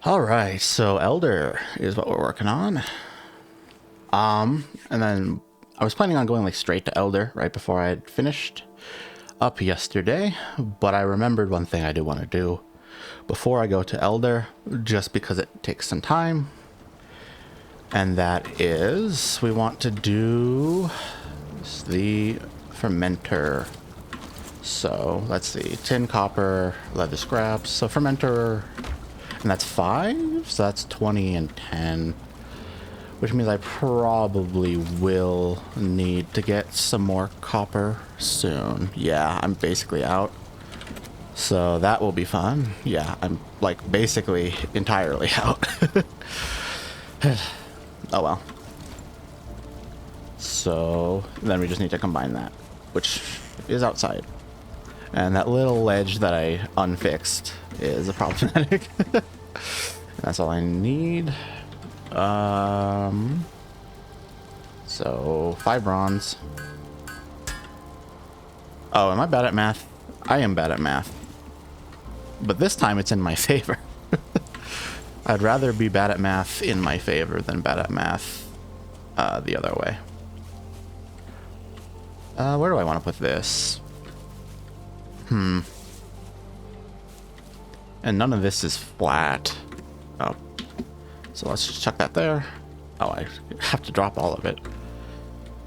All right, so Elder is what we're working on. And then I was planning on going like straight to Elder right before I had finished up yesterday, but I remembered one thing I do want to do before I go to Elder, just because it takes some time. And that is, we want to do the fermenter. So let's see, tin, copper, leather scraps. So fermenter, and that's 5, so that's 20 and 10. Which means I probably will need to get some more copper soon. Yeah, I'm basically out. So that will be fun. Yeah, I'm like basically entirely out. Oh well. So then we just need to combine that, which is outside. And that little ledge that I unfixed is a problematic. That's all I need. So 5 bronze. Oh, am I bad at math? I am bad at math. But this time it's in my favor. I'd rather be bad at math in my favor than bad at math the other way. Where do I want to put this? And none of this is flat. Oh. So let's just chuck that there. Oh, I have to drop all of it.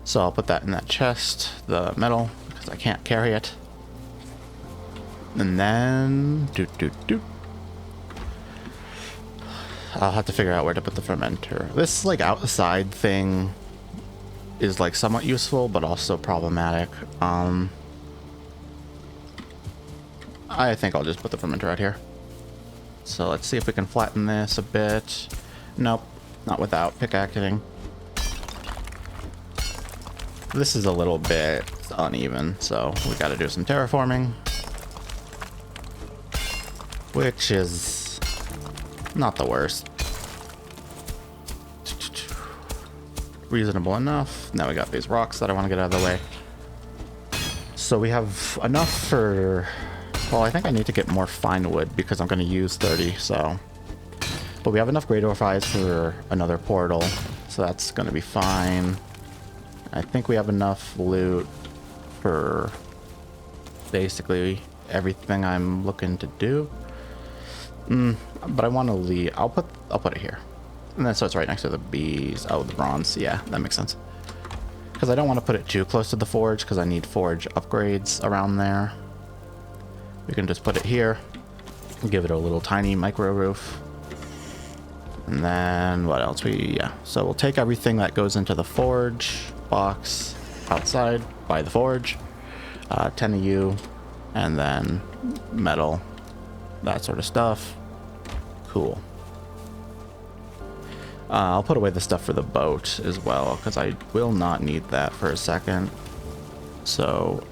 So I'll put that in that chest, the metal, because I can't carry it. And then I'll have to figure out where to put the fermenter. This like outside thing is like somewhat useful, but also problematic. I think I'll just put the fermenter out here. So let's see if we can flatten this a bit. Nope, not without pickaxing. This is a little bit uneven, so we got to do some terraforming, which is not the worst. Reasonable enough. Now we got these rocks that I want to get out of the way. So we have enough for... Well, I think I need to get more fine wood because I'm going to use 30, so... But we have enough great ore files for another portal, so that's going to be fine. I think we have enough loot for basically everything I'm looking to do. But I want to leave. I'll put it here, and then so it's right next to the bees. Oh, the bronze. Yeah, that makes sense. Because I don't want to put it too close to the forge because I need forge upgrades around there. We can just put it here, give it a little tiny micro roof. And then what else? So we'll take everything that goes into the forge box outside by the forge, 10 of you, and then metal, that sort of stuff. Cool. I'll put away the stuff for the boat as well, because I will not need that for a second. So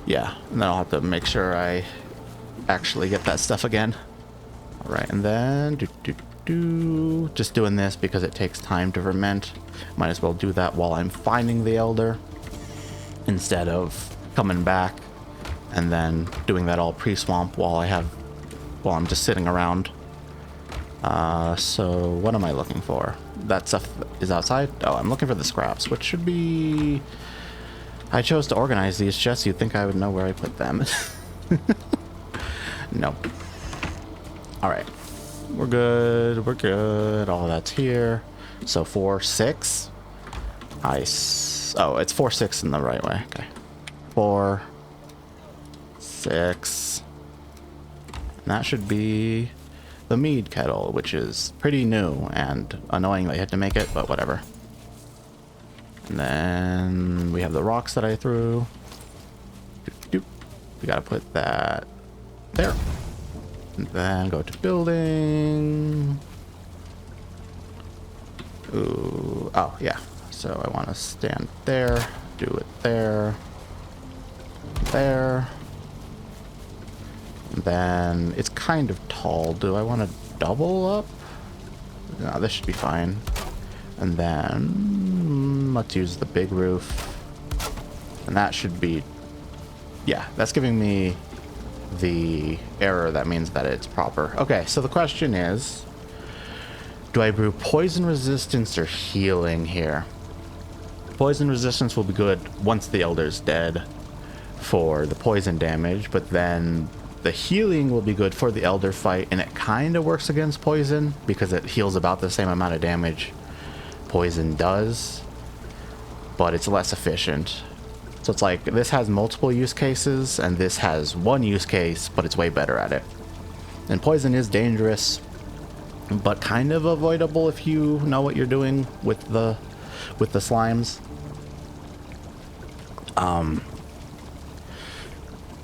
yeah, and then I'll have to make sure I actually get that stuff again. All right, and then just doing this because it takes time to ferment. Might as well do that while I'm finding the elder instead of coming back and then doing that all pre-swamp while I'm just sitting around. So what am I looking for? That stuff is outside. Oh, I'm looking for the scraps, which should be... I chose to organize these just so you'd think I would know where I put them. Nope. Alright. We're good. All that's here. So 4, 6. Oh, it's 4, 6 in the right way. Okay. 4, 6. And that should be the mead kettle, which is pretty new and annoying that you had to make it, but whatever. And then we have the rocks that I threw. We gotta put that there. And then go to building. Ooh, oh yeah. So I want to stand there, do it there, there. And then it's kind of tall. Do I want to double up? No, this should be fine. And then let's use the big roof. And that should be, yeah, that's giving me the error, that means that it's proper. Okay, so the question is, do I brew poison resistance or healing here? Poison resistance will be good once the Elder's dead for the poison damage, but then the healing will be good for the Elder fight, and it kind of works against poison because it heals about the same amount of damage poison does, but it's less efficient. So it's like this has multiple use cases and this has one use case, but it's way better at it. And poison is dangerous, but kind of avoidable if you know what you're doing with the slimes.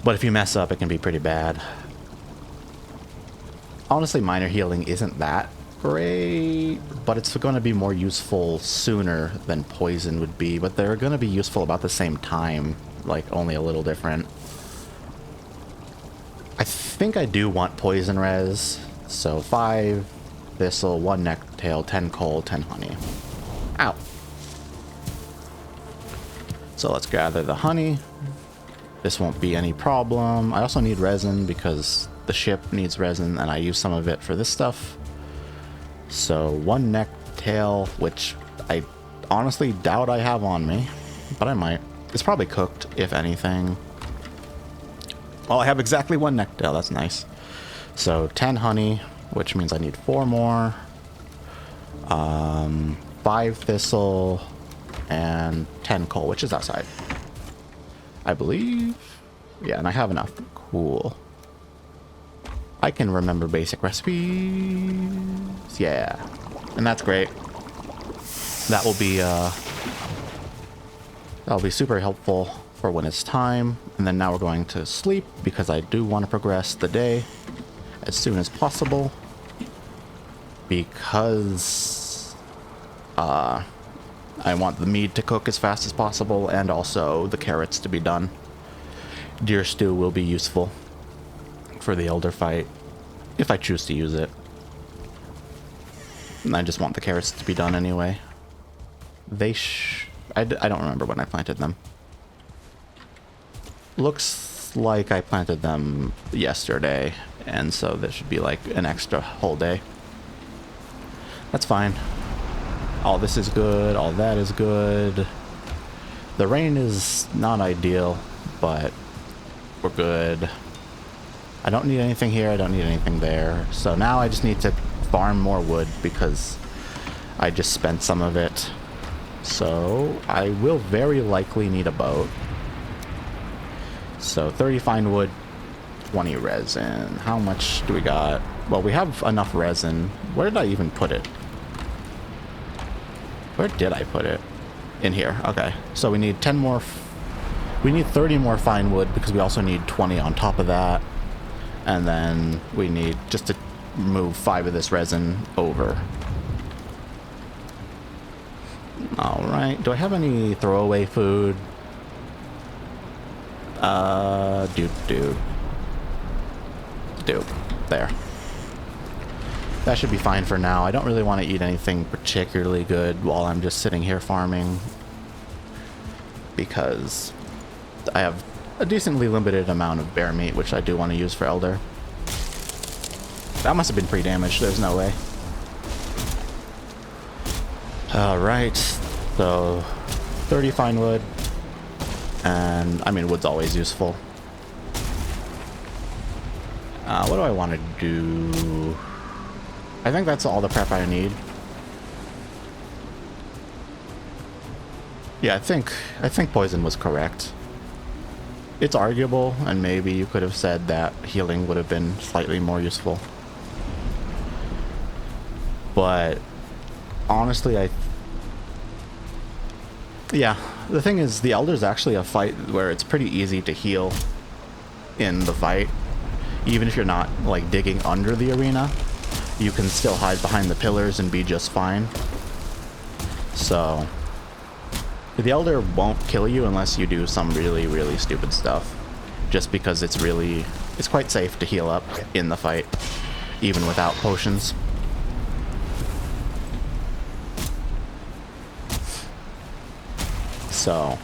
But if you mess up, it can be pretty bad. Honestly, minor healing isn't that great, but it's going to be more useful sooner than poison would be, but they're going to be useful about the same time, like only a little different. I think I do want poison res, so 5 thistle, 1 necktail, 10 coal, 10 honey. Ow. So let's gather the honey. This won't be any problem. I also need resin because the ship needs resin, and I use some of it for this stuff. So 1 necktail, which I honestly doubt I have on me, but I might. It's probably cooked, if anything. Oh, I have exactly 1 necktail. That's nice. So 10 honey, which means I need 4 more. 5 thistle and 10 coal, which is outside, I believe. Yeah, and I have enough. Cool. I can remember basic recipes. Yeah, and that's great. That'll be super helpful for when it's time. And then now we're going to sleep because I do want to progress the day as soon as possible, because I want the meat to cook as fast as possible, and also the carrots to be done. Deer stew will be useful for the Elder fight, if I choose to use it. And I just want the carrots to be done anyway. I don't remember when I planted them. Looks like I planted them yesterday, and so this should be like an extra whole day. That's fine. All this is good, all that is good. The rain is not ideal, but we're good. I don't need anything here, I don't need anything there. So now I just need to farm more wood because I just spent some of it. So I will very likely need a boat. So 30 fine wood, 20 resin. How much do we got? Well, we have enough resin. Where did I even put it? Where did I put it? In here. Okay. So we need 10 more. We need 30 more fine wood because we also need 20 on top of that. And then we need just to move 5 of this resin over. All right. Do I have any throwaway food? Dude. There. That should be fine for now. I don't really want to eat anything particularly good while I'm just sitting here farming, because I have a decently limited amount of bear meat, which I do want to use for Elder. That must have been pre-damaged. There's no way. Alright, so 30 fine wood, and I mean, wood's always useful. What do I want to do? I think that's all the prep I need. Yeah, I think poison was correct. It's arguable, and maybe you could have said that healing would have been slightly more useful. But honestly, yeah, the thing is, the Elder's actually a fight where it's pretty easy to heal in the fight. Even if you're not, like, digging under the arena, you can still hide behind the pillars and be just fine. So the Elder won't kill you unless you do some really, really stupid stuff. Just because it's quite safe to heal up in the fight, even without potions. So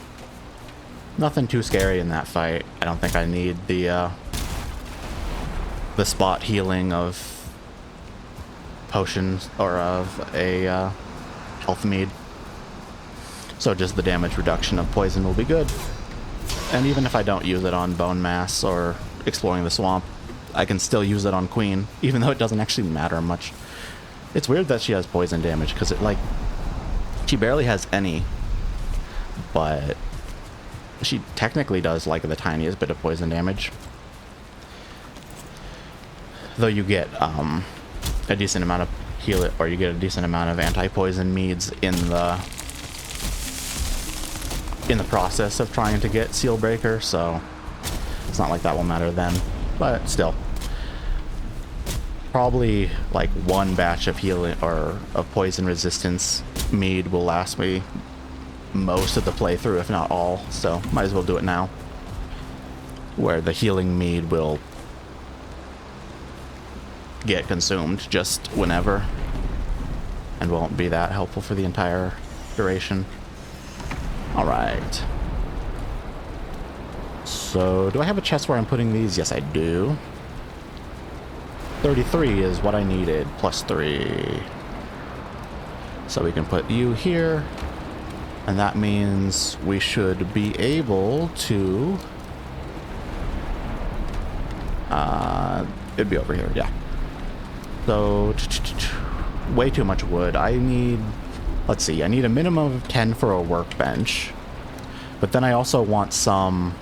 nothing too scary in that fight. I don't think I need the the spot healing of potions or of a health mead. So just the damage reduction of poison will be good. And even if I don't use it on bone mass or exploring the swamp, I can still use it on Queen, even though it doesn't actually matter much. It's weird that she has poison damage, because it, like, she barely has any, but she technically does, like, the tiniest bit of poison damage. Though you get a decent amount of heal it, or you get a decent amount of anti-poison meads in the process of trying to get Seal Breaker, so it's not like that will matter then. But still, probably like one batch of healing or of poison resistance mead will last me most of the playthrough, if not all, so might as well do it now, where the healing mead will get consumed just whenever and won't be that helpful for the entire duration. Alright. So, do I have a chest where I'm putting these? Yes, I do. 33 is what I needed, plus 3. So we can put you here, and that means we should be able to... it'd be over here, yeah. So, way too much wood. I need... Let's see, I need a minimum of 10 for a workbench. But then I also want some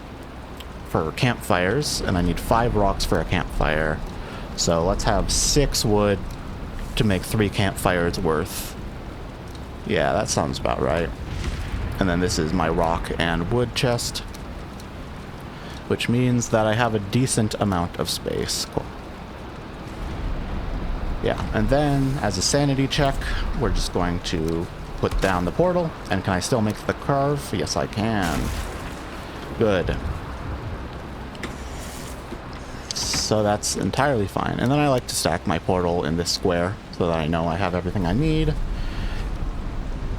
for campfires, and I need 5 rocks for a campfire. So let's have 6 wood to make 3 campfires worth. Yeah, that sounds about right. And then this is my rock and wood chest, which means that I have a decent amount of space. Cool. Yeah, and then as a sanity check, we're just going to put down the portal. And can I still make the curve? Yes, I can. Good. So that's entirely fine. And then I like to stack my portal in this square so that I know I have everything I need.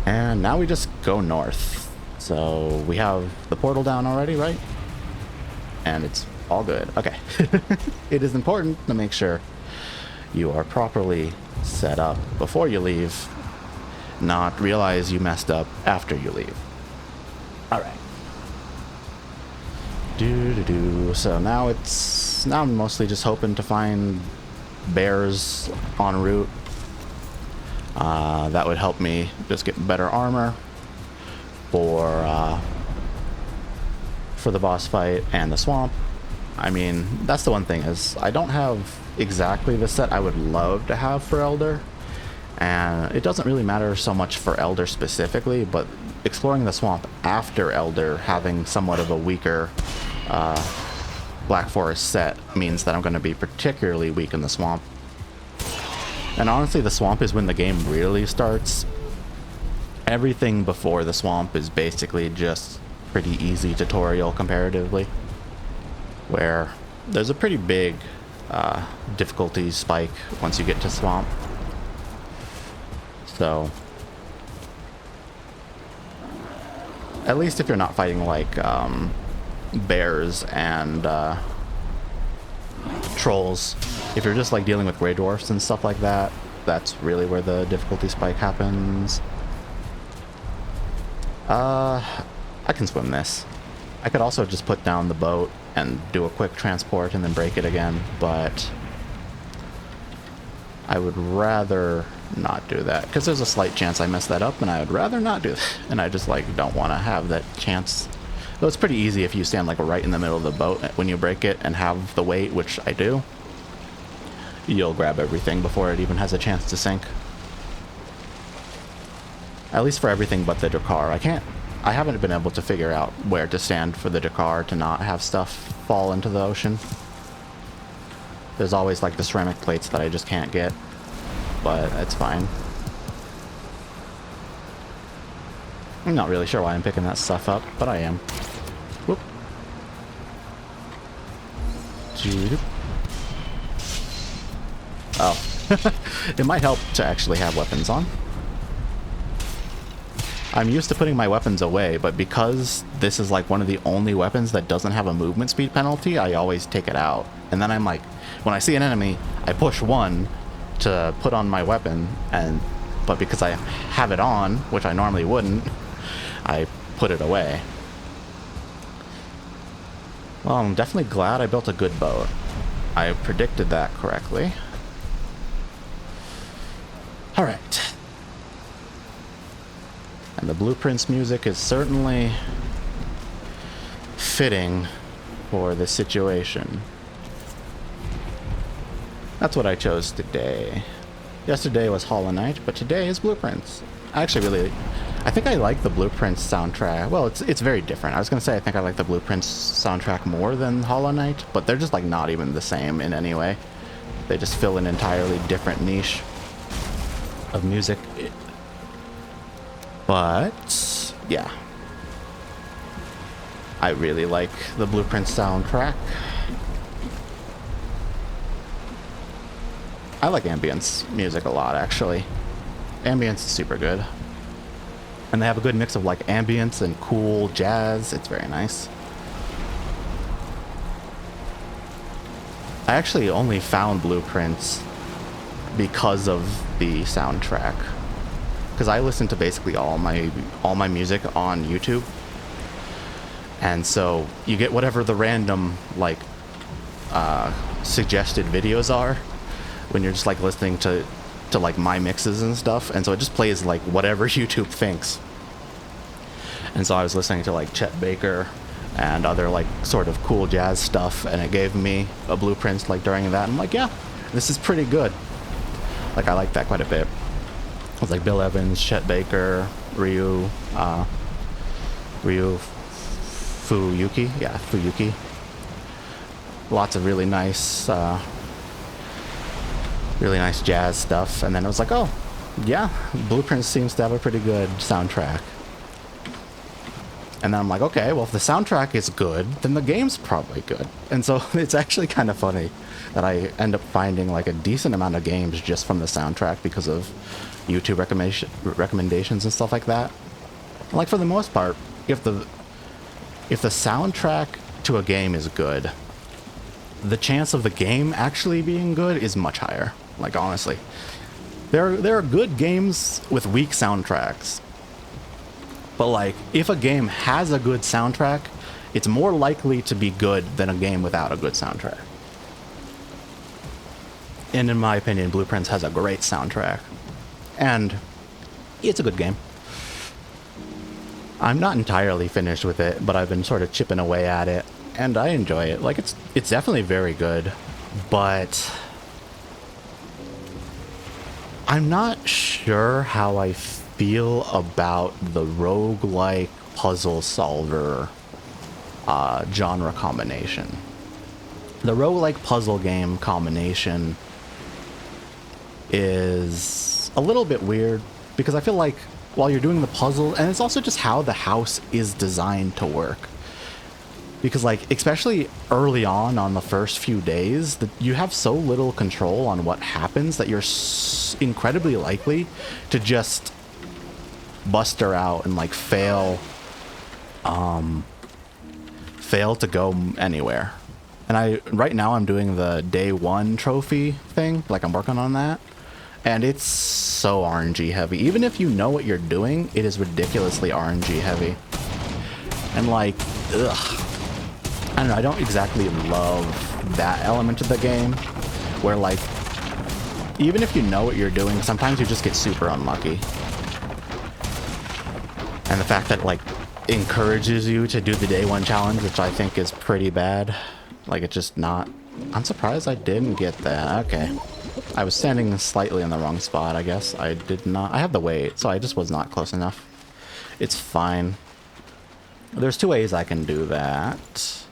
And now we just go north. So we have the portal down already, right? And it's all good. Okay. It is important to make sure you are properly set up before you leave, not realize you messed up after you leave. Alright. So now I'm mostly just hoping to find bears en route. That would help me just get better armor for the boss fight and the swamp. I mean, that's the one thing, is I don't have exactly the set I would love to have for Elder, and it doesn't really matter so much for Elder specifically, but exploring the swamp after Elder, having somewhat of a weaker Black Forest set means that I'm going to be particularly weak in the swamp. And honestly, the swamp is when the game really starts. Everything before the swamp is basically just pretty easy tutorial comparatively, where there's a pretty big difficulty spike once you get to swamp. So at least if you're not fighting like bears and trolls, if you're just like dealing with gray dwarfs and stuff like that, that's really where the difficulty spike happens. I can swim this. I could also just put down the boat and do a quick transport and then break it again, but I would rather not do that, because there's a slight chance I mess that up, and I would rather not do that. And I just like don't want to have that chance. Though it's pretty easy if you stand like right in the middle of the boat when you break it and have the weight, which I do. You'll grab everything before it even has a chance to sink. At least for everything but the Drakkar. I haven't been able to figure out where to stand for the Drakkar to not have stuff fall into the ocean. There's always like the ceramic plates that I just can't get, but it's fine. I'm not really sure why I'm picking that stuff up, but I am. Whoop. Oh. It might help to actually have weapons on. I'm used to putting my weapons away, but because this is like one of the only weapons that doesn't have a movement speed penalty, I always take it out. And then I'm like, when I see an enemy, I push 1 to put on my weapon, but because I have it on, which I normally wouldn't, I put it away. Well, I'm definitely glad I built a good boat. I predicted that correctly. Alright. And the Blueprints music is certainly fitting for the situation. That's what I chose today. Yesterday was Hollow Knight, but today is Blueprints. I think I like the Blueprints soundtrack. Well, it's very different. I was gonna say I think I like the Blueprints soundtrack more than Hollow Knight, but they're just like not even the same in any way. They just fill an entirely different niche of music. But yeah, I really like the Blueprints soundtrack. I like ambience music a lot, actually. Ambience is super good. And they have a good mix of like ambience and cool jazz. It's very nice. I actually only found Blueprints because of the soundtrack. Because I listen to basically all my music on YouTube. And so you get whatever the random like suggested videos are when you're just like listening to like my mixes and stuff, and so it just plays like whatever YouTube thinks. And so I was listening to like Chet Baker and other like sort of cool jazz stuff, and it gave me a Blueprints like during that. I'm like, yeah, this is pretty good. Like I like that quite a bit. It was like Bill Evans, Chet Baker, Ryu Fuyuki. Yeah, Fuyuki. Lots of really nice jazz stuff. And then it was like, oh, yeah, Blueprints seems to have a pretty good soundtrack. And then I'm like, okay, well, if the soundtrack is good, then the game's probably good. And so it's actually kind of funny that I end up finding like a decent amount of games just from the soundtrack because of YouTube recommendations and stuff like that. Like for the most part, if the soundtrack to a game is good, the chance of the game actually being good is much higher. Like honestly, there are good games with weak soundtracks, but like if a game has a good soundtrack, it's more likely to be good than a game without a good soundtrack. And in my opinion, Blueprints has a great soundtrack, and it's a good game. I'm not entirely finished with it, but I've been sort of chipping away at it, and I enjoy it. Like it's definitely very good, but I'm not sure how I feel about the roguelike puzzle solver genre combination. The roguelike puzzle game combination is a little bit weird because I feel like while you're doing the puzzle, and it's also just how the house is designed to work. Because like, especially early on the first few days, you have so little control on what happens that you're incredibly likely to just bust her out and like fail to go anywhere. And right now I'm doing the day 1 trophy thing, like I'm working on that. And it's so RNG heavy. Even if you know what you're doing, it is ridiculously RNG heavy. And like, ugh. I don't know, I don't exactly love that element of the game, where like, even if you know what you're doing, sometimes you just get super unlucky. And the fact that like encourages you to do the day 1 challenge, which I think is pretty bad. Like it's just not, I'm surprised I didn't get that. Okay. I was standing slightly in the wrong spot, I guess. I have the weight, so I just was not close enough. It's fine. There's 2 ways I can do that.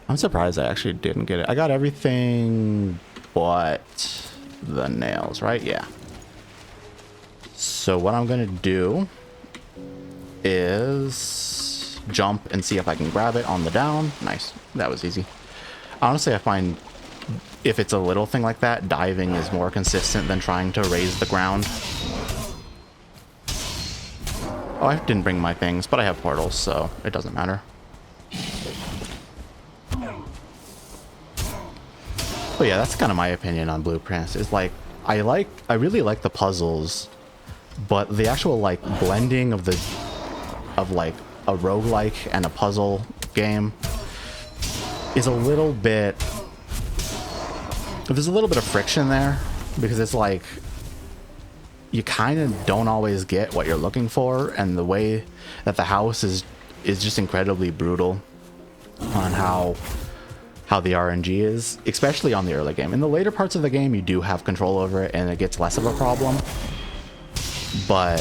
I'm surprised I actually didn't get it. I got everything but the nails, right? Yeah. So what I'm gonna do is jump and see if I can grab it on the down. Nice. That was easy. Honestly, I find if it's a little thing like that, diving is more consistent than trying to raise the ground. Oh, I didn't bring my things, but I have portals, so it doesn't matter. But yeah, that's kind of my opinion on Blueprints. Is like I really like the puzzles, but the actual like blending of like a roguelike and a puzzle game is a little bit. There's a little bit of friction there because it's like you kind of don't always get what you're looking for, and the way that the house is just incredibly brutal on how the RNG is, especially on the early game. In the later parts of the game, you do have control over it, and it gets less of a problem, but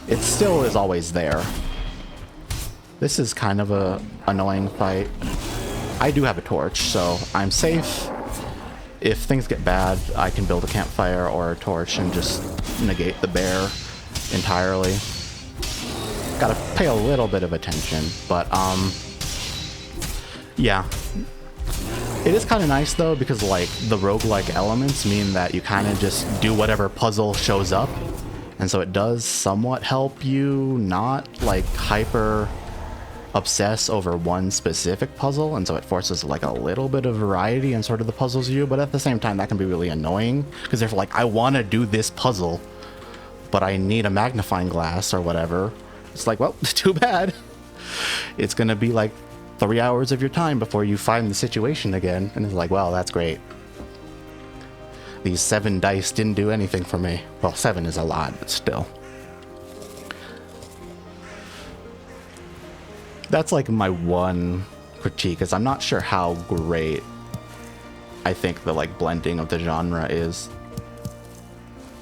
it still is always there. This is kind of a annoying fight. I do have a torch, so I'm safe. If things get bad, I can build a campfire or a torch and just negate the bear entirely. Gotta pay a little bit of attention, but yeah. It is kind of nice though, because like the roguelike elements mean that you kind of just do whatever puzzle shows up, and so it does somewhat help you not like hyper obsess over one specific puzzle, and so it forces like a little bit of variety in sort of the puzzles you do, but at the same time that can be really annoying because they're like, I want to do this puzzle but I need a magnifying glass or whatever. It's like, well, too bad. It's gonna be like 3 hours of your time before you find the situation again, and it's like, well, that's great. These 7 dice didn't do anything for me. Well, 7 is a lot, but still. That's like my one critique, is I'm not sure how great I think the like blending of the genre is.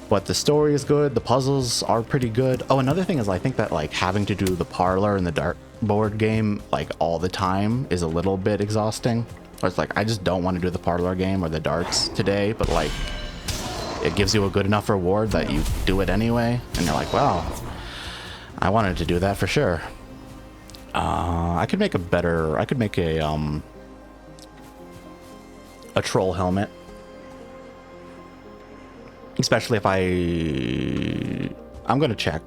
But the story is good, the puzzles are pretty good. Oh, another thing is I think that like having to do the parlor and the dartboard game like all the time is a little bit exhausting. Or it's like, I just don't want to do the parlor game or the darts today, but like it gives you a good enough reward that you do it anyway, and you're like, wow, I wanted to do that for sure. I could make a troll helmet. Especially if I'm gonna check.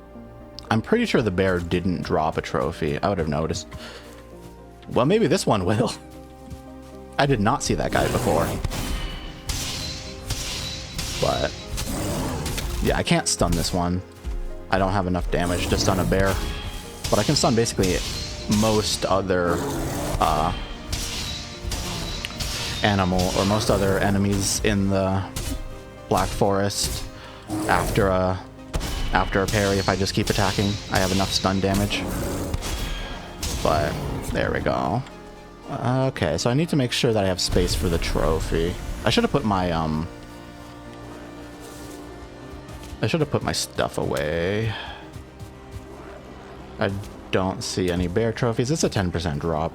I'm pretty sure the bear didn't drop a trophy. I would have noticed. Well, maybe this one will. I did not see that guy before. But yeah, I can't stun this one. I don't have enough damage to stun a bear. But I can stun basically most other animal or most other enemies in the Black Forest after a parry. If I just keep attacking, I have enough stun damage. But there we go. Okay, so I need to make sure that I have space for the trophy. I should have put my stuff away. I don't see any bear trophies. It's a 10% drop.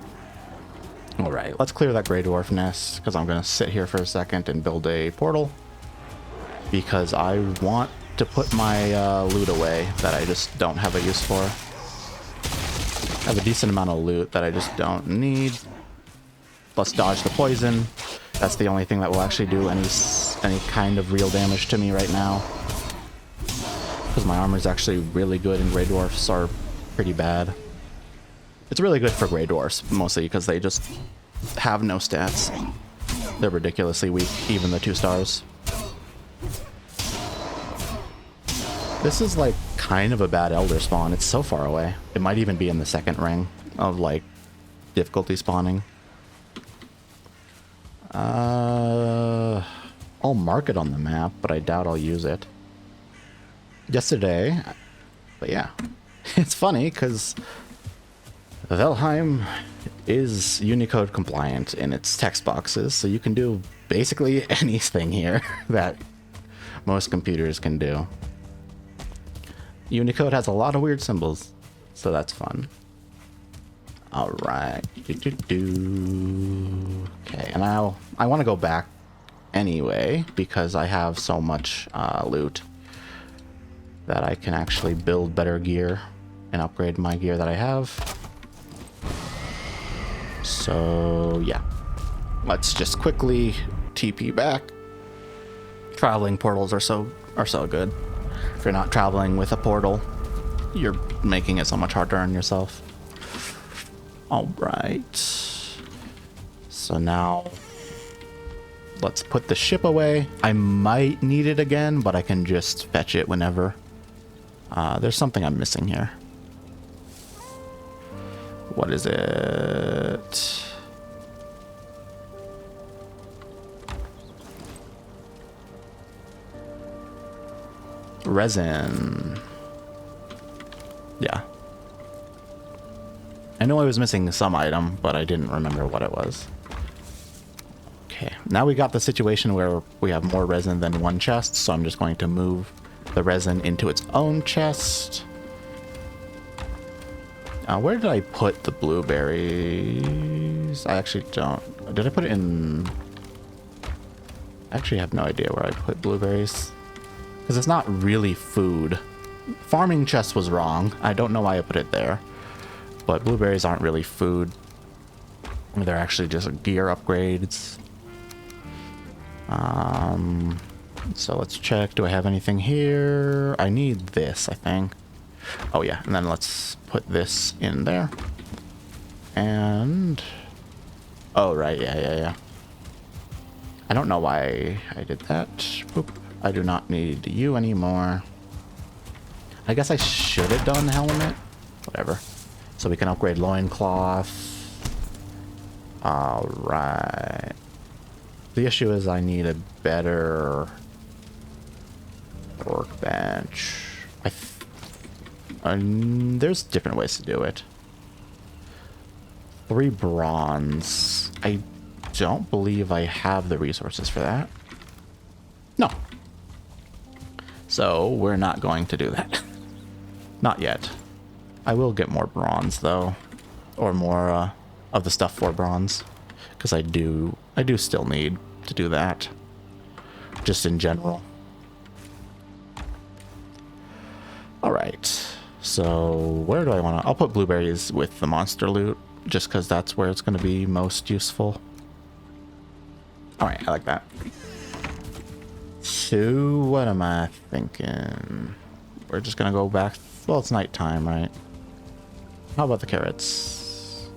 All right, let's clear that gray dwarf nest, because I'm gonna sit here for a second and build a portal, because I want to put my loot away that I just don't have a use for. I have a decent amount of loot that I just don't need. Let's dodge the poison. That's the only thing that will actually do any kind of real damage to me right now, because my armor is actually really good and gray dwarfs are pretty bad. It's really good for gray dwarfs, mostly because they just have no stats. They're ridiculously weak, even the 2 stars. This is like kind of a bad elder spawn. It's so far away. It might even be in the 2nd ring of like difficulty spawning. I'll mark it on the map, but I doubt I'll use it. Yesterday, but yeah, it's funny because Valheim is Unicode compliant in its text boxes, so you can do basically anything here that most computers can do. Unicode has a lot of weird symbols, so that's fun. All right. Okay, and now I want to go back anyway because I have so much loot that I can actually build better gear and upgrade my gear that I have. So yeah, let's just quickly TP back. Traveling portals are so good. If you're not traveling with a portal, you're making it so much harder on yourself. All right. So now Let's put the ship away. I might need it again, but I can just fetch it whenever. There's something I'm missing here. What is it? Resin. Yeah. I know I was missing some item, but I didn't remember what it was. Okay, now we got the situation where we have more resin than one chest, so I'm just going to move the resin into its own chest. Where did I put the blueberries? I actually don't... Did I put it in... I actually have no idea where I put blueberries. Because it's not really food. Farming chest was wrong. I don't know why I put it there. But blueberries aren't really food. They're actually just gear upgrades. So let's check. Do I have anything here? I need this, I think. Oh yeah, and then let's put this in there. And... oh, right, yeah. I don't know why I did that. Boop. I do not need you anymore. I guess I should have done helmet. Whatever. So we can upgrade loincloth. Alright. The issue is I need a better workbench. There's different ways to do it. 3 bronze. I don't believe I have the resources for that. No. So we're not going to do that. Not yet. I will get more bronze though, or more of the stuff for bronze, because I do still need to do that, just in general. All right. So where do I want to... I'll put blueberries with the monster loot, just because that's where it's going to be most useful. All right, I like that. So what am I thinking? We're just going to go back... Well, it's nighttime, right? How about the carrots?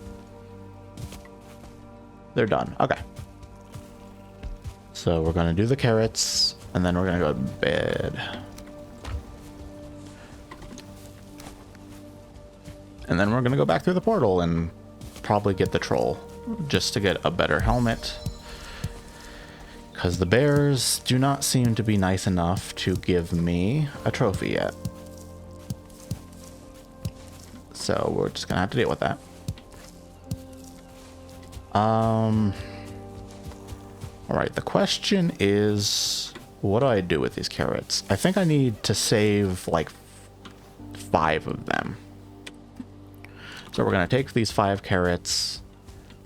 They're done. Okay. So we're going to do the carrots, and then we're going to go to bed. And then we're going to go back through the portal and probably get the troll, just to get a better helmet. Because the bears do not seem to be nice enough to give me a trophy yet. So we're just going to have to deal with that. Alright, the question is, what do I do with these carrots? I think I need to save like 5 of them. So we're going to take these 5 carrots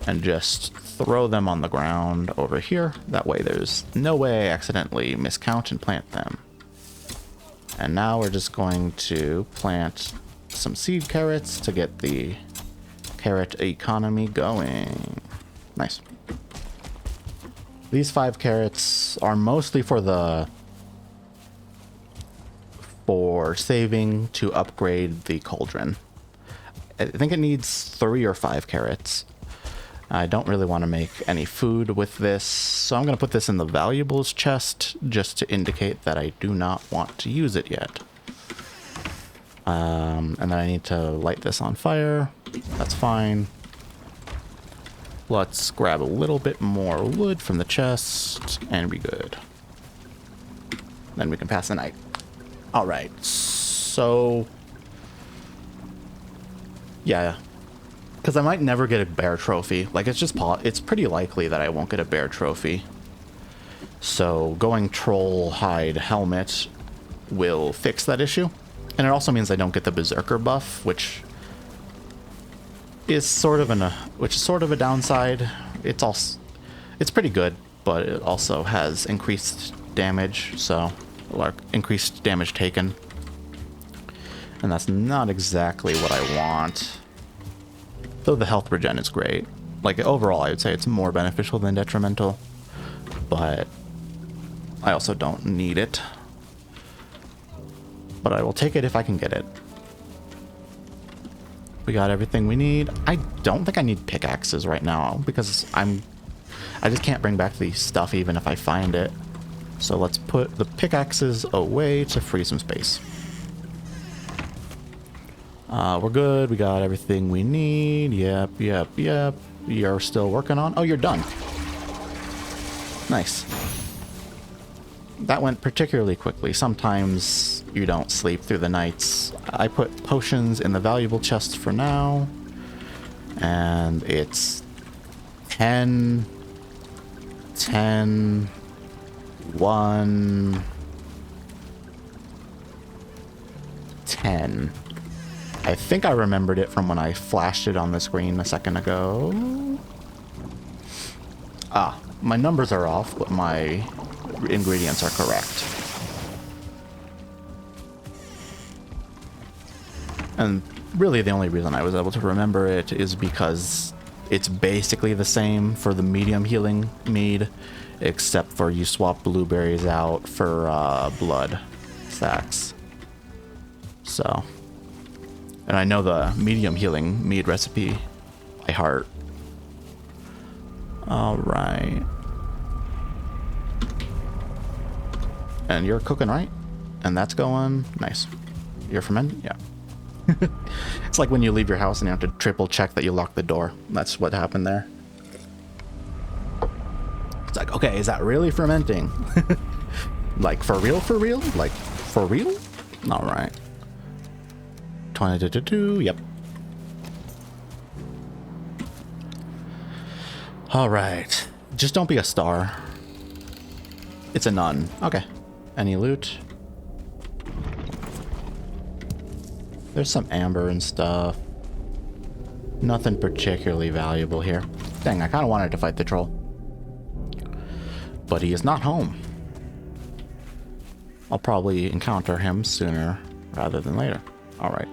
and just throw them on the ground over here. That way there's no way I accidentally miscount and plant them. And now we're just going to plant some seed carrots to get the carrot economy going. Nice. These 5 carrots are mostly for saving to upgrade the cauldron. I think it needs 3 or 5 carrots. I don't really want to make any food with this, so I'm going to put this in the valuables chest just to indicate that I do not want to use it yet. And then I need to light this on fire. That's fine. Let's grab a little bit more wood from the chest and be good. Then we can pass the night. All right, so... yeah, because I might never get a bear trophy. Like, it's pretty likely that I won't get a bear trophy. So going troll hide helmet will fix that issue. And it also means I don't get the berserker buff, which is sort of a downside. It's pretty good, but it also has increased damage, so or increased damage taken. And that's not exactly what I want. Though the health regen is great. Like, overall, I would say it's more beneficial than detrimental. But I also don't need it. But I will take it if I can get it. We got everything we need. I don't think I need pickaxes right now, because I'm I just can't bring back the stuff even if I find it. So let's put the pickaxes away to free some space. We're good. We got everything we need. Yep. You're still working on... Oh, you're done. Nice. That went particularly quickly. Sometimes you don't sleep through the nights. I put potions in the valuable chest for now. And it's 10, 1, 10. I think I remembered it from when I flashed it on the screen a second ago. Ah, my numbers are off, but my ingredients are correct. And really the only reason I was able to remember it is because it's basically the same for the medium healing mead, except for you swap blueberries out for blood sacks. So... And I know the medium healing mead recipe by heart. Alright. And you're cooking, right? And that's going... Nice. You're fermenting? Yeah. It's like when you leave your house and you have to triple check that you lock the door. That's what happened there. It's like, okay, is that really fermenting? Like, for real? Like, for real? Alright. 22, yep. Alright. Just don't be a star. It's a nun. Okay. Any loot? There's some amber and stuff. Nothing particularly valuable here. Dang, I kind of wanted to fight the troll. But he is not home. I'll probably encounter him sooner rather than later. Alright.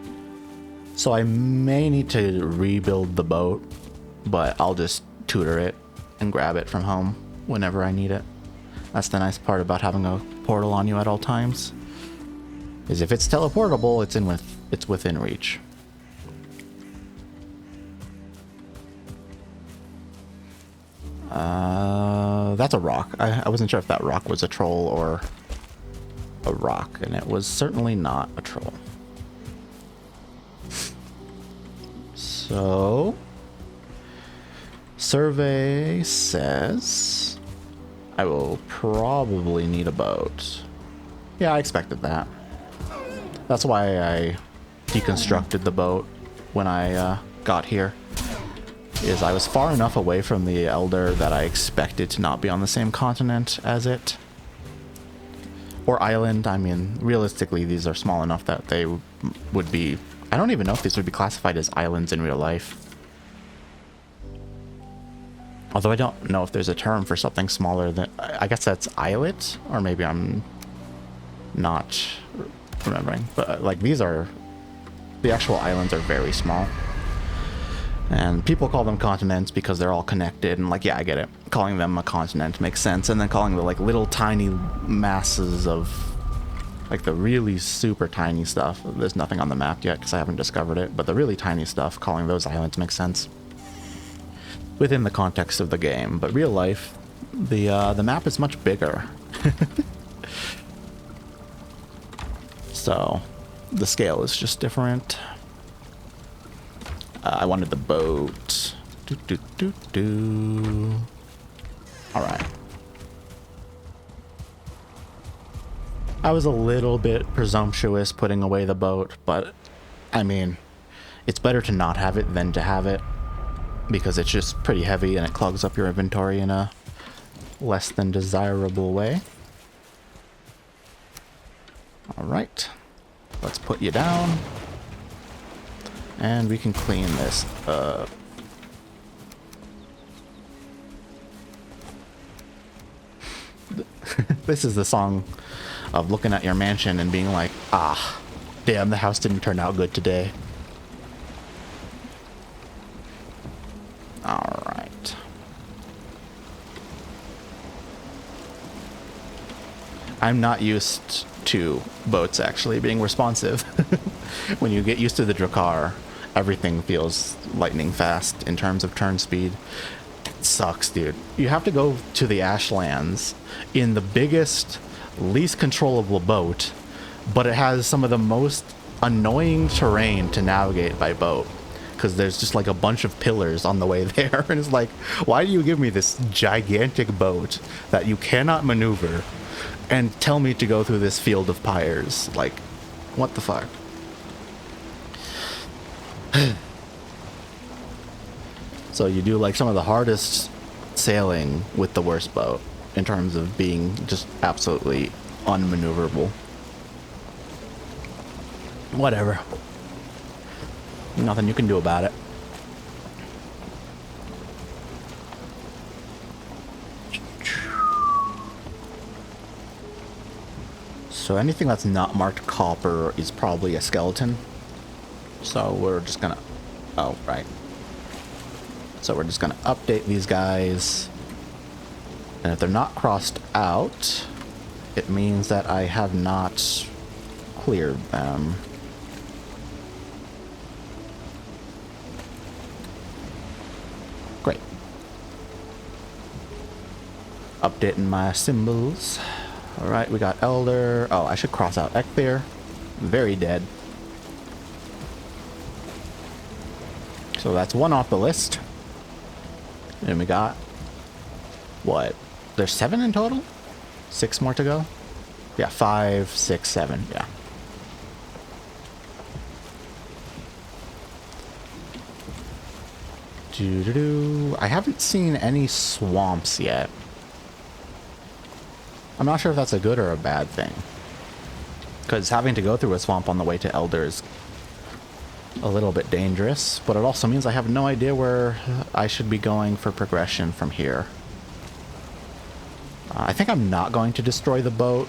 So I may need to rebuild the boat, but I'll just tutor it and grab it from home whenever I need it. That's the nice part about having a portal on you at all times. Is if it's teleportable, it's within reach. That's a rock. I wasn't sure if that rock was a troll or a rock, and it was certainly not a troll. So, survey says I will probably need a boat. Yeah, I expected that. That's why I deconstructed the boat when I got here. Is I was far enough away from the Elder that I expected to not be on the same continent as it. Or island. I mean, realistically, these are small enough that they would be... I don't even know if these would be classified as islands in real life. Although I don't know if there's a term for something smaller than... I guess that's islet? Or maybe I'm not remembering. But, like, these are... The actual islands are very small. And people call them continents because they're all connected. And, like, yeah, I get it. Calling them a continent makes sense. And then calling the, like, little tiny masses of... Like the really super tiny stuff. There's nothing on the map yet because I haven't discovered it. But the really tiny stuff, calling those islands makes sense within the context of the game. But real life, the map is much bigger. So the scale is just different. I wanted the boat. All right. I was a little bit presumptuous putting away the boat, but I mean, it's better to not have it than to have it because it's just pretty heavy and it clogs up your inventory in a less than desirable way. All right, let's put you down and we can clean this up. This is the song of looking at your mansion and being like, ah, damn, the house didn't turn out good today. All right. I'm not used to boats actually being responsive. When you get used to the Drakkar, everything feels lightning fast in terms of turn speed. sucks, dude. You have to go to the Ashlands in the biggest, least controllable boat, but it has some of the most annoying terrain to navigate by boat, because there's just like a bunch of pillars on the way there, and it's like, why do you give me this gigantic boat that you cannot maneuver and tell me to go through this field of pyres? Like, what the fuck? So you do like some of the hardest sailing with the worst boat in terms of being just absolutely unmaneuverable. Whatever. Nothing you can do about it. So anything that's not marked copper is probably a skeleton. So we're just gonna... Oh, right. So we're just gonna update these guys. And if they're not crossed out, it means that I have not cleared them. Great. Updating my symbols. Alright, we got Elder. Oh, I should cross out Ekthir. Very dead. So that's one off the list. And we got... What? There's 7 in total? 6 more to go? Yeah, 5, 6, 7. Yeah. Doo-doo-doo. I haven't seen any swamps yet. I'm not sure if that's a good or a bad thing. Because having to go through a swamp on the way to Elder is a little bit dangerous, but it also means I have no idea where I should be going for progression from here. I think I'm not going to destroy the boat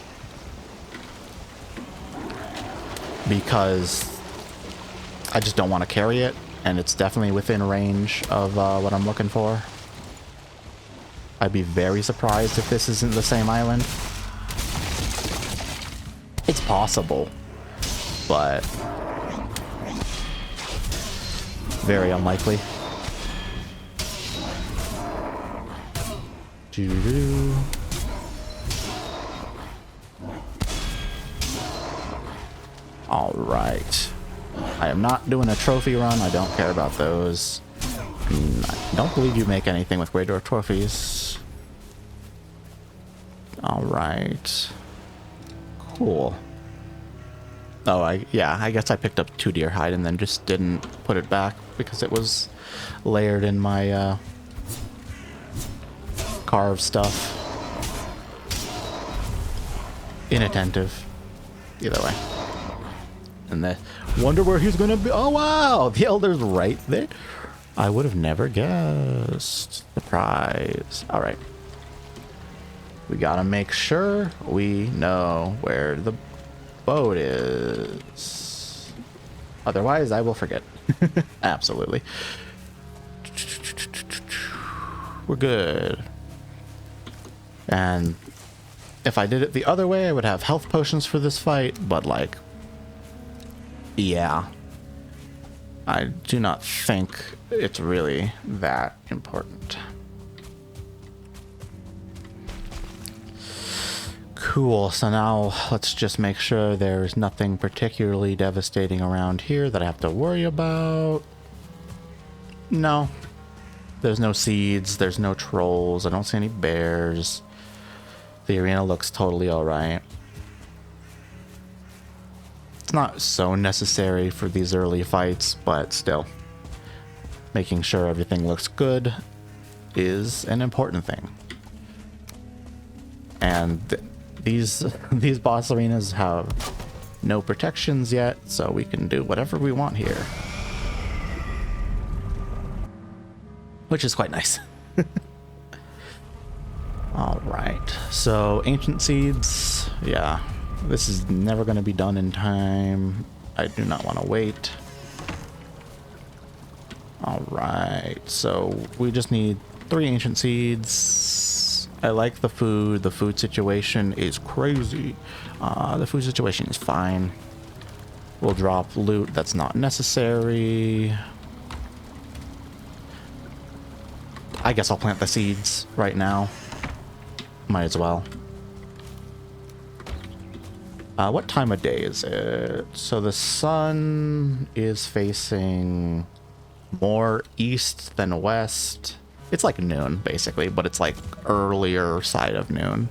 because I just don't want to carry it, and it's definitely within range of what I'm looking for. I'd be very surprised if this isn't the same island. It's possible, but very unlikely. Doo-doo. All right. I am not doing a trophy run. I don't care about those. I don't believe you make anything with Great Dwarf trophies. All right. Cool. Oh, I guess I picked up 2 deer hide and then just didn't put it back because it was layered in my carved stuff. Inattentive. Either way. And then wonder where he's gonna be. Oh wow, the Elder's right there. I would have never guessed. Surprise. All right. We gotta make sure we know where the boat is. Otherwise, I will forget. Absolutely. We're good. And if I did it the other way, I would have health potions for this fight, but like, yeah. I do not think it's really that important. Cool, so now let's just make sure there's nothing particularly devastating around here that I have to worry about. No. There's no seeds, there's no trolls, I don't see any bears. The arena looks totally alright. It's not so necessary for these early fights, but still. Making sure everything looks good is an important thing. And these boss arenas have no protections yet, so we can do whatever we want here. Which is quite nice. Alright, so ancient seeds, yeah. This is never going to be done in time. I do not want to wait. Alright, so we just need 3 ancient seeds. I like the food. The food situation is crazy. The food situation is fine. We'll drop loot that's not necessary. I guess I'll plant the seeds right now. Might as well. What time of day is it? So the sun is facing more east than west. It's like noon, basically, but it's like earlier side of noon.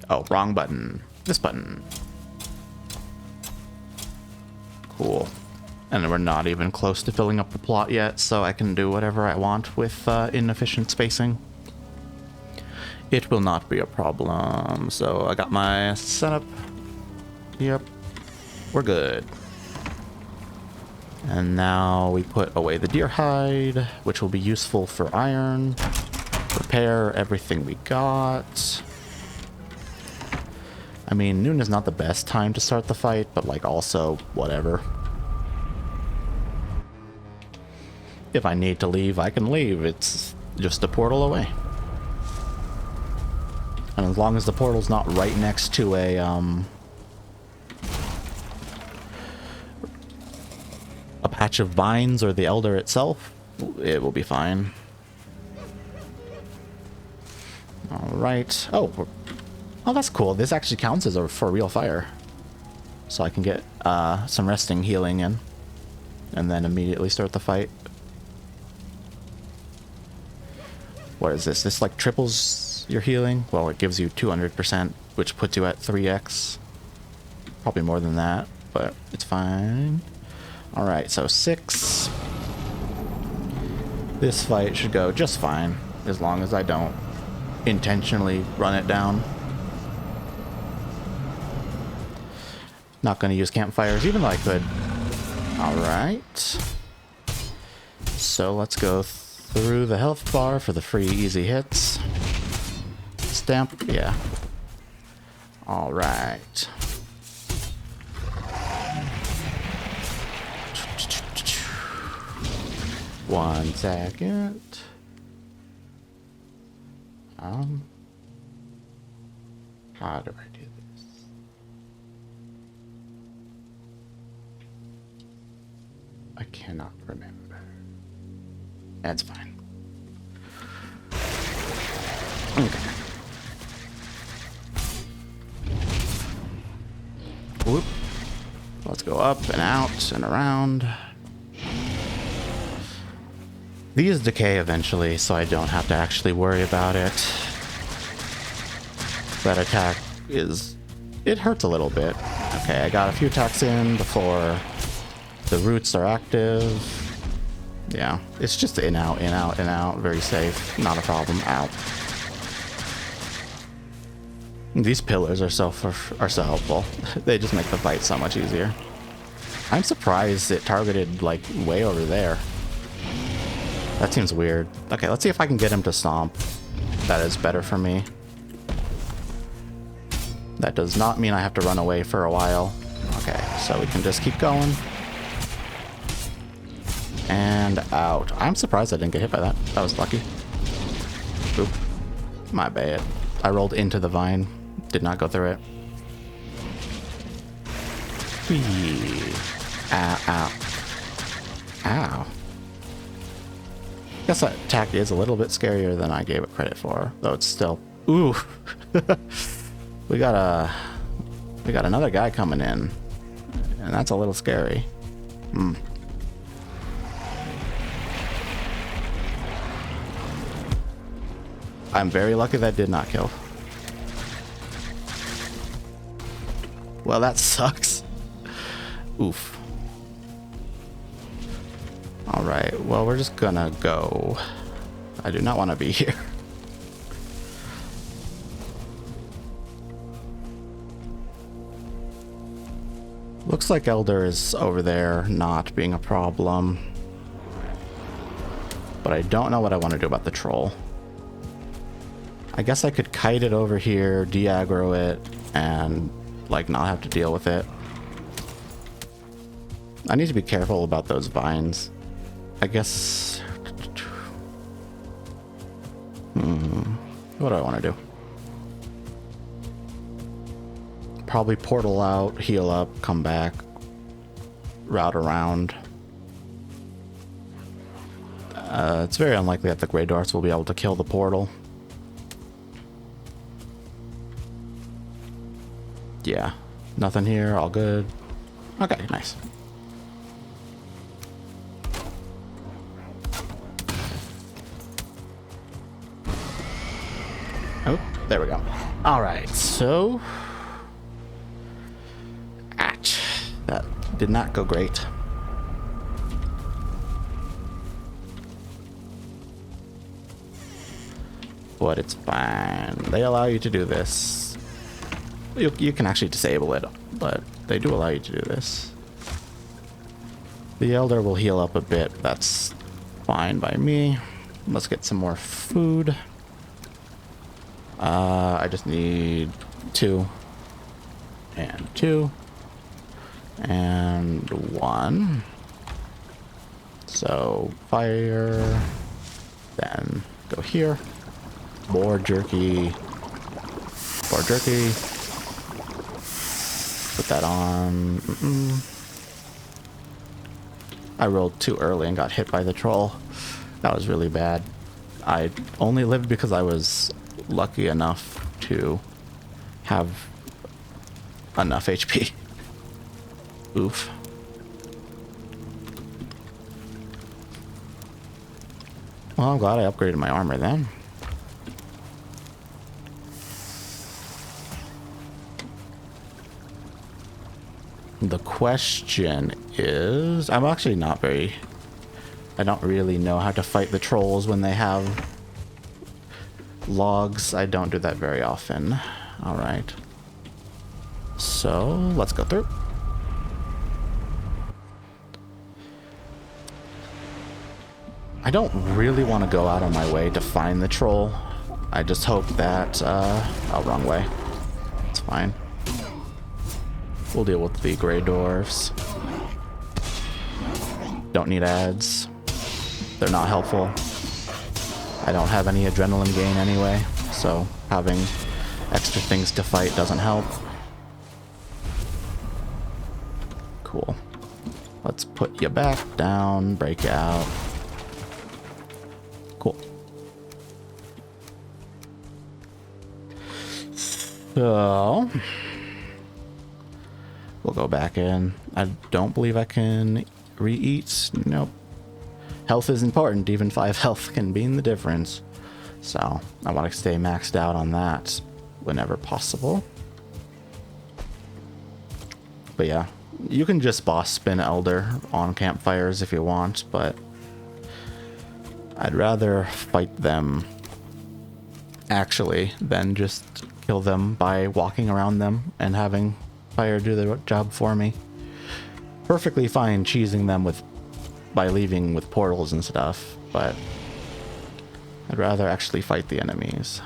Oh, wrong button. This button. Cool. And we're not even close to filling up the plot yet, so I can do whatever I want with inefficient spacing. It will not be a problem. So I got my setup. Yep. We're good. And now we put away the deer hide, which will be useful for iron. Repair everything we got. I mean, noon is not the best time to start the fight, but like also whatever. If I need to leave, I can leave. It's just a portal away. And as long as the portal's not right next to a patch of vines or the elder itself, it will be fine. Alright. Oh, that's cool. This actually counts as for real fire. So I can get some resting healing in. And then immediately start the fight. What is this? This like triples your healing? Well, it gives you 200%, which puts you at 3x. Probably more than that, but it's fine. Alright, so 6. This fight should go just fine, as long as I don't intentionally run it down. Not going to use campfires, even though I could. Alright. So let's go through the health bar for the free easy hits. Stamp, yeah. Alright. One second. How do I do this? I cannot remember. That's fine. Okay. Whoop. Let's go up and out and around. These decay eventually, so I don't have to actually worry about it. That attack is... it hurts a little bit. Okay, I got a few attacks in before the roots are active. Yeah, it's just in, out, in, out, in, out. Very safe. Not a problem. Ow. These pillars are so helpful. They just make the fight so much easier. I'm surprised it targeted, like, way over there. That seems weird. Okay, let's see if I can get him to stomp. That is better for me. That does not mean I have to run away for a while. Okay, so we can just keep going. And out. I'm surprised I didn't get hit by that. That was lucky. Oop. My bad. I rolled into the vine. Did not go through it. Whee. Ow, ow. Ow. I guess that attack is a little bit scarier than I gave it credit for, though it's still... Ooh. We got another guy coming in, and that's a little scary. Hmm. I'm very lucky that did not kill. Well, that sucks. Oof. Alright, well, we're just gonna go. I do not want to be here. Looks like Elder is over there not being a problem. But I don't know what I want to do about the troll. I guess I could kite it over here, de-aggro it, and like not have to deal with it. I need to be careful about those vines. I guess... What do I want to do? Probably portal out, heal up, come back. route around. It's very unlikely that the Grey Dwarfs will be able to kill the portal. Yeah, nothing here, all good. Okay, nice. Oh, there we go. All right, so... Atch. That did not go great. But it's fine. They allow you to do this. You can actually disable it, but they do allow you to do this. The Elder will heal up a bit. That's fine by me. Let's get some more food. I just need 2. And 2. And 1. So, fire. Then go here. More jerky. More jerky. Put that on. I rolled too early and got hit by the troll. That was really bad. I only lived because I was lucky enough to have enough HP. Oof. Well, I'm glad I upgraded my armor then. The question is, I'm actually not very... I don't really know how to fight the trolls when they have logs. I don't do that very often. Alright. So, let's go through. I don't really want to go out of my way to find the troll. I just hope that... oh, wrong way. It's fine. We'll deal with the Grey Dwarfs. Don't need ads. They're not helpful. I don't have any adrenaline gain anyway, so having extra things to fight doesn't help. Cool. Let's put you back down, break out. Cool. So... we'll go back in. I don't believe I can re-eat. Nope. Health is important. Even 5 health can be in the difference. So I want to stay maxed out on that whenever possible. But yeah, you can just boss spin Elder on campfires if you want, but I'd rather fight them actually than just kill them by walking around them and having fire do the job for me. Perfectly fine cheesing them by leaving with portals and stuff, but I'd rather actually fight the enemies.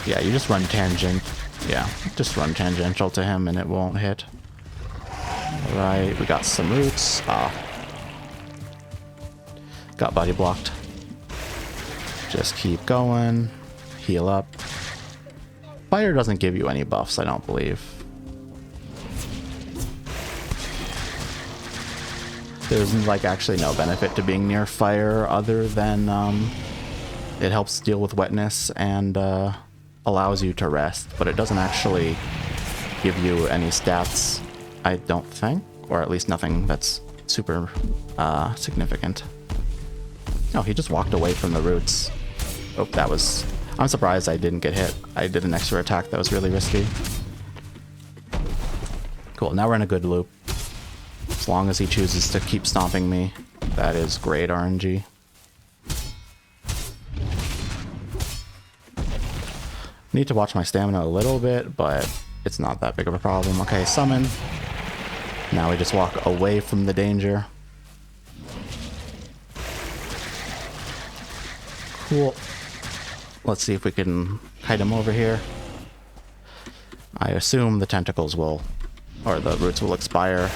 Yeah, you just run tangent. Yeah, just run tangential to him and it won't hit. Alright, we got some roots. Got body blocked. Just keep going. Heal up. Fire doesn't give you any buffs, I don't believe. There's like actually no benefit to being near fire other than it helps deal with wetness and allows you to rest, but it doesn't actually give you any stats, I don't think, or at least nothing that's super significant. Oh, he just walked away from the roots. Oh, that was... I'm surprised I didn't get hit. I did an extra attack that was really risky. Cool, now we're in a good loop. As long as he chooses to keep stomping me, that is great RNG. Need to watch my stamina a little bit, but it's not that big of a problem. Okay, summon. Now we just walk away from the danger. Cool. Let's see if we can kite him over here. I assume the tentacles will, or the roots will expire.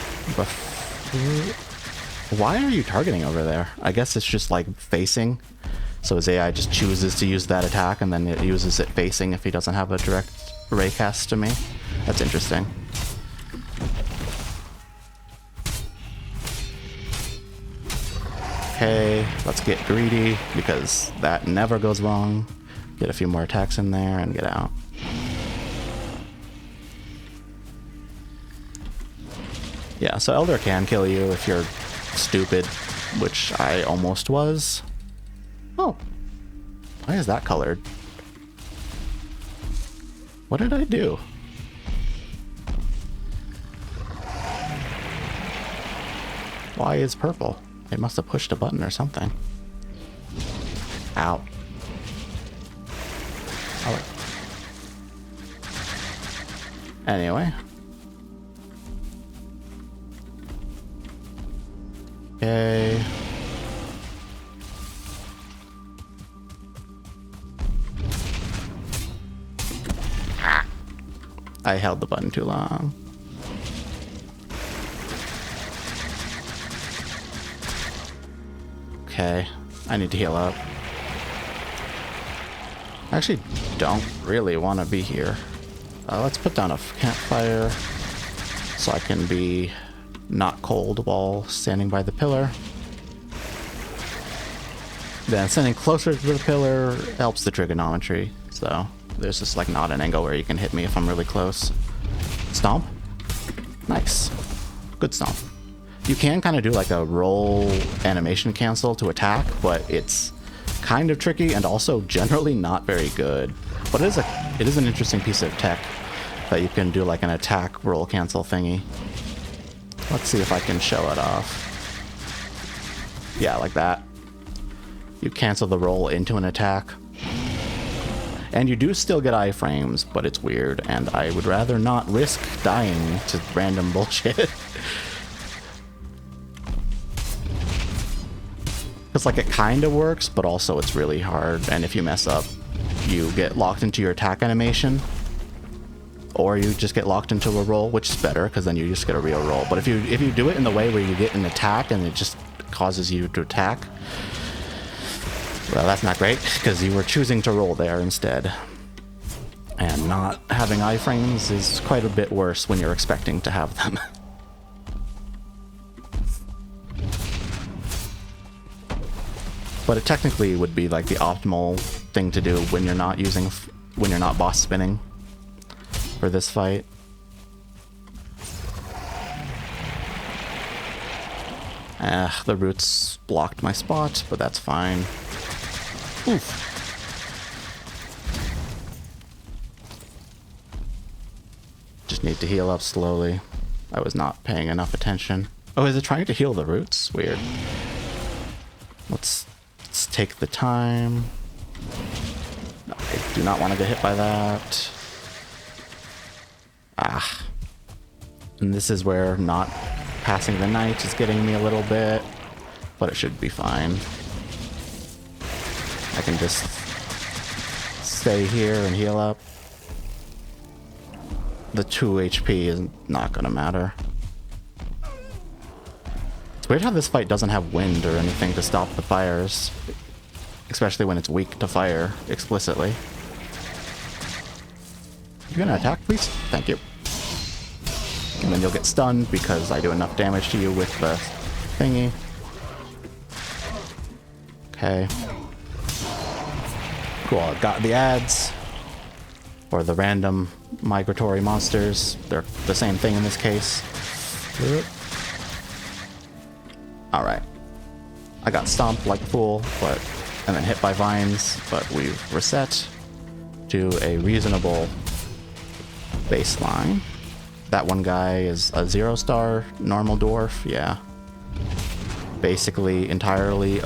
Why are you targeting over there? I guess it's just like facing. So his AI just chooses to use that attack and then it uses it facing if he doesn't have a direct ray cast to me. That's interesting. Okay, let's get greedy because that never goes wrong. Get a few more attacks in there and get out. Yeah, so Elder can kill you if you're stupid, which I almost was. Oh, why is that colored? What did I do? Why is purple? I must have pushed a button or something. Ow. Oh. Anyway. Okay. Ah. I held the button too long. Okay, I need to heal up. I actually don't really want to be here. Let's put down a campfire so I can be not cold while standing by the pillar. Then standing closer to the pillar helps the trigonometry, so there's just like not an angle where you can hit me if I'm really close. Stomp. Nice. Good stomp. You can kind of do like a roll animation cancel to attack, but it's kind of tricky and also generally not very good. But it is an interesting piece of tech that you can do like an attack roll cancel thingy. Let's see if I can show it off. Yeah, like that. You cancel the roll into an attack. And you do still get iframes, but it's weird, and I would rather not risk dying to random bullshit. Because like it kind of works, but also it's really hard, and if you mess up, you get locked into your attack animation. Or you just get locked into a roll, which is better, because then you just get a real roll. But if you do it in the way where you get an attack and it just causes you to attack, well, that's not great, because you were choosing to roll there instead. And not having iframes is quite a bit worse when you're expecting to have them. But it technically would be like the optimal thing to do when you're not boss spinning for this fight. The roots blocked my spot, but that's fine. Oof. Just need to heal up slowly. I was not paying enough attention. Oh, is it trying to heal the roots? Weird. Let's take the time. No, I do not want to get hit by that. Ah. And this is where not passing the night is getting me a little bit, but it should be fine. I can just stay here and heal up. The 2 HP is not gonna matter. It's weird how this fight doesn't have wind or anything to stop the fires, especially when it's weak to fire explicitly. You gonna attack, please? Thank you. And then you'll get stunned because I do enough damage to you with the thingy. Okay. Cool, I've got the ads. Or the random migratory monsters. They're the same thing in this case. Alright. I got stomped like a fool, and then hit by vines, but we've reset to a reasonable baseline. That one guy is a 0-star normal dwarf, yeah. Basically entirely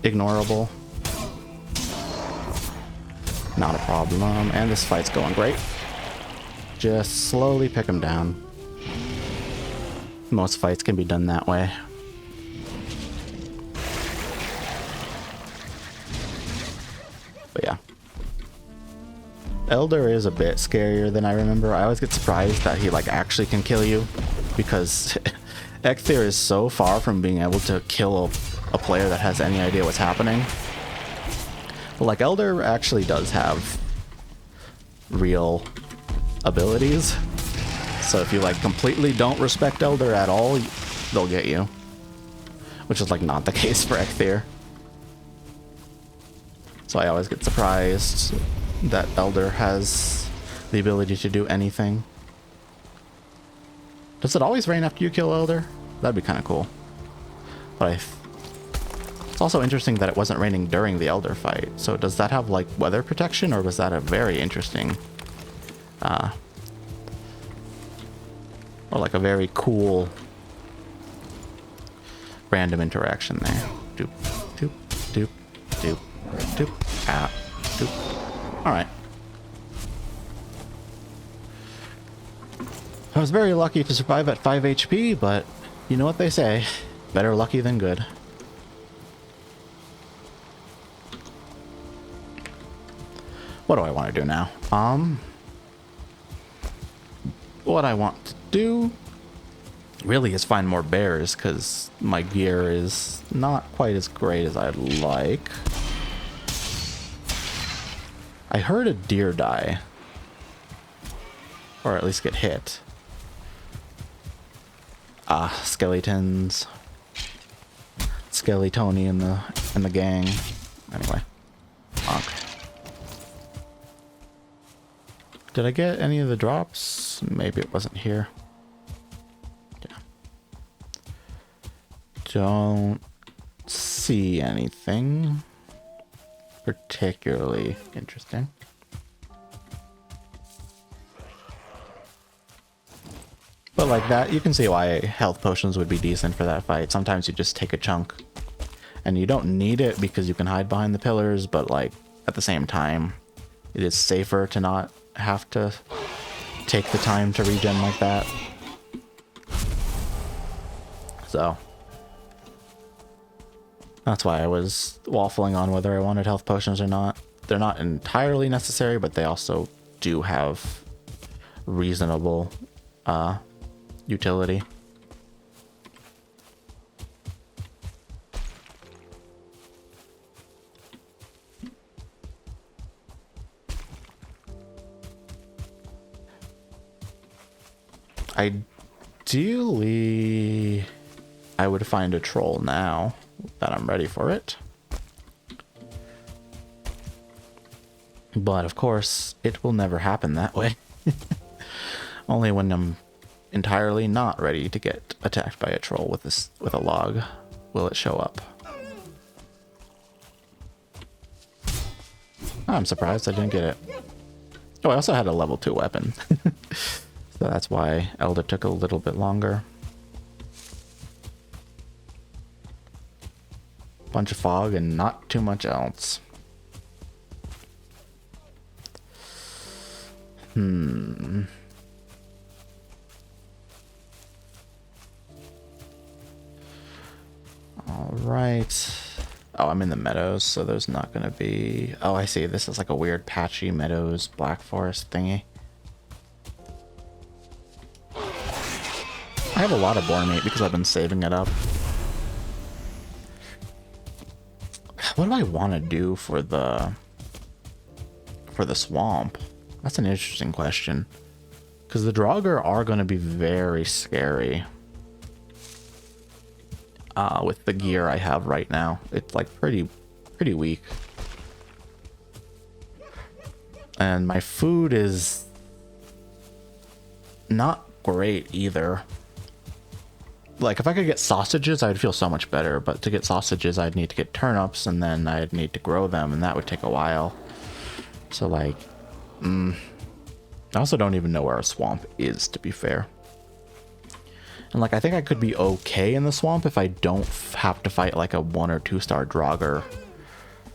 ignorable. Not a problem, and this fight's going great. Just slowly pick him down. Most fights can be done that way. But yeah. Elder is a bit scarier than I remember. I always get surprised that he like actually can kill you, because Ecthir is so far from being able to kill a player that has any idea what's happening. But like Elder actually does have real abilities. So if you like completely don't respect Elder at all, they'll get you. which is like not the case for Ecthier. So I always get surprised that Elder has the ability to do anything. Does it always rain after you kill Elder? That'd be kind of cool. But it's also interesting that it wasn't raining during the Elder fight. So does that have like weather protection, or was that a very interesting, or like a very cool random interaction there? Doop, doop, doop, doop, doop, ah, doop. All right. I was very lucky to survive at 5 HP, but you know what they say, better lucky than good. What do I want to do now? What I want to do really is find more bears, because my gear is not quite as great as I'd like. I heard a deer die, or at least get hit. Skeletons. Skeletoni in the gang. Anyway. Okay. Did I get any of the drops? Maybe it wasn't here. Yeah. Don't see anything particularly interesting. But like that, you can see why health potions would be decent for that fight. Sometimes you just take a chunk and you don't need it because you can hide behind the pillars, but like at the same time, it is safer to not have to take the time to regen like that. So that's why I was waffling on whether I wanted health potions or not. They're not entirely necessary, but they also do have reasonable utility. Ideally, I would find a troll now that I'm ready for it. But of course, it will never happen that way. Only when I'm entirely not ready to get attacked by a troll with a log will it show up. I'm surprised I didn't get it. Oh, I also had a level 2 weapon. So that's why Elder took a little bit longer. Bunch of fog and not too much else. All right. Oh, I'm in the meadows, so there's not going to be... Oh, I see. This is like a weird patchy meadows, black forest thingy. I have a lot of boar meat because I've been saving it up. What do I want to do for the swamp? That's an interesting question. Because the Draugr are going to be very scary. With the gear I have right now. It's like pretty weak. And my food is not great either. Like, if I could get sausages, I'd feel so much better. But to get sausages, I'd need to get turnips, and then I'd need to grow them, and that would take a while. So, like, I also don't even know where a swamp is, to be fair. And, like, I think I could be okay in the swamp if I don't have to fight, like, a 1 or 2 star Draugr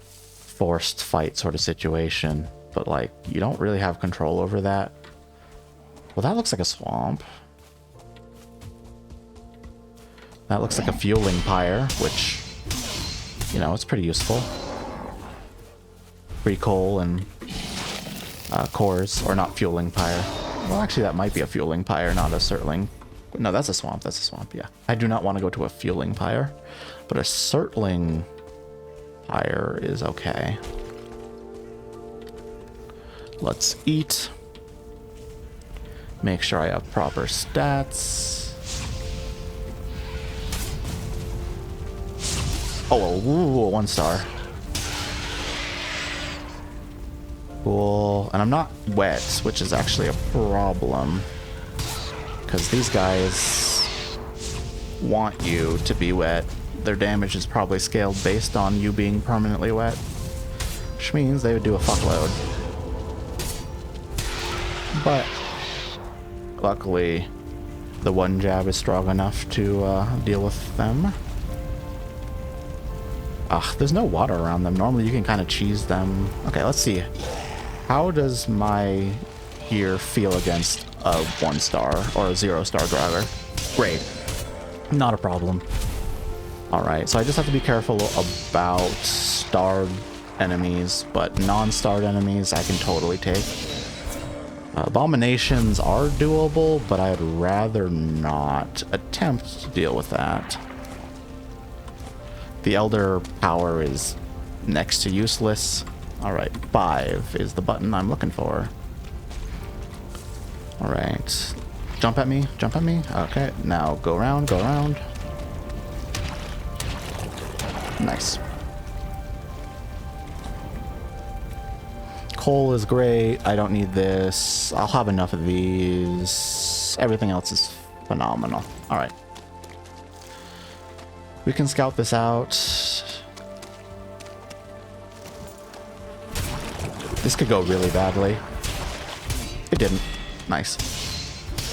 forced fight sort of situation. But, like, you don't really have control over that. Well, that looks like a swamp. That looks like a fueling pyre, which, you know, it's pretty useful. Free coal and cores, or not fueling pyre. Well, actually, that might be a fueling pyre, not a surtling. No, that's a swamp. That's a swamp, yeah. I do not want to go to a fueling pyre, but a surtling pyre is okay. Let's eat. Make sure I have proper stats. Oh, ooh, a 1 star. Cool. And I'm not wet, which is actually a problem. Because these guys want you to be wet. Their damage is probably scaled based on you being permanently wet. Which means they would do a fuckload. But luckily, the 1 jab is strong enough to deal with them. Ugh, there's no water around them. Normally you can kind of cheese them. Okay, let's see. How does my gear feel against a 1 star or a 0 star driver? Great. Not a problem. Alright, so I just have to be careful about starred enemies, but non-starred enemies I can totally take. Abominations are doable, but I'd rather not attempt to deal with that. The Elder power is next to useless. Alright, 5 is the button I'm looking for. Alright. Jump at me, jump at me. Okay, now go around, go around. Nice. Coal is great. I don't need this. I'll have enough of these. Everything else is phenomenal. Alright. We can scout this out. This could go really badly. It didn't. Nice.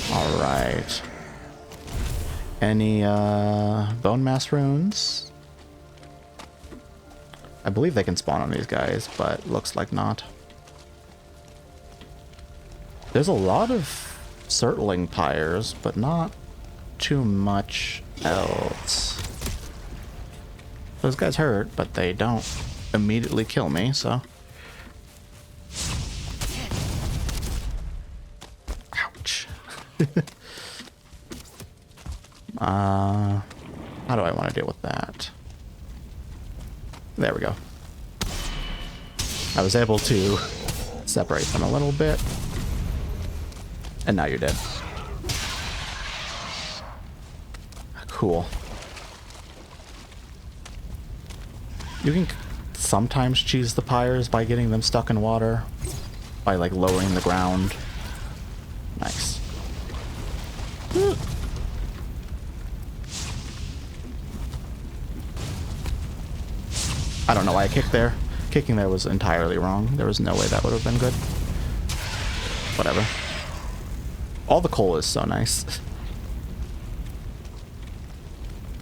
Alright. Any bone mass runes? I believe they can spawn on these guys, but looks like not. There's a lot of circling pyres, but not too much else. Those guys hurt, but they don't immediately kill me, so... Ouch. How do I want to deal with that? There we go. I was able to separate them a little bit. And now you're dead. Cool. You can sometimes cheese the pyres by getting them stuck in water. By, like, lowering the ground. Nice. I don't know why I kicked there. Kicking there was entirely wrong. There was no way that would have been good. Whatever. All the coal is so nice.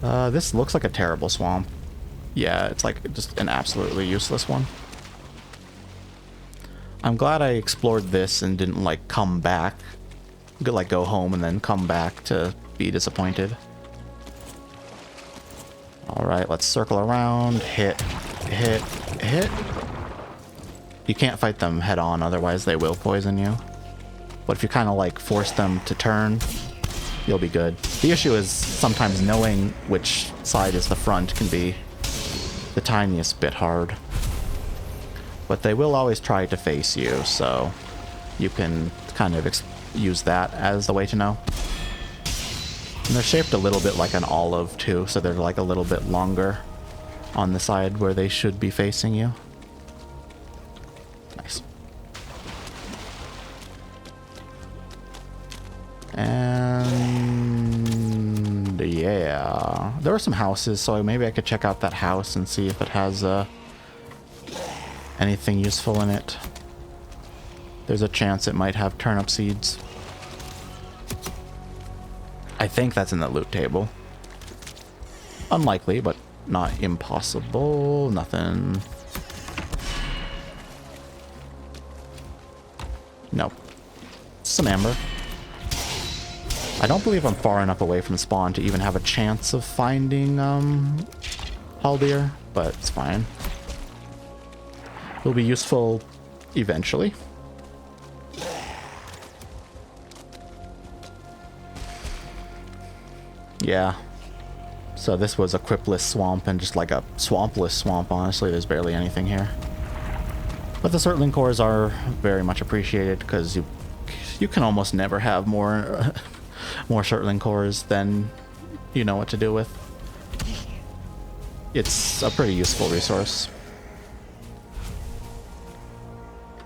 This looks like a terrible swamp. Yeah, it's like just an absolutely useless one. I'm glad I explored this and didn't like come back. Could like go home and then come back to be disappointed. Alright, let's circle around. Hit, hit, hit. You can't fight them head on, otherwise they will poison you. But if you kind of like force them to turn, you'll be good. The issue is sometimes knowing which side is the front can be the tiniest bit hard. But they will always try to face you, so you can kind of use that as the way to know. And they're shaped a little bit like an olive too, so they're like a little bit longer on the side where they should be facing you. Nice. And yeah, there were some houses, so maybe I could check out that house and see if it has anything useful in it. There's a chance it might have turnip seeds. I think that's in the loot table. Unlikely, but not impossible. Nothing. Nope. Some amber. I don't believe I'm far enough away from spawn to even have a chance of finding haldir, but it's fine. It'll be useful eventually. Yeah. So this was a quipless swamp and just like a swampless swamp, honestly. There's barely anything here. But the Surtling cores are very much appreciated because you can almost never have more more Surtling cores than you know what to do with. it's a pretty useful resource.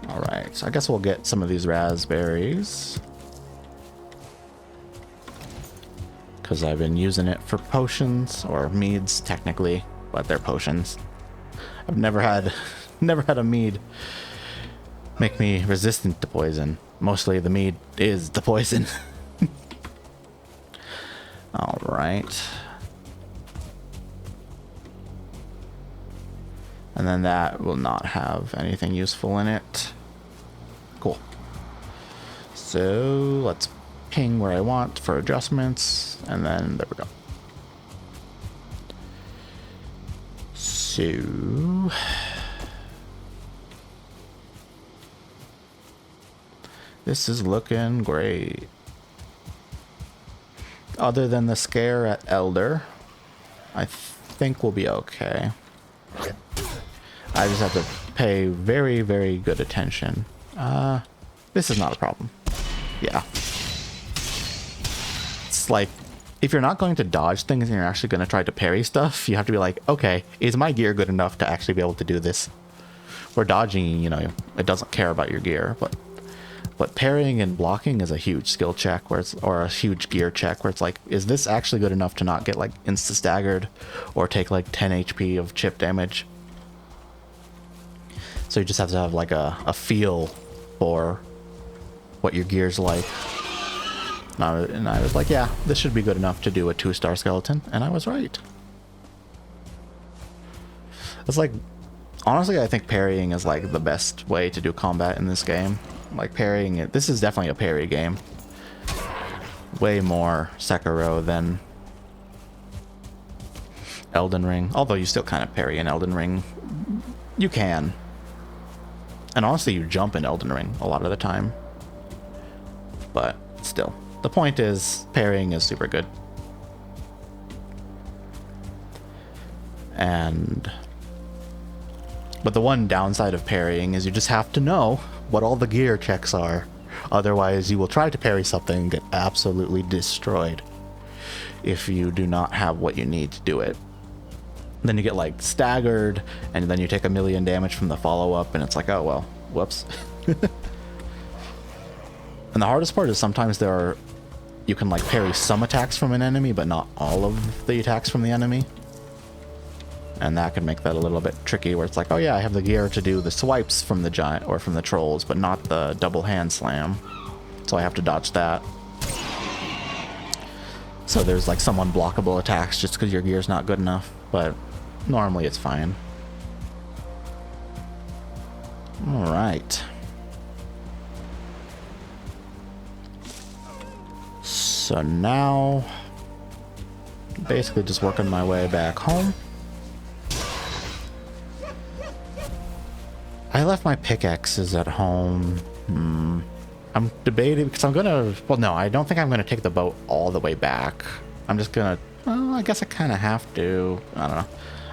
Alright, so I guess we'll get some of these raspberries. Because I've been using it for potions, or meads technically, but they're potions. I've never had a mead make me resistant to poison. Mostly the mead is the poison. Alright. And then that will not have anything useful in it. Cool. So let's ping where I want for adjustments, and then there we go. So this is looking great. Other than the scare at Elder, I think we'll be okay. I just have to pay very, very good attention. This is not a problem. Yeah. It's like, if you're not going to dodge things and you're actually going to try to parry stuff, you have to be like, okay, is my gear good enough to actually be able to do this? Or dodging, you know, it doesn't care about your gear, but parrying and blocking is a huge skill check, where it's, or a huge gear check, where it's like, is this actually good enough to not get like insta staggered or take like 10 HP of chip damage? So you just have to have like a feel for what your gear's like. And I was like, yeah, this should be good enough to do a 2-star skeleton, and I was right. It's like, honestly, I think parrying is like the best way to do combat in this game. Like parrying it, this is definitely a parry game. Way more Sekiro than Elden Ring. Although you still kind of parry in Elden Ring. You can. And honestly, you jump in Elden Ring a lot of the time. But still, the point is, parrying is super good. But the one downside of parrying is you just have to know what all the gear checks are. Otherwise, you will try to parry something and get absolutely destroyed if you do not have what you need to do it. Then you get like staggered, and then you take 1,000,000 damage from the follow-up, and it's like, oh well, whoops. And the hardest part is sometimes you can like parry some attacks from an enemy, but not all of the attacks from the enemy. And that can make that a little bit tricky, where it's like, oh yeah, I have the gear to do the swipes from the giant or from the trolls, but not the double hand slam. So I have to dodge that. So there's like some unblockable attacks just because your gear's not good enough, but normally it's fine. Alright. So now, basically just working my way back home. I left my pickaxes at home. I'm debating, because I'm gonna, well no, I don't think I'm gonna take the boat all the way back. I'm just gonna, well, I guess I kind of have to. I don't know.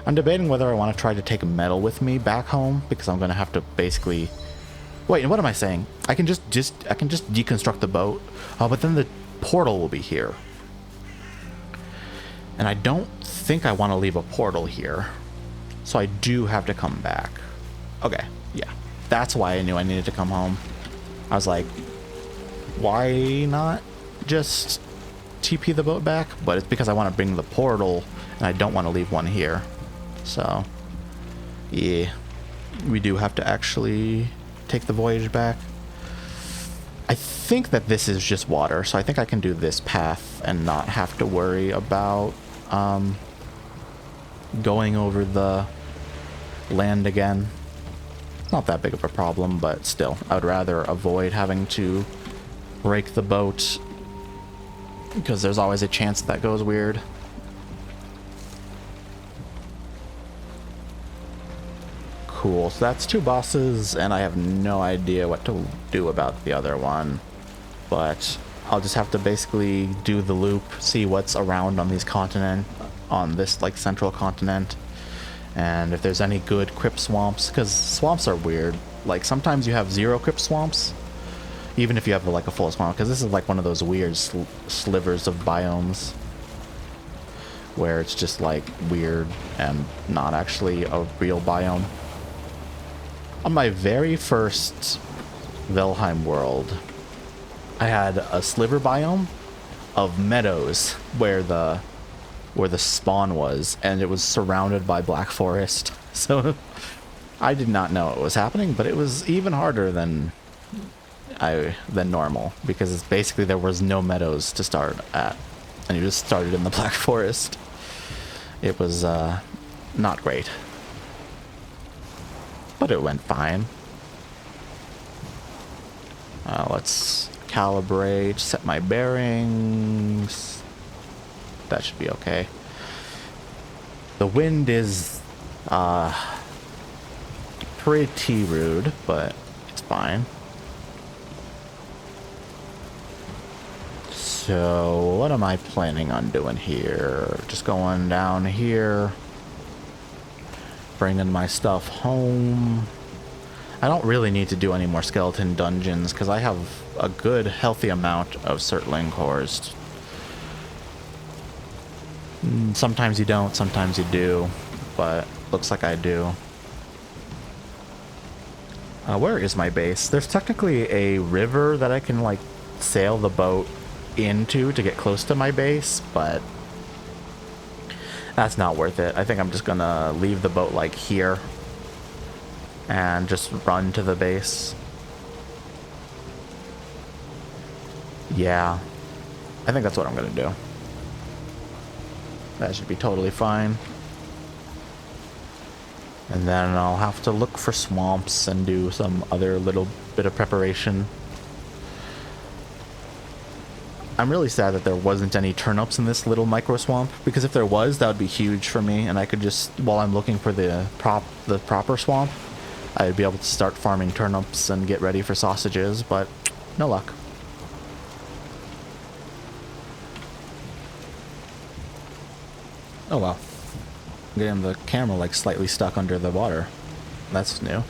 I'm debating whether I want to try to take metal with me back home, because I'm gonna have to basically, wait, what am I saying? I can just deconstruct the boat. Oh, but then the portal will be here. And I don't think I want to leave a portal here. So I do have to come back. Okay, yeah. That's why I knew I needed to come home. I was like, why not just TP the boat back? But it's because I want to bring the portal, and I don't want to leave one here. So, yeah. We do have to actually take the voyage back. I think that this is just water, so I think I can do this path and not have to worry about going over the land again. It's not that big of a problem, but still, I would rather avoid having to break the boat, because there's always a chance that goes weird. Cool, so that's 2 bosses, and I have no idea what to do about the other one. But I'll just have to basically do the loop, see what's around on these on this like central continent. And if there's any good crypt swamps, because swamps are weird. Like sometimes you have 0 crypt swamps, even if you have like a full swamp, because this is like one of those weird slivers of biomes where it's just like weird and not actually a real biome. On my very first Valheim world, I had a sliver biome of meadows where the spawn was, and it was surrounded by black forest. So I did not know it was happening, but it was even harder than normal, because it's basically there was no meadows to start at, and you just started in the black forest. It was not great, but it went fine. Let's calibrate, set my bearings. That should be okay. The wind is pretty rude, but it's fine. So what am I planning on doing here? Just going down here, bringing my stuff home. I don't really need to do any more skeleton dungeons because I have a good healthy amount of Surtling cores. Sometimes you don't, sometimes you do, but looks like I do. Where is my base? There's technically a river that I can like sail the boat into to get close to my base, but that's not worth it. I think I'm just gonna leave the boat like here and just run to the base. Yeah, I think that's what I'm gonna do. That should be totally fine. And then I'll have to look for swamps and do some other little bit of preparation. I'm really sad that there wasn't any turnips in this little micro swamp, because if there was, that would be huge for me, and I could just, while I'm looking for the proper swamp, I'd be able to start farming turnips and get ready for sausages, but no luck. Oh well. I'm getting the camera like slightly stuck under the water. That's new.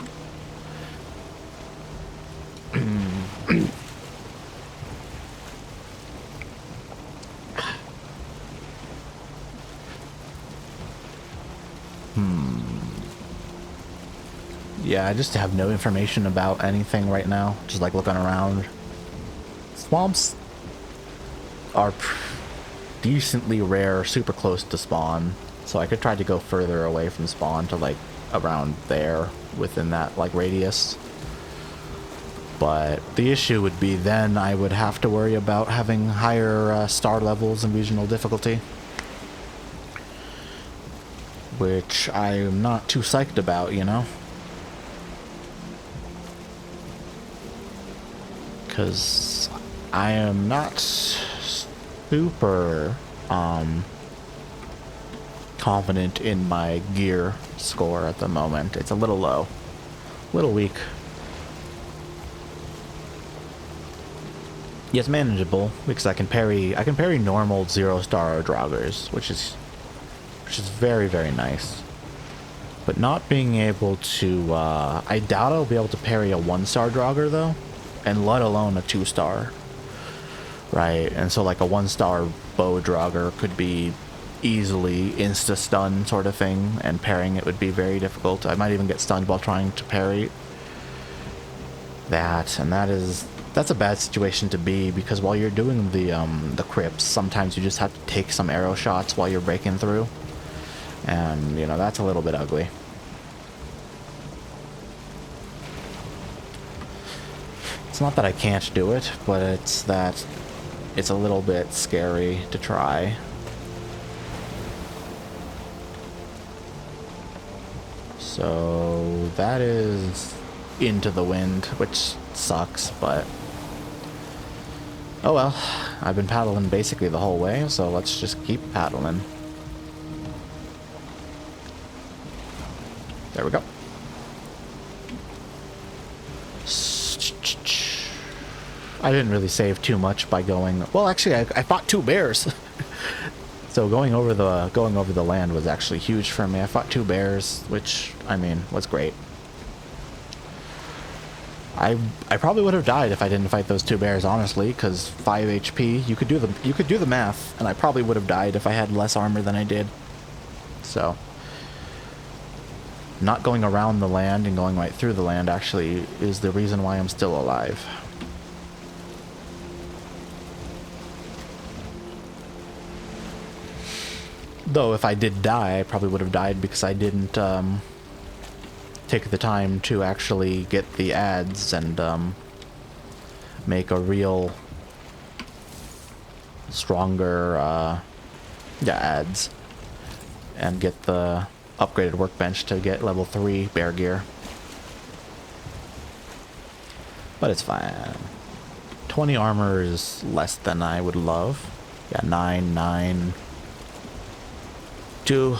Yeah, I just have no information about anything right now. Just like looking around. Swamps are decently rare, super close to spawn. So I could try to go further away from spawn to like around there within that like radius. But the issue would be then I would have to worry about having higher star levels and regional difficulty, which I'm not too psyched about, you know? Because I am not super confident in my gear score at the moment. It's a little low, a little weak. Yes, manageable, because I can parry normal 0-star draugrs, which is very, very nice. But not being able to I doubt I'll be able to parry a 1-star draugr though, and let alone a 2-star. Right, and so like a 1-star bow draugr could be easily insta-stun sort of thing, and parrying it would be very difficult. I might even get stunned while trying to parry that, and that's a bad situation to be, because while you're doing the crypts, sometimes you just have to take some arrow shots while you're breaking through, and you know, that's a little bit ugly. It's not that I can't do it, but it's that it's a little bit scary to try. So that is into the wind, which sucks, but oh well. I've been paddling basically the whole way, so let's just keep paddling. There we go. I didn't really save too much by going. Well, actually, I fought 2 bears. So going over the land was actually huge for me. I fought 2 bears, which I mean was great. I probably would have died if I didn't fight those two bears, honestly, because 5 HP, you could do the math, and I probably would have died if I had less armor than I did. So, not going around the land and going right through the land actually is the reason why I'm still alive. Though if I did die, I probably would have died because I didn't take the time to actually get the ads and make a real stronger ads and get the upgraded workbench to get level 3 bear gear. But it's fine. 20 armor is less than I would love. Yeah, 9. 2.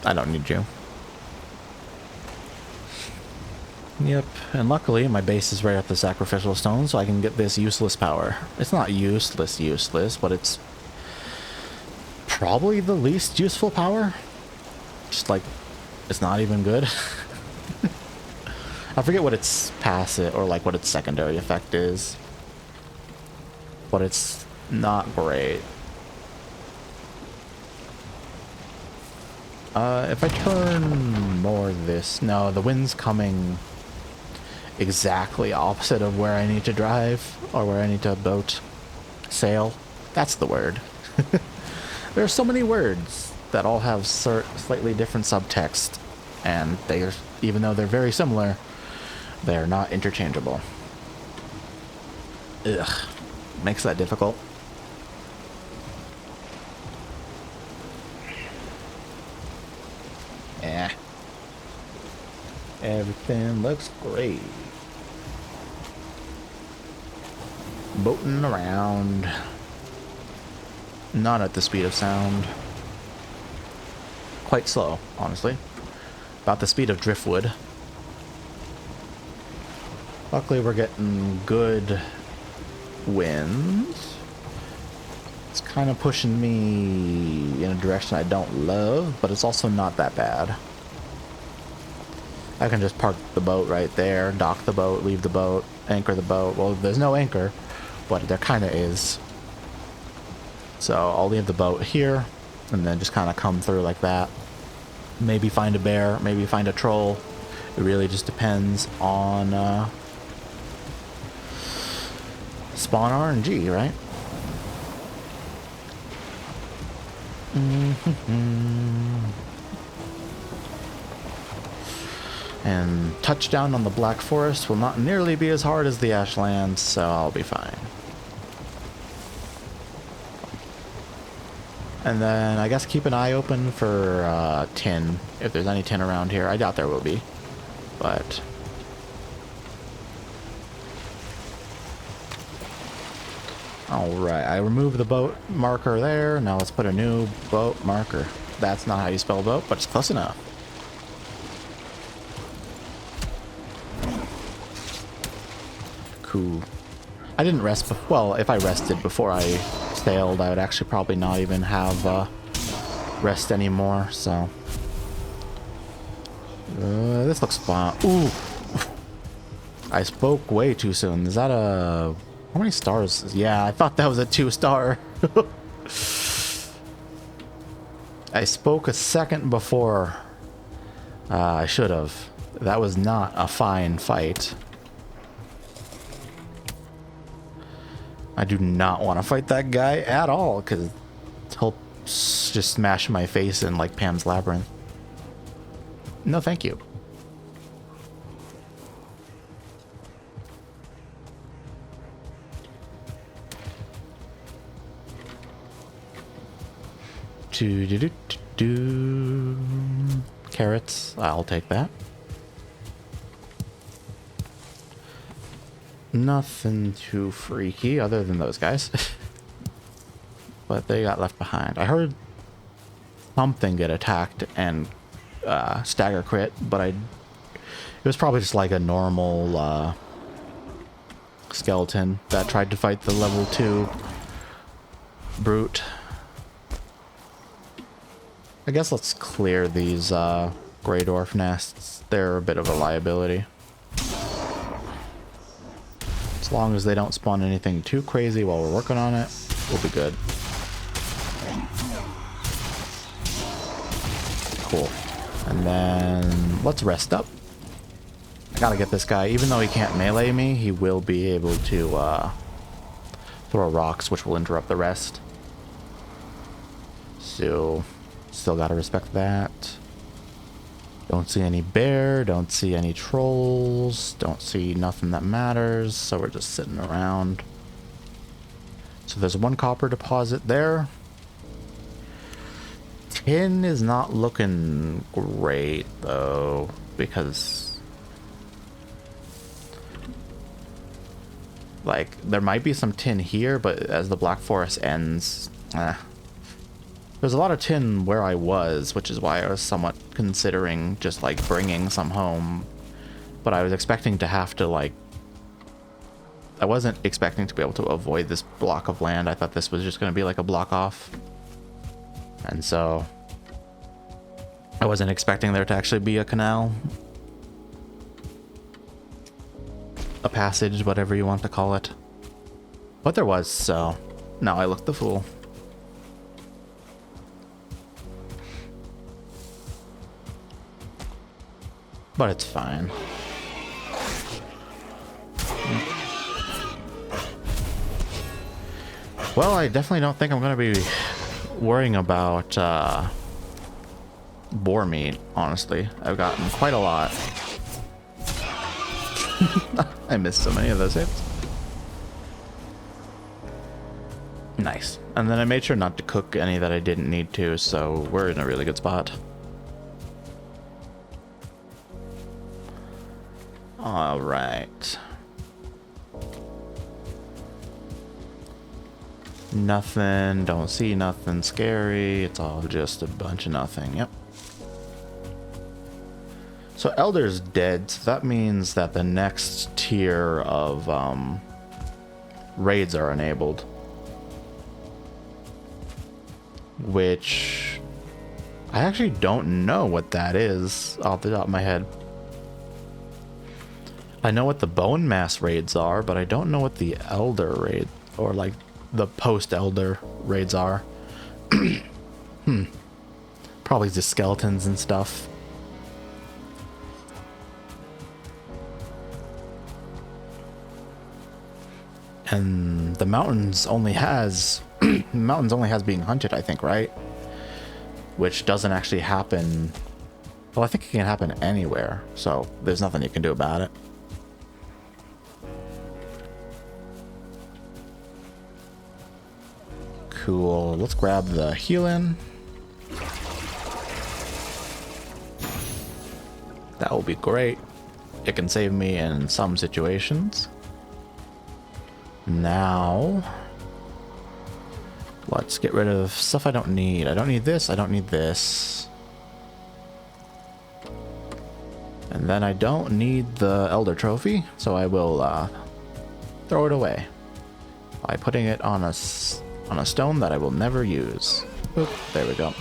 I don't need you. Yep, and luckily my base is right up the sacrificial stone, so I can get this useless power. It's not useless, but it's probably the least useful power. Just like, it's not even good. I forget what its passive, or like what its secondary effect is. But it's not great. If I turn more this... No, the wind's coming exactly opposite of where I need to drive, or where I need to sail. That's the word. There are so many words that all have slightly different subtext, and even though they're very similar, they're not interchangeable. Ugh. Makes that difficult. Yeah. Everything looks great. Boating around. Not at the speed of sound. Quite slow, honestly. About the speed of driftwood. Luckily we're getting good winds. It's kind of pushing me in a direction I don't love, but it's also not that bad. I can just park the boat right there, dock the boat, leave the boat, anchor the boat. Well, there's no anchor, but there kind of is. So I'll leave the boat here, and then just kind of come through like that. Maybe find a bear, maybe find a troll. It really just depends on spawn RNG, right? And touchdown on the Black Forest will not nearly be as hard as the Ashlands, so I'll be fine. And then I guess keep an eye open for tin, if there's any tin around here. I doubt there will be, but... Alright, I removed the boat marker there. Now let's put a new boat marker. That's not how you spell boat, but it's close enough. Cool. I didn't rest well, if I rested before I sailed, I would actually probably not even have rest anymore, so... this looks fun. Ooh! I spoke way too soon. Is that a... How many stars? Yeah, I thought that was a 2-star. I spoke a second before. I should have. That was not a fine fight. I do not want to fight that guy at all, because he'll just smash my face in like Pan's Labyrinth. No, thank you. Carrots, I'll take that. Nothing too freaky other than those guys. But they got left behind. I heard something get attacked and stagger crit, but it was probably just like a normal skeleton that tried to fight the level 2 brute. I guess let's clear these Grey Dwarf nests. They're a bit of a liability. As long as they don't spawn anything too crazy while we're working on it, we'll be good. Cool. And then let's rest up. I gotta get this guy. Even though he can't melee me, he will be able to throw rocks, which will interrupt the rest. So, still gotta respect that. Don't see any bear, don't see any trolls, don't see nothing that matters, so we're just sitting around. So there's one copper deposit there. Tin is not looking great, though, because... like, there might be some tin here, but as the Black Forest ends... There's a lot of tin where I was, which is why I was somewhat considering just, like, bringing some home. But I was expecting to have to, like... I wasn't expecting to be able to avoid this block of land. I thought this was just going to be, like, a block off. And so... I wasn't expecting there to actually be a canal. A passage, whatever you want to call it. But there was, so... now I look the fool. But it's fine. Well, I definitely don't think I'm going to be worrying about boar meat, honestly. I've gotten quite a lot. I missed so many of those hits. Nice. And then I made sure not to cook any that I didn't need to, so we're in a really good spot. All right. Nothing, don't see nothing scary. It's all just a bunch of nothing. Yep. So Elder's dead, so that means that the next tier of raids are enabled. Which I actually don't know what that is off the top of my head. I know what the bone mass raids are, but I don't know what the elder raid, or like the post-elder raids are. Probably just skeletons and stuff. And the mountains only has being hunted, I think, right? Which doesn't actually happen. Well, I think it can happen anywhere, so there's nothing you can do about it. Cool. Let's grab the healing. That will be great. It can save me in some situations. Now, let's get rid of stuff I don't need. I don't need this. I don't need this. And then I don't need the Elder Trophy, so I will throw it away by putting it on a stone that I will never use. Oop, there we go.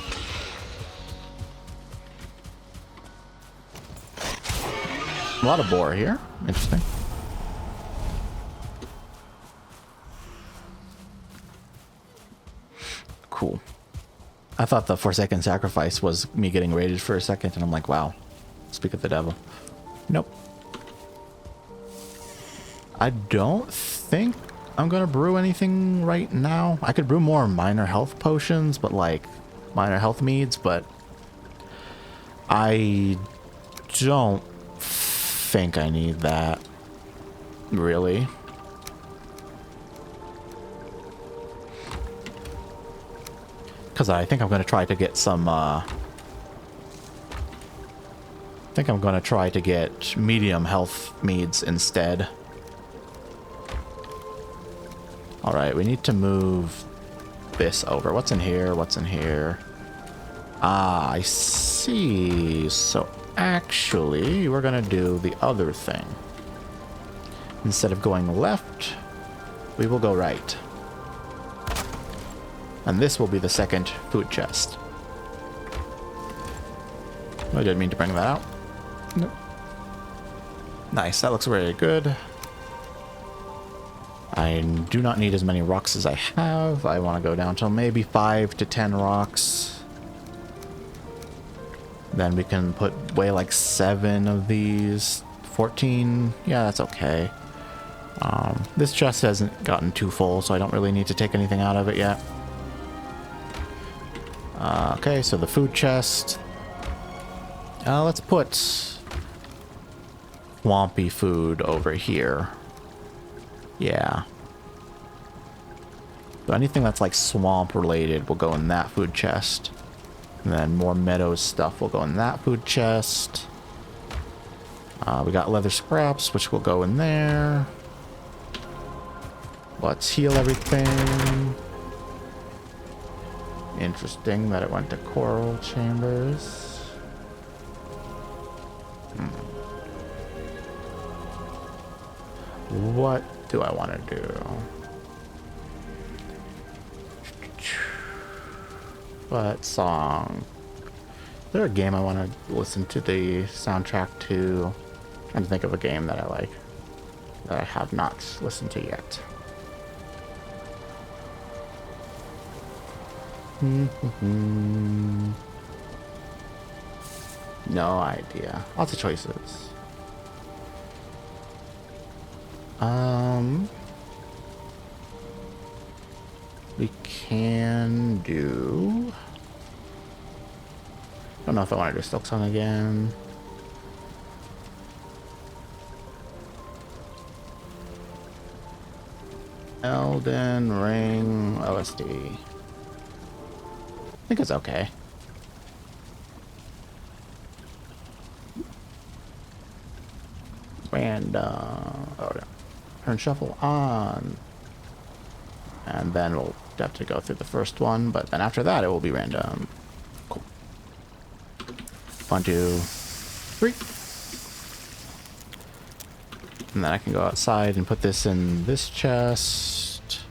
A lot of boar here. Interesting. Cool. I thought the Forsaken Sacrifice was me getting raided for a second, and I'm like, wow. Speak of the devil. Nope. I don't think I'm gonna brew anything right now. I could brew more minor health potions, but like minor health meads, but I don't think I need that, really. Because I think I'm gonna try to get some I think I'm gonna try to get medium health meads instead. Alright, we need to move this over. What's in here? What's in here? Ah, I see. So actually, we're gonna do the other thing. Instead of going left, we will go right. And this will be the second food chest. I didn't mean to bring that out. Nope. Nice, that looks really good. I do not need as many rocks as I have. I want to go down to maybe 5 to 10 rocks. Then we can put away like 7 of these. 14. Yeah, that's okay. This chest hasn't gotten too full, so I don't really need to take anything out of it yet. Okay, so the food chest. Let's put swampy food over here. Yeah. So anything that's like swamp related will go in that food chest. And then more meadows stuff will go in that food chest. We got leather scraps, which will go in there. Let's heal everything. Interesting that it went to coral chambers. What do I want to do? What song? Is there a game I want to listen to the soundtrack to? I'm trying to think of a game that I like that I have not listened to yet. No idea. Lots of choices. We can do... Don't know if I want to do Silk Song again. Elden Ring OST. I think it's okay. Random. Oh, no. Turn shuffle on. And then we'll have to go through the first one, but then after that it will be random. Cool. 1, 2, 3. And then I can go outside and put this in this chest.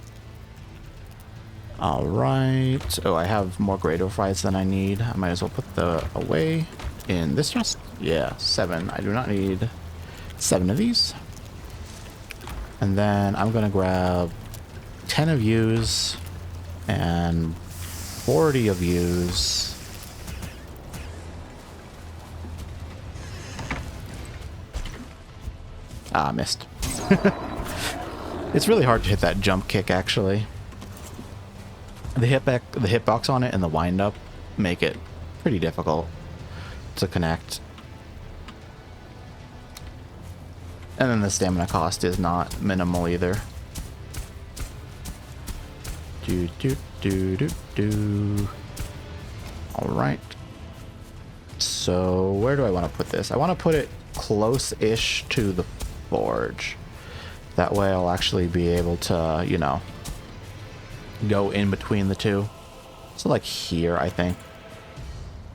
Alright. Oh, I have more Grado fries than I need. I might as well put the away in this chest. Yeah, 7. I do not need 7 of these. And then I'm gonna grab 10 of yous and 40 of yous. Ah, missed. It's really hard to hit that jump kick, actually. The hitbox on it and the wind up make it pretty difficult to connect. And then the stamina cost is not minimal either. Alright. So, where do I want to put this? I want to put it close-ish to the forge. That way I'll actually be able to, you know, go in between the two. So like here, I think.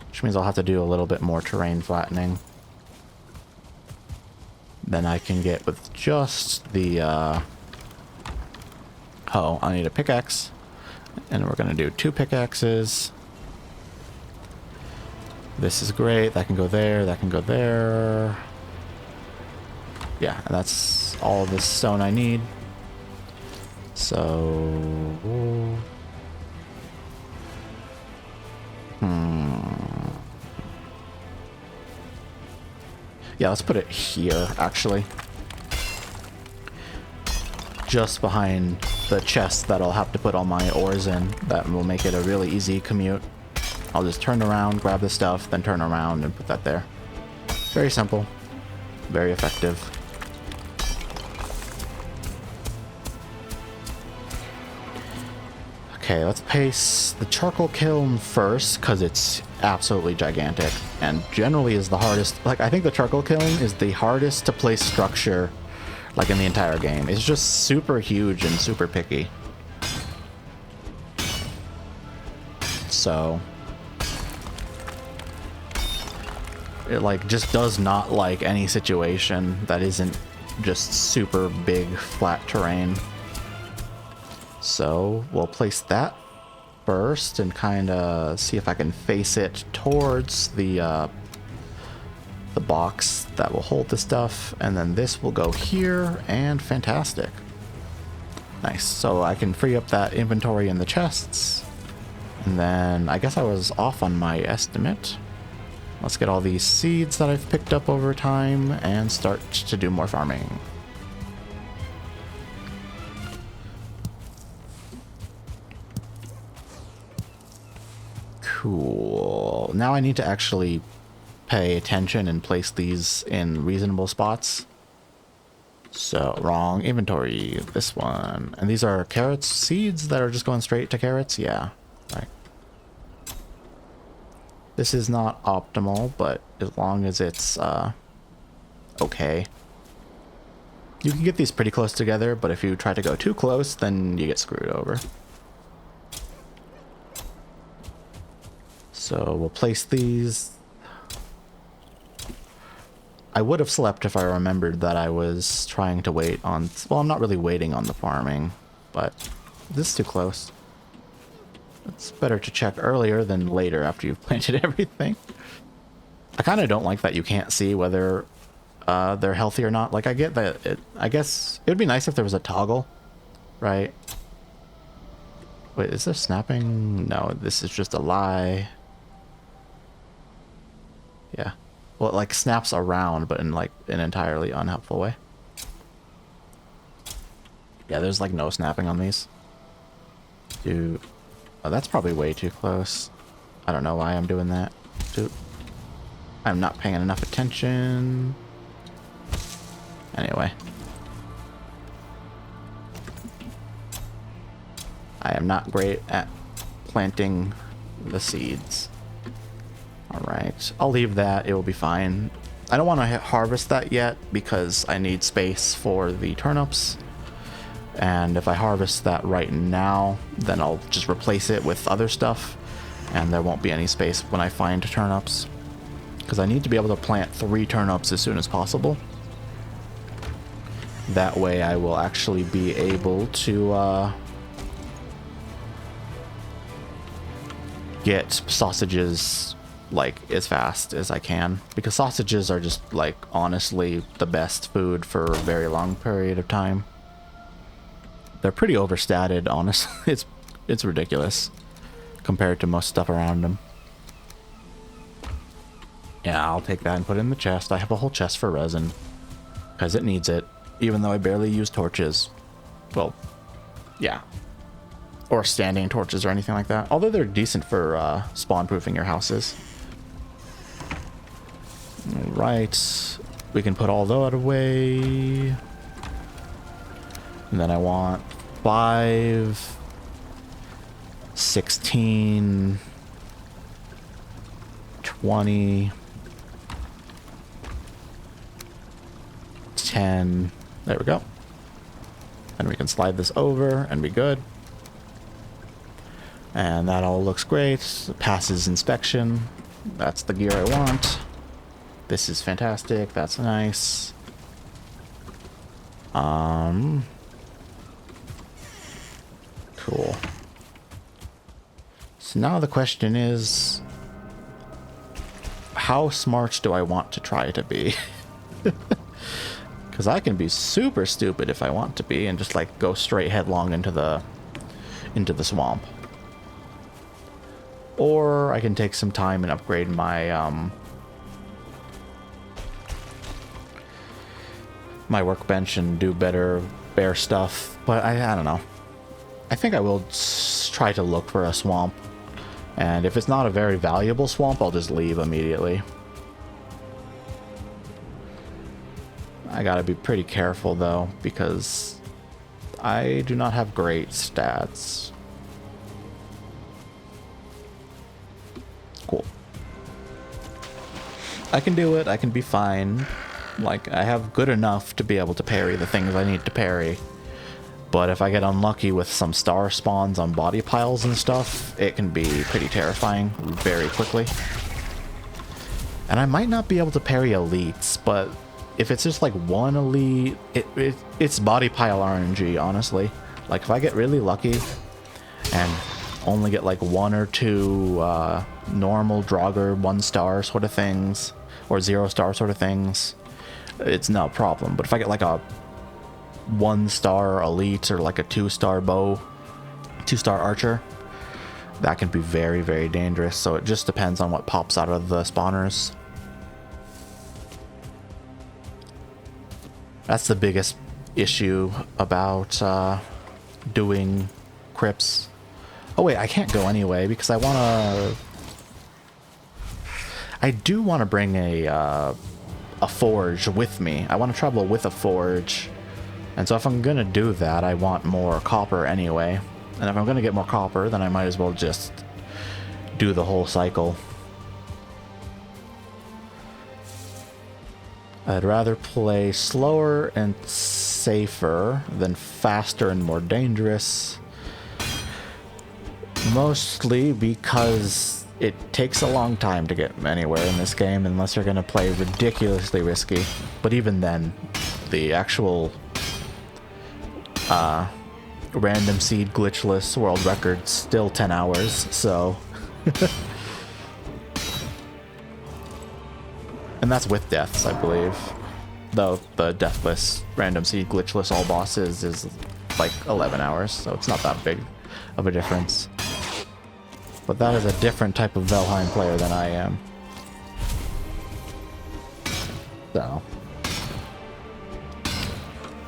Which means I'll have to do a little bit more terrain flattening than I can get with just the, Oh, I need a pickaxe. And we're going to do 2 pickaxes. This is great. That can go there. That can go there. Yeah, and that's all the stone I need. So... Yeah, let's put it here, actually. Just behind the chest that I'll have to put all my ores in. That will make it a really easy commute. I'll just turn around, grab the stuff, then turn around and put that there. Very simple. Very effective. Okay, let's pace the charcoal kiln first, because it's absolutely gigantic and generally is the hardest. Like, I think the charcoal kiln is the hardest to place structure, like, in the entire game. It's just super huge and super picky. So it, like, just does not like any situation that isn't just super big flat terrain. So we'll place that first and kind of see if I can face it towards the box that will hold the stuff, and then this will go here, and fantastic. Nice. So I can free up that inventory in the chests. And then I guess I was off on my estimate. Let's get all these seeds that I've picked up over time and start to do more farming. Cool. Now I need to actually pay attention and place these in reasonable spots. So, wrong inventory. This one. And these are carrots, seeds that are just going straight to carrots? Yeah. Right. This is not optimal, but as long as it's okay. You can get these pretty close together, but if you try to go too close, then you get screwed over. So we'll place these. I would have slept if I remembered that I was trying to wait on... Well, I'm not really waiting on the farming, but this is too close. It's better to check earlier than later after you've planted everything. I kind of don't like that you can't see whether they're healthy or not. Like, I get that I guess it would be nice if there was a toggle, right? Wait, is this snapping? No, this is just a lie. Yeah. Well, it like snaps around, but in like an entirely unhelpful way. Yeah, there's like no snapping on these. Dude. Oh, that's probably way too close. I don't know why I'm doing that. Dude. I'm not paying enough attention. Anyway. I am not great at planting the seeds. Alright, I'll leave that. It will be fine. I don't want to harvest that yet because I need space for the turnips. And if I harvest that right now, then I'll just replace it with other stuff. And there won't be any space when I find turnips. Because I need to be able to plant 3 turnips as soon as possible. That way I will actually be able to get sausages like as fast as I can, because sausages are just like honestly the best food for a very long period of time. They're pretty overstated, honestly. It's ridiculous compared to most stuff around them. Yeah, I'll take that and put it in the chest. I have a whole chest for resin because it needs it, even though I barely use torches. Well, yeah. Or standing torches or anything like that. Although they're decent for spawn-proofing your houses. Right. We can put all that away. And then I want 5, 16, 20, 10. There we go. And we can slide this over and be good. And that all looks great. It passes inspection. That's the gear I want. This is fantastic. That's nice. Cool. So now the question is, how smart do I want to try to be? Because I can be super stupid if I want to be and just like go straight headlong into the swamp. Or I can take some time and upgrade my my workbench and do better bear stuff. But I don't know. I think I will try to look for a swamp. And if it's not a very valuable swamp, I'll just leave immediately. I gotta be pretty careful though, because I do not have great stats. Cool. I can do it. I can be fine. Like, I have good enough to be able to parry the things I need to parry. But if I get unlucky with some star spawns on body piles and stuff, it can be pretty terrifying very quickly. And I might not be able to parry elites, but if it's just like one elite, it's body pile RNG, honestly. Like, if I get really lucky and only get like 1 or 2 normal Draugr 1-star sort of things, or 0-star sort of things, it's no problem. But if I get like a 1-star elite or like a 2-star bow, 2-star archer, that can be very, very dangerous. So it just depends on what pops out of the spawners. That's the biggest issue about doing crypts. Oh wait, I can't go anyway because I want to... I do want to bring a forge with me. I want to travel with a forge. And so if I'm going to do that, I want more copper anyway. And if I'm going to get more copper, then I might as well just do the whole cycle. I'd rather play slower and safer than faster and more dangerous. Mostly because it takes a long time to get anywhere in this game unless you're going to play ridiculously risky. But even then, the actual random seed glitchless world record's still 10 hours, so... And that's with deaths, I believe. Though the deathless, random seed, glitchless all bosses is like 11 hours, so it's not that big of a difference. But that is a different type of Valheim player than I am. So...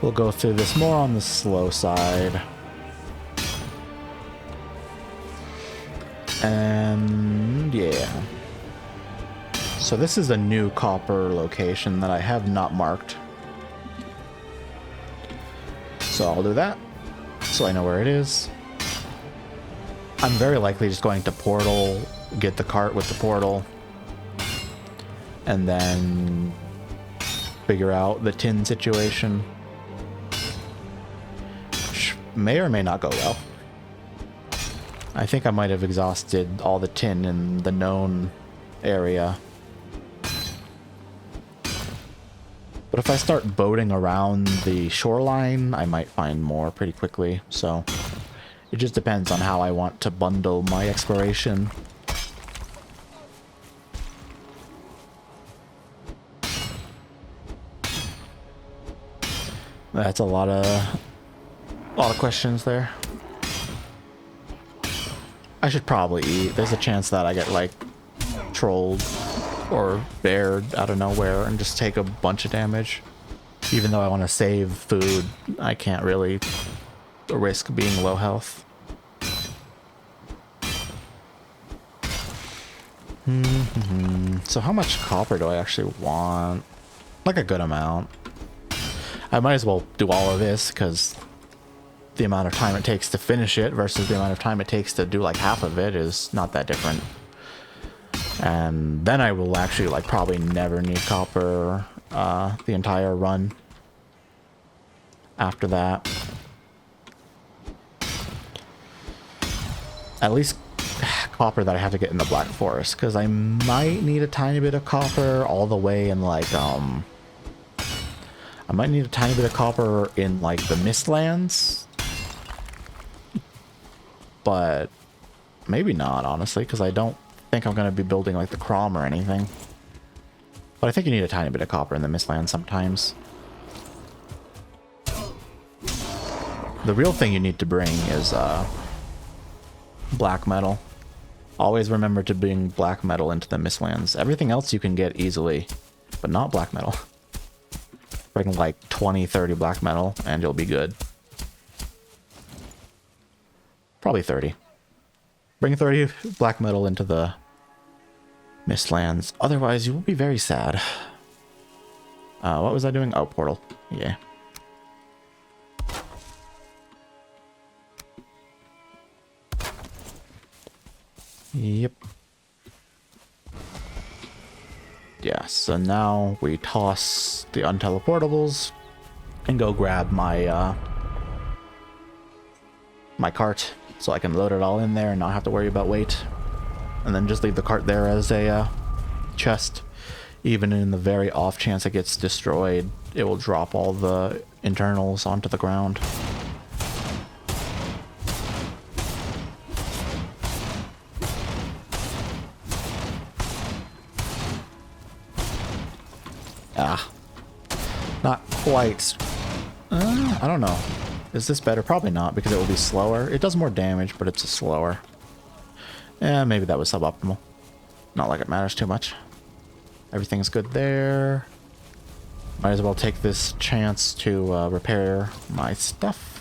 we'll go through this more on the slow side. And yeah. So this is a new copper location that I have not marked. So I'll do that, so I know where it is. I'm very likely just going to portal, get the cart with the portal, and then figure out the tin situation. Which may or may not go well. I think I might have exhausted all the tin in the known area. But if I start boating around the shoreline, I might find more pretty quickly, so it just depends on how I want to bundle my exploration. That's a lot of questions there. I should probably eat. There's a chance that I get like trolled or bared out of nowhere and just take a bunch of damage. Even though I want to save food, I can't really risk being low health. So how much copper do I actually want? Like a good amount. I might as well do all of this because the amount of time it takes to finish it versus the amount of time it takes to do like half of it is not that different. And then I will actually like probably never need copper the entire run after that. At least copper that I have to get in the Black Forest, because I might need a tiny bit of copper all the way in like I might need a tiny bit of copper in like the Mistlands, but maybe not, honestly, because I don't think I'm going to be building like the Crom or anything. But I think you need a tiny bit of copper in the Mistlands sometimes. The real thing you need to bring is black metal. Always remember to bring black metal into the Mistlands. Everything else you can get easily, but not black metal. Bring like 20-30 black metal and you'll be good. Probably 30. Bring 30 black metal into the Mistlands. Otherwise, you will be very sad. What was I doing? Oh, portal. Yeah. Yep. Yeah, so now we toss the unteleportables and go grab my my cart so I can load it all in there and not have to worry about weight. And then just leave the cart there as a chest. Even in the very off chance it gets destroyed, it will drop all the internals onto the ground. Ah, not quite I don't know. Is this better? Probably not, because it will be slower. It does more damage, but it's slower. Maybe that was suboptimal. Not like it matters too much. Everything's good there. Might as well take this chance to repair my stuff.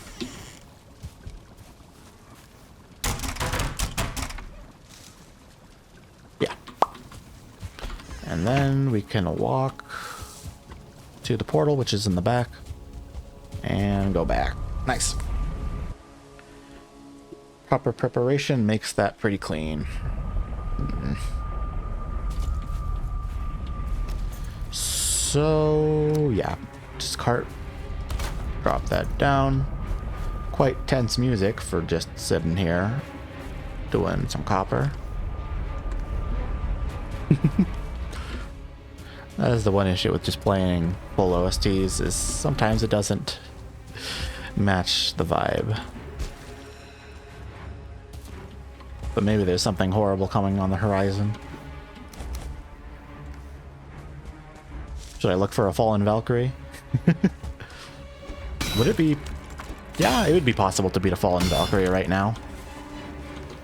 Yeah. And then we can walk to the portal, which is in the back, and go back. Nice. Proper preparation makes that pretty clean. So, yeah. Just drop that down. Quite tense music for just sitting here doing some copper. That is the one issue with just playing full OSTs, is sometimes it doesn't match the vibe. But maybe there's something horrible coming on the horizon. Should I look for a fallen Valkyrie? Would it be... Yeah, it would be possible to beat a fallen Valkyrie right now.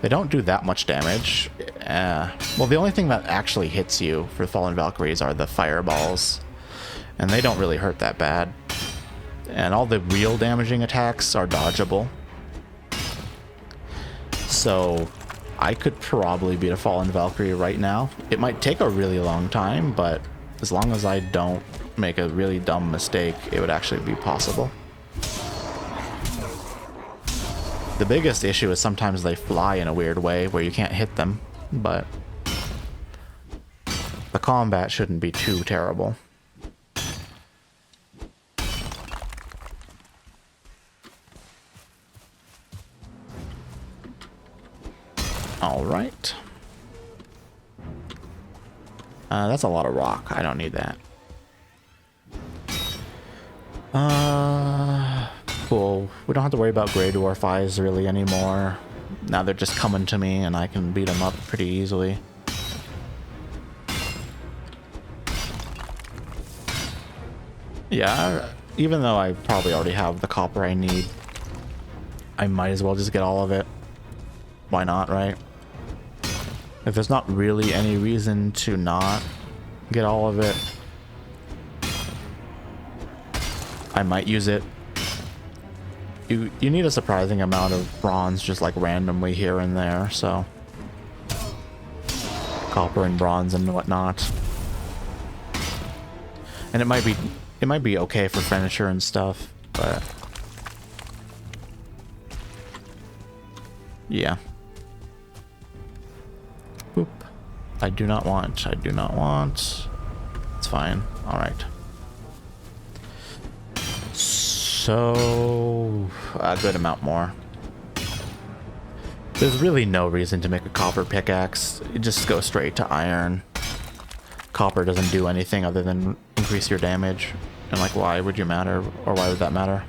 They don't do that much damage. Well, the only thing that actually hits you for fallen Valkyries are the fireballs. And they don't really hurt that bad. And all the real damaging attacks are dodgeable. So I could probably beat a fallen Valkyrie right now. It might take a really long time, but as long as I don't make a really dumb mistake, it would actually be possible. The biggest issue is sometimes they fly in a weird way where you can't hit them, but the combat shouldn't be too terrible. All right. That's a lot of rock. I don't need that. Cool. We don't have to worry about Grey Dwarf Eyes really anymore. Now they're just coming to me and I can beat them up pretty easily. Yeah, even though I probably already have the copper I need, I might as well just get all of it. Why not, right? If there's not really any reason to not get all of it, I might use it. You need a surprising amount of bronze just like randomly here and there, so copper and bronze and whatnot. And it might be okay for furniture and stuff, but yeah. Boop. I do not want. It's fine. All right. So, a good amount more. There's really no reason to make a copper pickaxe. You just go straight to iron. Copper doesn't do anything other than increase your damage. And like, why would you matter? Or why would that matter?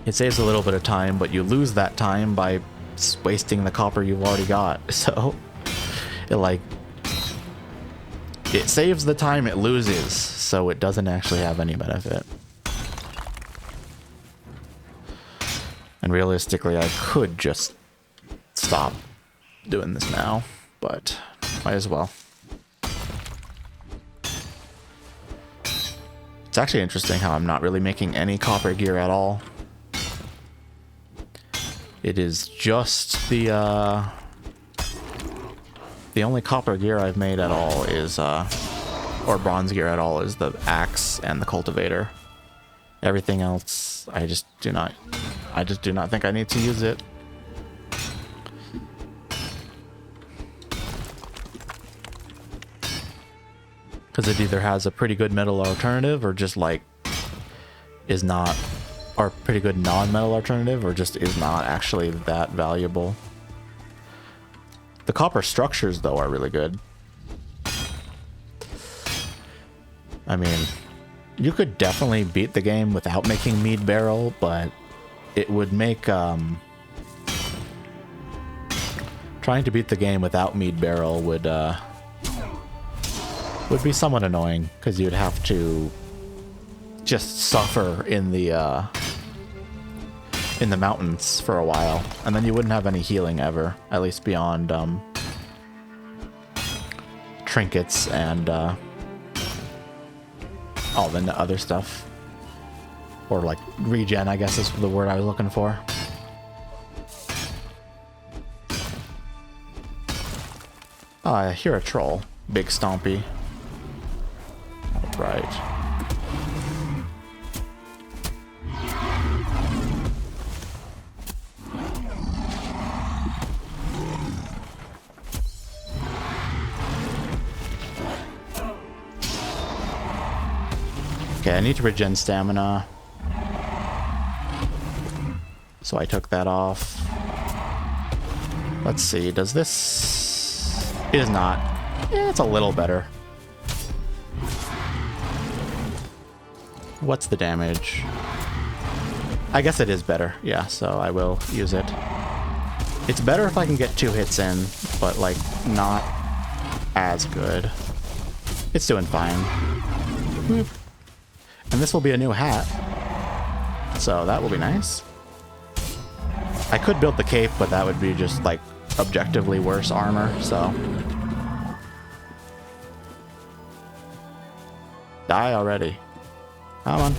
It saves a little bit of time, but you lose that time by wasting the copper you've already got. So, it saves the time it loses, so it doesn't actually have any benefit. And realistically, I could just stop doing this now, but might as well. It's actually interesting how I'm not really making any copper gear at all. It is just the only copper gear I've made at all is, or bronze gear at all, is the axe and the cultivator. Everything else, I just do not think I need to use it. Because it either has a pretty good metal alternative or just like is not, or pretty good non-metal alternative or just is not actually that valuable. The copper structures, though, are really good. I mean, you could definitely beat the game without making mead barrel, but it would make trying to beat the game without mead barrel would would be somewhat annoying, because you'd have to just suffer in the mountains for a while, and then you wouldn't have any healing ever, at least beyond trinkets and then the other stuff, or like regen, I guess is the word I was looking for. Oh, I hear a troll. Big stompy. Alright. Okay, I need to regen stamina. So I took that off. Let's see, does this... It is not. Yeah, it's a little better. What's the damage? I guess it is better. Yeah, so I will use it. It's better if I can get 2 hits in, but like not as good. It's doing fine. Boop. And this will be a new hat. So that will be nice. I could build the cape, but that would be just like objectively worse armor, so. Die already. Come on.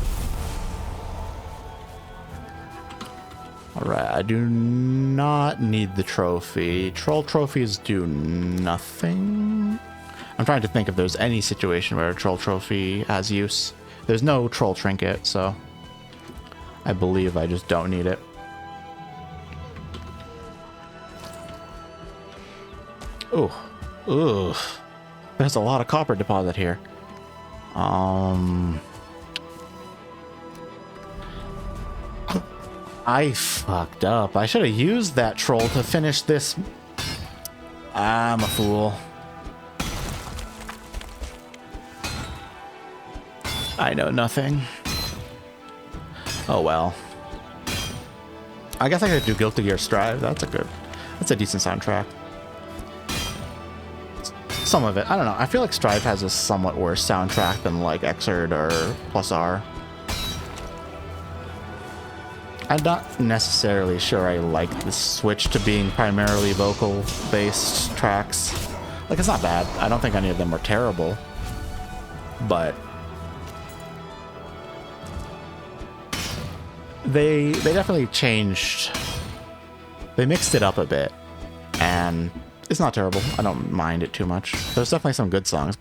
Alright, I do not need the trophy. Troll trophies do nothing. I'm trying to think if there's any situation where a troll trophy has use. There's no troll trinket, so I believe I just don't need it. Ooh. Ooh. There's a lot of copper deposit here. I fucked up. I should have used that troll to finish this. I'm a fool. I know nothing. Oh well. I guess I could do Guilty Gear Strive. That's a decent soundtrack. Some of it. I don't know. I feel like Strive has a somewhat worse soundtrack than like Xrd or Plus R. I'm not necessarily sure I like the switch to being primarily vocal-based tracks. Like, it's not bad. I don't think any of them were terrible. But they definitely changed. They mixed it up a bit. And it's not terrible. I don't mind it too much. There's definitely some good songs.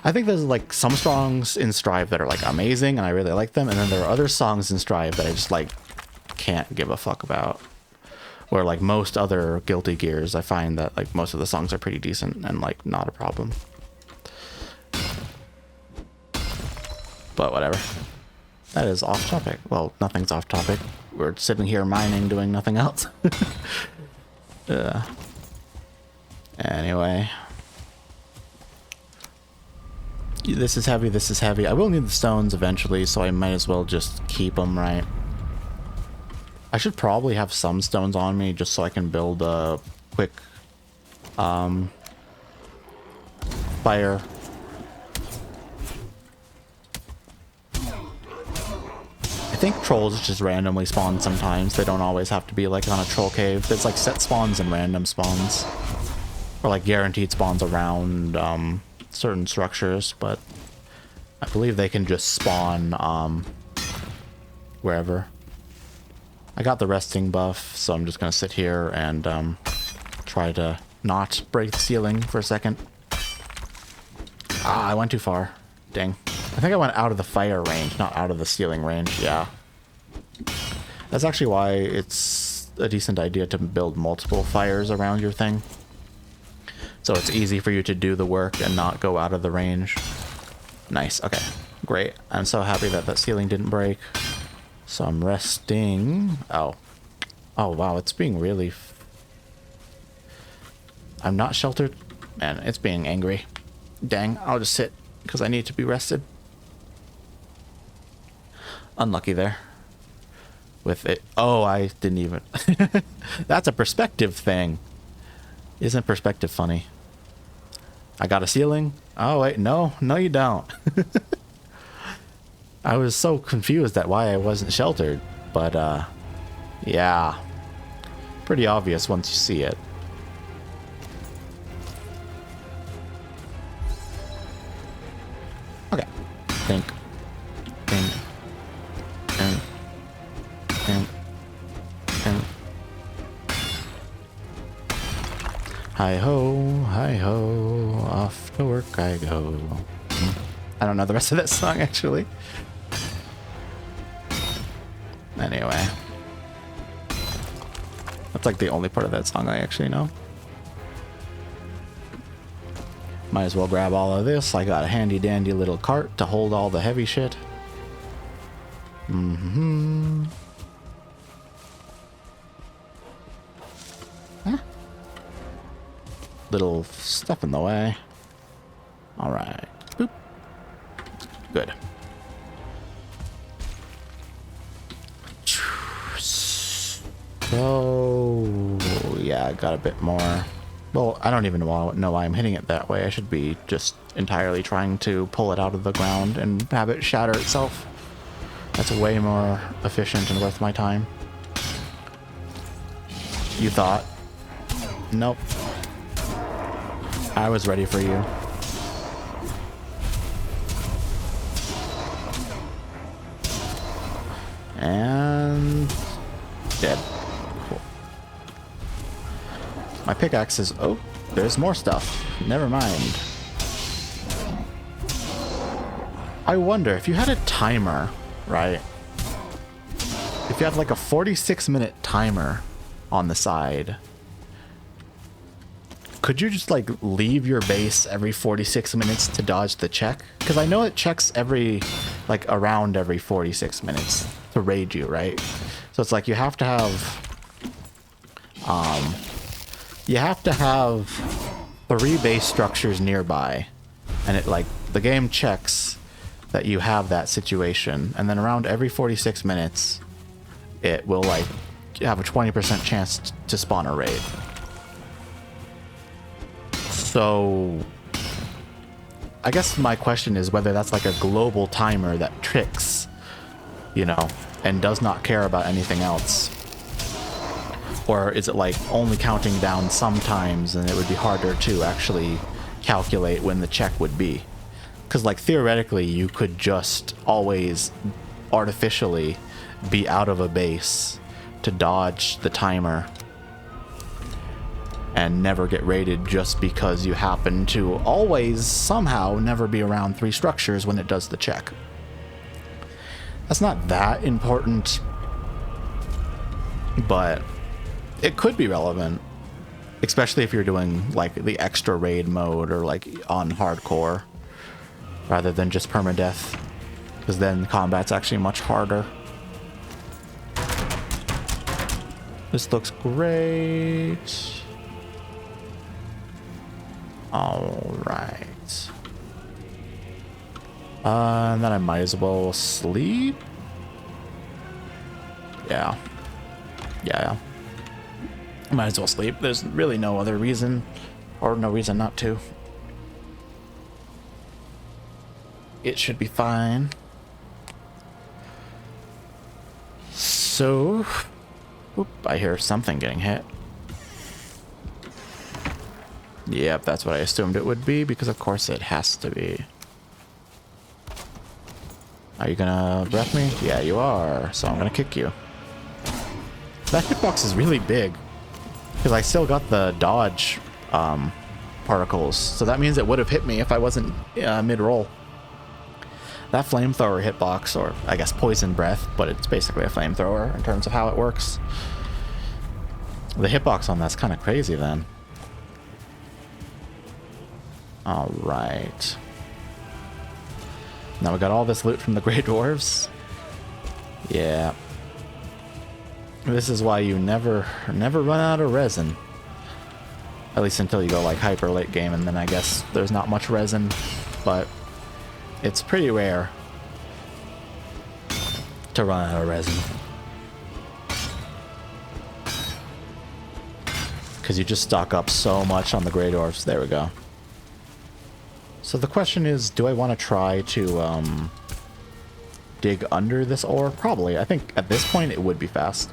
I think there's like some songs in Strive that are like amazing and I really like them. And then there are other songs in Strive that I just like can't give a fuck about. Where like most other Guilty Gears, I find that like most of the songs are pretty decent and like not a problem. But whatever. That is off topic. Well, nothing's off topic. We're sitting here mining, doing nothing else. Anyway. This is heavy, this is heavy. I will need the stones eventually, so I might as well just keep them, right? I should probably have some stones on me just so I can build a quick fire. I think trolls just randomly spawn sometimes. They don't always have to be like on a troll cave. There's like set spawns and random spawns. Or like guaranteed spawns around certain structures, but I believe they can just spawn wherever. I got the resting buff, so I'm just gonna sit here and try to not break the ceiling for a second. Ah, I went too far. Dang. I think I went out of the fire range, not out of the ceiling range. Yeah. That's actually why it's a decent idea to build multiple fires around your thing. So it's easy for you to do the work and not go out of the range. Nice. Okay. Great. I'm so happy that that ceiling didn't break. So I'm resting. Oh. Oh, wow. It's being really... I'm not sheltered. Man, it's being angry. Dang. I'll just sit because I need to be rested. Unlucky there. With it. Oh, I didn't even... That's a perspective thing. Isn't perspective funny? I got a ceiling. Oh, wait, no, you don't. I was so confused at why I wasn't sheltered, but, yeah. Pretty obvious once you see it. Okay. Think. Hi ho, off to work I go. I don't know the rest of that song, actually. Anyway. That's like the only part of that song I actually know. Might as well grab all of this. I got a handy dandy little cart to hold all the heavy shit. Mm-hmm. Huh? Little stuff in the way. Alright. Boop. Good. So, yeah, I got a bit more. Well, I don't even know why I'm hitting it that way. I should be just entirely trying to pull it out of the ground and have it shatter itself. That's way more efficient and worth my time. You thought? Nope. I was ready for you. And dead. Cool. My pickaxe is... Oh, there's more stuff. Never mind. I wonder if you had a timer, right? If you had like a 46-minute timer on the side, could you just like leave your base every 46 minutes to dodge the check? Because I know it checks every, like around every 46 minutes to raid you, right? So it's like you have to have 3 base structures nearby, and it like the game checks that you have that situation, and then around every 46 minutes it will like have a 20% chance to spawn a raid. So I guess my question is whether that's like a global timer that tricks, you know, and does not care about anything else. Or is it like only counting down sometimes and it would be harder to actually calculate when the check would be? Because like theoretically you could just always artificially be out of a base to dodge the timer and never get raided just because you happen to always somehow never be around 3 structures when it does the check. That's not that important, but it could be relevant, especially if you're doing like the extra raid mode or like on hardcore rather than just permadeath, because then combat's actually much harder. This looks great. All right. And then I might as well sleep. Yeah. Might as well sleep. There's really no other reason, or no reason not to. It should be fine. So, oop, I hear something getting hit. Yep, that's what I assumed it would be, because of course it has to be. Are you gonna breath me? Yeah, you are. So I'm gonna kick you. That hitbox is really big, because I still got the dodge particles. So that means it would have hit me if I wasn't mid-roll. That flamethrower hitbox, or I guess poison breath, but it's basically a flamethrower in terms of how it works. The hitbox on that's kind of crazy then. Alright. Now we got all this loot from the Grey Dwarves. Yeah. This is why you never run out of resin. At least until you go like hyper late game, and then I guess there's not much resin, but it's pretty rare to run out of resin. Because you just stock up so much on the Grey Dwarfs. There we go. So the question is, do I want to try to dig under this ore? Probably. I think at this point it would be fast.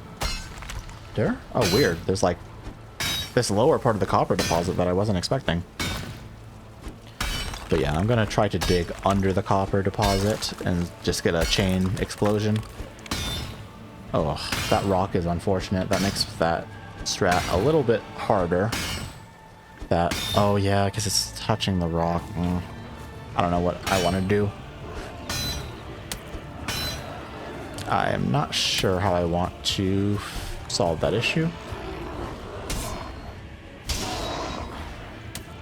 There? Oh, weird. There's like this lower part of the copper deposit that I wasn't expecting. But yeah, I'm going to try to dig under the copper deposit and just get a chain explosion. Oh, that rock is unfortunate. That makes that strat a little bit harder. That, oh yeah, because it's touching the rock. I don't know what I want to do. I am not sure how I want to solve that issue.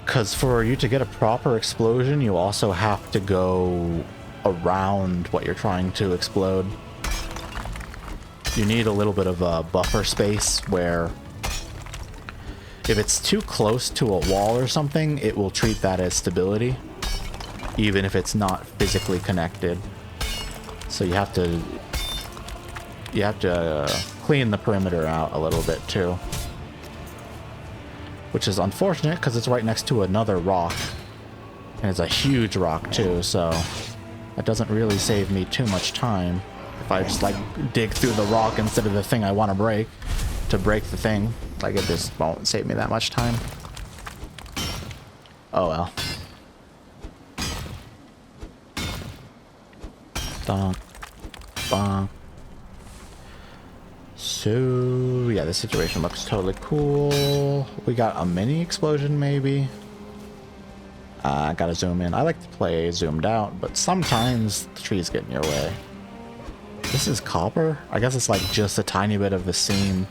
Because for you to get a proper explosion, you also have to go around what you're trying to explode. You need a little bit of a buffer space where if it's too close to a wall or something, it will treat that as stability, even if it's not physically connected. So you have to clean the perimeter out a little bit too. Which is unfortunate because it's right next to another rock. And it's a huge rock too, so that doesn't really save me too much time. If I just like dig through the rock instead of the thing I want to break the thing, like it just won't save me that much time. Oh well. Donk. Bonk. So, yeah, this situation looks totally cool. We got a mini explosion, maybe. I gotta zoom in. I like to play zoomed out, but sometimes the trees get in your way. This is copper? I guess it's like just a tiny bit of the seam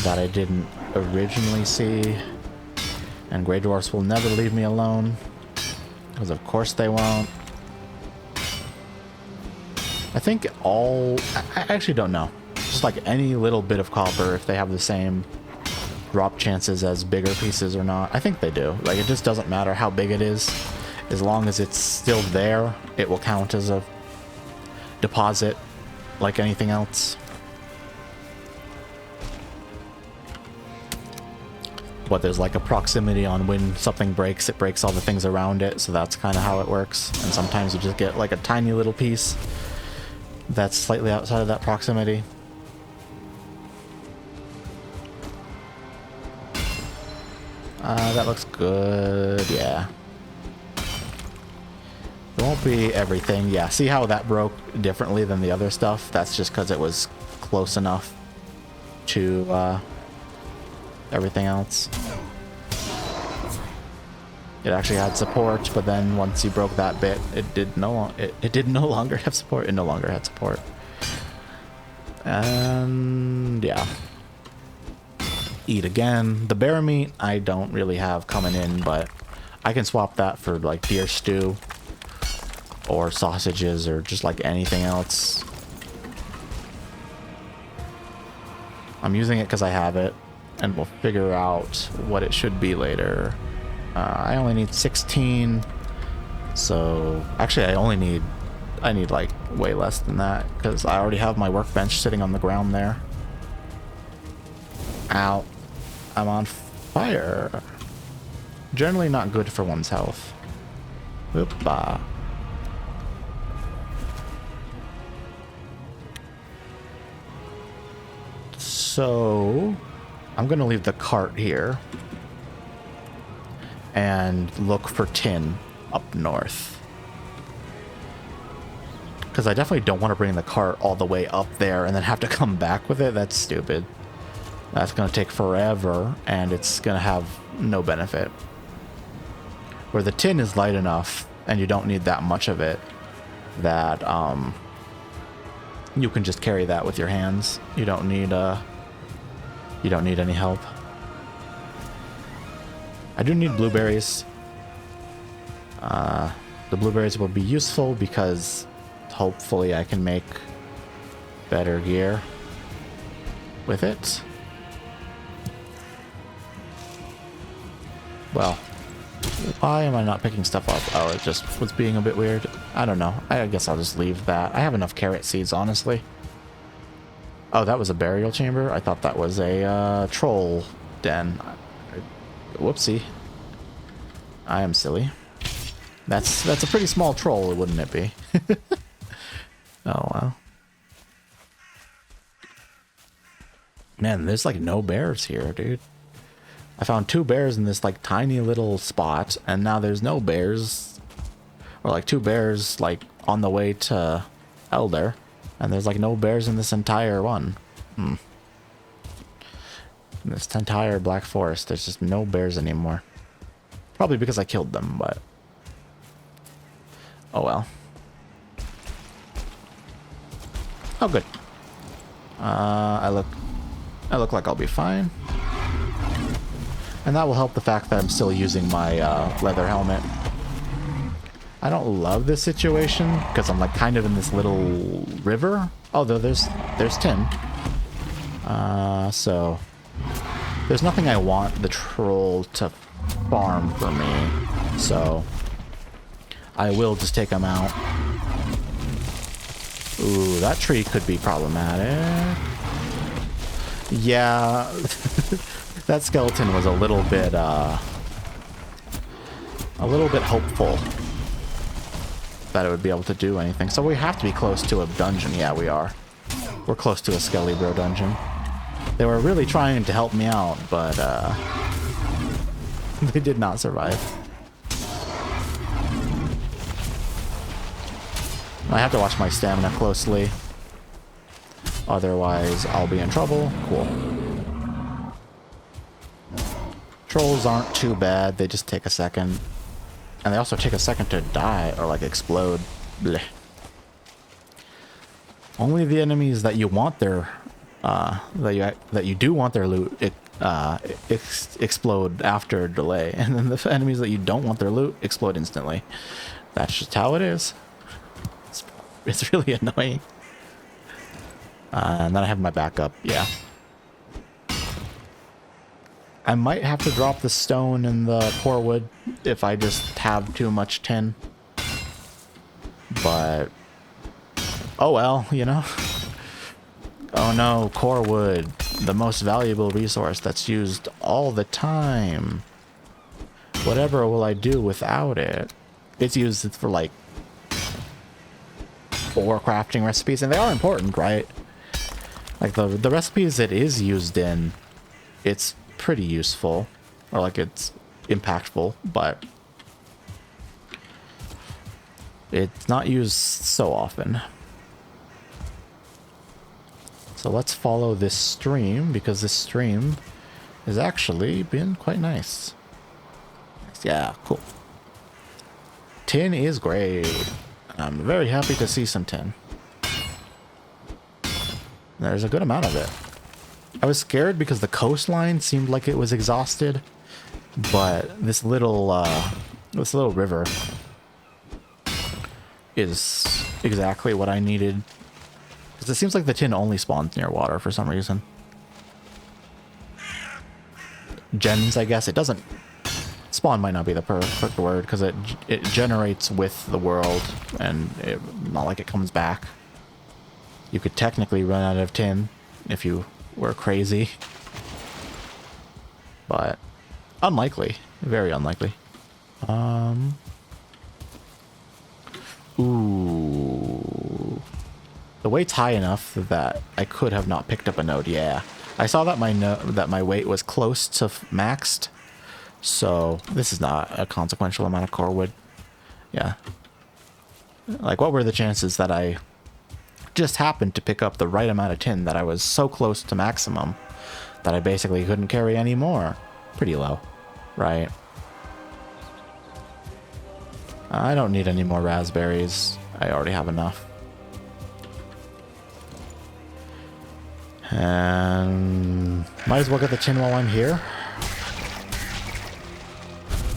that I didn't originally see. And Grey Dwarfs will never leave me alone. Because of course they won't. I think I actually don't know. Just like any little bit of copper, if they have the same drop chances as bigger pieces or not. I think they do. Like, it just doesn't matter how big it is. As long as it's still there, it will count as a deposit like anything else. But there's like a proximity on when something breaks, it breaks all the things around it. So that's kind of how it works. And sometimes you just get like a tiny little piece that's slightly outside of that proximity. That looks good, yeah. It won't be everything, yeah. See how that broke differently than the other stuff? That's just because it was close enough to everything else. It actually had support, but then once you broke that bit, it did no longer have support. It no longer had support. And yeah. Eat again. The bear meat I don't really have coming in, but I can swap that for like deer stew or sausages or just like anything else. I'm using it because I have it, and we'll figure out what it should be later. I only need 16, so actually I need like way less than that because I already have my workbench sitting on the ground there. Ow. I'm on fire. Generally not good for one's health. Oopah. So, I'm gonna leave the cart here and look for tin up north. Because I definitely don't want to bring the cart all the way up there and then have to come back with it. That's stupid. That's going to take forever, and it's going to have no benefit. Where the tin is light enough, and you don't need that much of it, that you can just carry that with your hands. You don't need any help. I do need blueberries. The blueberries will be useful because hopefully I can make better gear with it. Well, why am I not picking stuff up? Oh, it just was being a bit weird. I don't know. I guess I'll just leave that. I have enough carrot seeds, honestly. Oh, that was a burial chamber? I thought that was a troll den. Whoopsie. I am silly. That's a pretty small troll, wouldn't it be? Oh, wow. Man, there's like no bears here, dude. I found 2 bears in this like tiny little spot, and now there's no bears. Or like 2 bears like on the way to Elder, and there's like no bears in this entire one. In this entire Black Forest, there's just no bears anymore. Probably because I killed them, but oh well. Oh, good. I look like I'll be fine. And that will help the fact that I'm still using my leather helmet. I don't love this situation because I'm like kind of in this little river. Although there's tin. So there's nothing I want the troll to farm for me. So I will just take him out. Ooh, that tree could be problematic. Yeah, that skeleton was a little bit hopeful that it would be able to do anything. So we have to be close to a dungeon. Yeah, we are. We're close to a Skelly Bro dungeon. They were really trying to help me out, but they did not survive. I have to watch my stamina closely. Otherwise, I'll be in trouble. Cool. Trolls aren't too bad. They just take a second. And they also take a second to die or like explode. Blech. Only the enemies that you want their that you do want their loot explode after delay, and then the enemies that you don't want their loot explode instantly. That's just how it is. It's really annoying. And then I have my backup. Yeah. I might have to drop the stone and the core wood if I just have too much tin. But oh well, you know. Oh no, core wood, the most valuable resource that's used all the time. Whatever will I do without it? It's used for like ore crafting recipes, and they are important, right? Like the recipes it is used in, it's pretty useful, or like it's impactful, but it's not used so often. So let's follow this stream, because this stream has actually been quite nice. Yeah, cool. Tin is great. I'm very happy to see some tin. There's a good amount of it. I was scared because the coastline seemed like it was exhausted, but this little river is exactly what I needed. Because it seems like the tin only spawns near water for some reason. Gens, I guess. It doesn't... Spawn might not be the perfect word, because it generates with the world, and not like it comes back. You could technically run out of tin if you were crazy. But unlikely. Very unlikely. Ooh. The weight's high enough that I could have not picked up a node. Yeah. I saw that my weight was close to maxed. So this is not a consequential amount of core wood. Yeah. Like, what were the chances that I just happened to pick up the right amount of tin that I was so close to maximum that I basically couldn't carry any more? Pretty low, right? I don't need any more raspberries. I already have enough. And might as well get the tin while I'm here.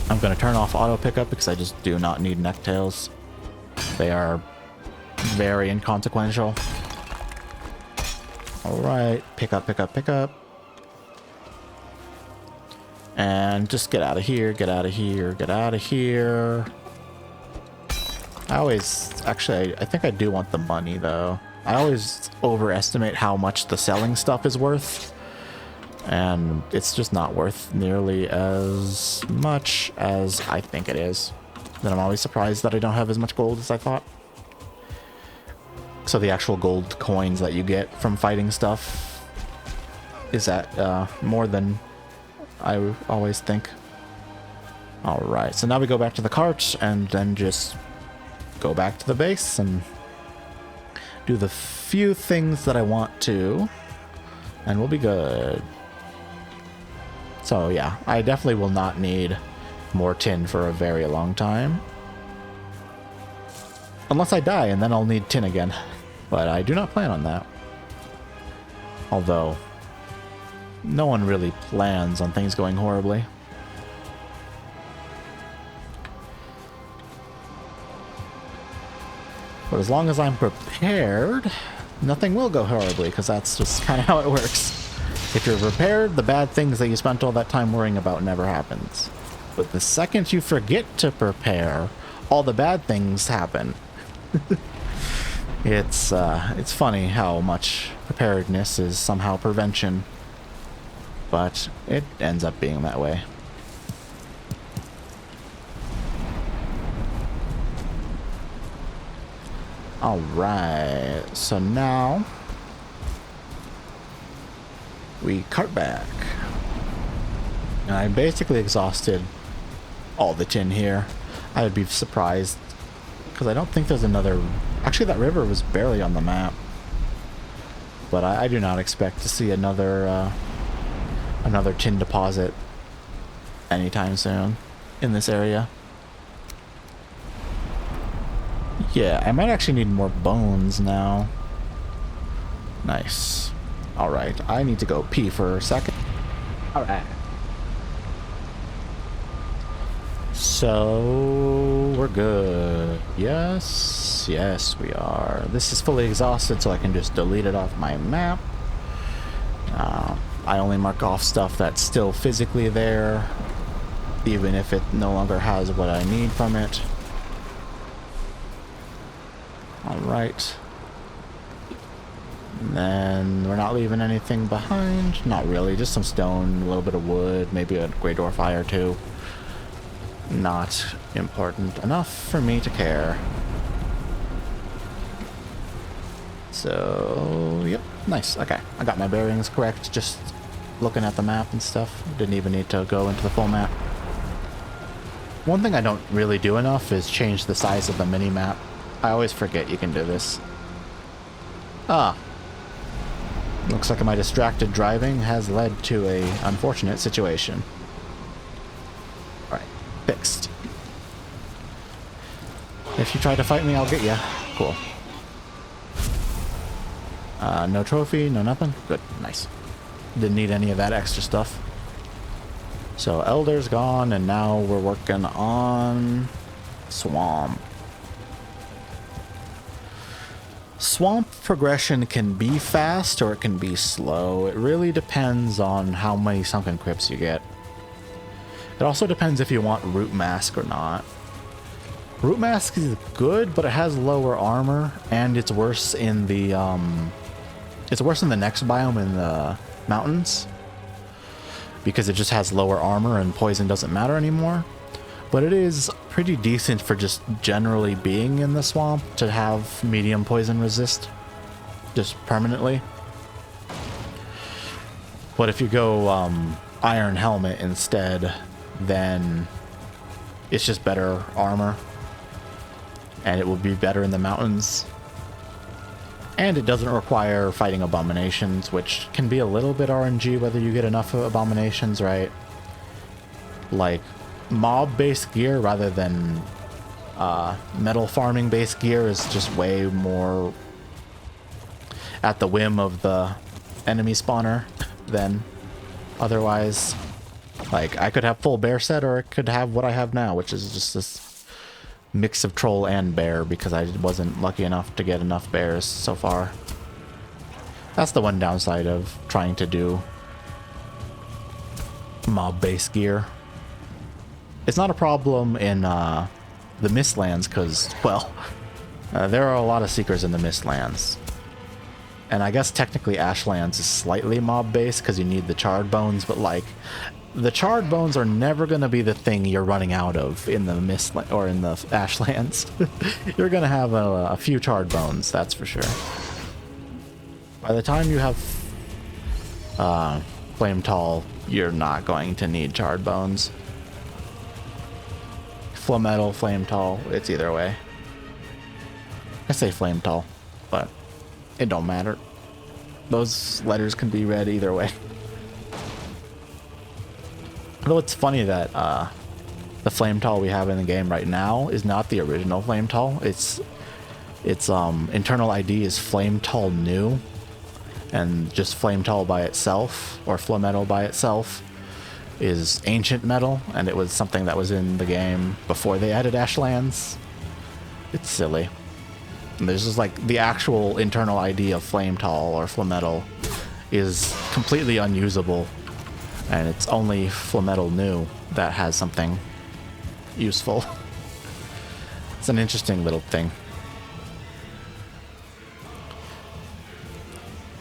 I'm going to turn off auto pickup because I just do not need necktails. They are very inconsequential. Alright, pick up, pick up, pick up. And just get out of here, get out of here, get out of here. Actually, I think I do want the money though. I always overestimate how much the selling stuff is worth. And it's just not worth nearly as much as I think it is. Then I'm always surprised that I don't have as much gold as I thought. So the actual gold coins that you get from fighting stuff is at more than I always think. Alright, so now we go back to the cart and then just go back to the base and do the few things that I want to, and we'll be good. So yeah, I definitely will not need more tin for a very long time. Unless I die, and then I'll need tin again. But I do not plan on that. Although, no one really plans on things going horribly. But as long as I'm prepared, nothing will go horribly, because that's just kind of how it works. If you're prepared, the bad things that you spent all that time worrying about never happens. But the second you forget to prepare, all the bad things happen. It's funny how much preparedness is somehow prevention, but it ends up being that way. Alright, so now we cart back. And I basically exhausted all the tin here. I would be surprised, because I don't think there's another... Actually, that river was barely on the map. But I do not expect to see another tin deposit anytime soon in this area. Yeah, I might actually need more bones now. Nice. Alright, I need to go pee for a second. Alright. So, we're good. Yes, yes we are. This is fully exhausted, so I can just delete it off my map. I only mark off stuff that's still physically there, even if it no longer has what I need from it. Alright. Then we're not leaving anything behind. Not really, just some stone, a little bit of wood, maybe a great door fire too. Not important enough for me to care. So, yep, nice. Okay, I got my bearings correct, just looking at the map and stuff. Didn't even need to go into the full map. One thing I don't really do enough is change the size of the mini-map. I always forget you can do this. Ah. Looks like my distracted driving has led to a unfortunate situation. Alright, fixed. If you try to fight me, I'll get ya. Cool. No trophy, no nothing? Good, nice. Didn't need any of that extra stuff. So, Elder's gone, and now we're working on Swamp. Swamp progression can be fast or it can be slow. It really depends on how many sunken crypts you get. It also depends if you want Root Mask or not. Root Mask is good, but it has lower armor, and it's worse in the next biome in the mountains, because it just has lower armor and poison doesn't matter anymore. But it is pretty decent for just generally being in the swamp to have medium poison resist, just permanently. But if you go Iron Helmet instead, then it's just better armor, and it will be better in the mountains. And it doesn't require fighting abominations, which can be a little bit RNG whether you get enough abominations, right? Like mob-based gear rather than metal farming-based gear is just way more at the whim of the enemy spawner than otherwise. Like, I could have full bear set, or I could have what I have now, which is just this mix of troll and bear, because I wasn't lucky enough to get enough bears so far. That's the one downside of trying to do mob-based gear. It's not a problem in the Mistlands because, well, there are a lot of Seekers in the Mistlands. And I guess technically Ashlands is slightly mob-based because you need the charred bones, but like, the charred bones are never going to be the thing you're running out of in the mist or in the ashlands. You're going to have a few charred bones, that's for sure. By the time you have flame tall, you're not going to need charred bones. Flametal, flame tall, it's either way. I say flame tall, but it don't matter. Those letters can be read either way. Though it's funny that the flame tall we have in the game right now is not the original flame tall. Its internal ID is flame tall new, and just flame tall by itself, or flametal by itself, is ancient metal, and it was something that was in the game before they added ashlands. It's silly. And there's just like the actual internal ID of flame tall or flametal is completely unusable, and it's only flametal new that has something useful. It's an interesting little thing.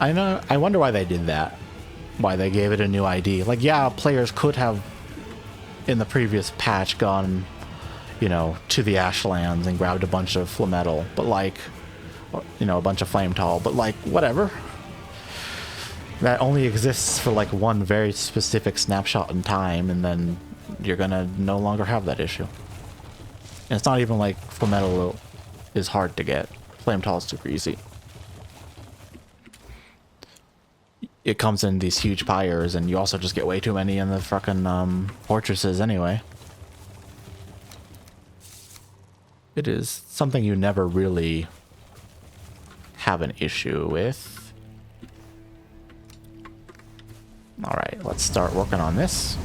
I wonder why they did that. Why they gave it a new ID. Like, yeah, players could have in the previous patch gone, you know, to the ashlands and grabbed a bunch of flametal, but like, you know, a bunch of flame tall, but like, whatever. That only exists for like one very specific snapshot in time, and then you're gonna no longer have that issue. And it's not even like flametal is hard to get. Flame tall is super easy. It comes in these huge pyres, and you also just get way too many in the fucking fortresses anyway. It is something you never really have an issue with. Alright, let's start working on this.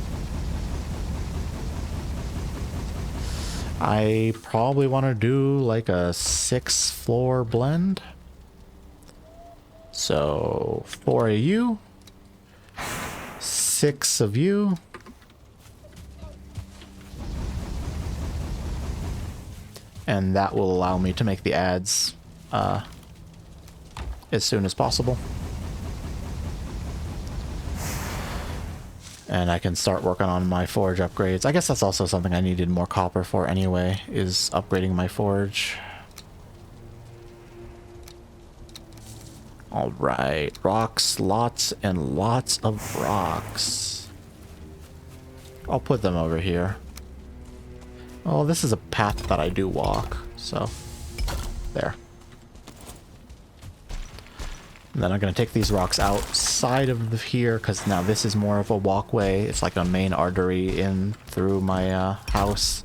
I probably want to do like a 6-floor blend. So 4 of you, 6 of you, and that will allow me to make the ads as soon as possible. And I can start working on my forge upgrades. I guess that's also something I needed more copper for anyway, is upgrading my forge. Alright, rocks, lots and lots of rocks. I'll put them over here. Oh, this is a path that I do walk, so there. And then I'm going to take these rocks outside of here, because now this is more of a walkway. It's like a main artery in through my house.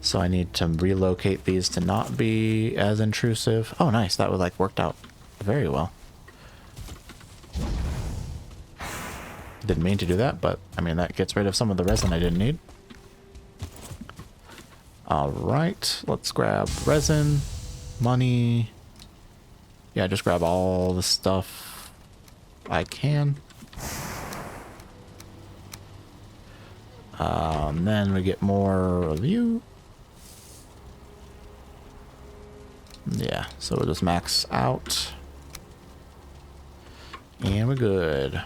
So I need to relocate these to not be as intrusive. Oh, nice. That was like worked out very well. Didn't mean to do that, but I mean, that gets rid of some of the resin I didn't need. Alright, let's grab resin, money. Yeah, just grab all the stuff I can. And then we get more of you. Yeah, so we'll just max out. And we're good.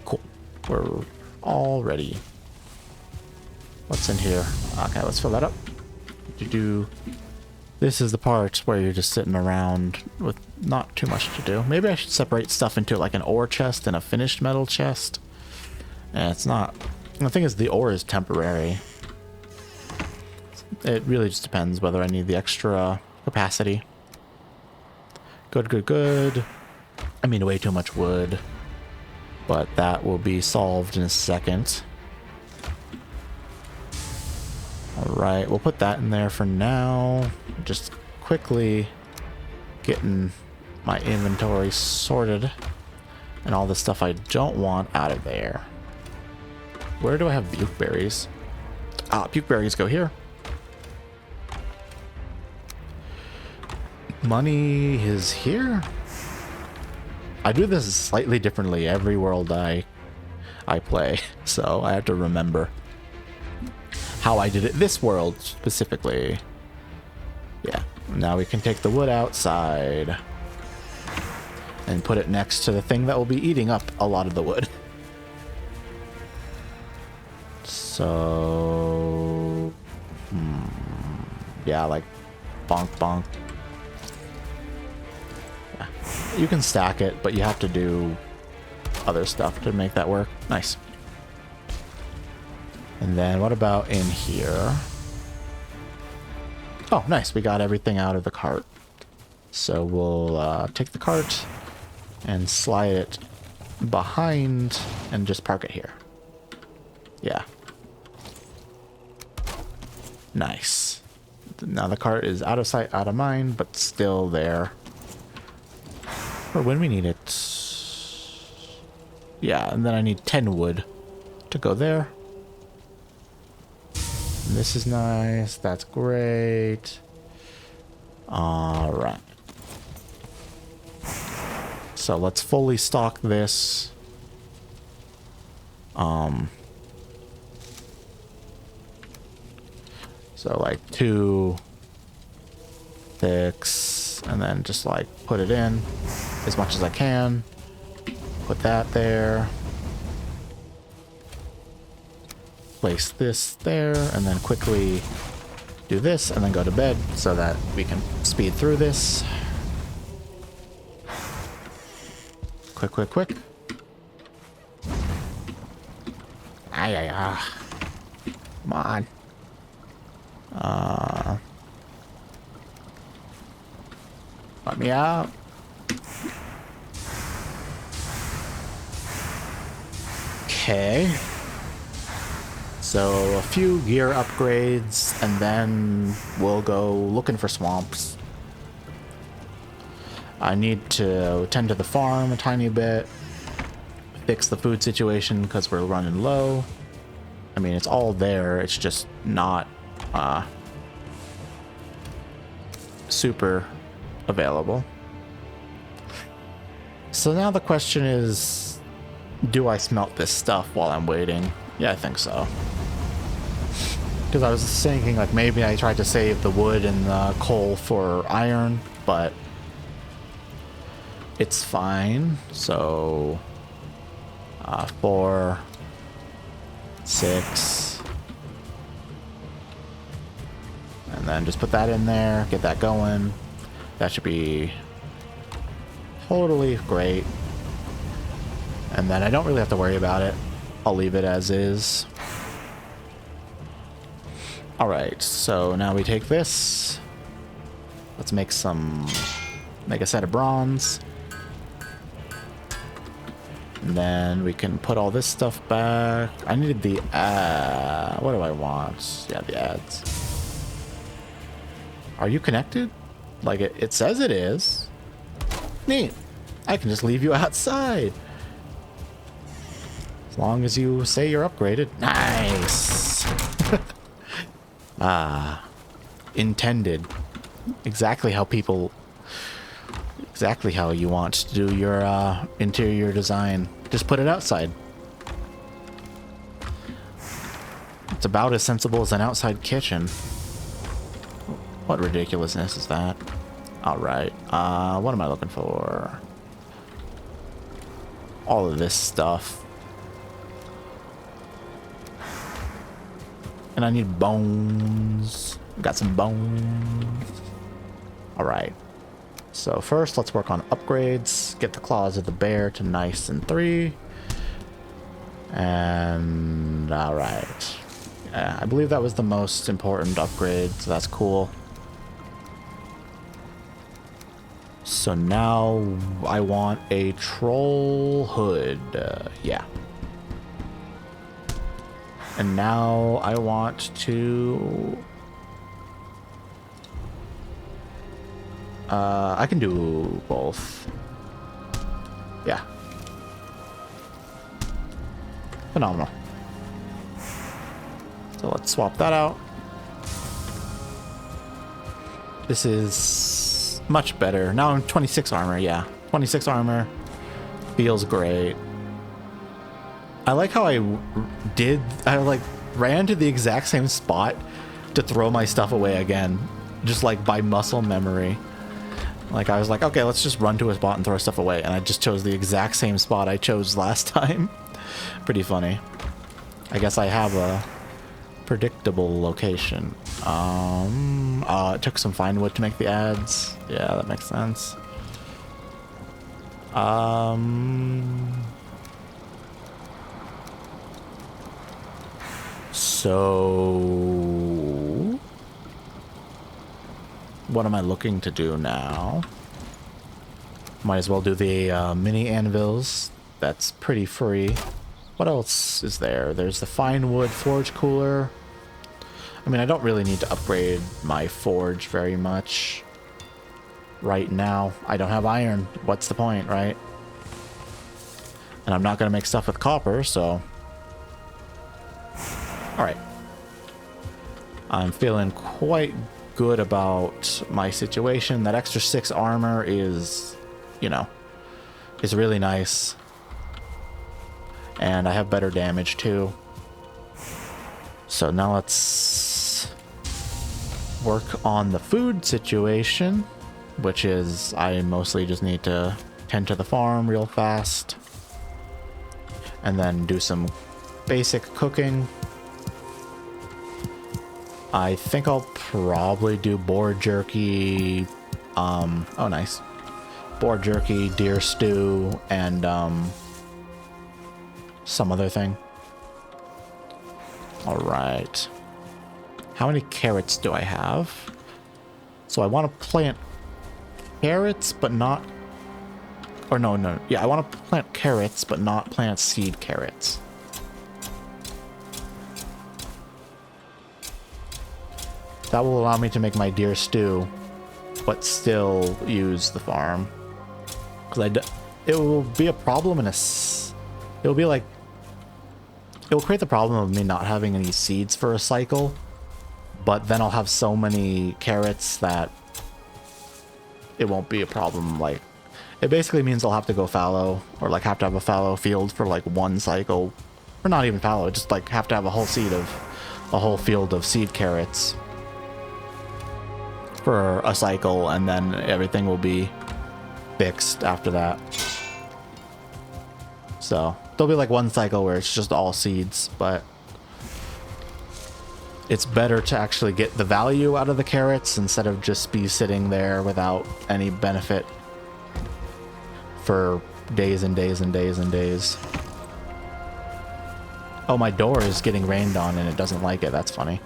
Cool. We're all ready. What's in here? Okay, let's fill that up. This is the part where you're just sitting around with not too much to do. Maybe I should separate stuff into like an ore chest and a finished metal chest. And it's not. The thing is, the ore is temporary. It really just depends whether I need the extra capacity. Good. I mean, way too much wood. But that will be solved in a second. Alright, we'll put that in there for now. Just quickly getting my inventory sorted. And all the stuff I don't want out of there. Where do I have bukeberries? Ah, bukeberries go here. Money is here. I do this slightly differently every world I play, so I have to remember how I did it this world specifically. Yeah, now we can take the wood outside. and put it next to the thing that will be eating up a lot of the wood. So, yeah, like bonk, bonk. Yeah. You can stack it, but you have to do other stuff to make that work. Nice. And then what about in here? Oh, nice. We got everything out of the cart. So we'll take the cart and slide it behind and just park it here. Yeah. Nice. Now the cart is out of sight, out of mind, but still there. For when we need it. Yeah, and then I need 10 wood to go there. And this is nice. That's great. All right. So let's fully stock this. So like 2, 6, and then just like put it in as much as I can. Put that there. Place this there, and then quickly do this, and then go to bed so that we can speed through this. Quick, quick, quick. Come on. Let me out. Okay. So a few gear upgrades, and then we'll go looking for swamps. I need to tend to the farm a tiny bit, fix the food situation because we're running low. I mean, it's all there, it's just not super available. So now the question is, do I smelt this stuff while I'm waiting? Yeah, I think so. Because I was thinking, like, maybe I tried to save the wood and the coal for iron, but it's fine. So 4, 6, and then just put that in there, get that going. That should be totally great. And then I don't really have to worry about it. I'll leave it as is. Alright, so now we take this. Let's make a set of bronze. And then we can put all this stuff back. I needed the, what do I want? Yeah, the ads. Are you connected? Like, it says it is. Neat. I can just leave you outside. As long as you say you're upgraded. Nice. Intended. Exactly how you want to do your interior design. Just put it outside. It's about as sensible as an outside kitchen. What ridiculousness is that? Alright, what am I looking for? All of this stuff. And I need bones. Got some bones. Alright. So first, let's work on upgrades. Get the claws of the bear to nice and 3. And alright. Yeah, I believe that was the most important upgrade, so that's cool. So now I want a troll hood. Yeah. And now I want to... I can do both. Yeah. Phenomenal. So let's swap that out. This is much better. Now I'm 26 armor, yeah. 26 armor. Feels great. I like how I like ran to the exact same spot to throw my stuff away again. Just like by muscle memory. Like, I was like, okay, let's just run to a spot and throw stuff away. And I just chose the exact same spot I chose last time. Pretty funny. I guess I have a predictable location. It took some fine wood to make the ads. Yeah, that makes sense. So what am I looking to do now? Might as well do the mini anvils. That's pretty free. What else is there? There's the fine wood forge cooler. I mean, I don't really need to upgrade my forge very much right now. I don't have iron. What's the point, right? And I'm not going to make stuff with copper, so... Alright. I'm feeling quite good about my situation. That extra 6 armor is, you know, is really nice. And I have better damage too. So now let's work on the food situation, which is I mostly just need to tend to the farm real fast and then do some basic cooking. I think I'll probably do boar jerky. Oh, nice. Boar jerky, deer stew, and some other thing. All right. How many carrots do I have? So I want to plant carrots, but not... Or no. Yeah, I want to plant carrots, but not plant seed carrots. That will allow me to make my deer stew, but still use the farm. Because it will be a problem in a... It will be like... It will create the problem of me not having any seeds for a cycle, but then I'll have so many carrots that it won't be a problem. Like, it basically means I'll have to go fallow, or like have to have a fallow field for like one cycle, or not even fallow, just like have to have a whole field of seed carrots for a cycle, and then everything will be fixed after that. So there'll be like one cycle where it's just all seeds, but it's better to actually get the value out of the carrots instead of just be sitting there without any benefit for days and days and days and days. Oh, my door is getting rained on and it doesn't like it. That's funny.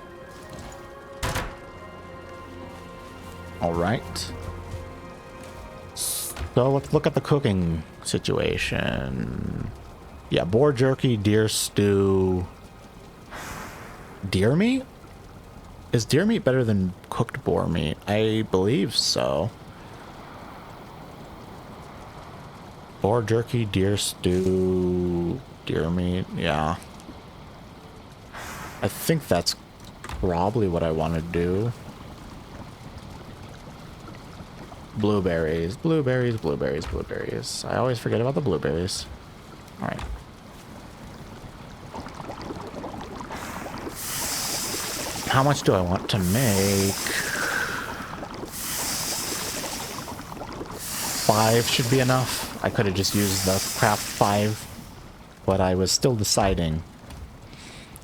All right. So let's look at the cooking situation. Yeah, boar jerky, deer stew. Deer meat? Is deer meat better than cooked boar meat? I believe so. Boar jerky, deer stew, deer meat. Yeah. I think that's probably what I want to do. Blueberries, blueberries, blueberries, blueberries. I always forget about the blueberries. All right. How much do I want to make? 5 should be enough. I could have just used the craft 5, but I was still deciding.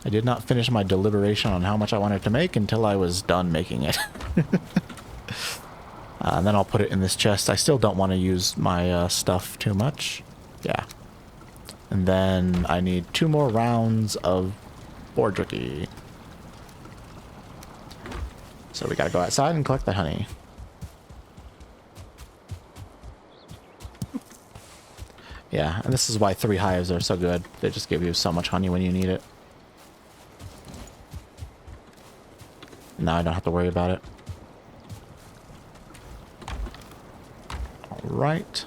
I did not finish my deliberation on how much I wanted to make until I was done making it. And then I'll put it in this chest. I still don't want to use my stuff too much. Yeah. And then I need 2 more rounds of boar jerky. So we gotta go outside and collect the honey. Yeah, and this is why 3 hives are so good. They just give you so much honey when you need it. Now I don't have to worry about it. Alright.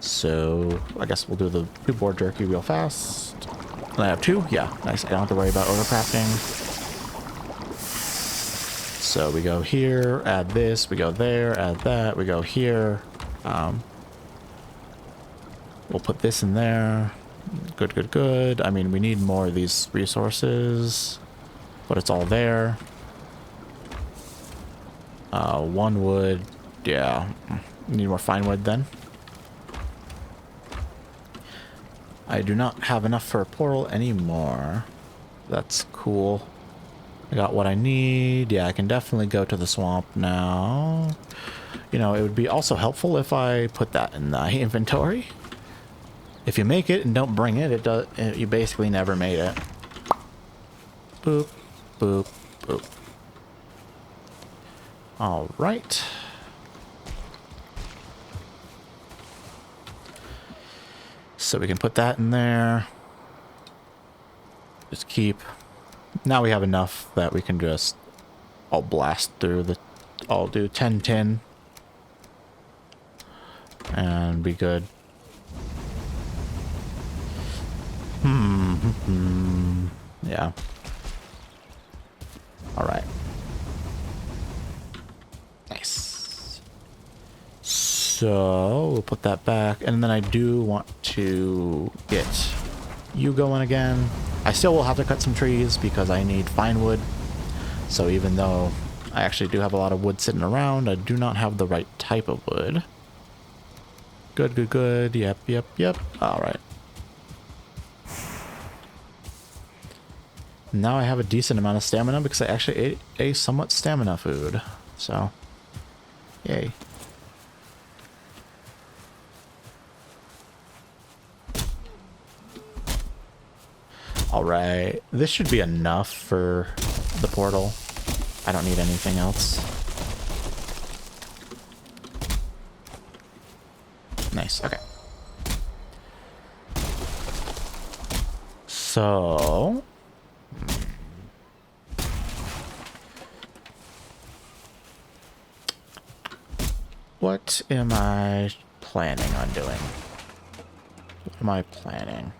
So I guess we'll do the 2 boar jerky real fast. And I have 2? Yeah, nice. I don't have to worry about overcrafting. So we go here, add this, we go there, add that, we go here. We'll put this in there. Good, good, good. I mean, we need more of these resources, but it's all there. One wood. Yeah. Need more fine wood then. I do not have enough for a portal anymore. That's cool. I got what I need. Yeah, I can definitely go to the swamp now. You know, it would be also helpful if I put that in the inventory. If you make it and don't bring it, you basically never made it. Boop, boop, boop. All right. So we can put that in there. Just keep. Now we have enough that we can just all blast through the. I'll do 10 tin. And be good. Yeah. All right. Nice. So we'll put that back, and then I do want to get you going again. I still will have to cut some trees because I need fine wood. So even though I actually do have a lot of wood sitting around, I do not have the right type of wood. Good, good, good. Yep, yep, yep. All right. Now I have a decent amount of stamina because I actually ate a somewhat stamina food. So, yay. Alright, this should be enough for the portal. I don't need anything else. Nice, okay. So... what am I planning on doing? What am I planning?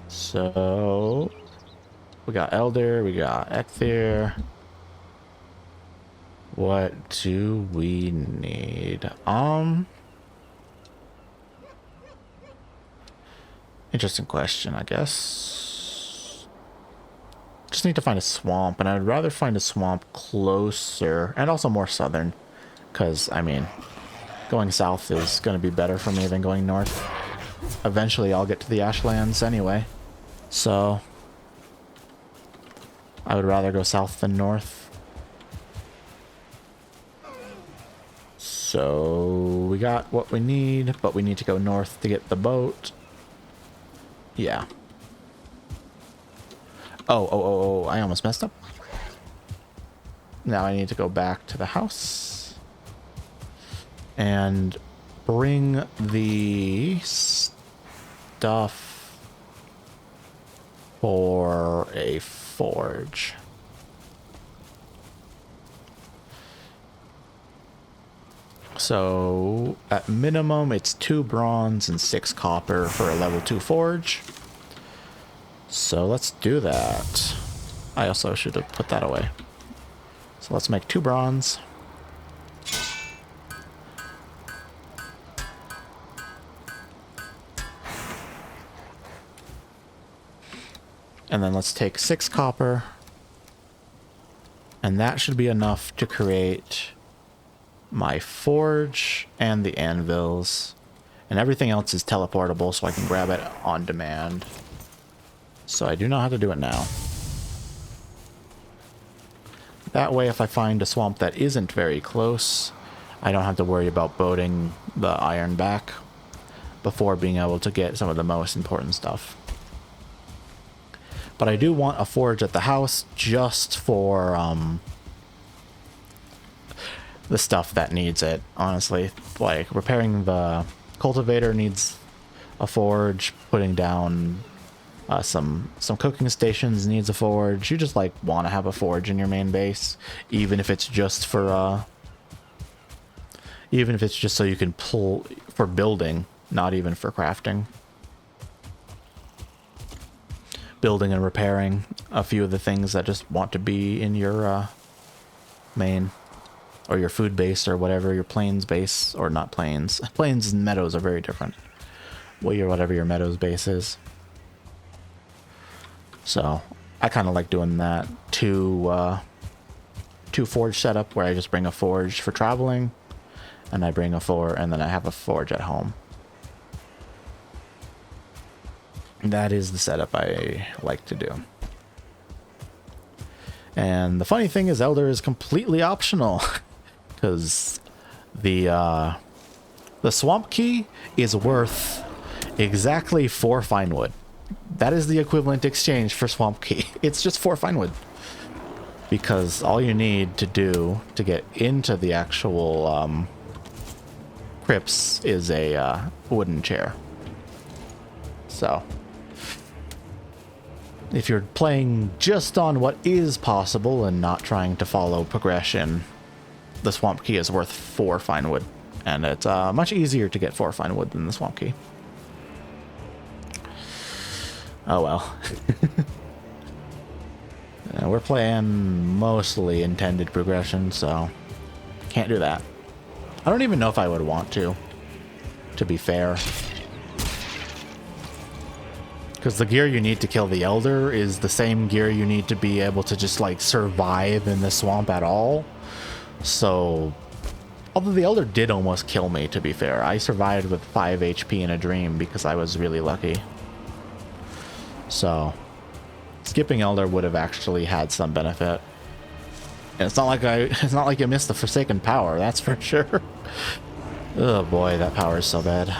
So, we got Elder, we got Ecthier. What do we need? Interesting question, I guess. Just need to find a swamp, and I'd rather find a swamp closer, and also more southern. Because, I mean, going south is going to be better for me than going north. Eventually, I'll get to the Ashlands anyway. So, I would rather go south than north. So, we got what we need, but we need to go north to get the boat. Yeah. Oh, I almost messed up. Now I need to go back to the house and bring the stuff for a forge. So at minimum it's 2 bronze and 6 copper for a level 2 forge. So let's do that. I also should have put that away. So let's make 2 bronze. And then let's take 6 copper. And that should be enough to create my forge and the anvils. And everything else is teleportable, so I can grab it on demand. So I do not have to do it now. That way, if I find a swamp that isn't very close, I don't have to worry about boating the iron back before being able to get some of the most important stuff. But I do want a forge at the house just for the stuff that needs it, honestly. Like, repairing the cultivator needs a forge, putting down some cooking stations needs a forge. You just, like, want to have a forge in your main base, even if it's just for, even if it's just so you can pull for building, not even for crafting. Building and repairing a few of the things that just want to be in your main, or your food base, or whatever your plains base, or not plains. Plains and meadows are very different. Well, whatever your meadows base is. So I kind of like doing that to 2 forge setup where I just bring a forge for traveling, and I bring and then I have a forge at home. That is the setup I like to do. And the funny thing is, Elder is completely optional, because the swamp key is worth exactly 4 fine wood. That is the equivalent exchange for swamp key. It's just 4 fine wood. Because all you need to do to get into the actual crypts is a wooden chair. So, if you're playing just on what is possible and not trying to follow progression, the swamp key is worth 4 fine wood. And it's much easier to get 4 fine wood than the swamp key. Oh well. We're playing mostly intended progression, so can't do that. I don't even know if I would want to be fair. Because the gear you need to kill the Elder is the same gear you need to be able to just, like, survive in the swamp at all. So, although the Elder did almost kill me, to be fair, I survived with 5 HP in a dream because I was really lucky. So, skipping Elder would have actually had some benefit. And it's not like you missed the Forsaken power, that's for sure. Oh boy, that power is so bad.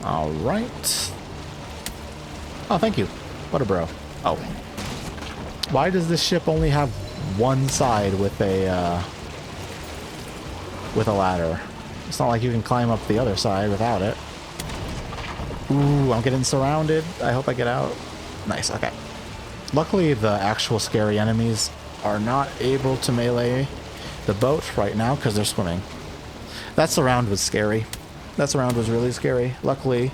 Alright. Oh, thank you. What a bro. Oh. Why does this ship only have one side with a ladder? It's not like you can climb up the other side without it. Ooh, I'm getting surrounded. I hope I get out. Nice, okay. Luckily, the actual scary enemies are not able to melee the boat right now because they're swimming. That surround was scary. That surround was really scary. Luckily,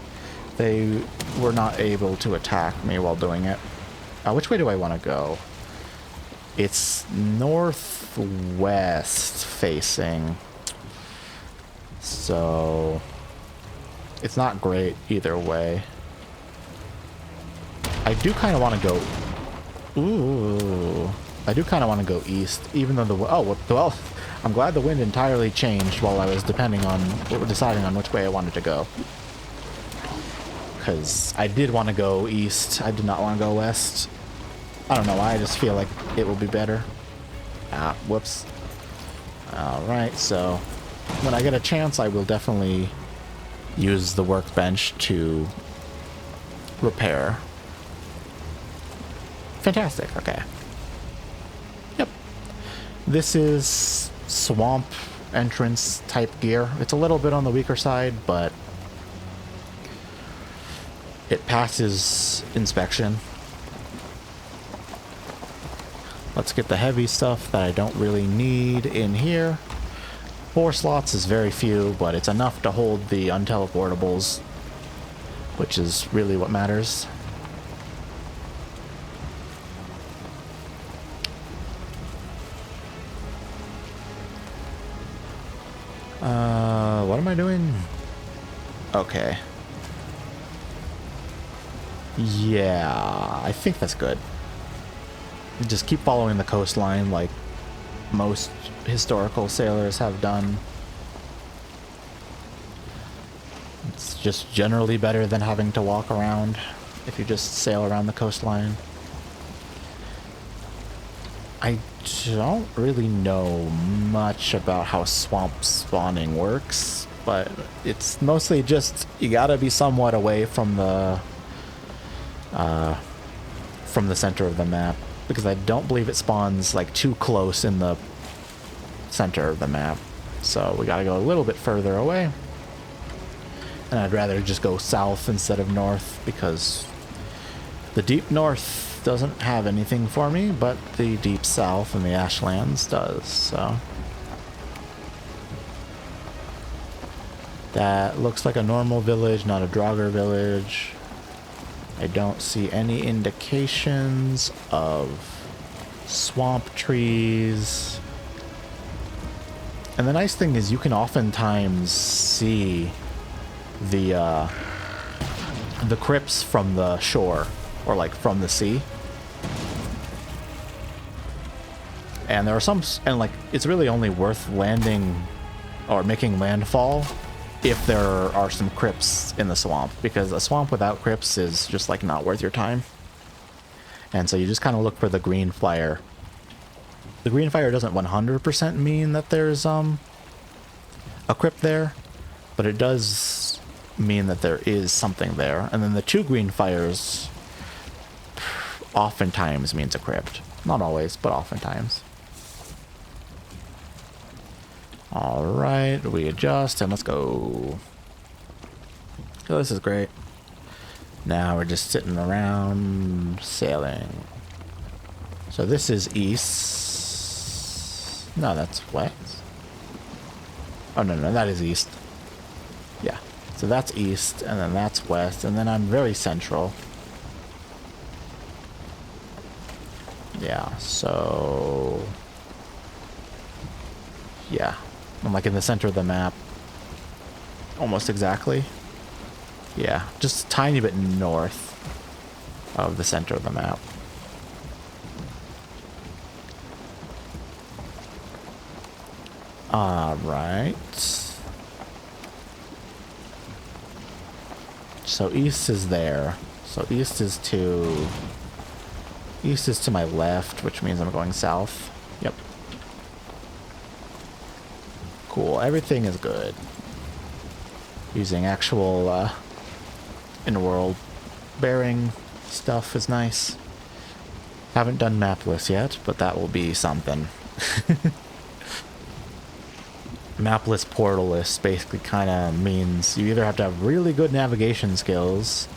they were not able to attack me while doing it. Which way do I want to go? It's northwest facing. So, it's not great either way. I do kind of want to go... Ooh. I do kind of want to go east, even though the... Oh, well, I'm glad the wind entirely changed while I was deciding on which way I wanted to go. Because I did want to go east. I did not want to go west. I don't know why, I just feel like it will be better. Ah, whoops. Alright, so when I get a chance, I will definitely use the workbench to repair. Fantastic, okay. Yep. This is swamp entrance type gear. It's a little bit on the weaker side, but it passes inspection. Let's get the heavy stuff that I don't really need in here. 4 slots is very few, but it's enough to hold the unteleportables, which is really what matters. What am I doing? Okay. Yeah, I think that's good. Just keep following the coastline like most historical sailors have done. It's just generally better than having to walk around if you just sail around the coastline. I don't really know much about how swamp spawning works, but it's mostly just you gotta be somewhat away from the center of the map, because I don't believe it spawns like too close in the center of the map. So we gotta go a little bit further away. And I'd rather just go south instead of north, because the deep north doesn't have anything for me, but the deep south and the Ashlands does, so. That looks like a normal village, not a Draugr village. I don't see any indications of swamp trees. And the nice thing is you can oftentimes see the crypts from the shore. or like from the sea. And there are some, and like it's really only worth landing or making landfall if there are some crypts in the swamp, because a swamp without crypts is just like not worth your time. And so you just kind of look for the green fire. The green fire doesn't 100% mean that there's a crypt there, but it does mean that there is something there. And then the 2 green fires oftentimes means a crypt. Not always, but oftentimes. Alright, we adjust and let's go. Oh, this is great. Now we're just sitting around sailing. So this is east. No, that's west. Oh, no, that is east. Yeah. So that's east, and then that's west, and then I'm very central. Yeah, so... yeah. I'm like in the center of the map. Almost exactly. Yeah, just a tiny bit north of the center of the map. Alright. So east is there. So east is to my left, which means I'm going south. Yep. Cool, everything is good. Using actual in-world bearing stuff is nice. Haven't done mapless yet, but that will be something. Mapless, portalless basically kind of means you either have to have really good navigation skills,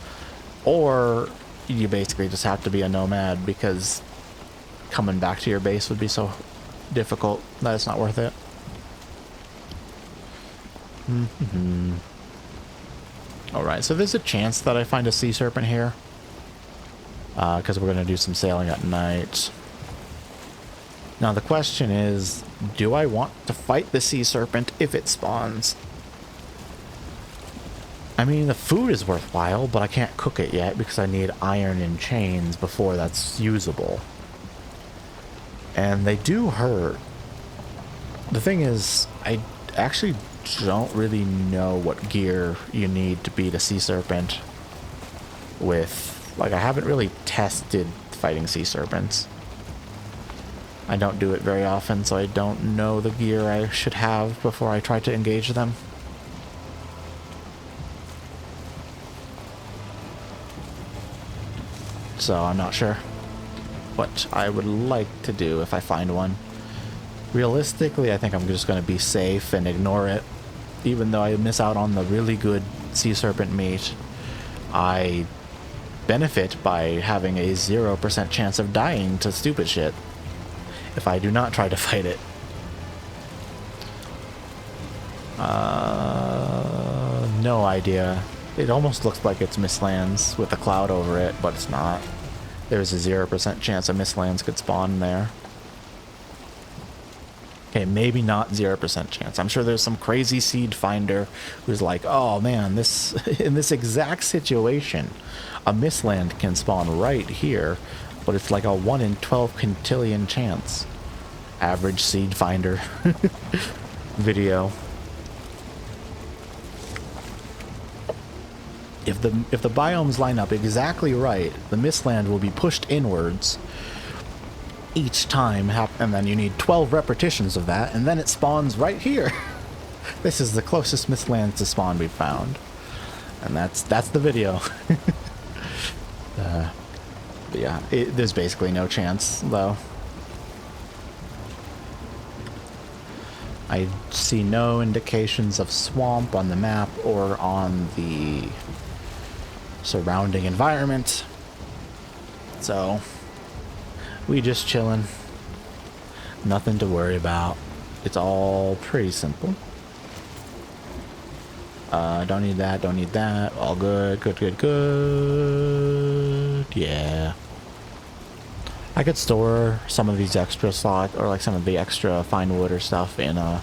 or you basically just have to be a nomad, because coming back to your base would be so difficult that it's not worth it. Alright, so there's a chance that I find a sea serpent here, because we're going to do some sailing at night. Now the question is, do I want to fight the sea serpent if it spawns? I mean, the food is worthwhile, but I can't cook it yet because I need iron and chains before that's usable. And they do hurt. The thing is, I actually don't really know what gear you need to beat a sea serpent with. Like, I haven't really tested fighting sea serpents. I don't do it very often, so I don't know the gear I should have before I try to engage them. So I'm not sure what I would like to do if I find one. Realistically, I think I'm just going to be safe and ignore it. Even though I miss out on the really good sea serpent meat, I benefit by having a 0% chance of dying to stupid shit if I do not try to fight it. No idea. It almost looks like it's Mistlands with a cloud over it, but it's not. There's a 0% chance a Mistlands could spawn there. Okay, maybe not 0% chance. I'm sure there's some crazy seed finder who's like, oh man, this in this exact situation, a Mistland can spawn right here, but it's like a 1 in 12 quintillion chance. Average seed finder video. If the biomes line up exactly right, the Mistland will be pushed inwards each time, and then you need 12 repetitions of that, and then it spawns right here. This is the closest Mistland to spawn we've found, and that's the video. But yeah, there's basically no chance though. I see no indications of swamp on the map or on the surrounding environment, so we just chilling. Nothing to worry about. It's all pretty simple. Don't need that, don't need that. All good, good. Yeah. I could store some of these extra slots, or like some of the extra fine wood or stuff in the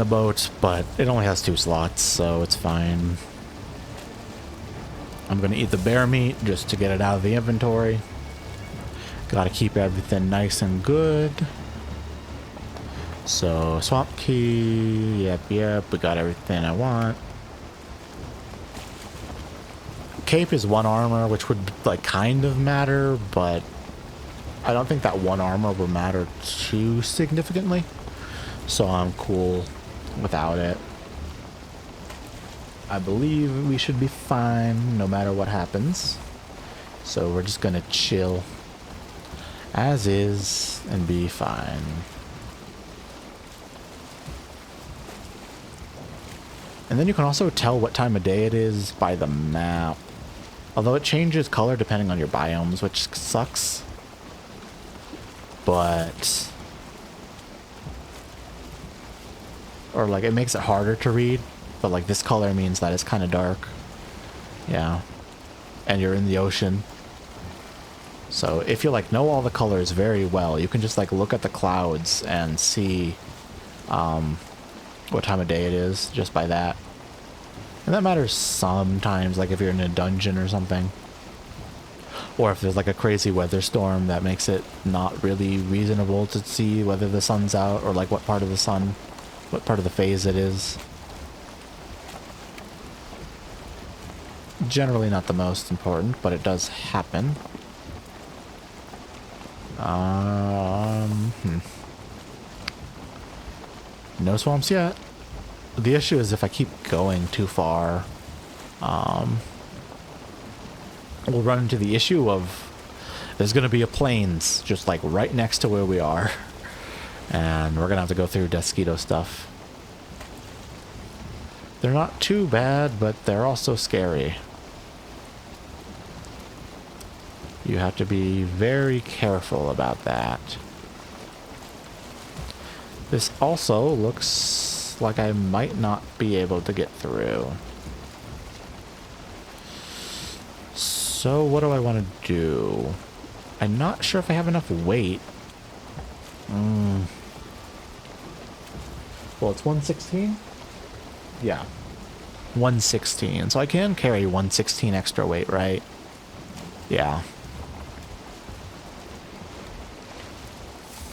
boat, but it only has 2 slots, so it's fine. I'm gonna eat the bear meat just to get it out of the inventory. Gotta keep everything nice and good. So, swamp key, yep, we got everything I want. Cape is 1 armor, which would, like, kind of matter, but I don't think that 1 armor will matter too significantly. So I'm cool without it. I believe we should be fine no matter what happens. So we're just gonna chill as is and be fine. And then you can also tell what time of day it is by the map. Although it changes color depending on your biomes, which sucks. But... or like it makes it harder to read. But like this color means that it's kind of dark. Yeah. And you're in the ocean. So if you like know all the colors very well, you can just like look at the clouds and see what time of day it is just by that. And that matters sometimes, like if you're in a dungeon or something. Or if there's like a crazy weather storm that makes it not really reasonable to see whether the sun's out or like what part of the sun, what part of the phase it is. Generally not the most important, but it does happen. No swamps yet. The issue is if I keep going too far, we'll run into the issue of there's going to be a plains just like right next to where we are. And we're going to have to go through Desquito stuff. They're not too bad, but they're also scary. You have to be very careful about that. This also looks like I might not be able to get through. So what do I want to do? I'm not sure if I have enough weight. Well, it's 116? Yeah. 116. So I can carry 116 extra weight, right? Yeah.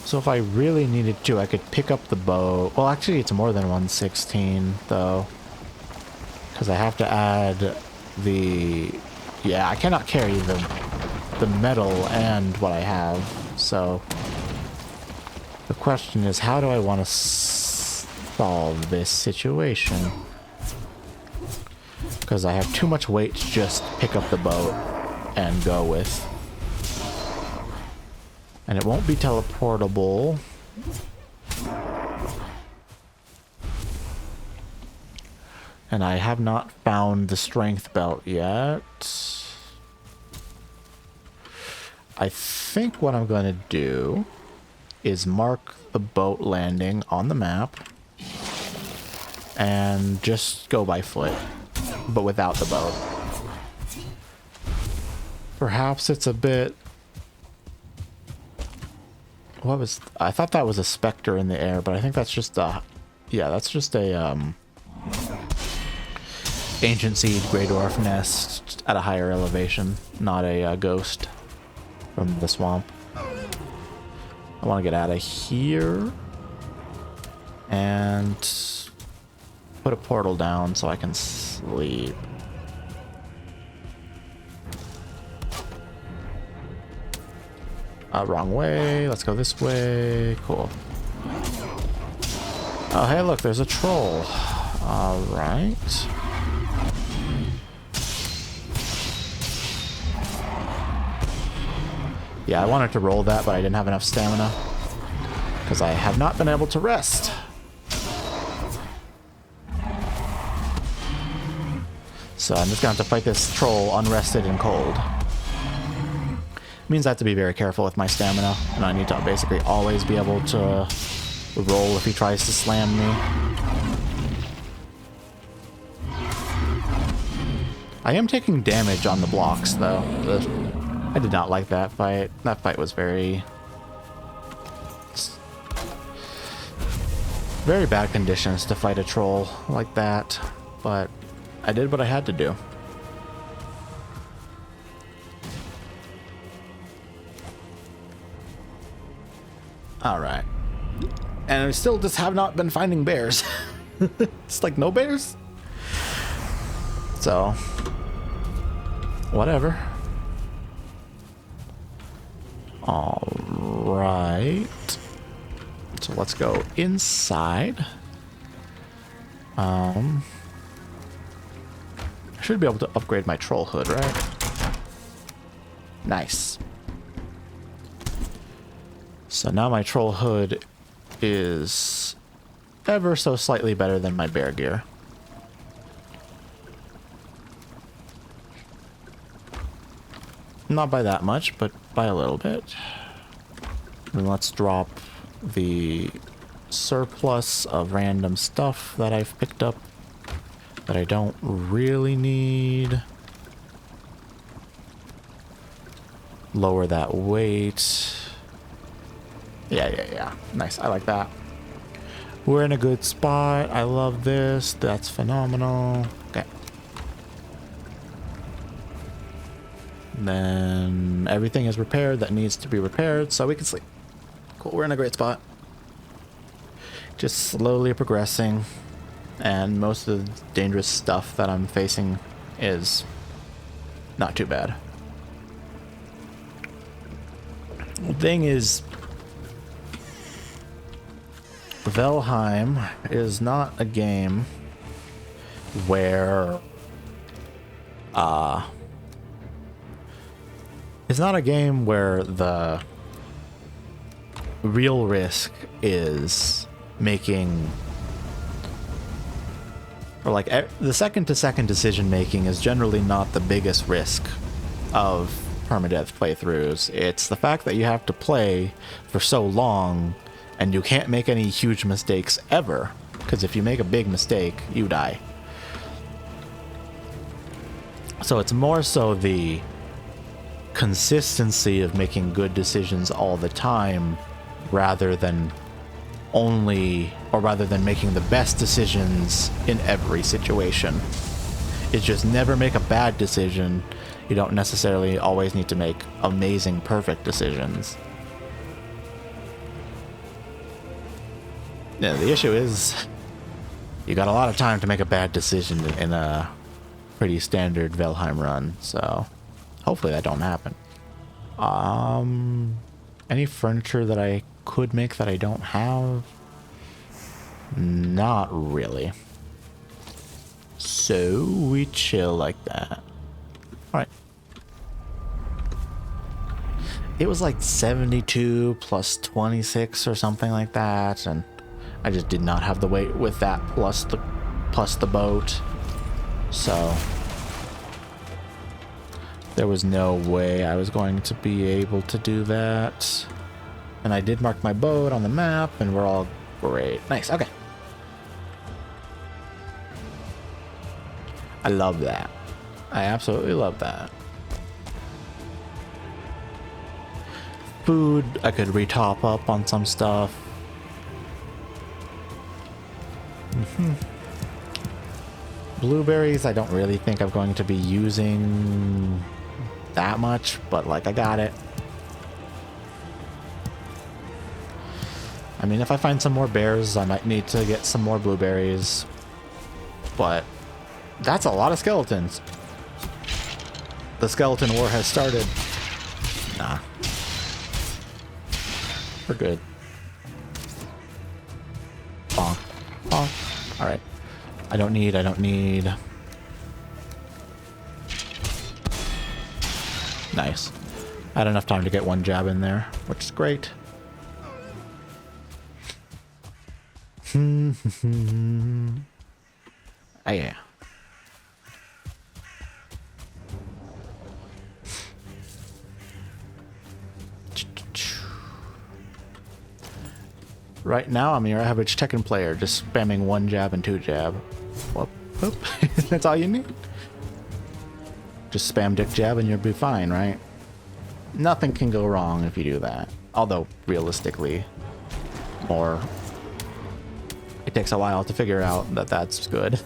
So if I really needed to, I could pick up the bow. Well, actually, it's more than 116, though. Because I have to add the... yeah, I cannot carry the metal and what I have. So the question is, how do I want to solve this situation? Because I have too much weight to just pick up the boat and go with. And it won't be teleportable. And I have not found the strength belt yet. I think what I'm going to do is mark the boat landing on the map and just go by foot, but without the boat. Perhaps it's a bit... what was... I thought that was a specter in the air, but I think that's just a... yeah, that's just a ancient seed Grey Dwarf nest at a higher elevation, not a ghost from the swamp. I want to get out of here and put a portal down so I can sleep. Wrong way. Let's go this way. Cool. Oh, hey, look, there's a troll. All right. Yeah, I wanted to roll that, but I didn't have enough stamina because I have not been able to rest. So I'm just going to have to fight this troll unrested and cold. Means I have to be very careful with my stamina, and I need to basically always be able to roll if he tries to slam me. I am taking damage on the blocks, though. I did not like that fight. That fight was very bad conditions to fight a troll like that, but I did what I had to do. All right. And I still just have not been finding bears. It's like no bears. So, whatever. All right. So let's go inside. I should be able to upgrade my troll hood, right? Nice. So now my troll hood is ever so slightly better than my bear gear. Not by that much, but by a little bit. And let's drop the surplus of random stuff that I've picked up that I don't really need. Lower that weight. Yeah. Nice. I like that. We're in a good spot. I love this. That's phenomenal. Okay. And then everything is repaired that needs to be repaired, so we can sleep. Cool. We're in a great spot. Just slowly progressing. And most of the dangerous stuff that I'm facing is not too bad. The thing is, Valheim is not a game where it's not a game where the real risk is making, or like the second to second decision making is generally not the biggest risk of permadeath playthroughs. It's the fact that you have to play for so long and you can't make any huge mistakes ever, because if you make a big mistake, you die. So it's more so the consistency of making good decisions all the time rather than making the best decisions in every situation. It's just never make a bad decision. You don't necessarily always need to make amazing, perfect decisions. Yeah, the issue is you got a lot of time to make a bad decision in a pretty standard Valheim run, so hopefully that don't happen. Any furniture that I could make that I don't have? Not really. So we chill like that. Alright. It was like 72 plus 26 or something like that, and I just did not have the weight with that plus the boat. So there was no way I was going to be able to do that. And I did mark my boat on the map, and we're all great. Nice, okay. I love that. I absolutely love that. Food, I could re-top up on some stuff. Blueberries, I don't really think I'm going to be using that much, but like I got it. I mean, if I find some more bears, I might need to get some more blueberries. But that's a lot of skeletons. The skeleton war has started. Nah. We're good. Bonk. Bonk. Alright. I don't need. Nice. I had enough time to get one jab in there, which is great. Oh yeah. Right now, I'm your average Tekken player, just spamming one jab and two jab. Whoop, whoop. That's all you need. Just spam dick jab and you'll be fine, right? Nothing can go wrong if you do that. Although, realistically, it takes a while to figure out that that's good.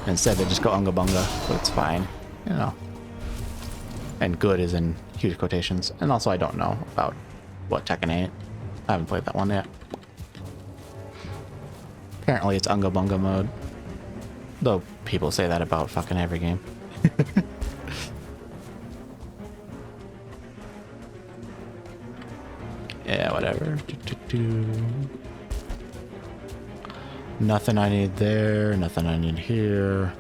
Instead, they just go unga bunga, but it's fine, you know. And good is in huge quotations. And also, I don't know about What, Tekken 8? I haven't played that one yet. Apparently it's Unga Bunga mode. Though people say that about fucking every game. Yeah, whatever. Nothing I need there, nothing I need here.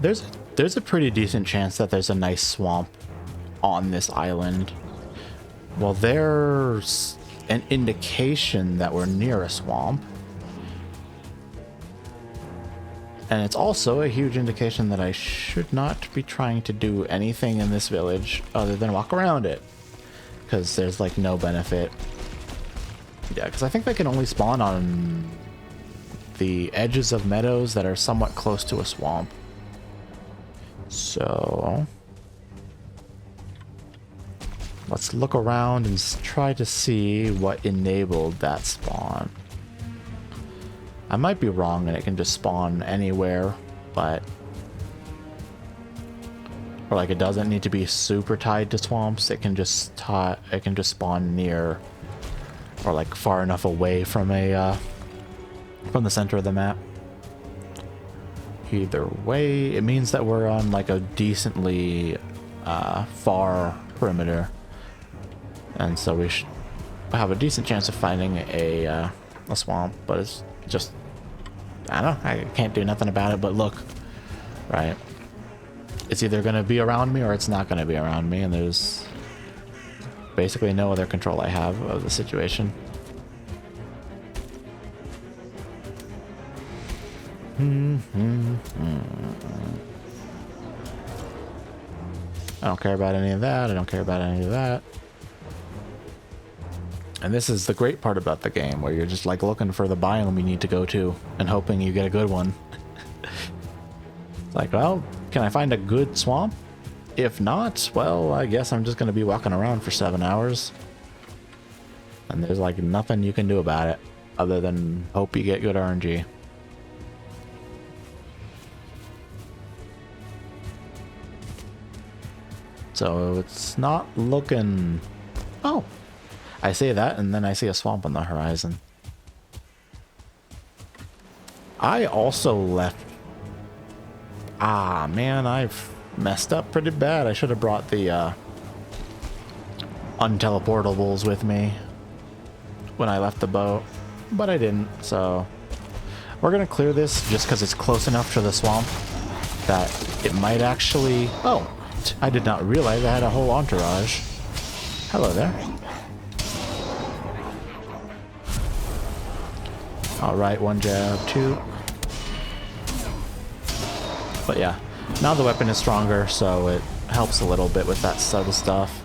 There's a pretty decent chance that there's a nice swamp on this island. Well, there's an indication that we're near a swamp. And it's also a huge indication that I should not be trying to do anything in this village other than walk around it. Because there's like no benefit. Yeah, because I think they can only spawn on the edges of meadows that are somewhat close to a swamp. So let's look around and try to see what enabled that spawn. I might be wrong and it can just spawn anywhere, but... Or like it doesn't need to be super tied to swamps, it can just spawn near or like far enough away from from the center of the map. Either way, it means that we're on like a decently far perimeter. And so we should have a decent chance of finding a swamp, but it's just, I don't know, I can't do nothing about it but look, right? It's either going to be around me or it's not going to be around me, and there's basically no other control I have of the situation. I don't care about any of that. I don't care about any of that. And this is the great part about the game, where you're just like looking for the biome you need to go to and hoping you get a good one. It's like, well, can I find a good swamp? If not, well, I guess I'm just going to be walking around for 7 hours. And there's like nothing you can do about it other than hope you get good RNG. So it's not looking... Oh! I say that, and then I see a swamp on the horizon. I also left... Ah, man, I've messed up pretty bad. I should have brought the unteleportables with me when I left the boat, but I didn't, so... We're gonna clear this just because it's close enough to the swamp that it might actually... Oh! I did not realize I had a whole entourage. Hello there. Alright, one jab, two. But yeah, now the weapon is stronger, so it helps a little bit with that sort of stuff.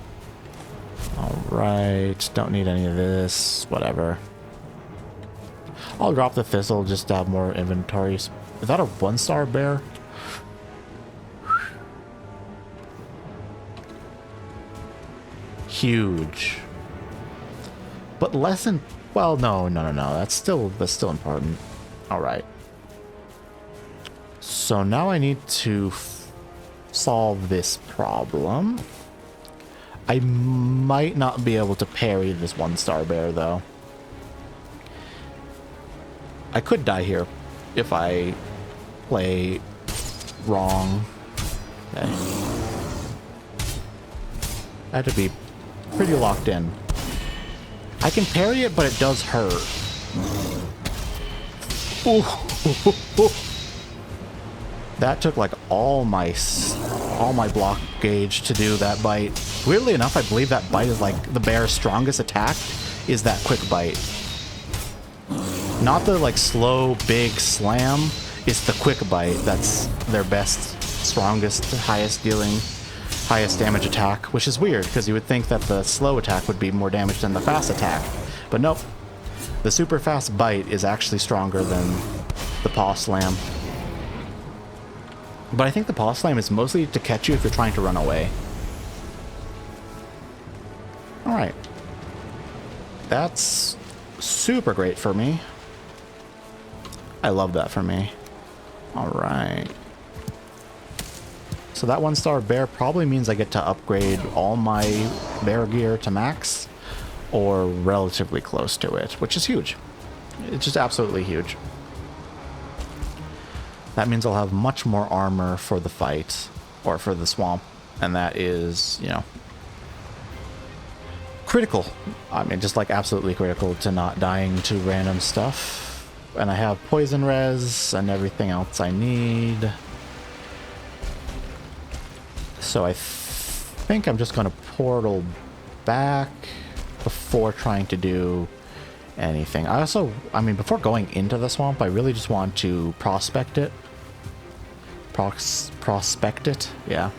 Alright, don't need any of this, whatever. I'll drop the thistle just to have more inventory. Is that a 1-star bear? Huge. But less than... Well, no. That's still important. Alright. So now I need to solve this problem. I might not be able to parry this 1-star bear, though. I could die here if I play wrong. Okay. I have to be pretty locked in. I can parry it, but it does hurt. Ooh. That took like all my block gauge to do that bite. Weirdly enough, I believe that bite is like the bear's strongest attack is that quick bite. Not the like slow big slam, it's the quick bite that's their best, strongest, highest damage attack, which is weird because you would think that the slow attack would be more damage than the fast attack. But nope. The super fast bite is actually stronger than the paw slam. But I think the paw slam is mostly to catch you if you're trying to run away. Alright. That's super great for me. I love that for me. Alright. So that 1-star bear probably means I get to upgrade all my bear gear to max, or relatively close to it, which is huge. It's just absolutely huge. That means I'll have much more armor for the fight, or for the swamp, and that is, you know, critical. I mean, just like absolutely critical to not dying to random stuff. And I have poison res and everything else I need. So I think I'm just going to portal back before trying to do anything. I mean, before going into the swamp, I really just want to prospect it. Prospect it, yeah.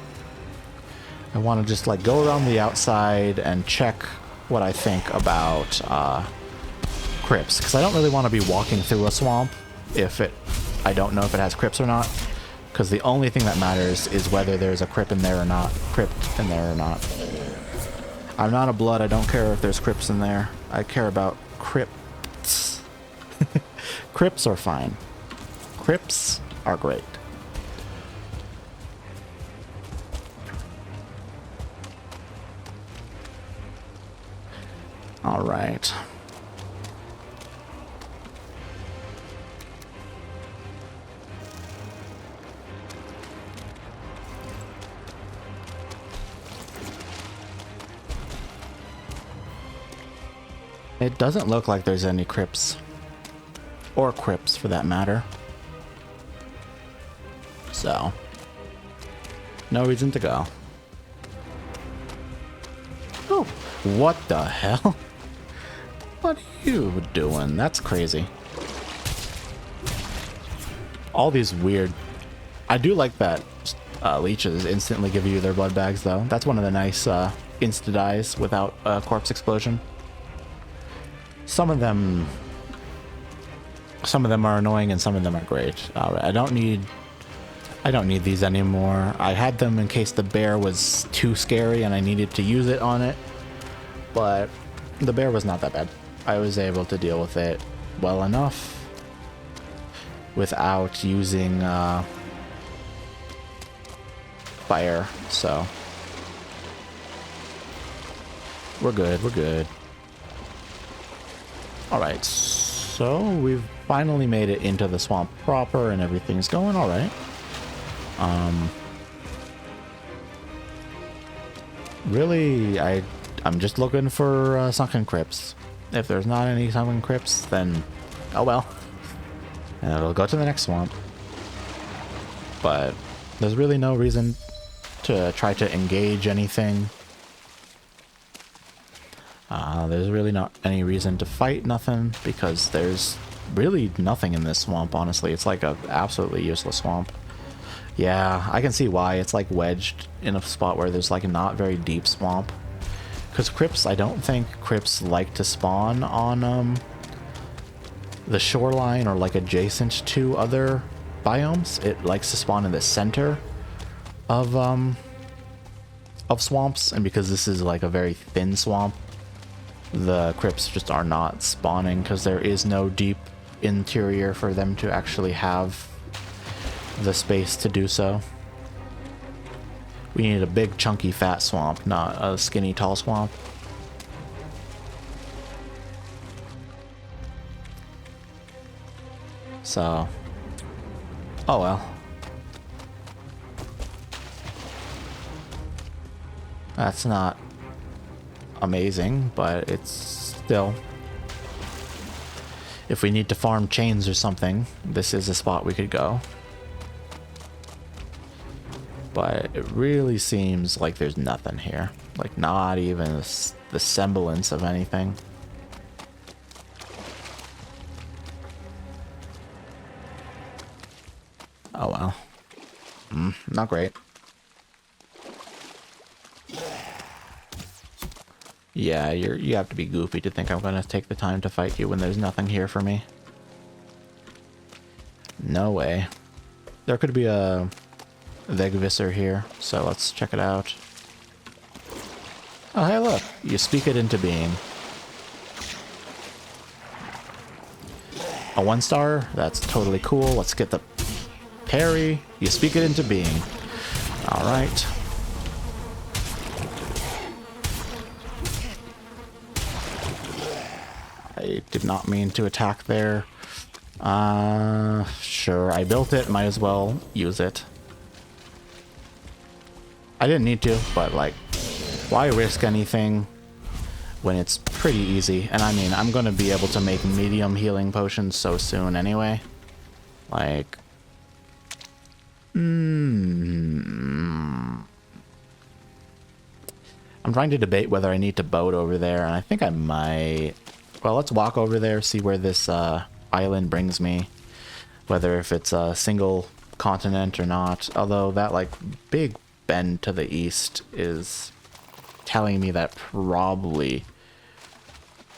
I want to just like go around the outside and check what I think about crypts, because I don't really want to be walking through a swamp if I don't know if it has crypts or not, because the only thing that matters is whether there's a crypt in there or not. I'm not a blood. I don't care if there's crypts in there. I care about crypts. Crypts are fine. Crypts are great. All right. It doesn't look like there's any crypts. Or crypts, for that matter. So, no reason to go. Oh, what the hell? What are you doing? That's crazy. All these weird... I do like that leeches instantly give you their blood bags, though. That's one of the nice insta-dies without a corpse explosion. Some of them are annoying and some of them are great. I don't need these anymore. I had them in case the bear was too scary and I needed to use it on it, but the bear was not that bad. I was able to deal with it well enough without using fire, so we're good. Alright, so we've finally made it into the swamp proper and everything's going alright. Really, I'm just looking for sunken crypts. If there's not any sunken crypts, then oh well. And it'll go to the next swamp. But there's really no reason to try to engage anything. There's really not any reason to fight nothing, because there's really nothing in this swamp, honestly. It's like a absolutely useless swamp. Yeah, I can see why. It's like wedged in a spot where there's like a not very deep swamp. Because crypts, I don't think crypts like to spawn on the shoreline or like adjacent to other biomes. It likes to spawn in the center of swamps, and because this is like a very thin swamp, the crypts just are not spawning because there is no deep interior for them to actually have the space to do so. We need a big, chunky, fat swamp, not a skinny, tall swamp. So, oh well. That's not amazing, but it's still... If we need to farm chains or something, this is a spot we could go. But it really seems like there's nothing here. Like, not even the semblance of anything. Oh well. Not great. Yeah, you have to be goofy to think I'm gonna take the time to fight you when there's nothing here for me. No way. There could be a Vegvisser here, so let's check it out. Oh, hey look, you speak it into being. A 1-star, that's totally cool. Let's get the parry. You speak it into being. All right. I did not mean to attack there. Sure, I built it, might as well use it. I didn't need to, but like, why risk anything when it's pretty easy? And I mean, I'm gonna be able to make medium healing potions so soon anyway. Like, I'm trying to debate whether I need to boat over there, and I think I might. Well, let's walk over there, see where this island brings me. Whether if it's a single continent or not. Although that like big bend to the east is telling me that probably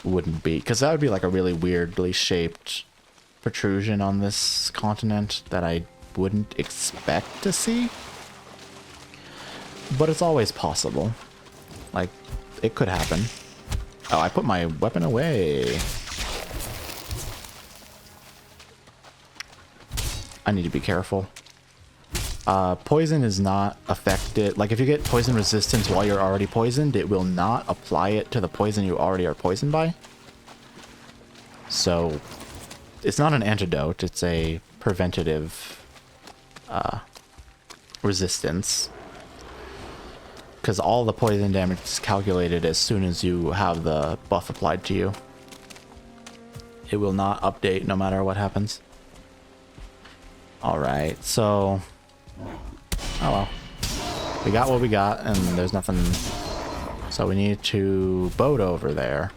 wouldn't be. Because that would be like a really weirdly shaped protrusion on this continent that I wouldn't expect to see. But it's always possible. Like, it could happen. Oh, I put my weapon away. I need to be careful. Poison is not affected. Like, if you get poison resistance while you're already poisoned, it will not apply it to the poison you already are poisoned by. So, it's not an antidote. It's a preventative resistance. Because all the poison damage is calculated as soon as you have the buff applied to you. It will not update no matter what happens. Alright, so... Oh well. We got what we got, and there's nothing... So we need to boat over there.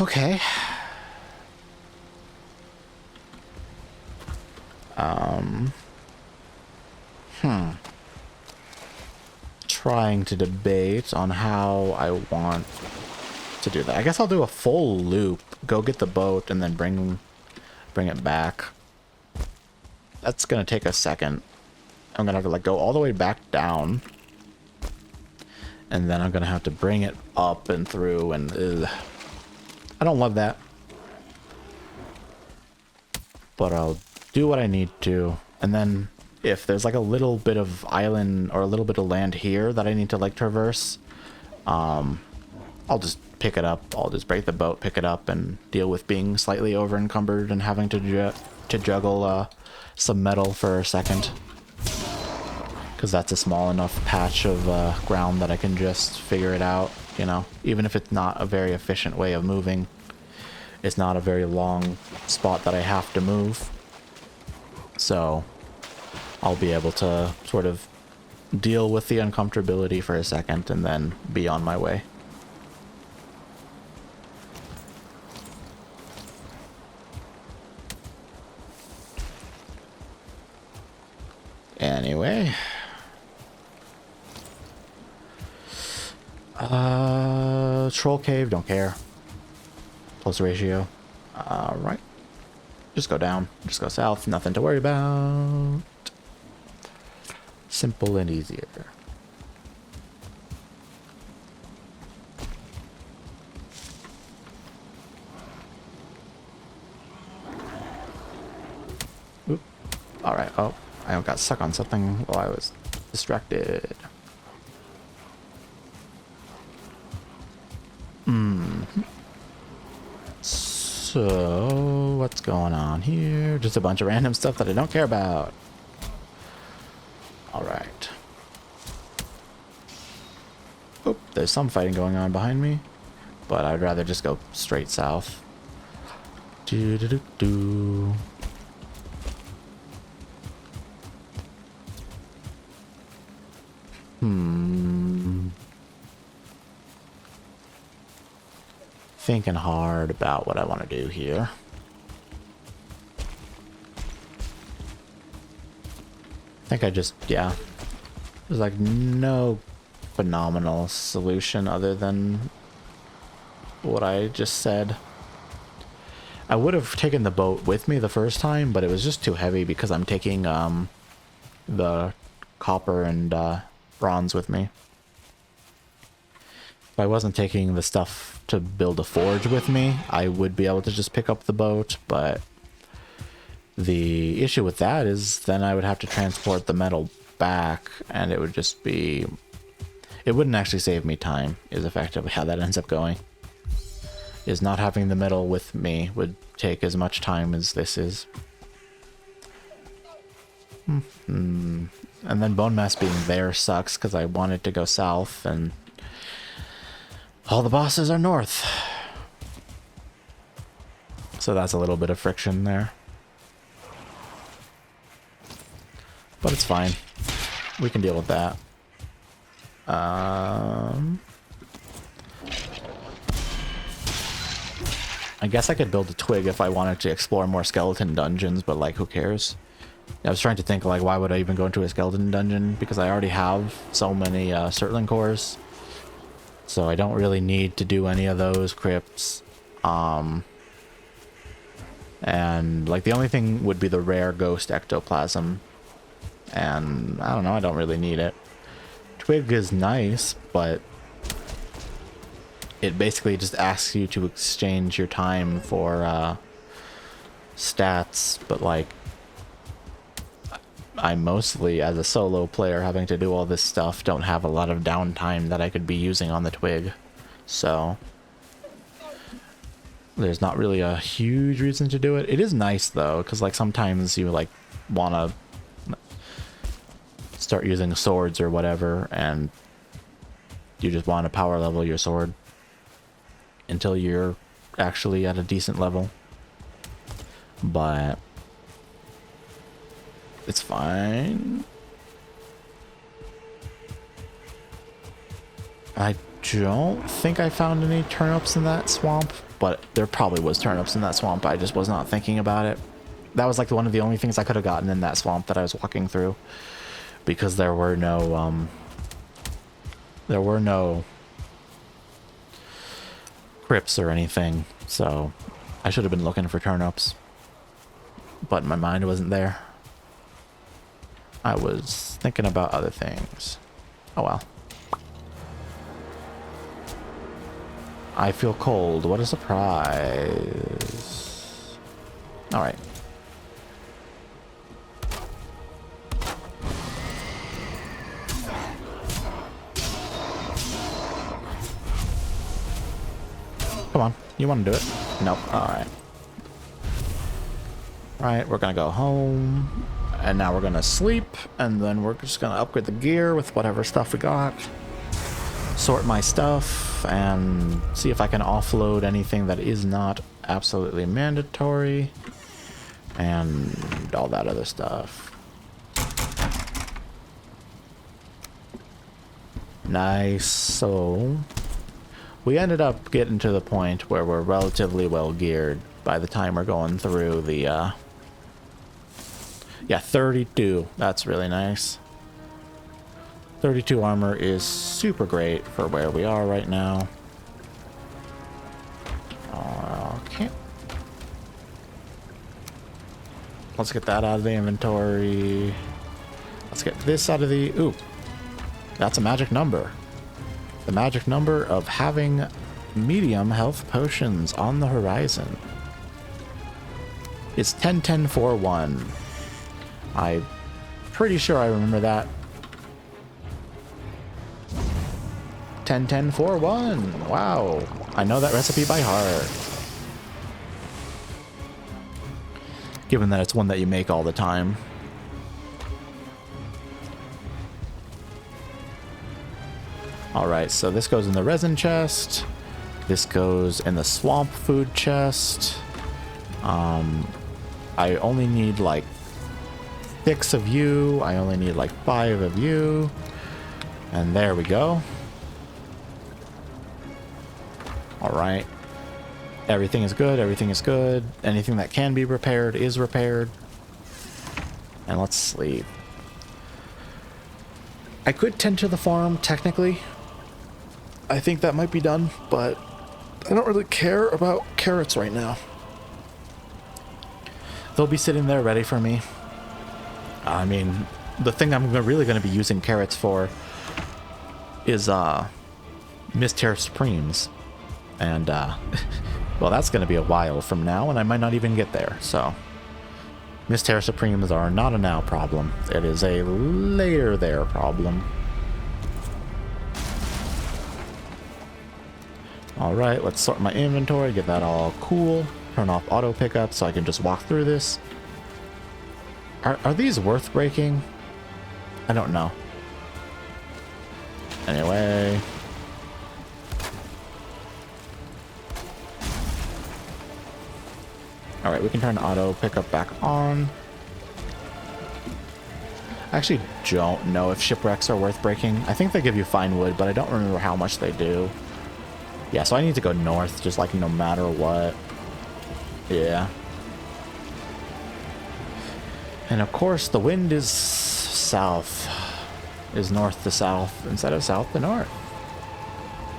Okay. Trying to debate on how I want to do that. I guess I'll do a full loop, go get the boat, and then bring it back. That's gonna take a second. I'm gonna have to like go all the way back down, and then I'm gonna have to bring it up and through, and I don't love that, but I'll do what I need to. And then if there's like a little bit of island or a little bit of land here that I need to like traverse, I'll just pick it up. I'll just break the boat, pick it up, and deal with being slightly over encumbered and having to juggle some metal for a second, because that's a small enough patch of ground that I can just figure it out, you know, even if it's not a very efficient way of moving. It's not a very long spot that I have to move, so I'll be able to sort of deal with the uncomfortability for a second and then be on my way. Anyway. Troll cave, don't care. Close ratio. Right. Just go down. Just go south. Nothing to worry about. Simple and easier. Oop. Alright. Oh, I got stuck on something while I was distracted. So, what's going on here? Just a bunch of random stuff that I don't care about. Alright. Oop, there's some fighting going on behind me, but I'd rather just go straight south. Do-do-do-do. Thinking hard about what I want to do here. I think I just, yeah. There's like no phenomenal solution other than what I just said. I would have taken the boat with me the first time, but it was just too heavy because I'm taking the copper and bronze with me. If I wasn't taking the stuff to build a forge with me, I would be able to just pick up the boat, but the issue with that is then I would have to transport the metal back, and it would just be... It wouldn't actually save me time, is effectively how that ends up going. Is not having the metal with me would take as much time as this is. And then bone mass being there sucks because I wanted to go south and all the bosses are north. So that's a little bit of friction there. But it's fine. We can deal with that. I guess I could build a twig if I wanted to explore more skeleton dungeons, but like, who cares? I was trying to think, like, why would I even go into a skeleton dungeon? Because I already have so many Surtling cores. So I don't really need to do any of those crypts. And, like, the only thing would be the rare ghost ectoplasm. And, I don't know, I don't really need it. Twig is nice, but it basically just asks you to exchange your time for stats, but like I'm mostly, as a solo player, having to do all this stuff, don't have a lot of downtime that I could be using on the twig, so there's not really a huge reason to do it. It is nice though, because like sometimes you like want to start using swords or whatever, and you just want to power level your sword until you're actually at a decent level. But it's fine. I don't think I found any turnips in that swamp, but there probably was turnips in that swamp. I just was not thinking about it. That was like one of the only things I could have gotten in that swamp that I was walking through, because there were no crypts or anything, so I should have been looking for turnips, but my mind wasn't there. I was thinking about other things. Oh well. I feel cold. What a surprise. Alright. Come on, you want to do it? Nope. Alright. Alright, we're gonna go home. And now we're gonna sleep. And then we're just gonna upgrade the gear with whatever stuff we got. Sort my stuff. And see if I can offload anything that is not absolutely mandatory. And all that other stuff. Nice. So we ended up getting to the point where we're relatively well geared by the time we're going through the, yeah, 32. That's really nice. 32 armor is super great for where we are right now. Okay. Let's get that out of the inventory. Let's get this out of the... Ooh. That's a magic number. The magic number of having medium health potions on the horizon. It's 10-10-4-1. I'm pretty sure I remember that. 10-10-4-1. Wow. I know that recipe by heart. Given that it's one that you make all the time. Alright, so this goes in the resin chest. This goes in the swamp food chest. I only need like 6 of you. I only need like 5 of you. And there we go. Alright. Everything is good. Everything is good. Anything that can be repaired is repaired. And let's sleep. I could tend to the farm, technically. I think that might be done, but I don't really care about carrots right now. They'll be sitting there ready for me. I mean, the thing I'm really going to be using carrots for is Mist Terror Supremes. And, well, that's going to be a while from now, and I might not even get there, so... Mist Terror Supremes are not a now problem. It is a later there problem. Alright, let's sort my inventory, get that all cool. Turn off auto pickup so I can just walk through this. Are these worth breaking? I don't know. Anyway... Alright, we can turn auto pickup back on. I actually don't know if shipwrecks are worth breaking. I think they give you fine wood, but I don't remember how much they do. Yeah, so I need to go north, just like no matter what. Yeah. And of course, the wind is south. Is north to south instead of south to north.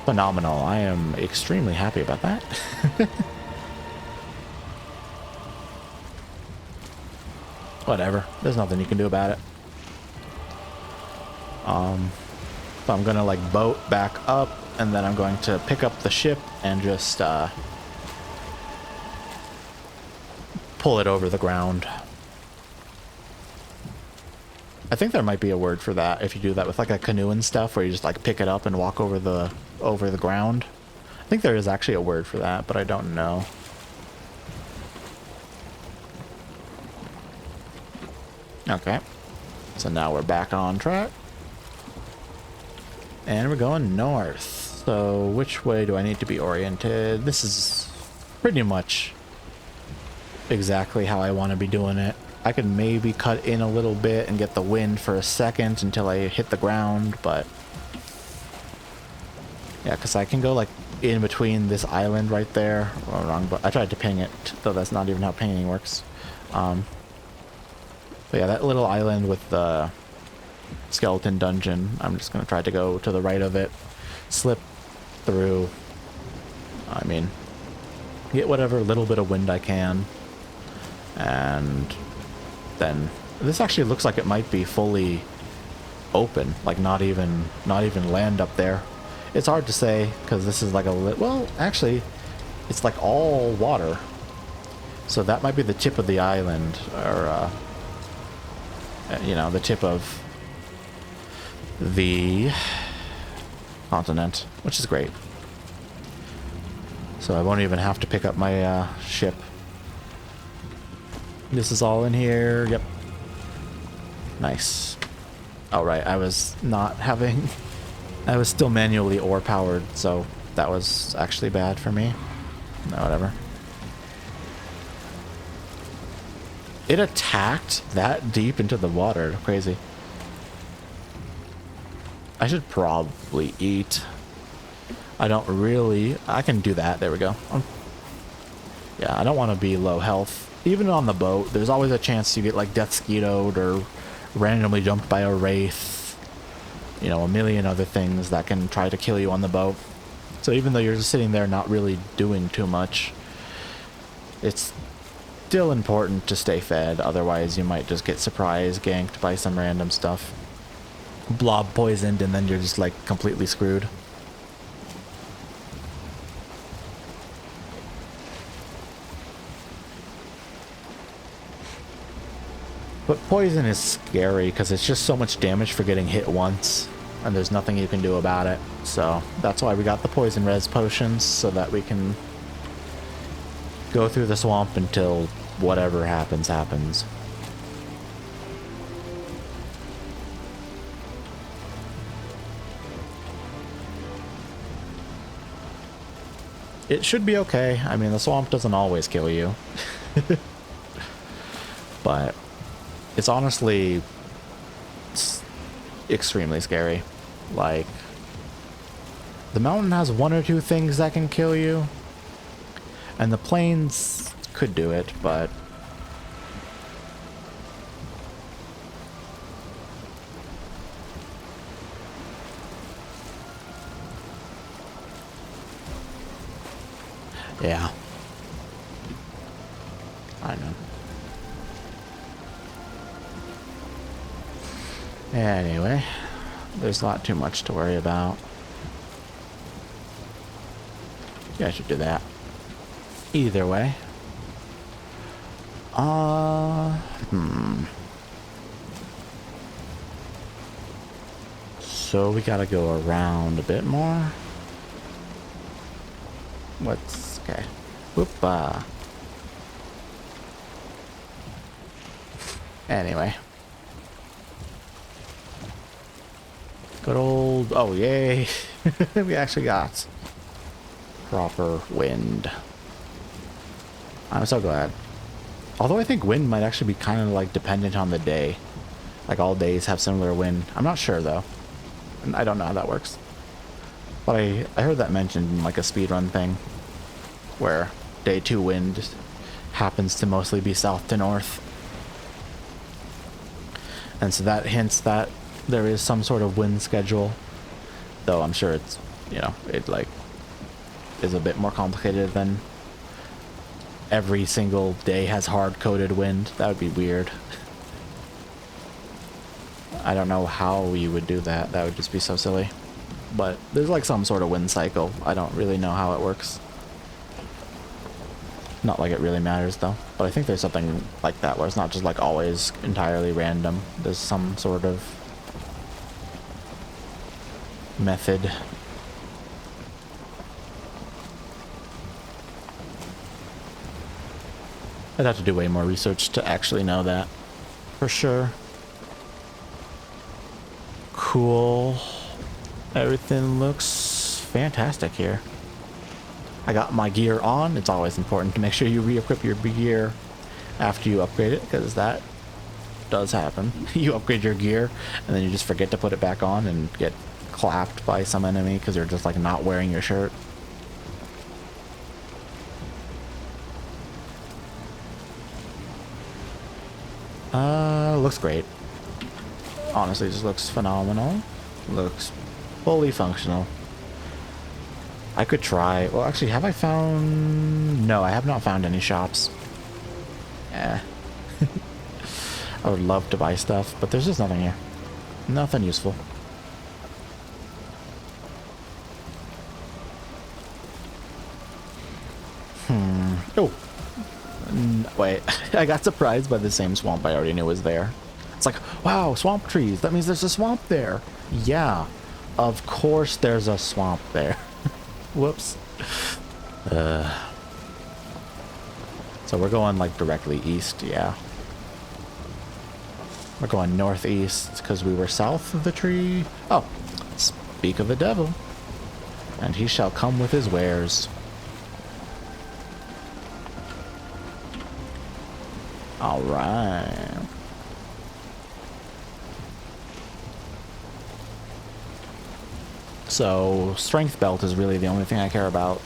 Phenomenal. I am extremely happy about that. Whatever. There's nothing you can do about it. So I'm gonna like boat back up, and then I'm going to pick up the ship and just pull it over the ground. I think there might be a word for that if you do that with like a canoe and stuff, where you just like pick it up and walk over the ground. I think there is actually a word for that, but I don't know. Okay, so now we're back on track. And we're going north. So which way do I need to be oriented? This is pretty much exactly how I want to be doing it. I could maybe cut in a little bit and get the wind for a second until I hit the ground, but... Yeah, because I can go like in between this island right there. Oh, wrong, but I tried to ping it, though that's not even how pinging works. But yeah, that little island with the skeleton dungeon, I'm just going to try to go to the right of it, slip through, I mean, get whatever little bit of wind I can, and then this actually looks like it might be fully open, like not even land up there. It's hard to say, because this is like well, actually, it's like all water, so that might be the tip of the island, or you know, the tip of the continent, which is great. So I won't even have to pick up my ship. This is all in here. Yep. Nice. All right, I was not having... I was still manually ore powered, so that was actually bad for me. No, whatever. It attacked that deep into the water. Crazy. I should probably eat. I don't really... I can do that. There we go. Yeah, I don't want to be low health. Even on the boat, there's always a chance you get like death skeetoed or randomly jumped by a wraith. You know, a million other things that can try to kill you on the boat. So even though you're just sitting there not really doing too much, it's still important to stay fed, otherwise you might just get surprise ganked by some random stuff. Blob poisoned, and then you're just like completely screwed. But poison is scary because it's just so much damage for getting hit once, and there's nothing you can do about it. So that's why we got the poison res potions, so that we can go through the swamp until whatever happens, happens. It should be okay. I mean, the swamp doesn't always kill you. But it's honestly extremely scary. Like, the mountain has one or two things that can kill you, and the plains could do it, but yeah, I know. Anyway, there's not too much to worry about. Yeah, I should do that. Either way. So we gotta go around a bit more. What's okay? Whoop. Anyway. Good old, oh yay. We actually got proper wind. I'm so glad. Although I think wind might actually be kind of like dependent on the day. Like all days have similar wind. I'm not sure though. I don't know how that works. But I heard that mentioned in like a speedrun thing. Where day 2 wind happens to mostly be south to north. And so that hints that there is some sort of wind schedule. Though I'm sure it's, you know, it like is a bit more complicated than every single day has hard-coded wind. That would be weird. I don't know how we would do that. That would just be so silly. But there's like some sort of wind cycle. I don't really know how it works. Not like it really matters though. But I think there's something like that where it's not just like always entirely random. There's some sort of method. I'd have to do way more research to actually know that. For sure. Cool. Everything looks fantastic here. I got my gear on. It's always important to make sure you re-equip your gear after you upgrade it, because that does happen. You upgrade your gear and then you just forget to put it back on and get clapped by some enemy because you're just like not wearing your shirt. Looks great. Honestly, just looks phenomenal. Looks fully functional. I could try... Well, actually, have I found... No, I have not found any shops. Eh. I would love to buy stuff, but there's just nothing here. Nothing useful. Oh. Wait. I got surprised by the same swamp I already knew was there. It's like, wow, swamp trees. That means there's a swamp there. Yeah. Of course there's a swamp there. Whoops. So we're going like directly east, yeah. We're going northeast because we were south of the tree. Oh, speak of the devil. And he shall come with his wares. All right. So, strength belt is really the only thing I care about.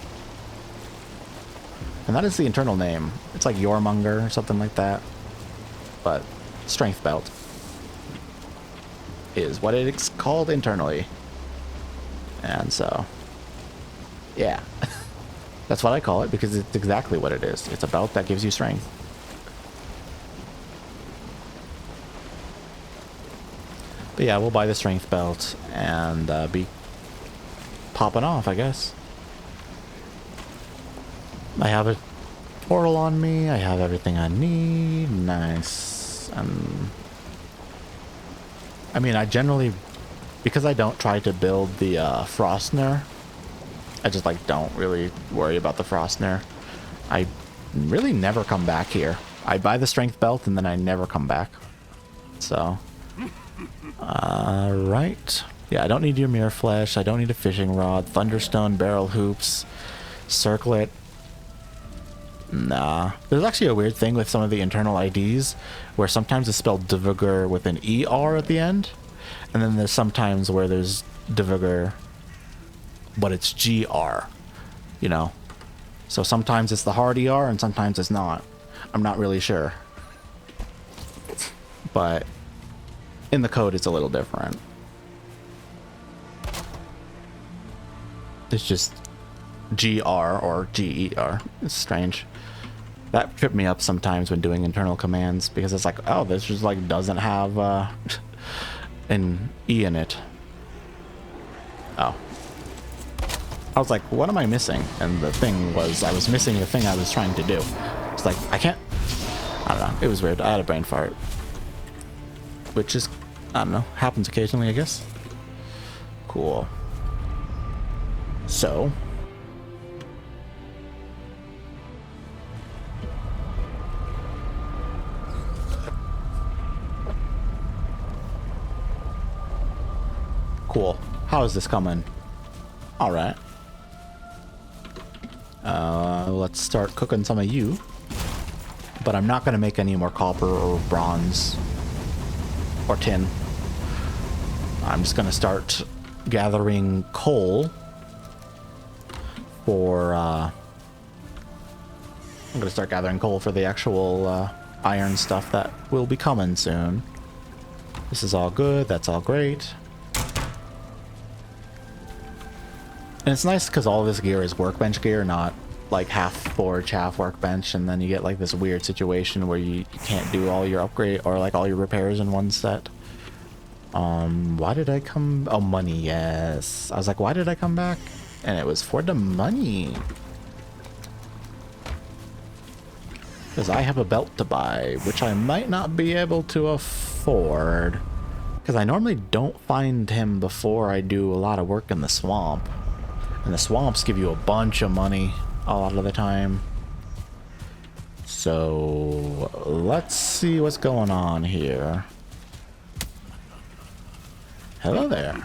And that is the internal name. It's like Yormonger or something like that. But, strength belt is what it's called internally. And so, yeah. That's what I call it because it's exactly what it is. It's a belt that gives you strength. But yeah, we'll buy the strength belt and be popping off, I guess. I have a portal on me. I have everything I need. Nice. I mean, I generally, because I don't try to build the Frostner, I just like don't really worry about the Frostner. I really never come back here. I buy the strength belt and then I never come back. So, right. Yeah, I don't need your mirror flesh. I don't need a fishing rod, thunderstone, barrel hoops, circlet. Nah. There's actually a weird thing with some of the internal IDs where sometimes it's spelled Devugger with an ER at the end. And then there's sometimes where there's Devugger, but it's GR, you know? So sometimes it's the hard ER and sometimes it's not. I'm not really sure. But in the code, it's a little different. It's just GR or GER. It's strange. That tripped me up sometimes when doing internal commands because it's like, oh, this just like doesn't have an E in it. Oh. I was like, what am I missing? And the thing was, I was missing the thing I was trying to do. It's like, I can't... I don't know. It was weird. I had a brain fart. Which is, I don't know, happens occasionally, I guess. Cool. So... Cool. How is this coming? Alright. Let's start cooking some of you. But I'm not going to make any more copper or bronze or tin. I'm just going to start gathering coal for... I'm going to start gathering coal for the actual iron stuff that will be coming soon. This is all good. That's all great. And it's nice because all this gear is workbench gear, not like half forge, half workbench, and then you get like this weird situation where you can't do all your upgrade or like all your repairs in one set. Why did I come? Oh, money, yes. I was like, why did I come back? And it was for the money. Because I have a belt to buy, which I might not be able to afford. Because I normally don't find him before I do a lot of work in the swamp. And the swamps give you a bunch of money a lot of the time. So let's see what's going on here. Hello there.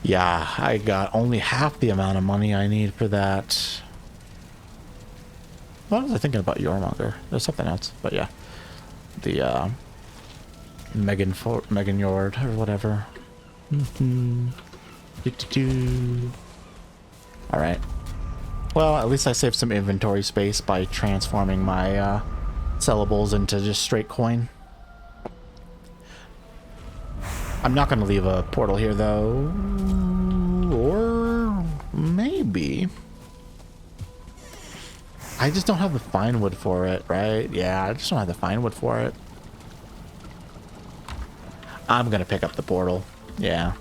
Yeah, I got only half the amount of money I need for that. What was I thinking about Yormonger? There's something else, but yeah. The Megan Yord or whatever. Alright. Well, at least I saved some inventory space by transforming my sellables into just straight coin. I'm not going to leave a portal here, though. Or maybe. I just don't have the fine wood for it, right? Yeah, I just don't have the fine wood for it. I'm going to pick up the portal. Yeah.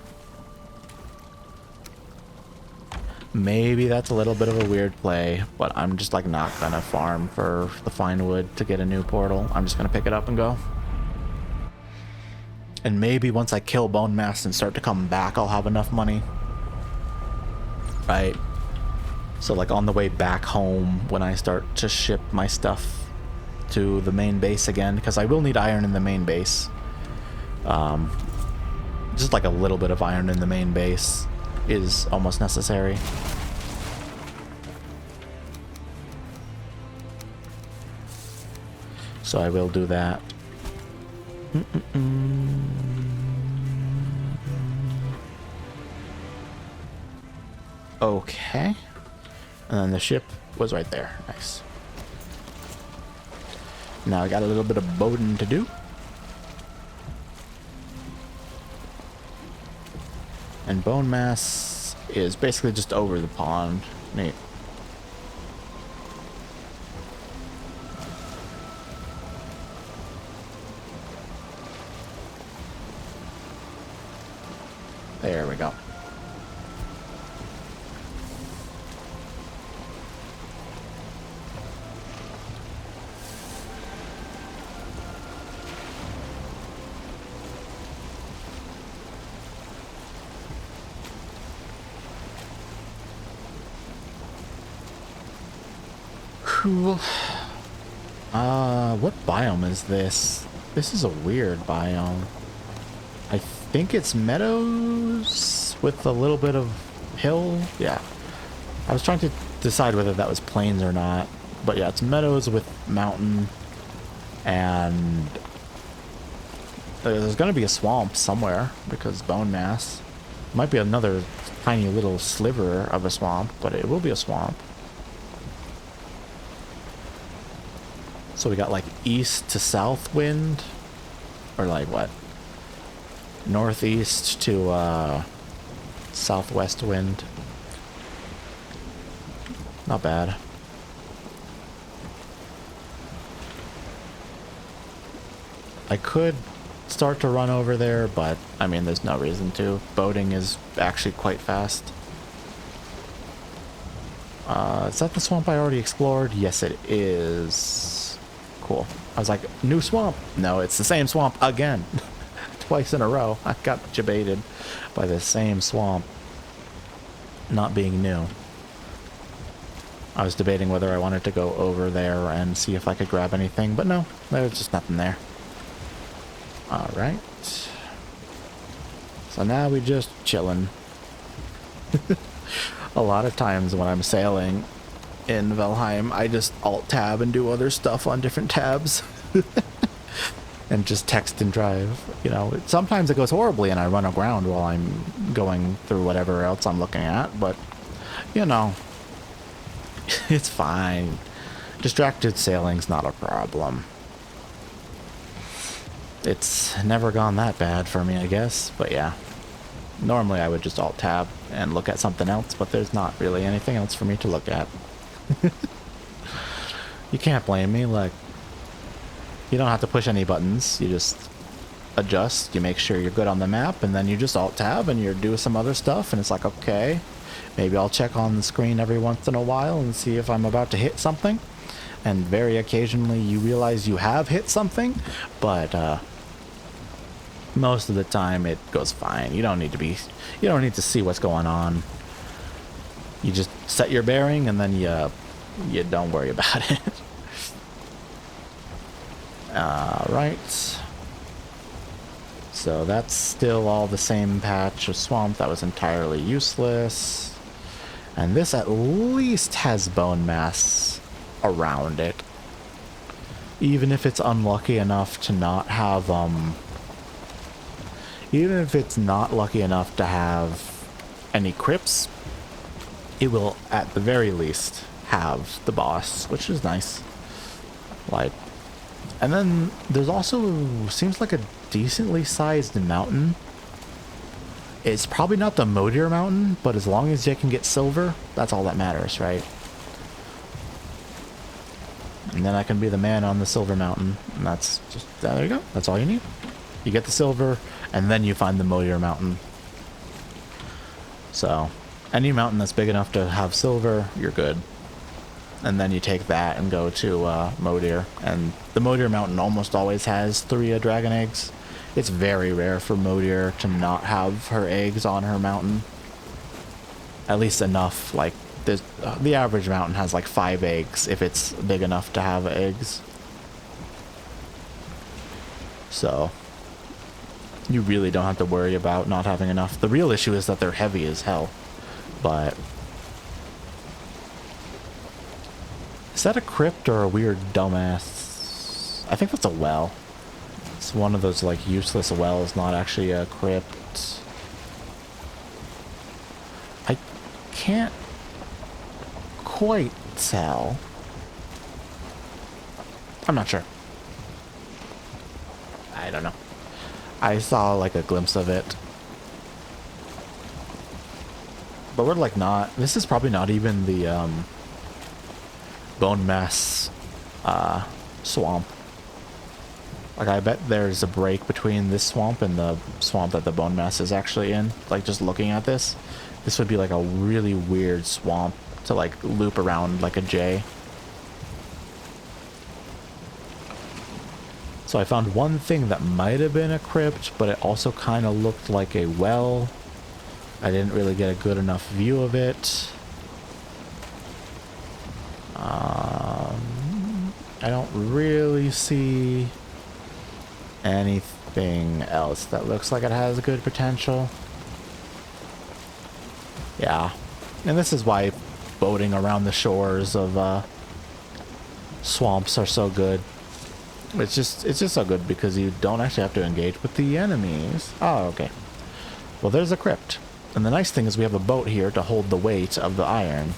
Maybe that's a little bit of a weird play, but I'm just like not going to farm for the fine wood to get a new portal. I'm just going to pick it up and go. And maybe once I kill bone mass and start to come back, I'll have enough money. Right. So like on the way back home, when I start to ship my stuff to the main base again, because I will need iron in the main base. Just like a little bit of iron in the main base is almost necessary. So I will do that. Okay. And then the ship was right there. Nice. Now I got a little bit of boating to do. And bone mass is basically just over the pond. Neat. There we go. Cool. What biome is this? This is a weird biome. I think it's meadows with a little bit of hill. Yeah. I was trying to decide whether that was plains or not. But yeah, it's meadows with mountain. And there's going to be a swamp somewhere because bone mass. Might be another tiny little sliver of a swamp, but it will be a swamp. So we got like east to south wind, or like what? Northeast to southwest wind. Not bad. I could start to run over there, but I mean, there's no reason to. Boating is actually quite fast. Is that the swamp I already explored? Yes, it is. Cool. I was like, new swamp. No, it's the same swamp again. Twice in a row. I got debated by the same swamp not being new. I was debating whether I wanted to go over there and see if I could grab anything, but no, there's just nothing there. Alright. So now we just chilling. A lot of times when I'm sailing in Valheim, I just alt-tab and do other stuff on different tabs. And just text and drive. You know, sometimes it goes horribly and I run aground while I'm going through whatever else I'm looking at, but, you know, it's fine. Distracted sailing's not a problem. It's never gone that bad for me, I guess, but yeah. Normally I would just alt-tab and look at something else, but there's not really anything else for me to look at. You can't blame me, like, you don't have to push any buttons, you just adjust, you make sure you're good on the map, and then you just alt-tab and you do some other stuff, and it's like, okay, maybe I'll check on the screen every once in a while and see if I'm about to hit something, and very occasionally you realize you have hit something, but, most of the time it goes fine. You don't need to see what's going on. You just set your bearing and then you don't worry about it. Right. So that's still all the same patch of swamp that was entirely useless. And this at least has bone mass around it. Even if it's unlucky enough to not have, even if it's not lucky enough to have any crypts, it will at the very least have the boss, which is nice. Like, and then there's also, seems like a decently sized mountain. It's probably not the Modir mountain, but as long as you can get silver, that's all that matters, right? And then I can be the man on the silver mountain, and that's just, there you go, that's all you need. You get the silver, and then you find the Modir mountain. So, any mountain that's big enough to have silver, you're good. And then you take that and go to Modir, and the Modir mountain almost always has 3 dragon eggs. It's very rare for Modir to not have her eggs on her mountain. At least enough, like, the average mountain has like 5 eggs if it's big enough to have eggs. So, you really don't have to worry about not having enough. The real issue is that they're heavy as hell. But is that a crypt or a weird dumbass? I think that's a well. It's one of those like useless wells, not actually a crypt. I can't quite tell. I'm not sure. I don't know. I saw like a glimpse of it. But we're like not, this is probably not even the bone mass swamp. Like I bet there's a break between this swamp and the swamp that the bone mass is actually in. Like just looking at this would be like a really weird swamp to like loop around like a J. So I found one thing that might have been a crypt, but it also kind of looked like a well. I didn't really get a good enough view of it. I don't really see anything else that looks like it has good potential. Yeah. And this is why boating around the shores of swamps are so good. It's just so good because you don't actually have to engage with the enemies. Oh, okay. Well, there's a crypt. And the nice thing is we have a boat here to hold the weight of the iron.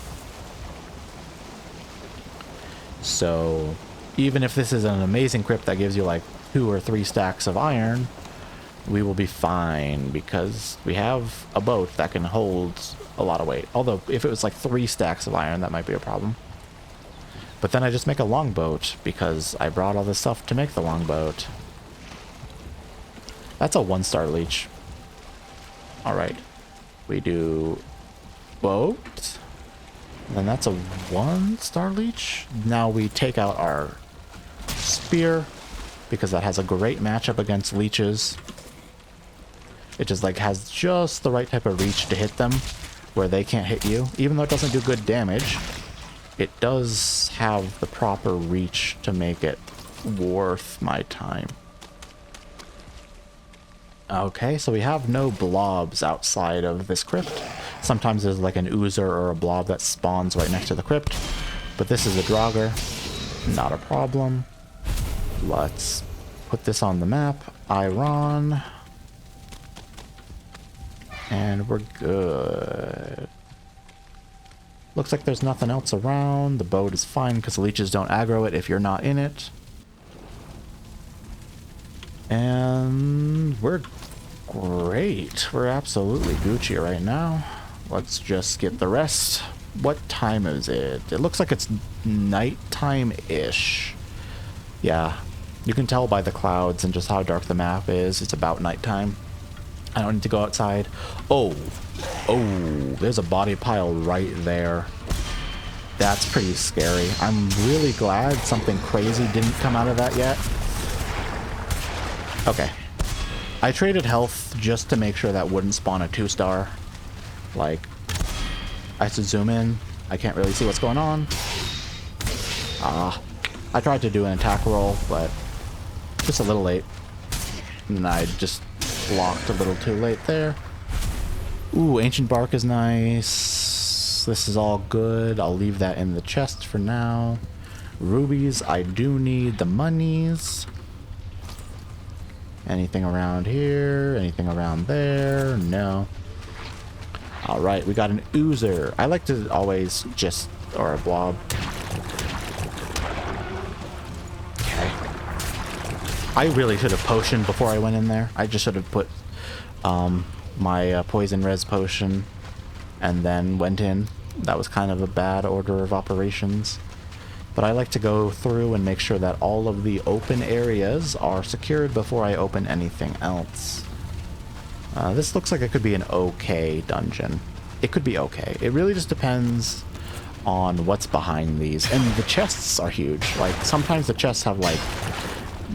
So, even if this is an amazing crypt that gives you like 2 or 3 stacks of iron, we will be fine because we have a boat that can hold a lot of weight. Although, if it was like 3 stacks of iron, that might be a problem. But then I just make a longboat because I brought all this stuff to make the longboat. That's a 1-star leech. All right. We do boat. And that's a 1-star leech. Now we take out our spear because that has a great matchup against leeches. It just like has just the right type of reach to hit them where they can't hit you. Even though it doesn't do good damage, it does have the proper reach to make it worth my time. Okay, so we have no blobs outside of this crypt. Sometimes there's like an oozer or a blob that spawns right next to the crypt. But this is a Draugr. Not a problem. Let's put this on the map. Iron. And we're good. Looks like there's nothing else around. The boat is fine because the leeches don't aggro it if you're not in it. And we're great. We're absolutely Gucci right now. Let's just get the rest. What time is it? It looks like it's nighttime-ish. Yeah, you can tell by the clouds and just how dark the map is. It's about nighttime. I don't need to go outside. Oh, there's a body pile right there. That's pretty scary. I'm really glad something crazy didn't come out of that yet. Okay. I traded health just to make sure that wouldn't spawn a 2-star. Like, I have to zoom in. I can't really see what's going on. I tried to do an attack roll, but just a little late. And I just blocked a little too late there. Ooh, ancient bark is nice. This is all good. I'll leave that in the chest for now. Rubies, I do need the monies. Anything around here? Anything around there? No. Alright, we got an oozer. I like to always just... or a blob. Okay. I really should have potioned before I went in there. I just should have put my poison res potion and then went in. That was kind of a bad order of operations. But I like to go through and make sure that all of the open areas are secured before I open anything else. This looks like it could be an okay dungeon. It could be okay. It really just depends on what's behind these. And the chests are huge. Like, sometimes the chests have, like,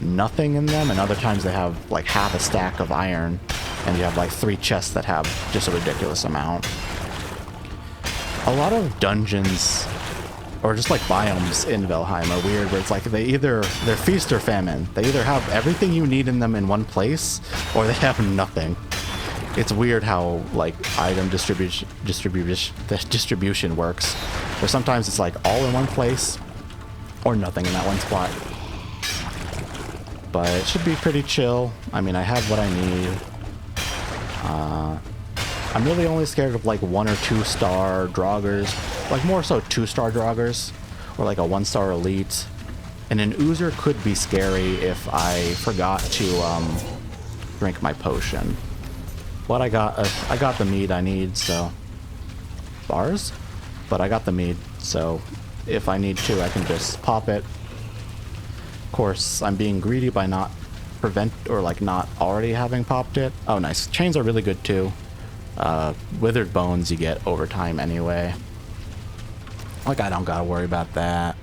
nothing in them, and other times they have, like, half a stack of iron. And you have, like, 3 chests that have just a ridiculous amount. A lot of dungeons... or just like biomes in Valheim are weird, where it's like they're feast or famine. They either have everything you need in them in one place, or they have nothing. It's weird how like item distribution works. Where sometimes it's like all in one place, or nothing in that one spot. But it should be pretty chill. I mean, I have what I need. I'm really only scared of like 1 or 2-star Draugrs. Like more so 2-star Draugrs, or like a 1-star elite. And an oozer could be scary if I forgot to drink my potion. But I got the mead I need, so bars. But I got the mead, so if I need to, I can just pop it. Of course, I'm being greedy by not not already having popped it. Oh, nice. Chains are really good too. Withered bones you get over time anyway. Like, I don't gotta worry about that.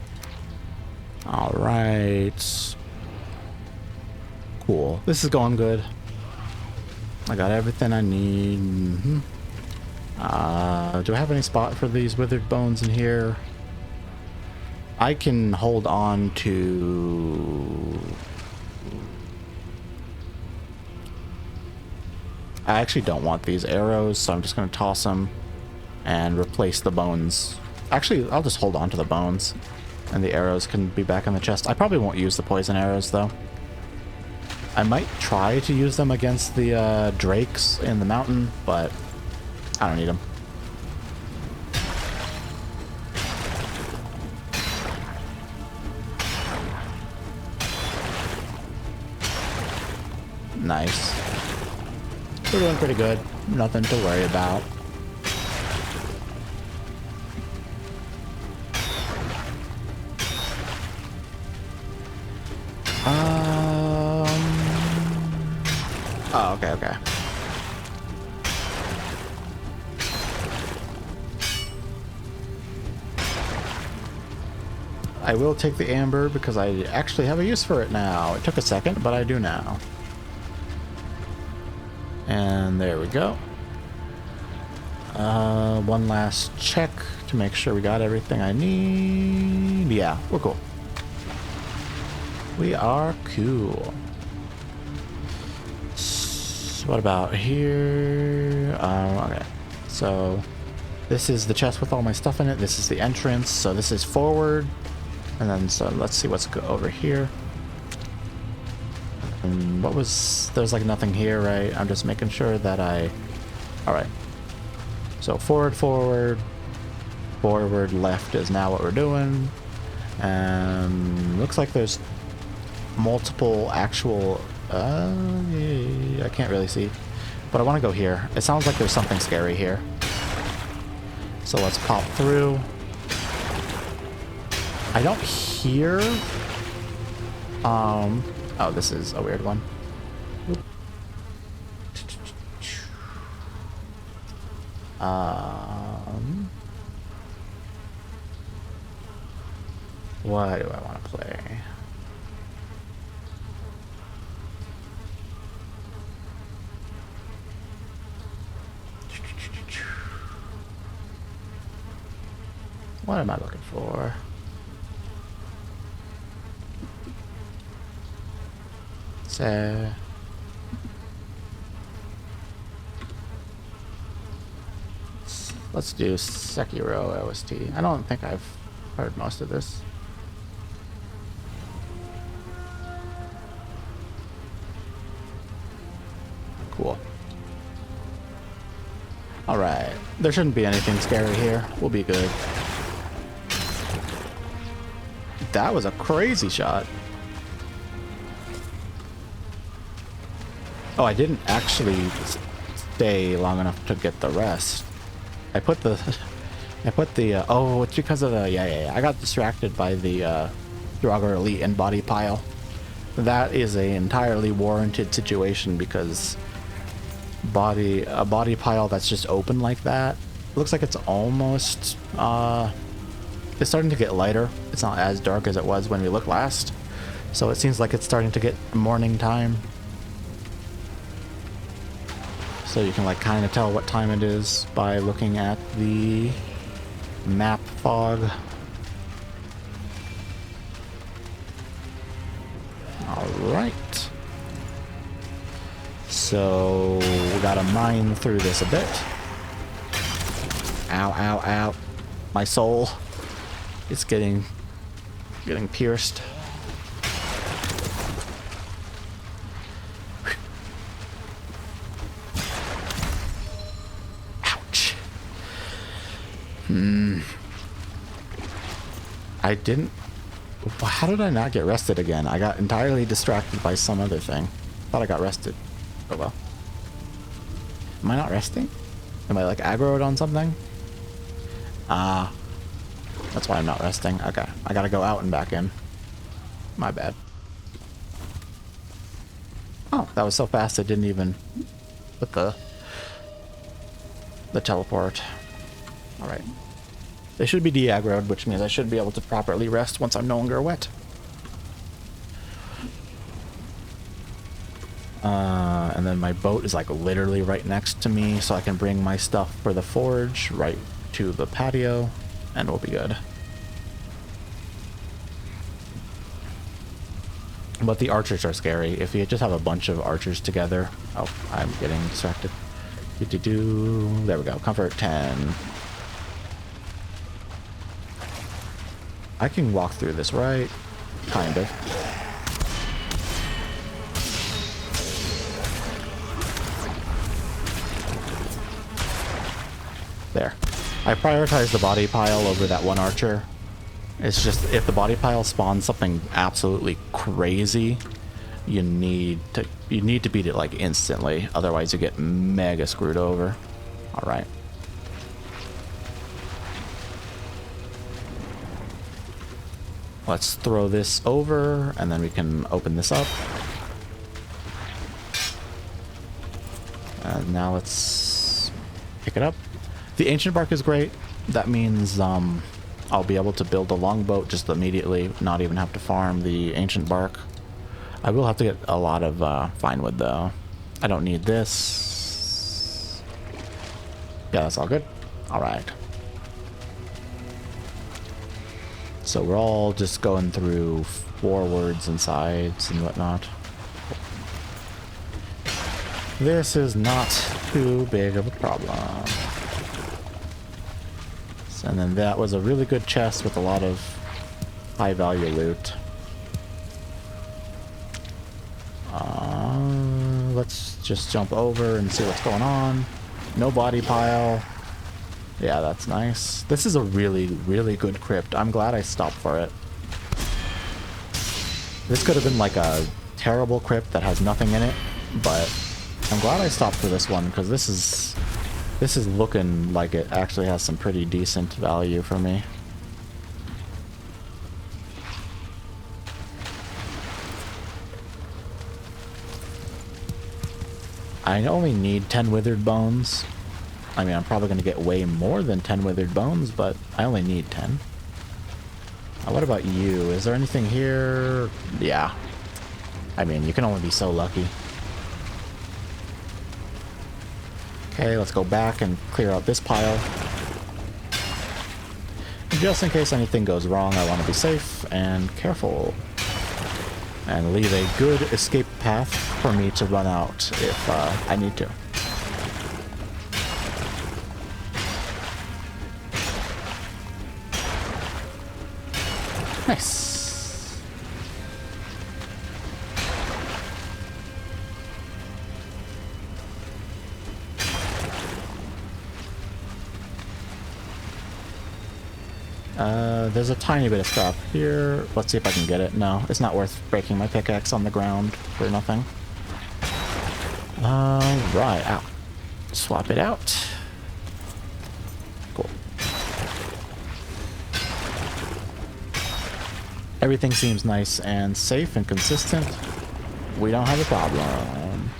Alright. Cool. This is going good. I got everything I need. Do I have any spot for these withered bones in here? I can hold on to... I actually don't want these arrows, so I'm just going to toss them and replace the bones. Actually, I'll just hold on to the bones, and the arrows can be back in the chest. I probably won't use the poison arrows, though. I might try to use them against the drakes in the mountain, but I don't need them. Nice. We're doing pretty good. Nothing to worry about. Oh, okay. I will take the amber because I actually have a use for it now. It took a second, but I do now. And there we go. One last check to make sure we got everything I need. Yeah, we're cool. We are cool. So what about here? Okay. So this is the chest with all my stuff in it. This is the entrance. So this is forward. And then, so let's see what's over here. And what was, there's like nothing here, right? I'm just making sure that all right. So forward, forward, forward, left is now what we're doing. And looks like there's multiple actual, I can't really see, but I want to go here. It sounds like there's something scary here. So let's pop through. I don't hear, oh, this is a weird one. What do I want to play? What am I looking for? So let's do Sekiro OST. I don't think I've heard most of this. Cool. Alright. There shouldn't be anything scary here. We'll be good. That was a crazy shot. Oh, I didn't actually stay long enough to get the rest. I put the oh, it's because of the, yeah. I got distracted by the Draugr Elite and body pile. That is a entirely warranted situation because a body pile that's just open like that, looks like it's almost, it's starting to get lighter. It's not as dark as it was when we looked last. So it seems like it's starting to get morning time. So you can like kind of tell what time it is by looking at the map fog. All right. So we gotta mine through this a bit. Ow, ow, ow. My soul is getting pierced. I didn't... How did I not get rested again? I got entirely distracted by some other thing. Thought I got rested. Oh well. Am I not resting? Am I like aggroed on something? That's why I'm not resting. Okay. I gotta go out and back in. My bad. Oh, that was so fast I didn't even put the teleport. Alright. They should be de-aggroed, which means I should be able to properly rest once I'm no longer wet. And then my boat is like literally right next to me, so I can bring my stuff for the forge right to the patio, and we'll be good. But the archers are scary. If you just have a bunch of archers together... Oh, I'm getting distracted. There we go. Comfort 10. I can walk through this, right? Kind of. There. I prioritize the body pile over that one archer. It's just, if the body pile spawns something absolutely crazy, you need to beat it like instantly. Otherwise you get mega screwed over. Alright. Let's throw this over, and then we can open this up. And now let's pick it up. The ancient bark is great. That means I'll be able to build a longboat just immediately, not even have to farm the ancient bark. I will have to get a lot of fine wood though. I don't need this. Yeah, that's all good. All right. So we're all just going through forwards and sides and whatnot. This is not too big of a problem. And then that was a really good chest with a lot of high value loot. Let's just jump over and see what's going on. No body pile. Yeah, that's nice. This is a really, really good crypt. I'm glad I stopped for it. This could have been like a terrible crypt that has nothing in it, but I'm glad I stopped for this one because this is looking like it actually has some pretty decent value for me. I only need 10 withered bones. I mean, I'm probably going to get way more than 10 withered bones, but I only need 10. What about you? Is there anything here? Yeah. I mean, you can only be so lucky. Okay, let's go back and clear out this pile. Just in case anything goes wrong, I want to be safe and careful. And leave a good escape path for me to run out if I need to. Nice. There's a tiny bit of scrap here. Let's see if I can get it. No, it's not worth breaking my pickaxe on the ground for nothing. Right, ow. Swap it out. Cool. Everything seems nice and safe and consistent. We don't have a problem.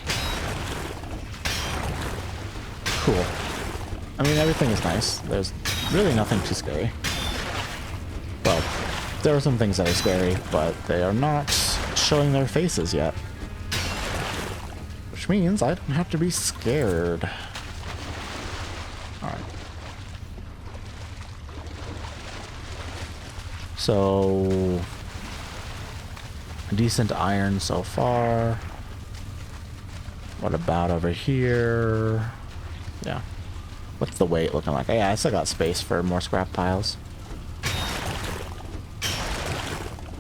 Cool. I mean, everything is nice. There's really nothing too scary. Well, there are some things that are scary, but they are not showing their faces yet. Which means I don't have to be scared. Alright. So, decent iron so far. What about over here? Yeah. What's the weight looking like? Yeah, I still got space for more scrap piles.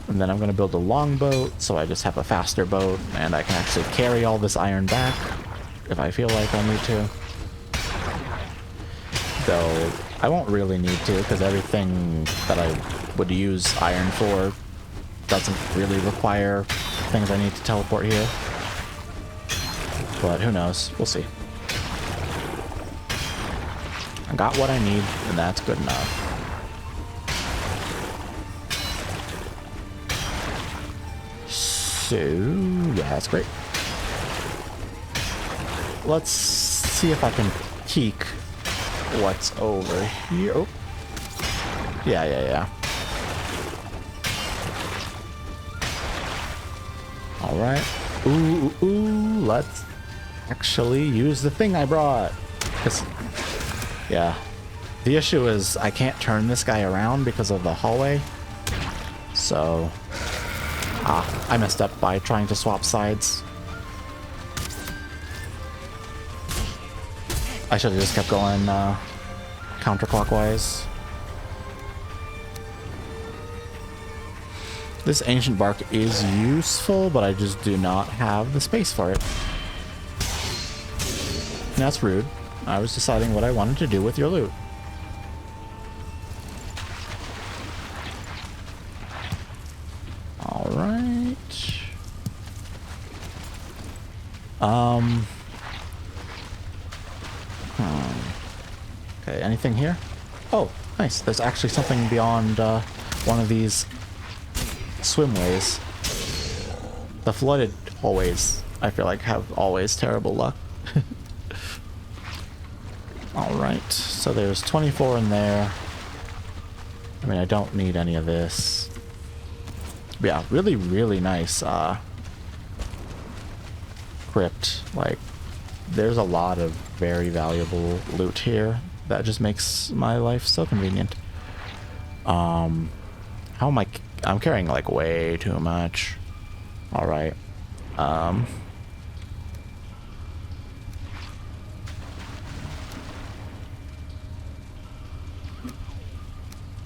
And then I'm going to build a longboat, so I just have a faster boat, and I can actually carry all this iron back if I feel like I need to. Though, I won't really need to, because everything that I would use iron for doesn't really require things I need to teleport here. But who knows? We'll see. I got what I need, and that's good enough. So, yeah, that's great. Let's see if I can peek what's over here. Oh. Yeah. Alright. Ooh, let's actually use the thing I brought. Yeah. The issue is I can't turn this guy around because of the hallway. So... I messed up by trying to swap sides. I should have just kept going counterclockwise. This ancient bark is useful, but I just do not have the space for it. And that's rude. I was deciding what I wanted to do with your loot. Okay, anything here? Oh, nice. There's actually something beyond one of these swimways. The flooded hallways, I feel like, have always terrible luck. Alright, so there's 24 in there. I mean, I don't need any of this. But yeah, really, really nice crypt. Like, there's a lot of very valuable loot here that just makes my life so convenient. How am I'm carrying like way too much. All right.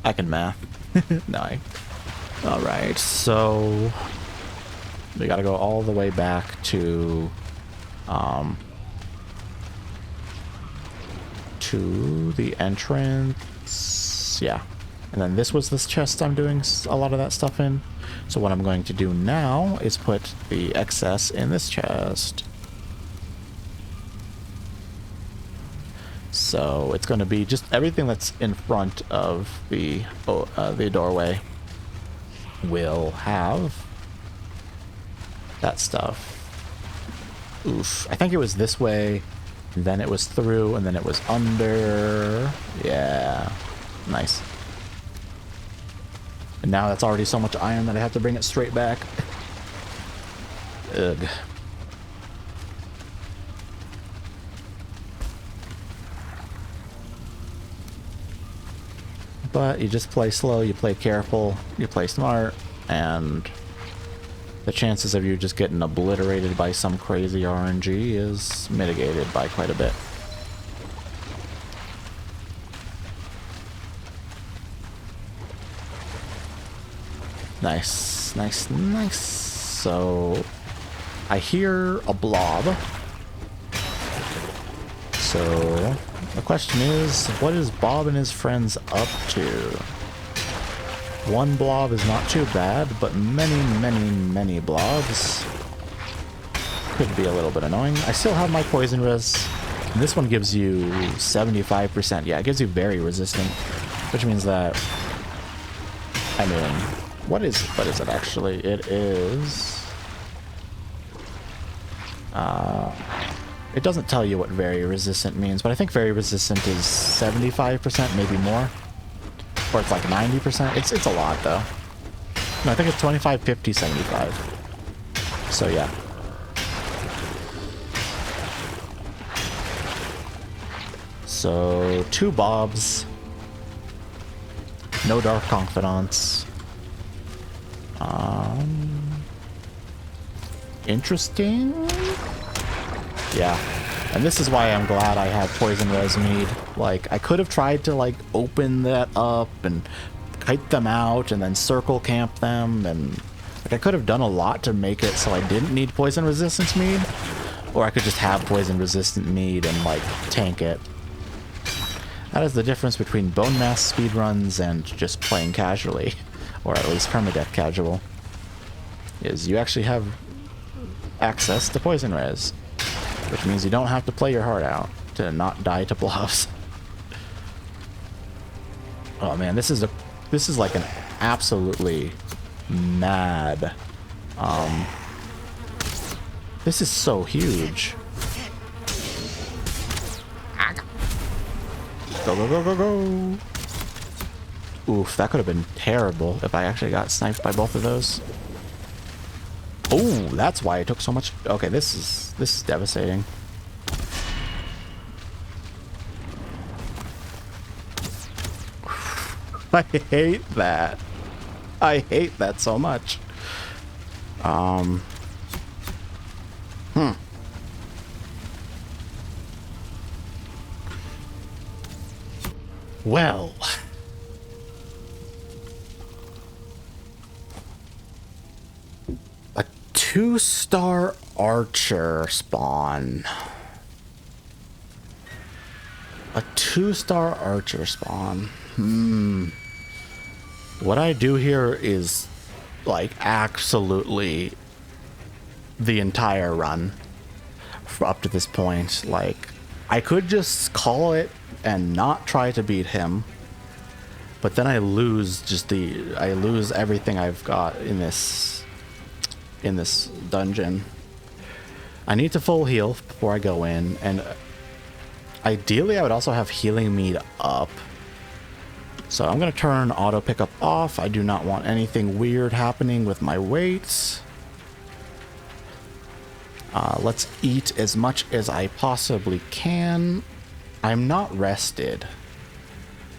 I can math. No. All right. So we got to go all the way back to the entrance. Yeah. And then this was this chest I'm doing a lot of that stuff in. So what I'm going to do now is put the excess in this chest. So it's going to be just everything that's in front of the doorway will have that stuff. Oof. I think it was this way, then it was through, and then it was under. Yeah. Nice. And now that's already so much iron that I have to bring it straight back. Ugh. But you just play slow, you play careful, you play smart, and the chances of you just getting obliterated by some crazy RNG is mitigated by quite a bit. Nice, nice, nice. So I hear a blob. So the question is, what is Bob and his friends up to? One blob is not too bad, but many, many, many blobs could be a little bit annoying. I still have my poison res. And this one gives you 75%. Yeah, it gives you very resistant, which means that, I mean, what is it actually? It is, it doesn't tell you what very resistant means, but I think very resistant is 75%, maybe more. Or it's like 90%. It's a lot though. No, I think it's 25, 50, 75. So yeah. So 2 bobs. No dark confidants. Interesting. Yeah. And this is why I'm glad I have poison res mead. Like, I could have tried to like open that up and kite them out and then circle camp them, and like I could have done a lot to make it so I didn't need poison resistance mead, or I could just have poison resistant mead and like tank it. That is the difference between bone mass speedruns and just playing casually, or at least permadeath casual, is you actually have access to poison res, which means you don't have to play your heart out to not die to blobs. Oh man, this is like an absolutely mad. This is so huge. Go, go, go, go, go. Oof, that could have been terrible if I actually got sniped by both of those. Oh, that's why it took so much. Okay, this is devastating. I hate that. I hate that so much. Well. A 2-star archer spawn. A 2-star archer spawn. What I do here is like absolutely the entire run up to this point. Like, I could just call it and not try to beat him, but then I lose everything I've got in this dungeon. I need to full heal before I go in, and ideally I would also have healing mead up So I'm going to turn auto pickup off. I do not want anything weird happening with my weights. Let's eat as much as I possibly can. I'm not rested.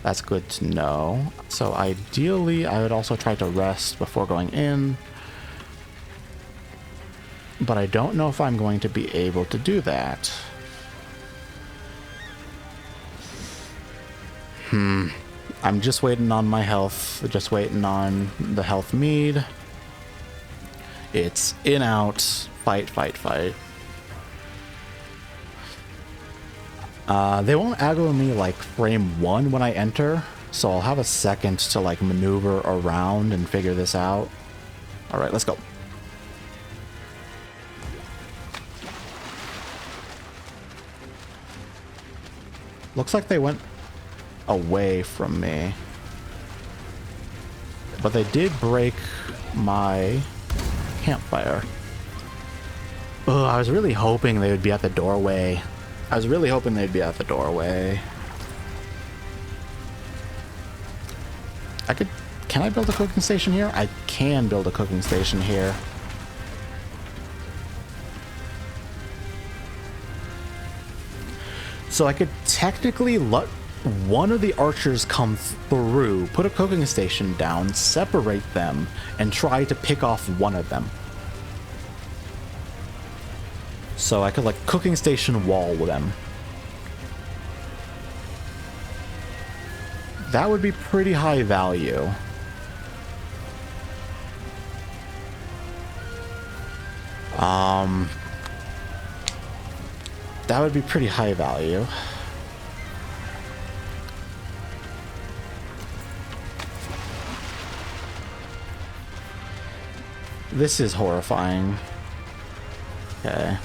That's good to know. So ideally, I would also try to rest before going in. But I don't know if I'm going to be able to do that. I'm just waiting on my health. Just waiting on the health mead. It's in, out. Fight, fight, fight. They won't aggro me like frame 1 when I enter, so I'll have a second to like maneuver around and figure this out. Alright, let's go. Looks like they went away from me. But they did break my campfire. Oh, I was really hoping they would be at the doorway. I was really hoping they'd be at the doorway. Can I build a cooking station here? I can build a cooking station here. So I could technically let one of the archers come through, put a cooking station down, separate them, and try to pick off one of them. So I could like cooking station wall them. That would be pretty high value. That would be pretty high value. This is horrifying. Okay.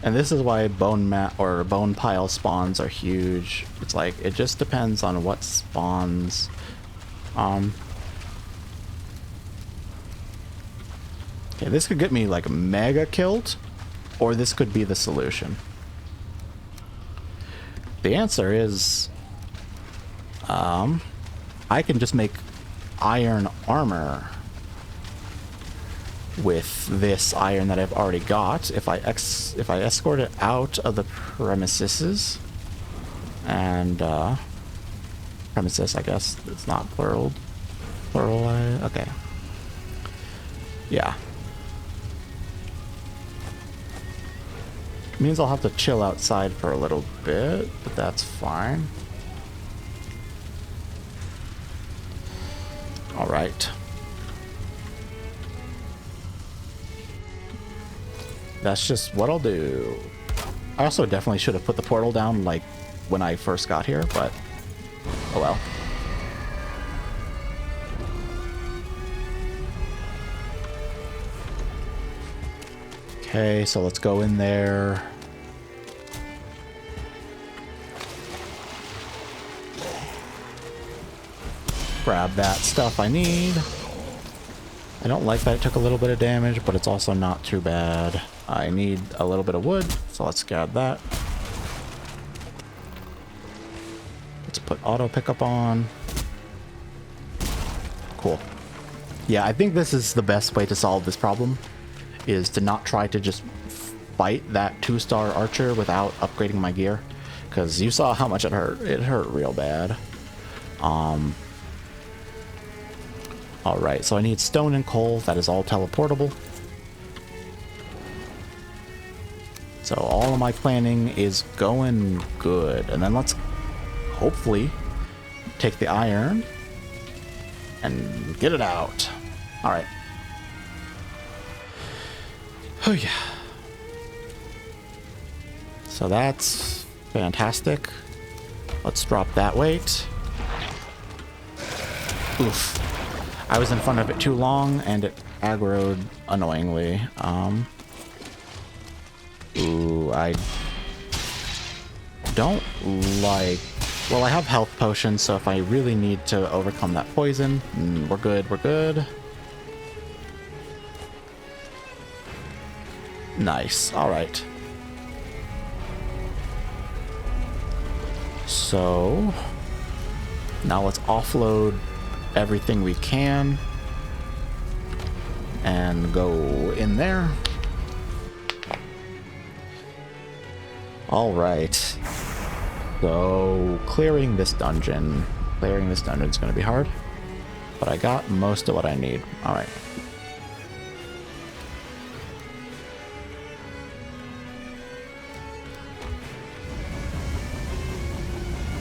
And this is why bone pile spawns are huge. It's like, it just depends on what spawns. Okay, this could get me like mega killed, or this could be the solution. The answer is, I can just make iron armor with this iron that I've already got. If I escort it out of the premises, and premises, I guess it's not plural. Okay. Yeah. Means I'll have to chill outside for a little bit, but that's fine. All right. That's just what I'll do. I also definitely should have put the portal down like when I first got here, but oh well. Okay, so let's go in there. Grab that stuff I need. I don't like that it took a little bit of damage, but it's also not too bad. I need a little bit of wood, so let's grab that. Let's put auto pickup on. Cool. Yeah, I think this is the best way to solve this problem, is to not try to just fight that 2-star archer without upgrading my gear, because you saw how much it hurt. It hurt real bad. Alright, so I need stone and coal. That is all teleportable. So all of my planning is going good. And then let's hopefully take the iron and get it out. Alright. Oh yeah. So that's fantastic. Let's drop that weight. Oof. I was in front of it too long, and it aggroed annoyingly. Ooh, I don't like Well, I have health potions, so if I really need to overcome that poison, we're good, we're good. Nice, alright. So, now let's offload everything we can and go in there. Alright. So, clearing this dungeon is going to be hard, but I got most of what I need. Alright.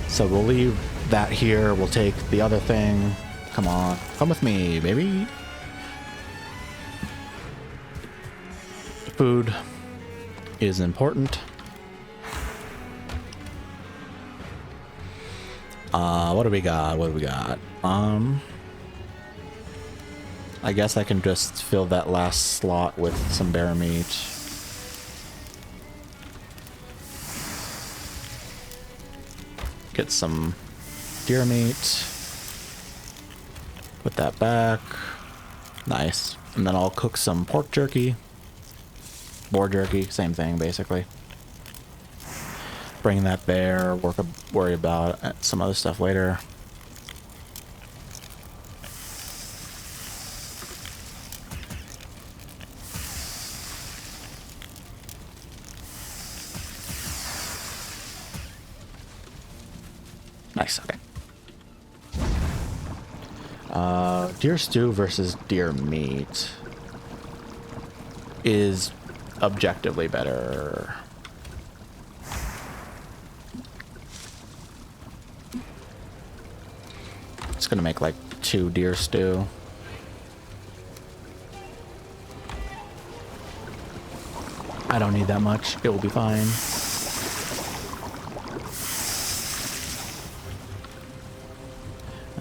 So we'll leave that here. We'll take the other thing. Come on. Come with me, baby. Food is important. What do we got? What do we got? I guess I can just fill that last slot with some bear meat. Get some deer meat. Put that back. Nice. And then I'll cook some pork jerky. Boar jerky, same thing basically. Bring that bear, worry about some other stuff later. Nice, okay. Deer stew versus deer meat is objectively better. It's gonna make like 2 deer stew. I don't need that much. It will be fine.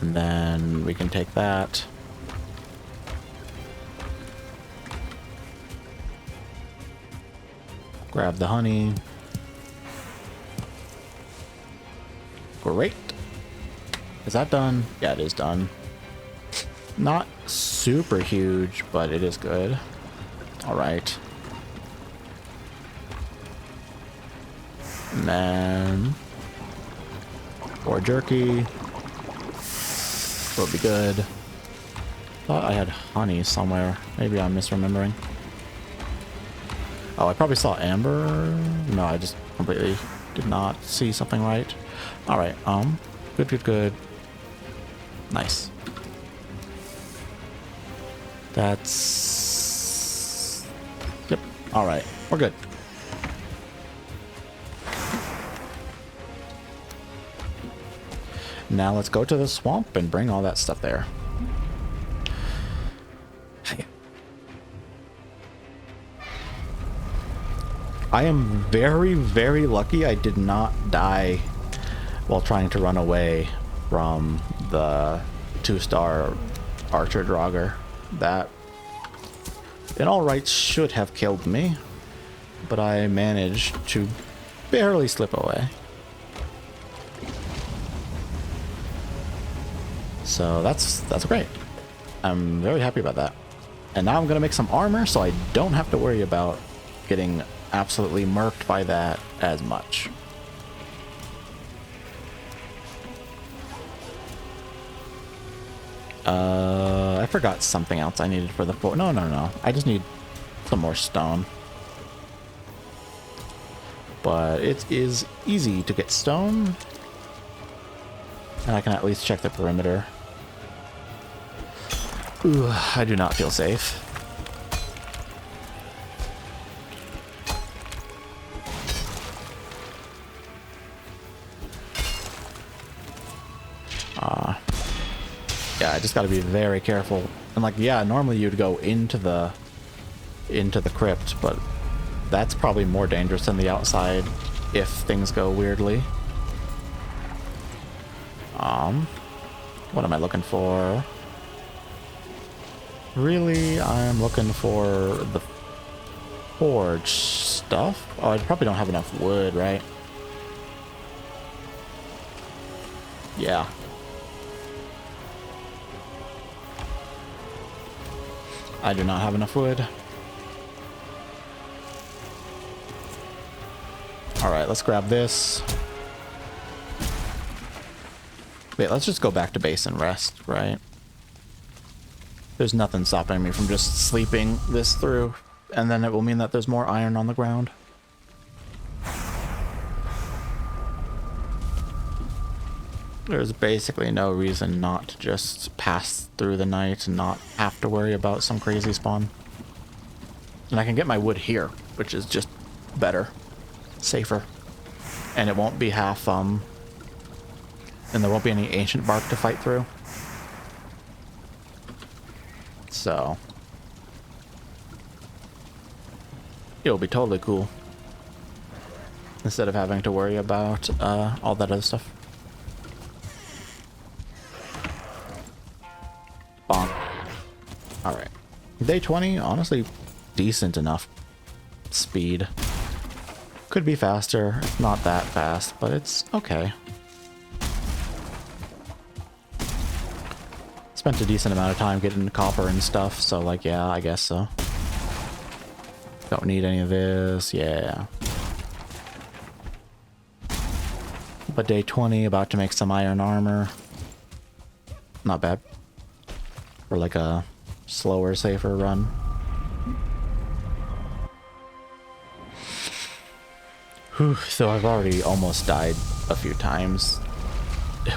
And then we can take that. Grab the honey. Great. Is that done? Yeah, it is done. Not super huge, but it is good. All right. And then more jerky. Will be good. Thought I had honey somewhere. Maybe I'm misremembering. Oh, I probably saw amber. No, I just completely did not see something right. All right. Good, good, good. Nice. That's... Yep. All right. We're good. Now let's go to the swamp and bring all that stuff there. I am very, very lucky I did not die while trying to run away from the 2-star archer Draugr. That, in all rights, should have killed me, but I managed to barely slip away. So that's great. I'm very happy about that. And now I'm gonna make some armor so I don't have to worry about getting absolutely murked by that as much. I forgot something else I needed for the fort. No. I just need some more stone. But it is easy to get stone. And I can at least check the perimeter. Ooh, I do not feel safe. Yeah, I just gotta be very careful. And like, yeah, normally you'd go into the crypt, but that's probably more dangerous than the outside if things go weirdly. What am I looking for? Really, I'm looking for the forge stuff. Oh, I probably don't have enough wood, right? Yeah. I do not have enough wood. Alright, let's grab this. Wait, let's just go back to base and rest, right? There's nothing stopping me from just sleeping this through, and then it will mean that there's more iron on the ground. There's basically no reason not to just pass through the night and not have to worry about some crazy spawn. And I can get my wood here, which is just better, safer. And it won't be half, and there won't be any ancient bark to fight through. So it'll be totally cool. Instead of having to worry about all that other stuff. Bonk. Alright. Day 20, honestly, decent enough speed. Could be faster, not that fast, but it's okay. Spent a decent amount of time getting the copper and stuff, so like, yeah, I guess so. Don't need any of this, yeah. But day 20, about to make some iron armor. Not bad. For like a slower, safer run. Whew, so I've already almost died a few times,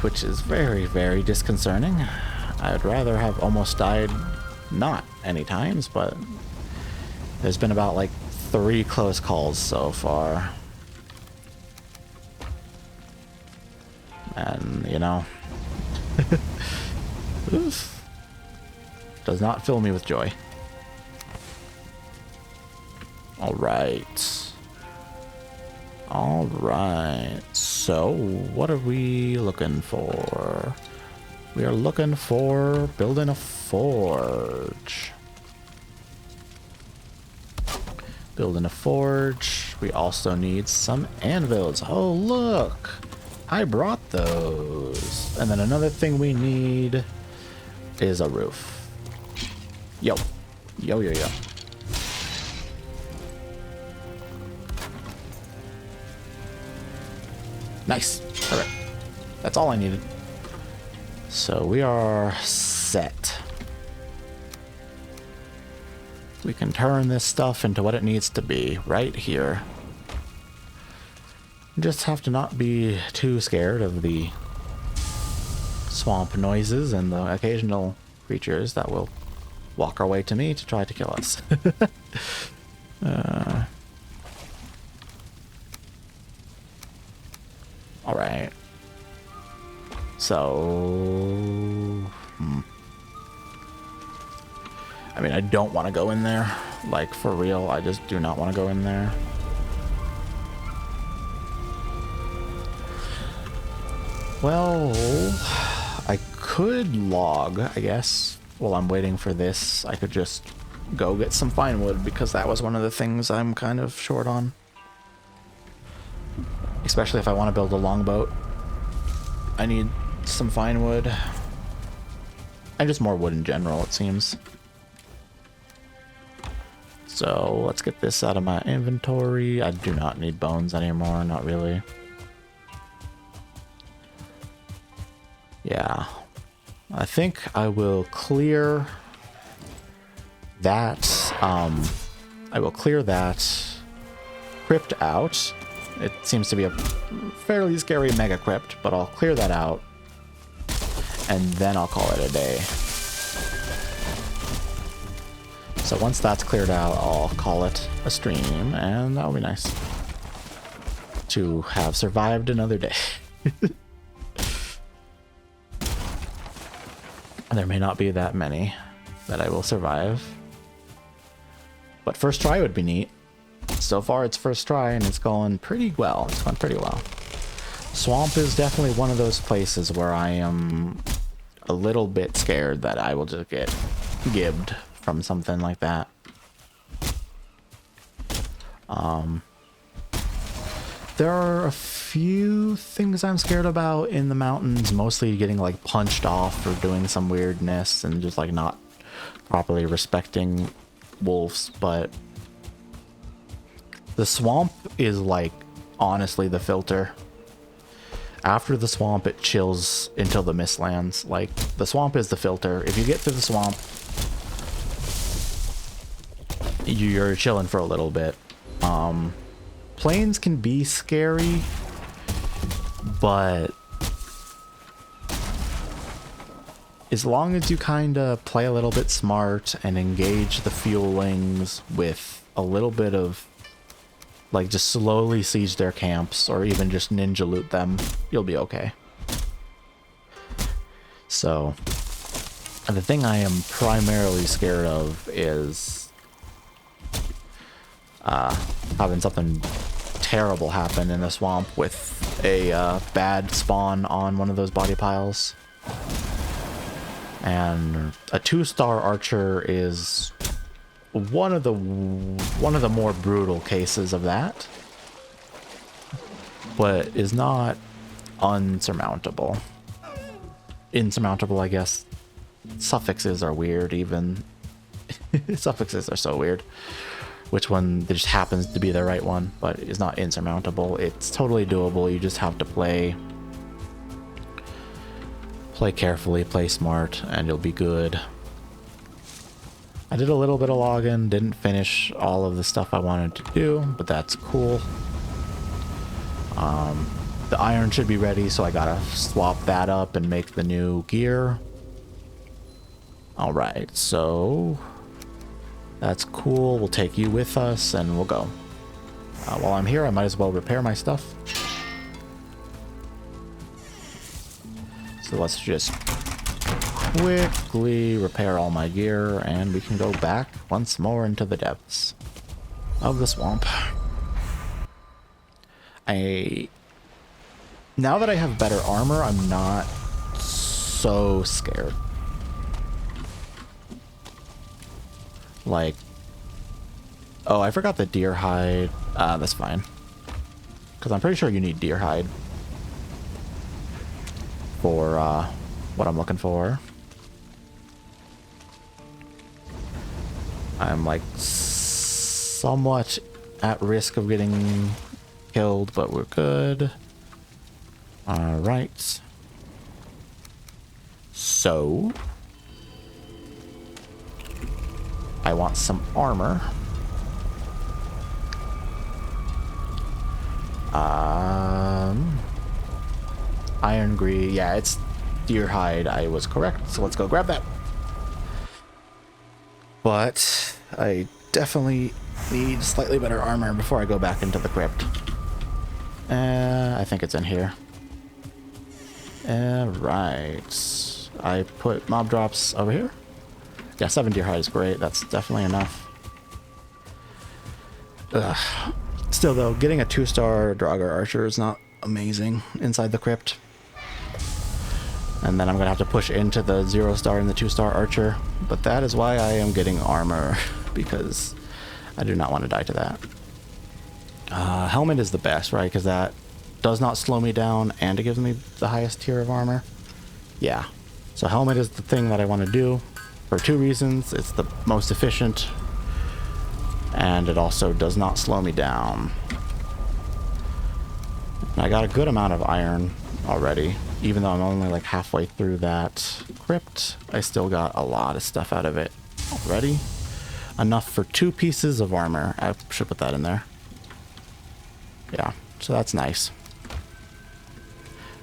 which is very, very disconcerting. I would rather have almost died not any times, but there's been about like 3 close calls so far. And, you know, oof, does not fill me with joy. All right. All right. So, what are we looking for? We are looking for building a forge. Building a forge. We also need some anvils. Oh, look. I brought those. And then another thing we need is a roof. Yo. Yo, yo, yo. Nice. Perfect. That's all I needed. So we are set. We can turn this stuff into what it needs to be right here. Just have to not be too scared of the swamp noises and the occasional creatures that will walk our way to me to try to kill us. All right. So, I mean, I don't want to go in there. Like, for real, I just do not want to go in there. Well, I could log, I guess. While I'm waiting for this, I could just go get some fine wood, because that was one of the things I'm kind of short on. Especially if I want to build a longboat. I need some fine wood. And just more wood in general, it seems. So let's get this out of my inventory. I do not need bones anymore, not really. Yeah. I think I will clear that. I will clear that crypt out. It seems to be a fairly scary mega crypt, but I'll clear that out. And then I'll call it a day. So once that's cleared out, I'll call it a stream, and that'll be nice. To have survived another day. There may not be that many that I will survive. But first try would be neat. So far it's first try and it's going pretty well. It's going pretty well. Swamp is definitely one of those places where I am a little bit scared that I will just get gibbed from something like that. There are a few things I'm scared about in the mountains, mostly getting like punched off or doing some weirdness and just like not properly respecting wolves, but the swamp is like honestly the filter. After the swamp, it chills until the mist lands. Like, the swamp is the filter. If you get through the swamp, you're chilling for a little bit. Plains can be scary, but as long as you kind of play a little bit smart and engage the fuelings with a little bit of, like, just slowly siege their camps or even just ninja loot them, you'll be okay. So, and the thing I am primarily scared of is having something terrible happen in a swamp with a bad spawn on one of those body piles. And a 2-star archer is one of the more brutal cases of that, but is not unsurmountable. Insurmountable, I guess. Suffixes are weird, even. Suffixes are so weird. Which one just happens to be the right one, but is not insurmountable. It's totally doable. You just have to play carefully, play smart, and you'll be good. I did a little bit of login, didn't finish all of the stuff I wanted to do, but that's cool. The iron should be ready, so I gotta swap that up and make the new gear. Alright, so that's cool. We'll take you with us and we'll go. While I'm here, I might as well repair my stuff. So let's just quickly repair all my gear and we can go back once more into the depths of the swamp. Now that I have better armor, I'm not so scared. Like, oh, I forgot the deer hide. That's fine. Because I'm pretty sure you need deer hide for what I'm looking for. I'm like somewhat at risk of getting killed, but we're good. All right. So I want some armor. Iron grease. Yeah, it's deer hide. I was correct. So let's go grab that. But I definitely need slightly better armor before I go back into the crypt. I think it's in here. Right. I put mob drops over here. Yeah, 7 deer hide is great. That's definitely enough. Ugh. Still though, getting a 2-star Draugr archer is not amazing inside the crypt. And then I'm gonna have to push into the 0-star and the 2-star archer. But that is why I am getting armor, because I do not want to die to that. Helmet is the best, right? Because that does not slow me down and it gives me the highest tier of armor. Yeah. So helmet is the thing that I want to do for 2 reasons. It's the most efficient and it also does not slow me down. And I got a good amount of iron already. Even though I'm only like halfway through that crypt, I still got a lot of stuff out of it already. Enough for 2 pieces of armor. I should put that in there. Yeah, so that's nice.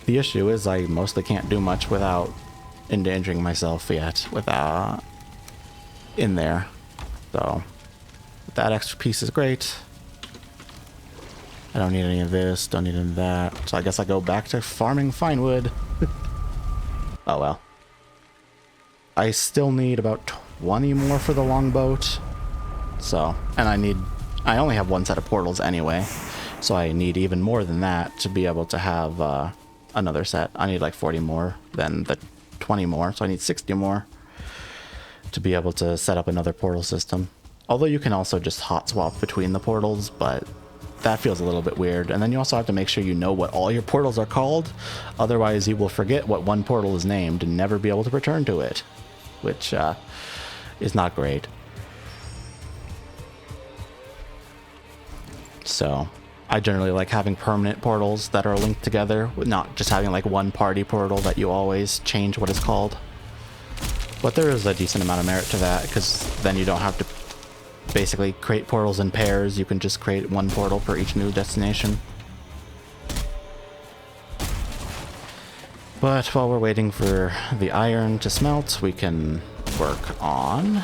The issue is I mostly can't do much without endangering myself yet without in there. So that extra piece is great. I don't need any of this, don't need any of that. So I guess I go back to farming fine wood. Oh well. I still need about 20 more for the longboat. So, and I only have 1 set of portals anyway. So I need even more than that to be able to have another set. I need like 40 more than the 20 more. So I need 60 more to be able to set up another portal system. Although you can also just hot swap between the portals, but that feels a little bit weird. And then you also have to make sure you know what all your portals are called. Otherwise, you will forget what one portal is named and never be able to return to it, which is not great. So I generally like having permanent portals that are linked together, not just having like one party portal that you always change what it's called. But there is a decent amount of merit to that, because then you don't have to basically create portals in pairs. You can just create one portal for each new destination. But while we're waiting for the iron to smelt, we can work on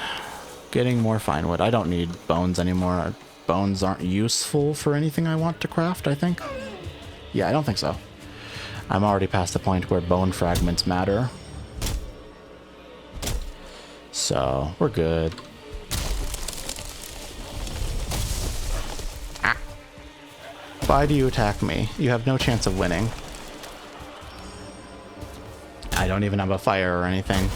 getting more fine wood. I don't need bones anymore. Bones aren't useful for anything I want to craft, I think. Yeah, I don't think so. I'm already past the point where bone fragments matter. So, we're good. Ah. Why do you attack me? You have no chance of winning. I don't even have a fire or anything.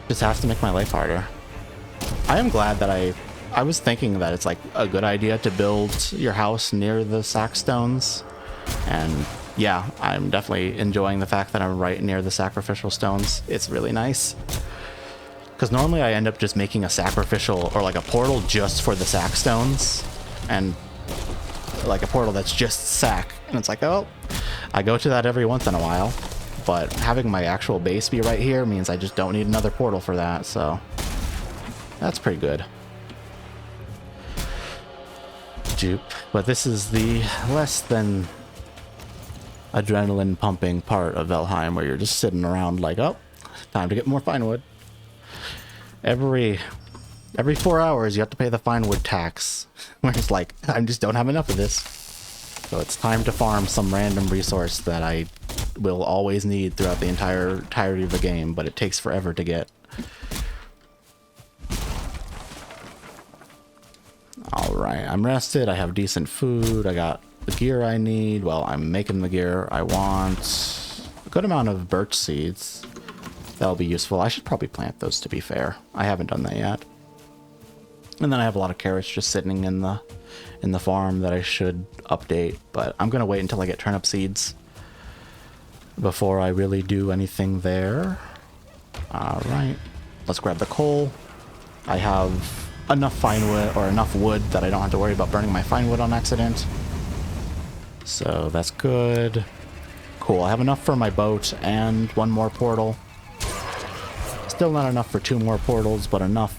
Just have to make my life harder. I am glad that I was thinking that it's like a good idea to build your house near the sackstones. And yeah, I'm definitely enjoying the fact that I'm right near the sacrificial stones. It's really nice. Because normally I end up just making a sacrificial or like a portal just for the sackstones. And like a portal that's just sack. And it's like, oh, I go to that every once in a while. But having my actual base be right here means I just don't need another portal for that, so that's pretty good. Dupe. But this is the less than adrenaline pumping part of Valheim, where you're just sitting around like, oh, time to get more fine wood. Every 4 hours you have to pay the fine wood tax, where it's like, I just don't have enough of this. So it's time to farm some random resource that I will always need throughout the entirety of the game, but it takes forever to get. Alright, I'm rested, I have decent food, I got the gear I need. Well, I'm making the gear. I want a good amount of birch seeds. That'll be useful. I should probably plant those, to be fair. I haven't done that yet. And then I have a lot of carrots just sitting in the farm that I should update, but I'm gonna wait until I get turnip seeds before I really do anything there. Alright, let's grab the coal. I have enough fine wood, or enough wood, that I don't have to worry about burning my fine wood on accident. So that's good. Cool, I have enough for my boat and one more portal. Still not enough for 2 more portals, but enough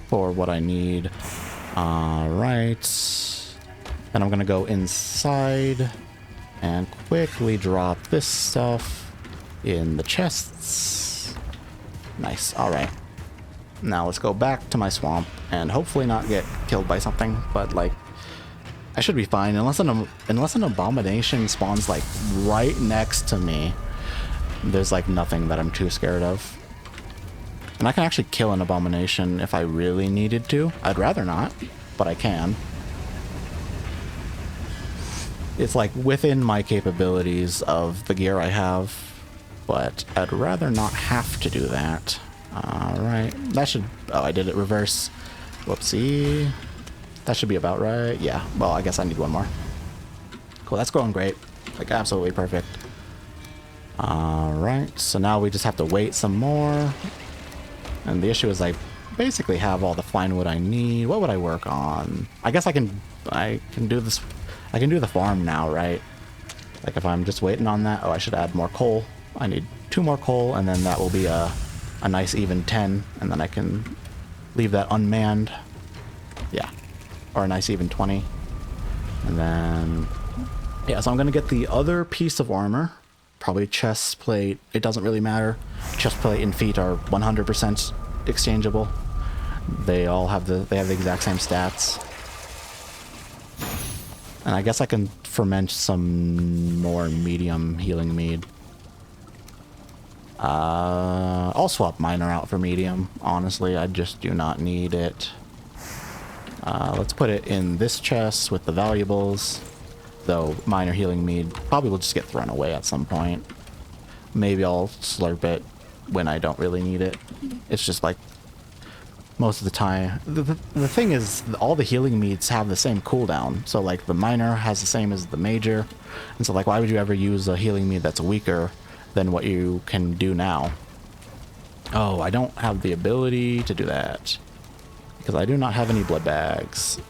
for what I need. Alright. Then I'm gonna go inside and quickly drop this stuff in the chests. Nice, alright. Now let's go back to my swamp and hopefully not get killed by something, but like, I should be fine unless an abomination spawns like right next to me. There's like nothing that I'm too scared of. And I can actually kill an abomination if I really needed to. I'd rather not, but I can. It's like within my capabilities of the gear I have, but I'd rather not have to do that. Alright, that should... Oh, I did it reverse. Whoopsie. That should be about right. Yeah, well, I guess I need one more. Cool, that's going great. Like, absolutely perfect. Alright, so now we just have to wait some more. And the issue is I basically have all the fine wood I need. What would I work on? I guess I can do this. I can do the farm now, right? Like if I'm just waiting on that. Oh, I should add more coal. I need 2 more coal, and then that will be a nice even 10, and then I can leave that unmanned. Yeah, or a nice even 20. And then, yeah, so I'm gonna get the other piece of armor. Probably chest plate. It doesn't really matter. Chest plate and feet are 100% exchangeable. They all have the exact same stats. And I guess I can ferment some more medium healing mead. I'll swap minor out for medium. Honestly, I just do not need it. Let's put it in this chest with the valuables. Though minor healing mead probably will just get thrown away at some point. Maybe I'll slurp it when I don't really need it. It's just like most of the time. The thing is, all the healing meats have the same cooldown. So like the minor has the same as the major. And so like, why would you ever use a healing meat that's weaker than what you can do now? Oh, I don't have the ability to do that because I do not have any blood bags.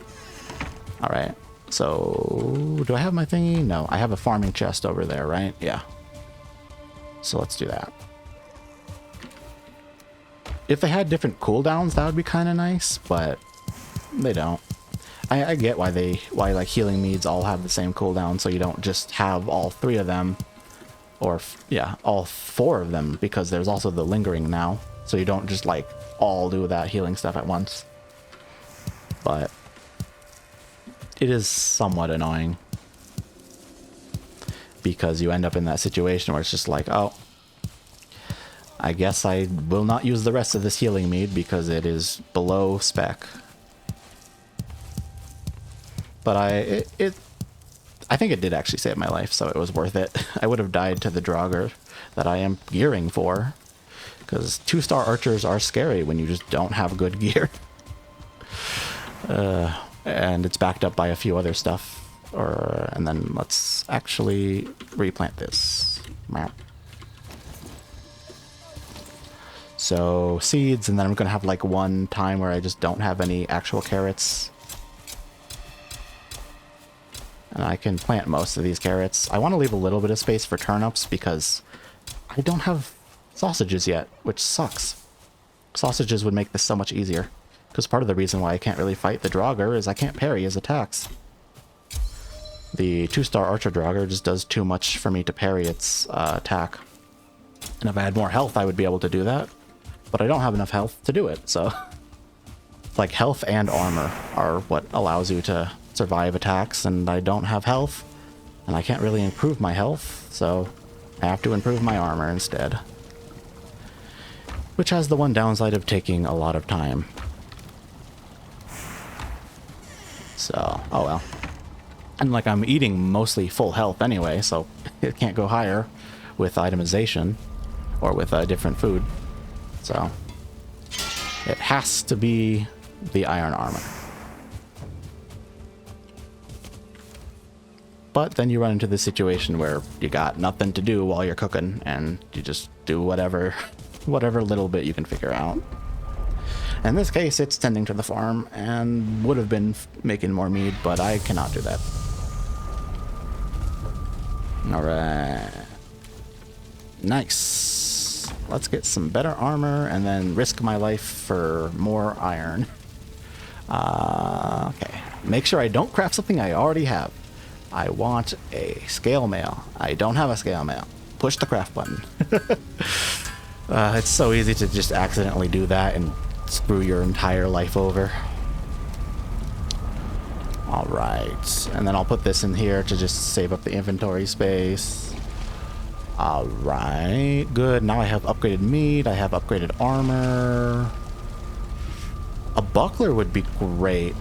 All right. So do I have my thingy? No, I have a farming chest over there, right? Yeah. So let's do that. If they had different cooldowns, that would be kind of nice, but they don't. I get why like healing meads all have the same cooldown, so you don't just have all 3 of them, or yeah, all 4 of them, because there's also the lingering now, so you don't just like all do that healing stuff at once. But it is somewhat annoying because you end up in that situation where it's just like, oh, I guess I will not use the rest of this healing mead because it is below spec. But I think it did actually save my life, so it was worth it. I would have died to the Draugr that I am gearing for, because 2-star archers are scary when you just don't have good gear. And it's backed up by a few other stuff. And then let's actually replant this map. So seeds, and then I'm gonna have like one time where I just don't have any actual carrots. And I can plant most of these carrots. I want to leave a little bit of space for turnips because I don't have sausages yet, which sucks. Sausages would make this so much easier. Because part of the reason why I can't really fight the Draugr is I can't parry his attacks. The 2-star archer Draugr just does too much for me to parry its attack. And if I had more health, I would be able to do that. But I don't have enough health to do it, so... like, health and armor are what allows you to survive attacks, and I don't have health. And I can't really improve my health, so I have to improve my armor instead. Which has the one downside of taking a lot of time. So, oh well. And like, I'm eating mostly full health anyway, so it can't go higher with itemization or with a different food. So it has to be the iron armor. But then you run into this situation where you got nothing to do while you're cooking, and you just do whatever little bit you can figure out. In this case, it's tending to the farm, and would have been making more mead, but I cannot do that. Alright. Nice. Let's get some better armor, and then risk my life for more iron. Okay. Make sure I don't craft something I already have. I want a scale mail. I don't have a scale mail. Push the craft button. It's so easy to just accidentally do that and screw your entire life over. Alright, and then I'll put this in here to just save up the inventory space. Alright, good. Now I have upgraded meat, I have upgraded armor. A buckler would be great.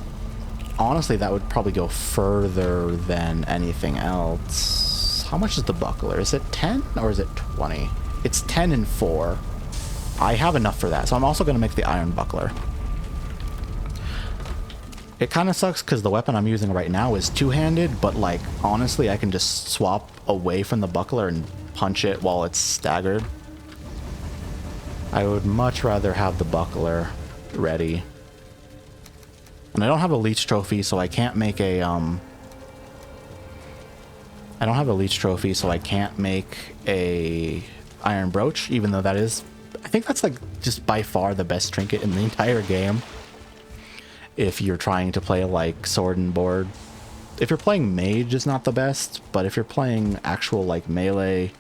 Honestly, that would probably go further than anything else. How much is the buckler? Is it 10 or is it 20? It's 10 and 4. I have enough for that, so I'm also going to make the iron buckler. It kind of sucks because the weapon I'm using right now is two-handed, but like, honestly, I can just swap away from the buckler and punch it while it's staggered. I would much rather have the buckler ready. And I don't have a leech trophy, so I can't make a, I don't have a leech trophy, so I can't make a iron brooch, even though that is, I think that's like just by far the best trinket in the entire game. If you're trying to play like sword and board. If you're playing mage, it's not the best, but if you're playing actual like melee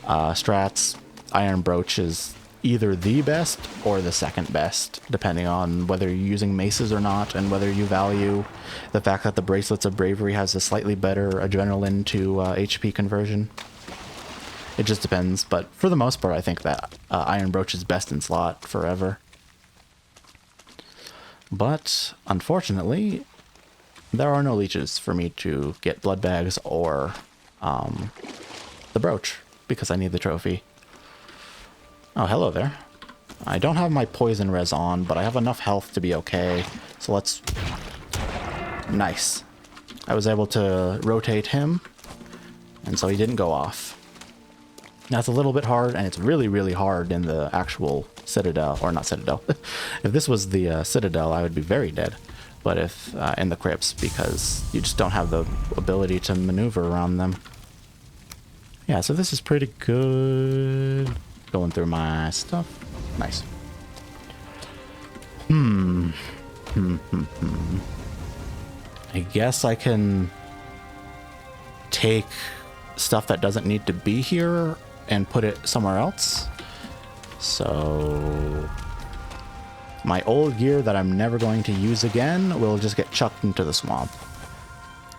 strats, iron brooch is either the best or the second best, depending on whether you're using maces or not, and whether you value the fact that the bracelets of bravery has a slightly better adrenaline to HP conversion. It just depends, but for the most part, I think that iron brooch is best in slot forever. But unfortunately, there are no leeches for me to get blood bags or the brooch, because I need the trophy. Oh, hello there. I don't have my poison res on, but I have enough health to be okay. So let's... Nice. I was able to rotate him, and so he didn't go off. That's a little bit hard, and it's really, really hard in the actual Citadel, or not Citadel. If this was the Citadel, I would be very dead. But if in the crypts, because you just don't have the ability to maneuver around them. Yeah, so this is pretty good. Going through my stuff. Nice. I guess I can take stuff that doesn't need to be here and put it somewhere else. So my old gear that I'm never going to use again will just get chucked into the swamp.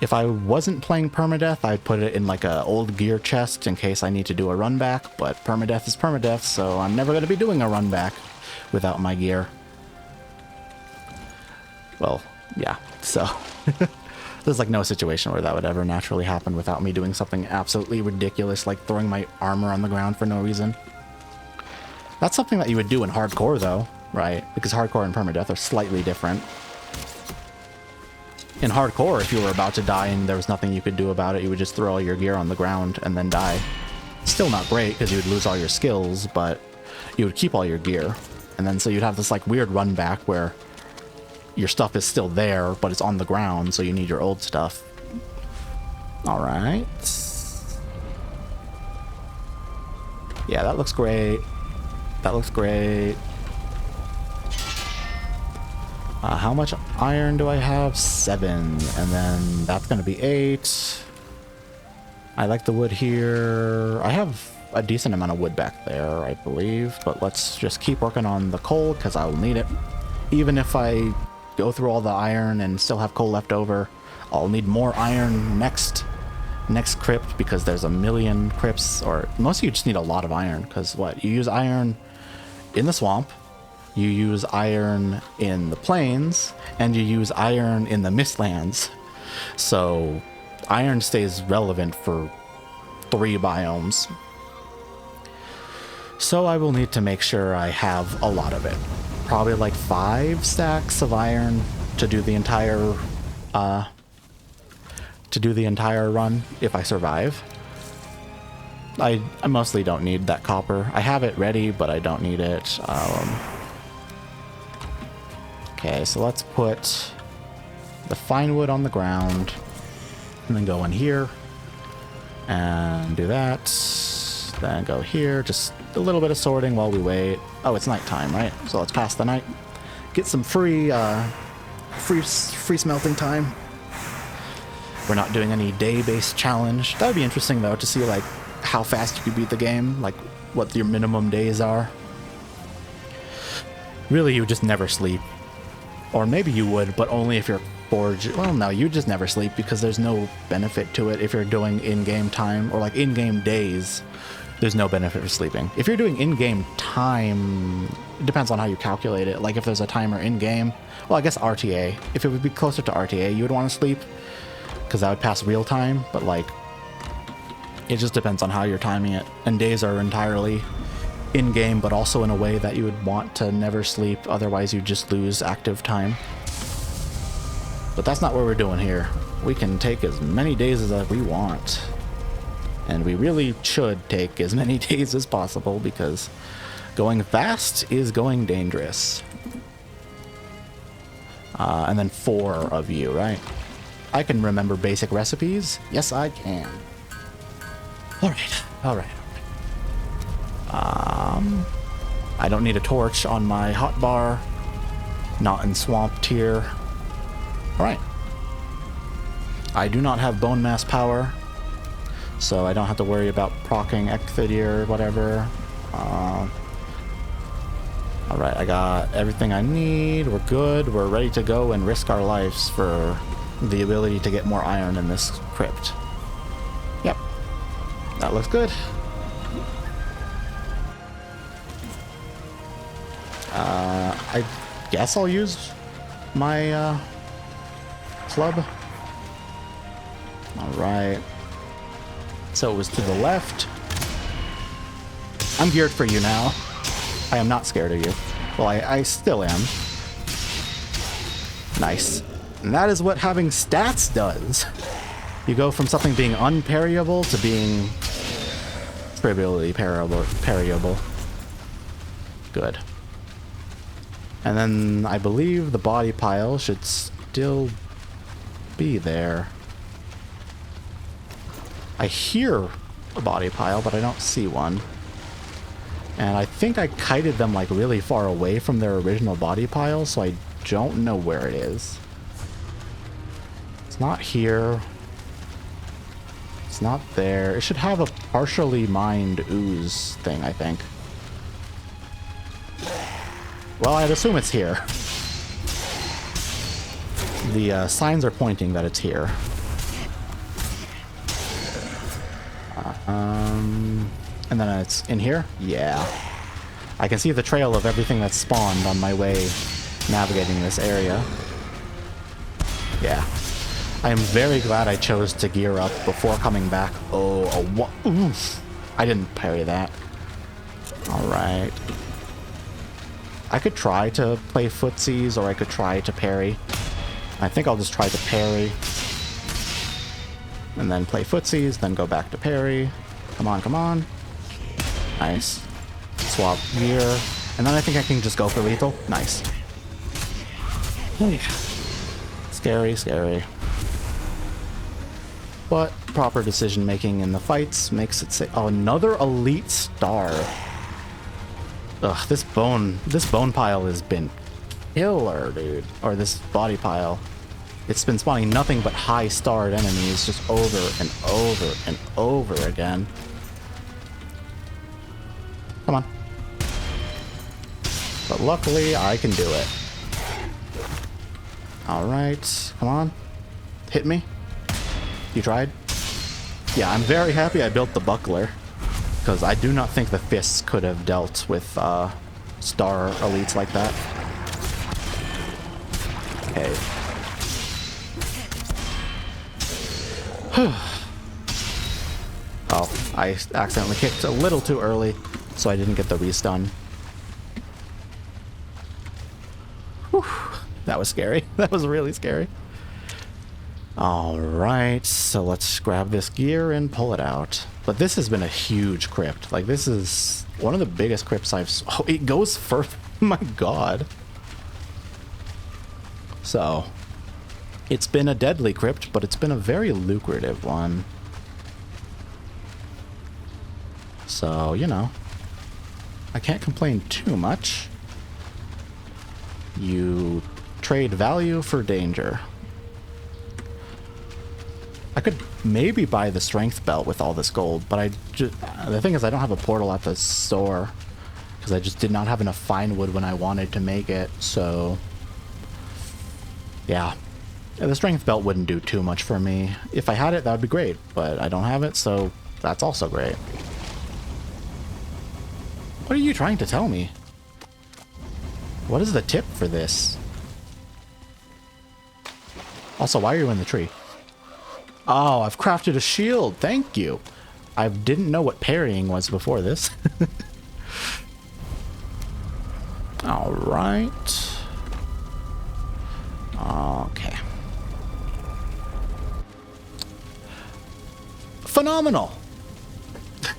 If I wasn't playing Permadeath, I'd put it in like a old gear chest in case I need to do a run back, but Permadeath is Permadeath, so I'm never going to be doing a run back without my gear. Well, yeah, so there's like no situation where that would ever naturally happen without me doing something absolutely ridiculous, like throwing my armor on the ground for no reason. That's something that you would do in hardcore though, right? Because hardcore and Permadeath are slightly different. In hardcore, if you were about to die and there was nothing you could do about it, you would just throw all your gear on the ground and then die. Still not great because you would lose all your skills, but you would keep all your gear. And then so you'd have this like weird run back where your stuff is still there, but it's on the ground, so you need your old stuff. Alright. Yeah, that looks great. That looks great. How much iron do I have? 7. And then that's going to be 8. I like the wood here. I have a decent amount of wood back there, I believe. But let's just keep working on the coal, because I will need it. Even if I go through all the iron and still have coal left over, I'll need more iron next crypt, because there's a million crypts. Or most of you just need a lot of iron, because what? You use iron in the swamp. You use iron in the plains, and you use iron in the mistlands. So iron stays relevant for 3 biomes. So I will need to make sure I have a lot of it. Probably like 5 stacks of iron to do the entire run if I survive. I mostly don't need that copper. I have it ready, but I don't need it. Okay, so let's put the fine wood on the ground and then go in here and do that. Then go here, just a little bit of sorting while we wait. Oh, it's nighttime, right? So let's pass the night. Get some free smelting time. We're not doing any day-based challenge. That would be interesting though, to see like how fast you could beat the game, like what your minimum days are. Really, you would just never sleep. Or maybe you would, but only if you're bored. Well, no, you just never sleep because there's no benefit to it if you're doing in-game time or like in-game days. There's no benefit for sleeping. If you're doing in-game time, it depends on how you calculate it. Like if there's a timer in-game, well, I guess RTA. If it would be closer to RTA, you would want to sleep because that would pass real time. But like, it just depends on how you're timing it. And days are entirely in-game, but also in a way that you would want to never sleep, otherwise you just lose active time. But that's not what we're doing here. We can take as many days as we want. And we really should take as many days as possible, because going fast is going dangerous. And then 4 of you, right? I can remember basic recipes. Yes, I can. Alright, alright. I don't need a torch on my hotbar. Not in swamp tier. Alright. I do not have bone mass power, so I don't have to worry about proccing Ecthidir or whatever. Alright, I got everything I need. We're good. We're ready to go and risk our lives for the ability to get more iron in this crypt. Yep. That looks good. I guess I'll use my club. Alright. So it was to the left. I'm geared for you now. I am not scared of you. Well, I still am. Nice. And that is what having stats does. You go from something being unparryable to being trivially parryable. Good. And then I believe the body pile should still be there. I hear a body pile, but I don't see one. And I think I kited them like really far away from their original body pile, so I don't know where it is. It's not here. It's not there. It should have a partially mined ooze thing, I think. Well, I'd assume it's here. The signs are pointing that it's here. And then it's in here? Yeah. I can see the trail of everything that's spawned on my way navigating this area. Yeah. I am very glad I chose to gear up before coming back. Oh, what? Oof. I didn't parry that. Alright. I could try to play footsies, or I could try to parry. I think I'll just try to parry. And then play footsies, then go back to parry. Come on, come on. Nice. Swap gear. And then I think I can just go for lethal. Nice. Scary, scary. But proper decision making in the fights makes it say, oh, another elite star. Ugh, this bone pile has been killer, dude. Or this body pile. It's been spawning nothing but high starred enemies just over and over and over again. Come on. But luckily, I can do it. Alright, come on. Hit me. You tried? Yeah, I'm very happy I built the buckler. Because I do not think the fists could have dealt with star elites like that. Okay. Oh, I accidentally kicked a little too early, so I didn't get the restun. Whew, that was scary. That was really scary. Alright, so let's grab this gear and pull it out. But this has been a huge crypt. Like, this is one of the biggest crypts I've... Oh, it goes further. My god. So, it's been a deadly crypt, but it's been a very lucrative one. So, you know, I can't complain too much. You trade value for danger. I could maybe buy the strength belt with all this gold, but the thing is I don't have a portal at the store because I just did not have enough fine wood when I wanted to make it, so yeah. The strength belt wouldn't do too much for me. If I had it, that would be great, but I don't have it, so that's also great. What are you trying to tell me? What is the tip for this? Also, why are you in the tree? Oh, I've crafted a shield. Thank you. I didn't know what parrying was before this. All right. Okay. Phenomenal.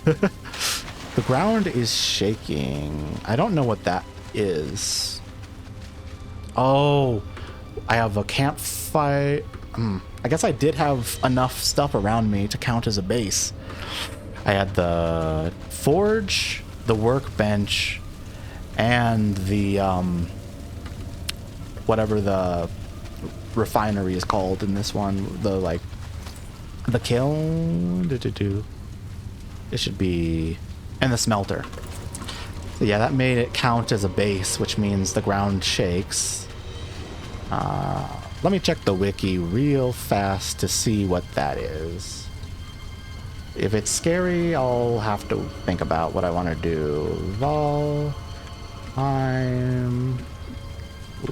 The ground is shaking. I don't know what that is. Oh, I have a campfire. I guess I did have enough stuff around me to count as a base. I had the forge, the workbench, and the whatever the refinery is called in this one. The the kiln. It should be, and the smelter. So yeah, that made it count as a base, which means the ground shakes. Let me check the wiki real fast to see what that is. If it's scary, I'll have to think about what I want to do. Valheim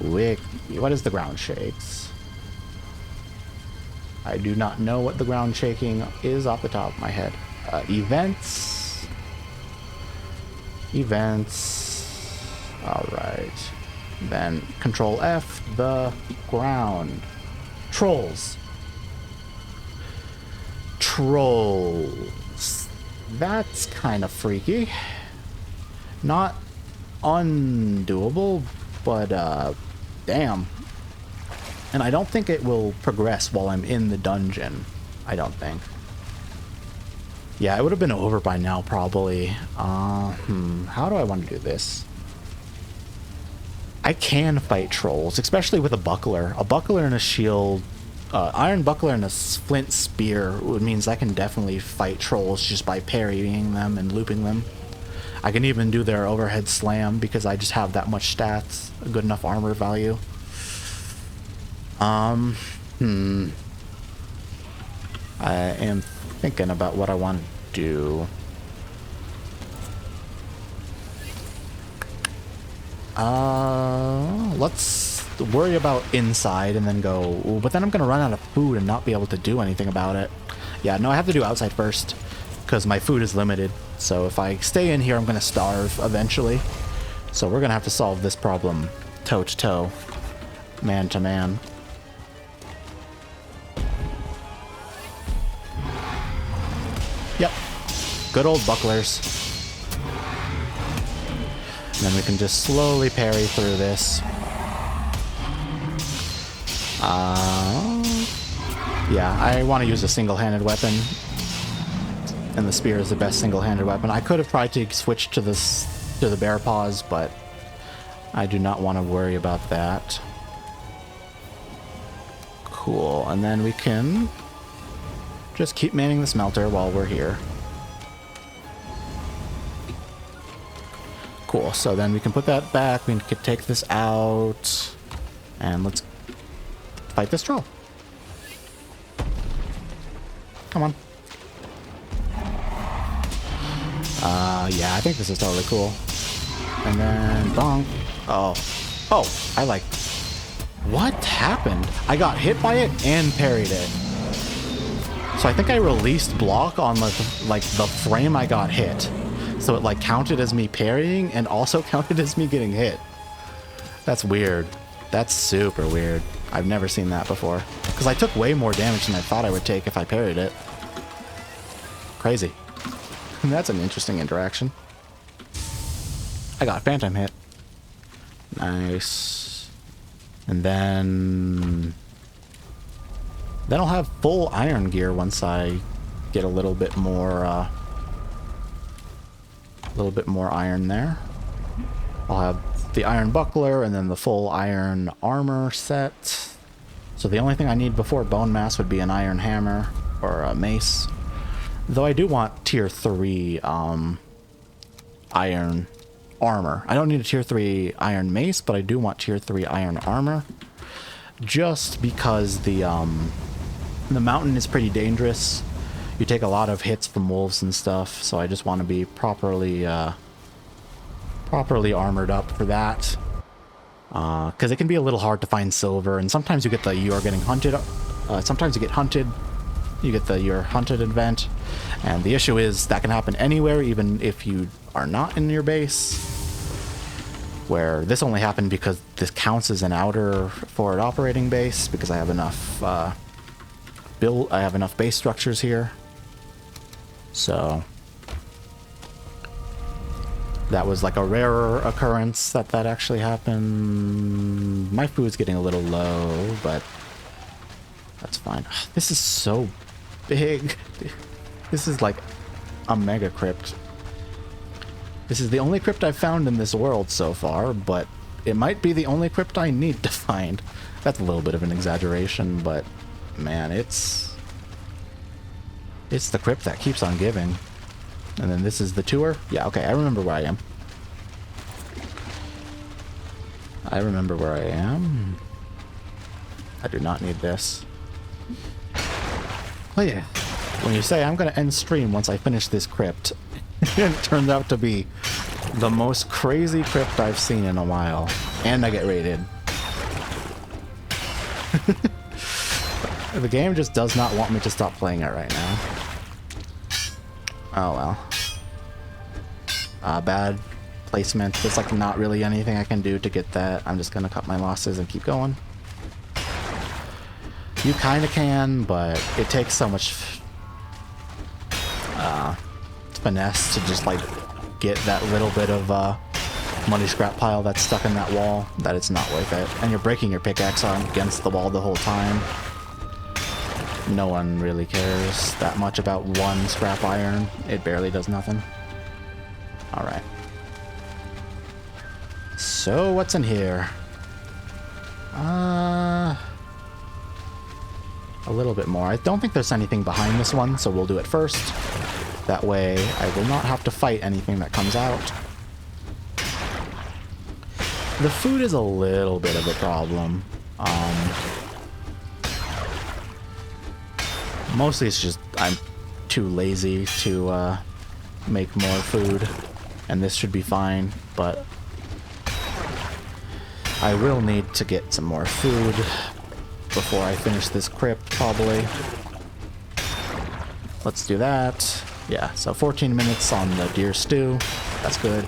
wiki. What is the ground shakes? I do not know what the ground shaking is off the top of my head. Events. Events. Alright. Then Control F, the ground. Trolls. Trolls. That's kind of freaky. Not undoable, but damn. And I don't think it will progress while I'm in the dungeon. I don't think. Yeah, it would have been over by now, probably. How do I want to do this? I can fight trolls, especially with a buckler. A buckler and a shield, iron buckler and a flint spear means I can definitely fight trolls just by parrying them and looping them. I can even do their overhead slam because I just have that much stats, a good enough armor value. I am thinking about what I want to do. Let's worry about inside and then go. Ooh, but then I'm gonna run out of food and not be able to do anything about it. Yeah, no, I have to do outside first because my food is limited. So if I stay in here, I'm gonna starve eventually. So we're gonna have to solve this problem toe to toe, man to man. Yep, good old bucklers. And then we can just slowly parry through this. Yeah, I want to use a single-handed weapon. And the spear is the best single-handed weapon. I could have tried to switch to the bear paws, but I do not want to worry about that. Cool, and then we can just keep manning the smelter while we're here. Cool, so then we can put that back, we can take this out, and let's fight this troll. Come on. Yeah, I think this is totally cool. And then, bonk. Oh, I like... What happened? I got hit by it and parried it. So I think I released block on the frame I got hit. So it like counted as me parrying and also counted as me getting hit. That's weird. That's super weird. I've never seen that before. Because I took way more damage than I thought I would take if I parried it. Crazy. That's an interesting interaction. I got phantom hit. Nice. And then I'll have full iron gear once I get a little bit more iron there. I'll have the iron buckler and then the full iron armor set. So the only thing I need before bone mass would be an iron hammer or a mace. Though I do want tier 3 iron armor. I don't need a tier 3 iron mace, but I do want tier 3 iron armor. Just because the mountain is pretty dangerous. You take a lot of hits from wolves and stuff, so I just want to be properly armored up for that. Because it can be a little hard to find silver, and sometimes you get the you are getting hunted. Sometimes you get hunted. You get the you're hunted event, and the issue is that can happen anywhere, even if you are not in your base. Where this only happened because this counts as an outer forward operating base because I have enough I have enough base structures here. So that was like a rarer occurrence that actually happened. My food's getting a little low, but that's fine. This is so big. This is like a mega crypt. This is the only crypt I've found in this world so far, but it might be the only crypt I need to find. That's a little bit of an exaggeration, but man, it's the crypt that keeps on giving. And then this is the tour. Yeah, okay, I remember where I am. I do not need this. Oh yeah. When you say I'm gonna end stream once I finish this crypt, it turns out to be the most crazy crypt I've seen in a while. And I get raided. The game just does not want me to stop playing it right now. Oh well. Bad placement. There's like not really anything I can do to get that. I'm just gonna cut my losses and keep going. You kind of can, but it takes so much finesse to just like get that little bit of money scrap pile that's stuck in that wall that it's not worth it. And you're breaking your pickaxe on against the wall the whole time. No one really cares that much about one scrap iron. It barely does nothing. Alright. So what's in here? A little bit more. I don't think there's anything behind this one, so we'll do it first. That way I will not have to fight anything that comes out. The food is a little bit of a problem. Mostly it's just I'm too lazy to make more food, and this should be fine, but I will need to get some more food before I finish this crypt, probably. Let's do that. Yeah, so 14 minutes on the deer stew. That's good.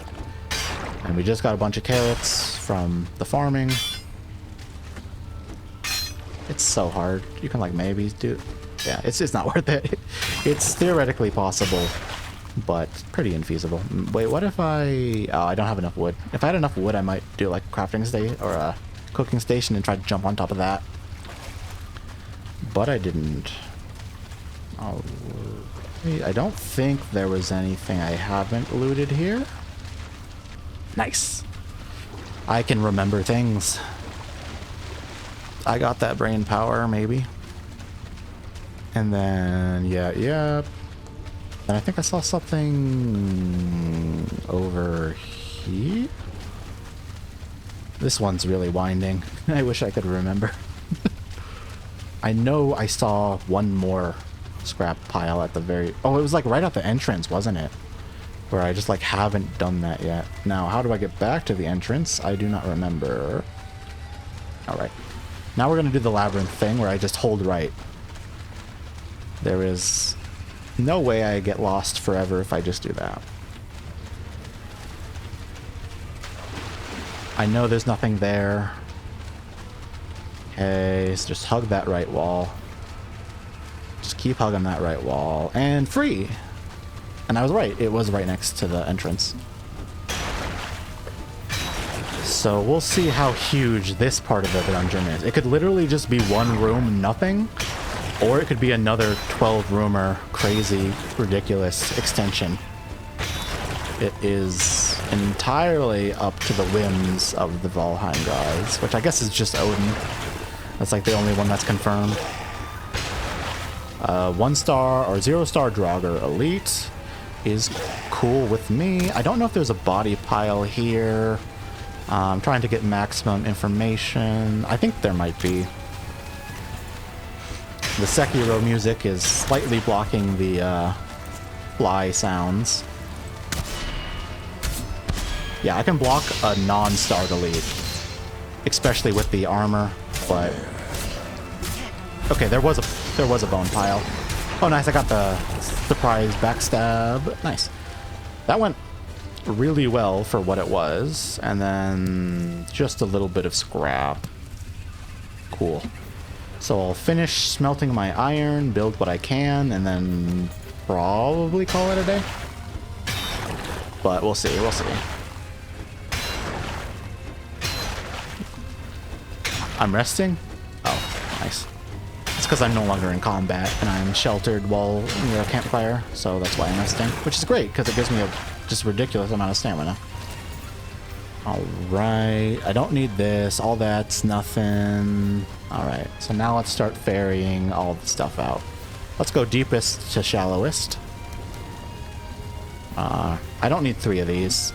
And we just got a bunch of carrots from the farming. It's so hard. You can like maybe do... Yeah, it's not worth it. It's theoretically possible, but pretty infeasible. Wait, what if I... Oh, I don't have enough wood. If I had enough wood, I might do like a crafting station or a cooking station and try to jump on top of that. But I didn't. Oh, I don't think there was anything I haven't looted here. Nice. I can remember things. I got that brain power, maybe. And then, yeah. And I think I saw something over here. This one's really winding. I wish I could remember. I know I saw one more scrap pile at the very... Oh, it was like right at the entrance, wasn't it? Where I just like haven't done that yet. Now, how do I get back to the entrance? I do not remember. Alright. Now we're going to do the labyrinth thing where I just hold right. There is no way I get lost forever if I just do that. I know there's nothing there. Okay, so just hug that right wall. Just keep hugging that right wall. And free! And I was right. It was right next to the entrance. So we'll see how huge this part of the dungeon is. It could literally just be one room, nothing. Or it could be another 12-roomer, crazy, ridiculous extension. It is entirely up to the whims of the Valheim gods, which I guess is just Odin. That's like the only one that's confirmed. 1-star or 0-star Draugr Elite is cool with me. I don't know if there's a body pile here. I'm trying to get maximum information. I think there might be. The Sekiro music is slightly blocking the fly sounds. Yeah, I can block a non-star Elite, especially with the armor, but okay, there was a bone pile. Oh, nice! I got the surprise backstab. Nice. That went really well for what it was, and then just a little bit of scrap. Cool. So I'll finish smelting my iron, build what I can, and then probably call it a day. But we'll see. We'll see. I'm resting? Oh, nice. It's because I'm no longer in combat, and I'm sheltered while near a campfire, so that's why I'm resting. Which is great, because it gives me a just ridiculous amount of stamina. Alright, I don't need this. All that's nothing. Alright, so now let's start ferrying all the stuff out. Let's go deepest to shallowest. I don't need 3 of these.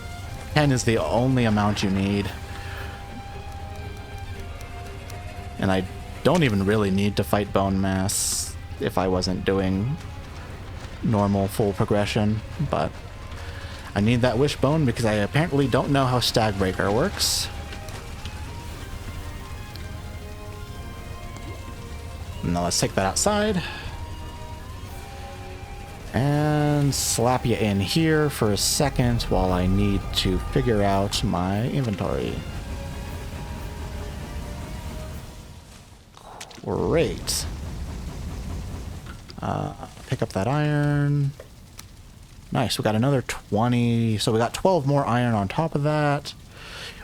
10 is the only amount you need. And I don't even really need to fight bone mass if I wasn't doing normal full progression, but I need that wishbone because I apparently don't know how Stagbreaker works. Now let's take that outside. And and slap you in here for a second while I need to figure out my inventory. Great. Pick up that iron. Nice, we got another 20. So we got 12 more iron on top of that,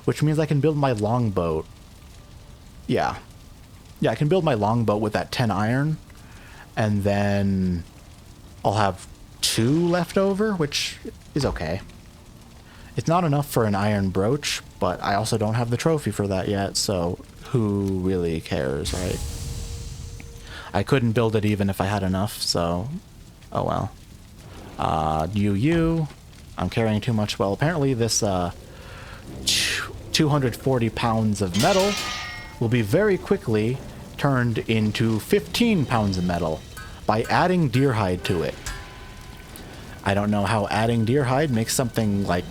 which means I can build my longboat. Yeah. Yeah, I can build my longboat with that 10 iron, and then I'll have 2 left over, which is okay. It's not enough for an iron brooch, but I also don't have the trophy for that yet, so who really cares, right? I couldn't build it even if I had enough, so oh well. I'm carrying too much. Well, apparently this 240 pounds of metal will be very quickly turned into 15 pounds of metal by adding deer hide to it. I don't know how adding deer hide makes something like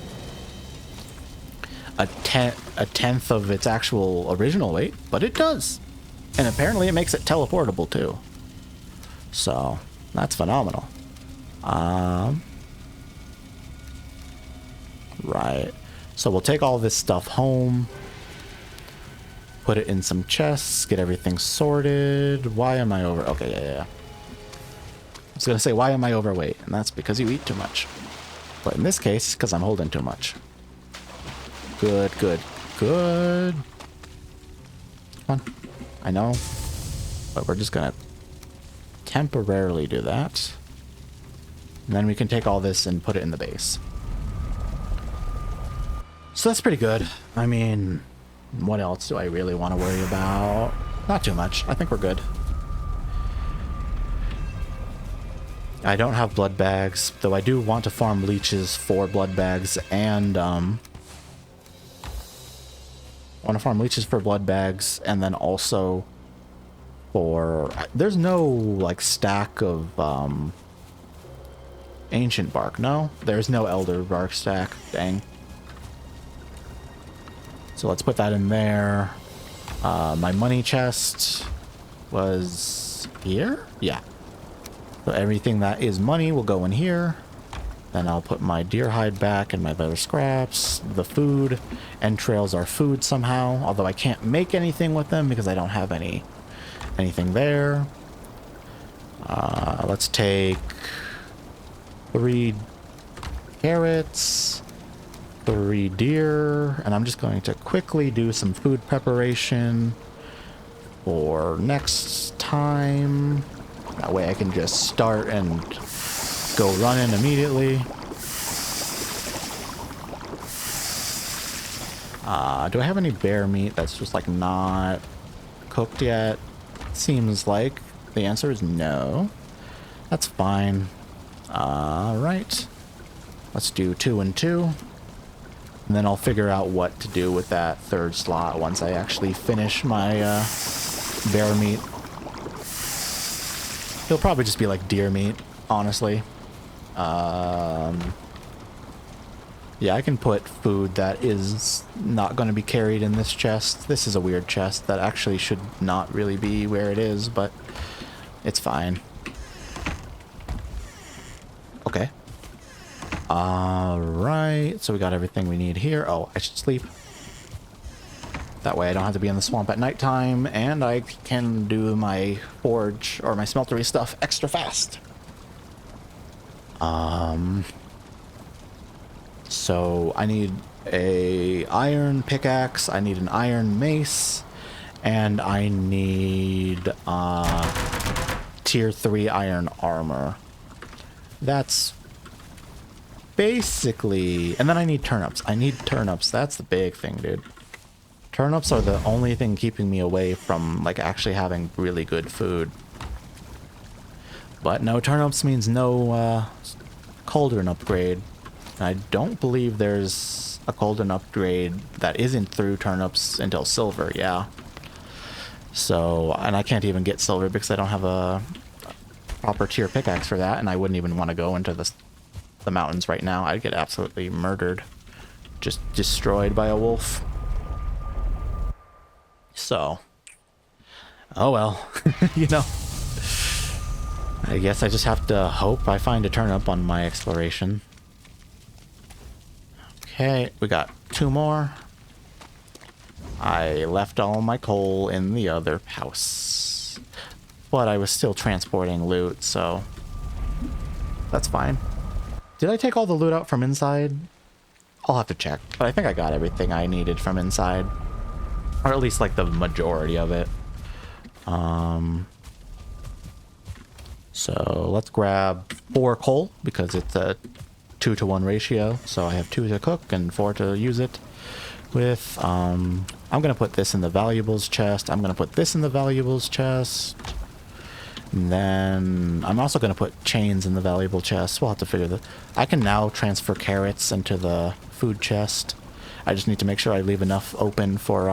a tenth of its actual original weight, but it does. And apparently it makes it teleportable too. So that's phenomenal. Right. So we'll take all this stuff home, put it in some chests, get everything sorted. Why am I over? Okay, yeah. I was gonna say, why am I overweight? And that's because you eat too much. But in this case, because I'm holding too much. Good. Come on. I know. But we're just gonna temporarily do that. And then we can take all this and put it in the base. So that's pretty good. I mean, what else do I really want to worry about? Not too much. I think we're good. I don't have blood bags, though I do want to farm leeches for blood bags, and I want to farm leeches for blood bags, and then also for... There's no, like, stack of ancient bark, no? There's no elder bark stack. Dang. So let's put that in there. My money chest was here? Yeah. So everything that is money will go in here. Then I'll put my deer hide back and my leather scraps. The food. Entrails are food somehow, although I can't make anything with them because I don't have anything there. Let's take 3 carrots, 3 deer, and I'm just going to quickly do some food preparation for next time. That way I can just start and go running immediately. Do I have any bear meat that's just like not cooked yet? Seems like the answer is no. That's fine. Alright. Let's do 2 and 2. And then I'll figure out what to do with that 3rd slot once I actually finish my bear meat. It'll probably just be like deer meat, honestly. Yeah, I can put food that is not going to be carried in this chest. This is a weird chest that actually should not really be where it is, but it's fine. Okay. Alright, so we got everything we need here. Oh, I should sleep. That way I don't have to be in the swamp at nighttime, and I can do my forge or my smeltery stuff extra fast. So I need a iron pickaxe, I need an iron mace, and I need tier 3 iron armor. That's basically... And then I need turnips. I need turnips. That's the big thing, dude. Turnips are the only thing keeping me away from, like, actually having really good food. But no turnips means no cauldron upgrade. And I don't believe there's a cauldron upgrade that isn't through turnips until silver, yeah. So, and I can't even get silver because I don't have a proper tier pickaxe for that, and I wouldn't even want to go into the mountains right now. I'd get absolutely murdered. Just destroyed by a wolf. So, oh well, you know. I guess I just have to hope I find a turnip on my exploration. Okay, we got 2 more. I left all my coal in the other house. But I was still transporting loot, so that's fine. Did I take all the loot out from inside? I'll have to check, but I think I got everything I needed from inside. Or at least, like, the majority of it. So let's grab 4 coal, because it's a 2-to-1 ratio. So I have 2 to cook and 4 to use it with. I'm going to put this in the valuables chest. I'm going to put this in the valuables chest. And then I'm also going to put chains in the valuable chest. We'll have to figure that. I can now transfer carrots into the food chest. I just need to make sure I leave enough open for,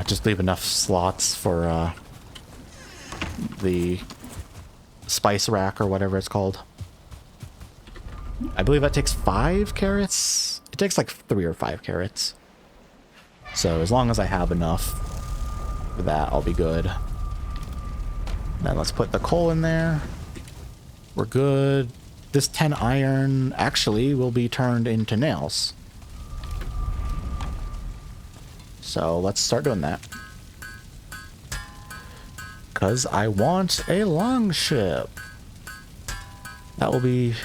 just leave enough slots for, the spice rack or whatever it's called. I believe that takes 5 carrots. It takes like 3 or 5 carrots. So as long as I have enough for that, I'll be good. Then let's put the coal in there. We're good. This 10 iron actually will be turned into nails. So let's start doing that. Because I want a longship. That will be...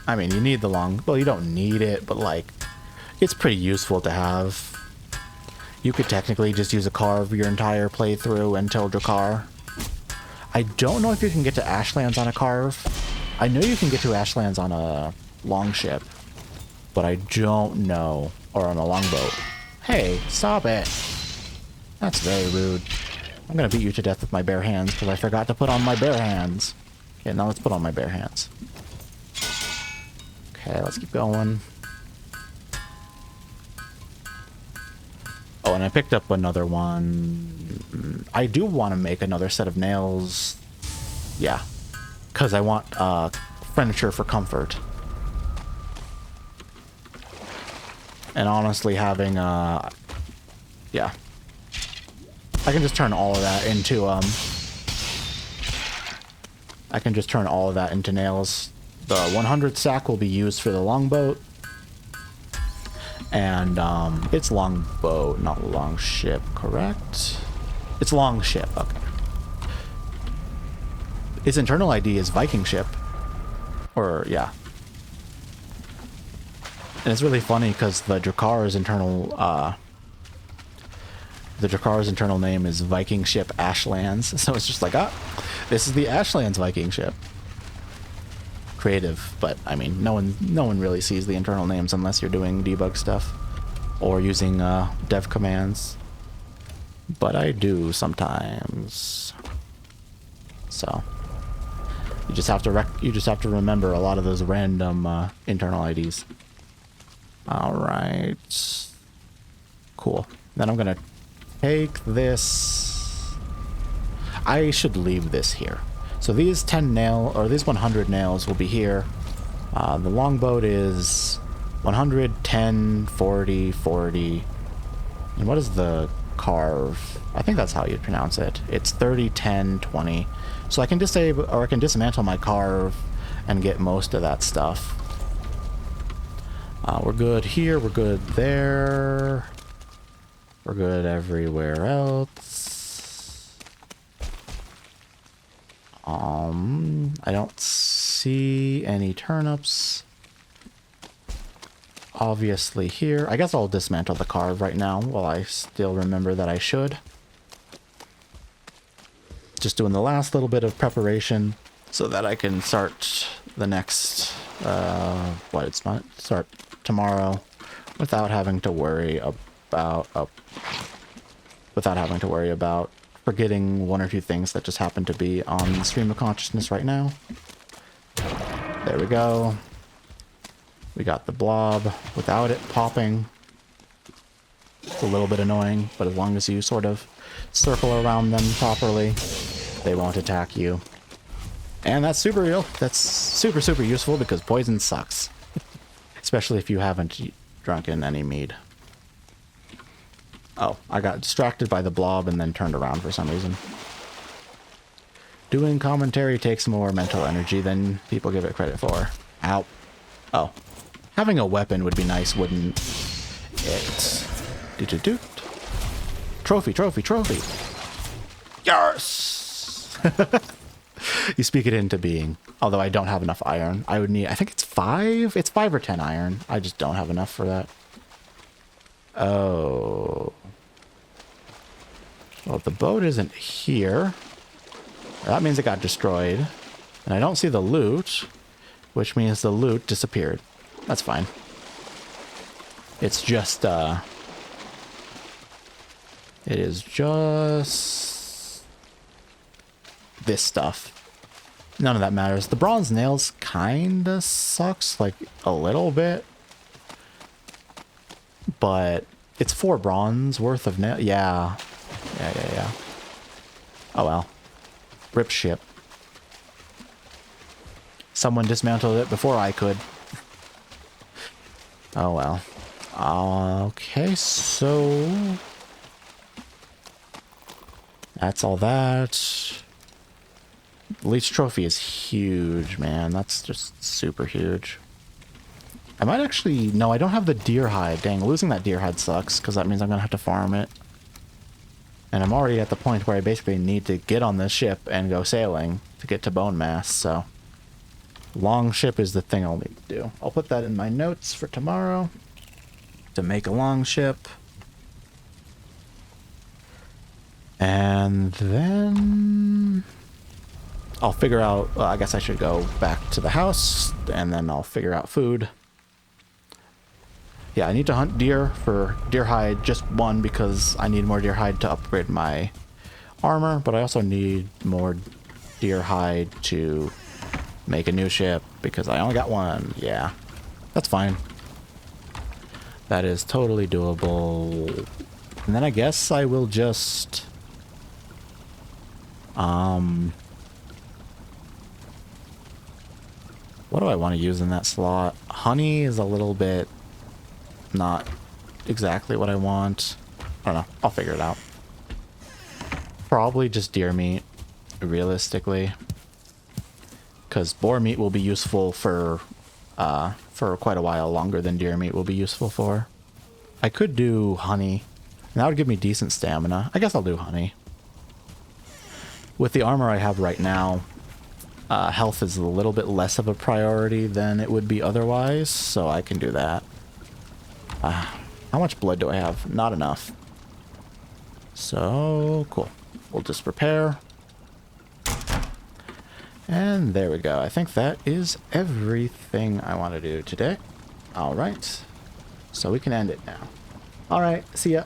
I mean, you need the long... Well, you don't need it, but, like, it's pretty useful to have. You could technically just use a carve your entire playthrough until Drakkar. I don't know if you can get to Ashlands on a carve. I know you can get to Ashlands on a longship, but I don't know. Or on a longboat. Hey, stop it. That's very rude. I'm gonna beat you to death with my bare hands because I forgot to put on my bare hands. Okay, now let's put on my bare hands. Okay, let's keep going. Oh, and I picked up another one. I do want to make another set of nails. Yeah. Because I want furniture for comfort. And honestly, having... yeah. I can just turn all of that into... I can just turn all of that into nails. The 100 sack will be used for the longboat. And it's longboat, not longship, correct? It's longship, okay. Its internal ID is Viking ship. Or, yeah. And it's really funny because the Drakkar's internal name is Viking ship Ashlands. So it's just like, this is the Ashlands Viking ship. Creative, but I mean, no one really sees the internal names unless you're doing debug stuff or using dev commands. But I do sometimes. So you just have to remember a lot of those random internal IDs. All right, cool. Then I'm gonna take this. I should leave this here. So these 100 nails will be here. The longboat is 100, 10, 40, 40. And what is the carve? I think that's how you pronounce it. It's 30, 10, 20. So I can disable, or I can dismantle my carve and get most of that stuff. We're good here, we're good there. We're good everywhere else. I don't see any turnips. Obviously here. I guess I'll dismantle the carve right now while I still remember that I should. Just doing the last little bit of preparation so that I can start the next, start tomorrow without having to worry about, forgetting 1 or 2 things that just happen to be on the stream of consciousness right now. There we go. We got the blob without it popping. It's a little bit annoying, but as long as you sort of circle around them properly, they won't attack you. And that's super real. That's super, super useful because poison sucks. Especially if you haven't drunken any mead. Oh, I got distracted by the blob and then turned around for some reason. Doing commentary takes more mental energy than people give it credit for. Ow. Oh. Having a weapon would be nice, wouldn't it? Doot. Trophy, trophy, trophy. Yes! You speak it into being. Although I don't have enough iron. I would need, I think it's 5? It's 5 or 10 iron. I just don't have enough for that. Oh. Well, the boat isn't here. That means it got destroyed. And I don't see the loot, which means the loot disappeared. That's fine. It's just, it is just this stuff. None of that matters. The bronze nails kinda sucks, like, a little bit. But it's 4 bronze worth of nail. Yeah. Yeah. Oh well. Rip ship. Someone dismantled it before I could. Oh well. Okay, so that's all that. Leech trophy is huge, man. That's just super huge. I might actually... No, I don't have the deer hide. Dang, losing that deer hide sucks, because that means I'm going to have to farm it. And I'm already at the point where I basically need to get on this ship and go sailing to get to Bone Mass, so... Long ship is the thing I'll need to do. I'll put that in my notes for tomorrow. To make a long ship. And then... I'll figure out... Well, I guess I should go back to the house, and then I'll figure out food. Yeah, I need to hunt deer for deer hide, just one, because I need more deer hide to upgrade my armor, but I also need more deer hide to make a new ship, because I only got one. Yeah, that's fine. That is totally doable. And then I guess I will just... What do I want to use in that slot? Honey is a little bit not exactly what I want. I don't know. I'll figure it out. Probably just deer meat, realistically. Because boar meat will be useful for quite a while longer than deer meat will be useful for. I could do honey. And that would give me decent stamina. I guess I'll do honey. With the armor I have right now, health is a little bit less of a priority than it would be otherwise, so I can do that. How much blood do I have? Not enough. So, cool. We'll just prepare. And there we go. I think that is everything I want to do today. Alright. So we can end it now. Alright, see ya.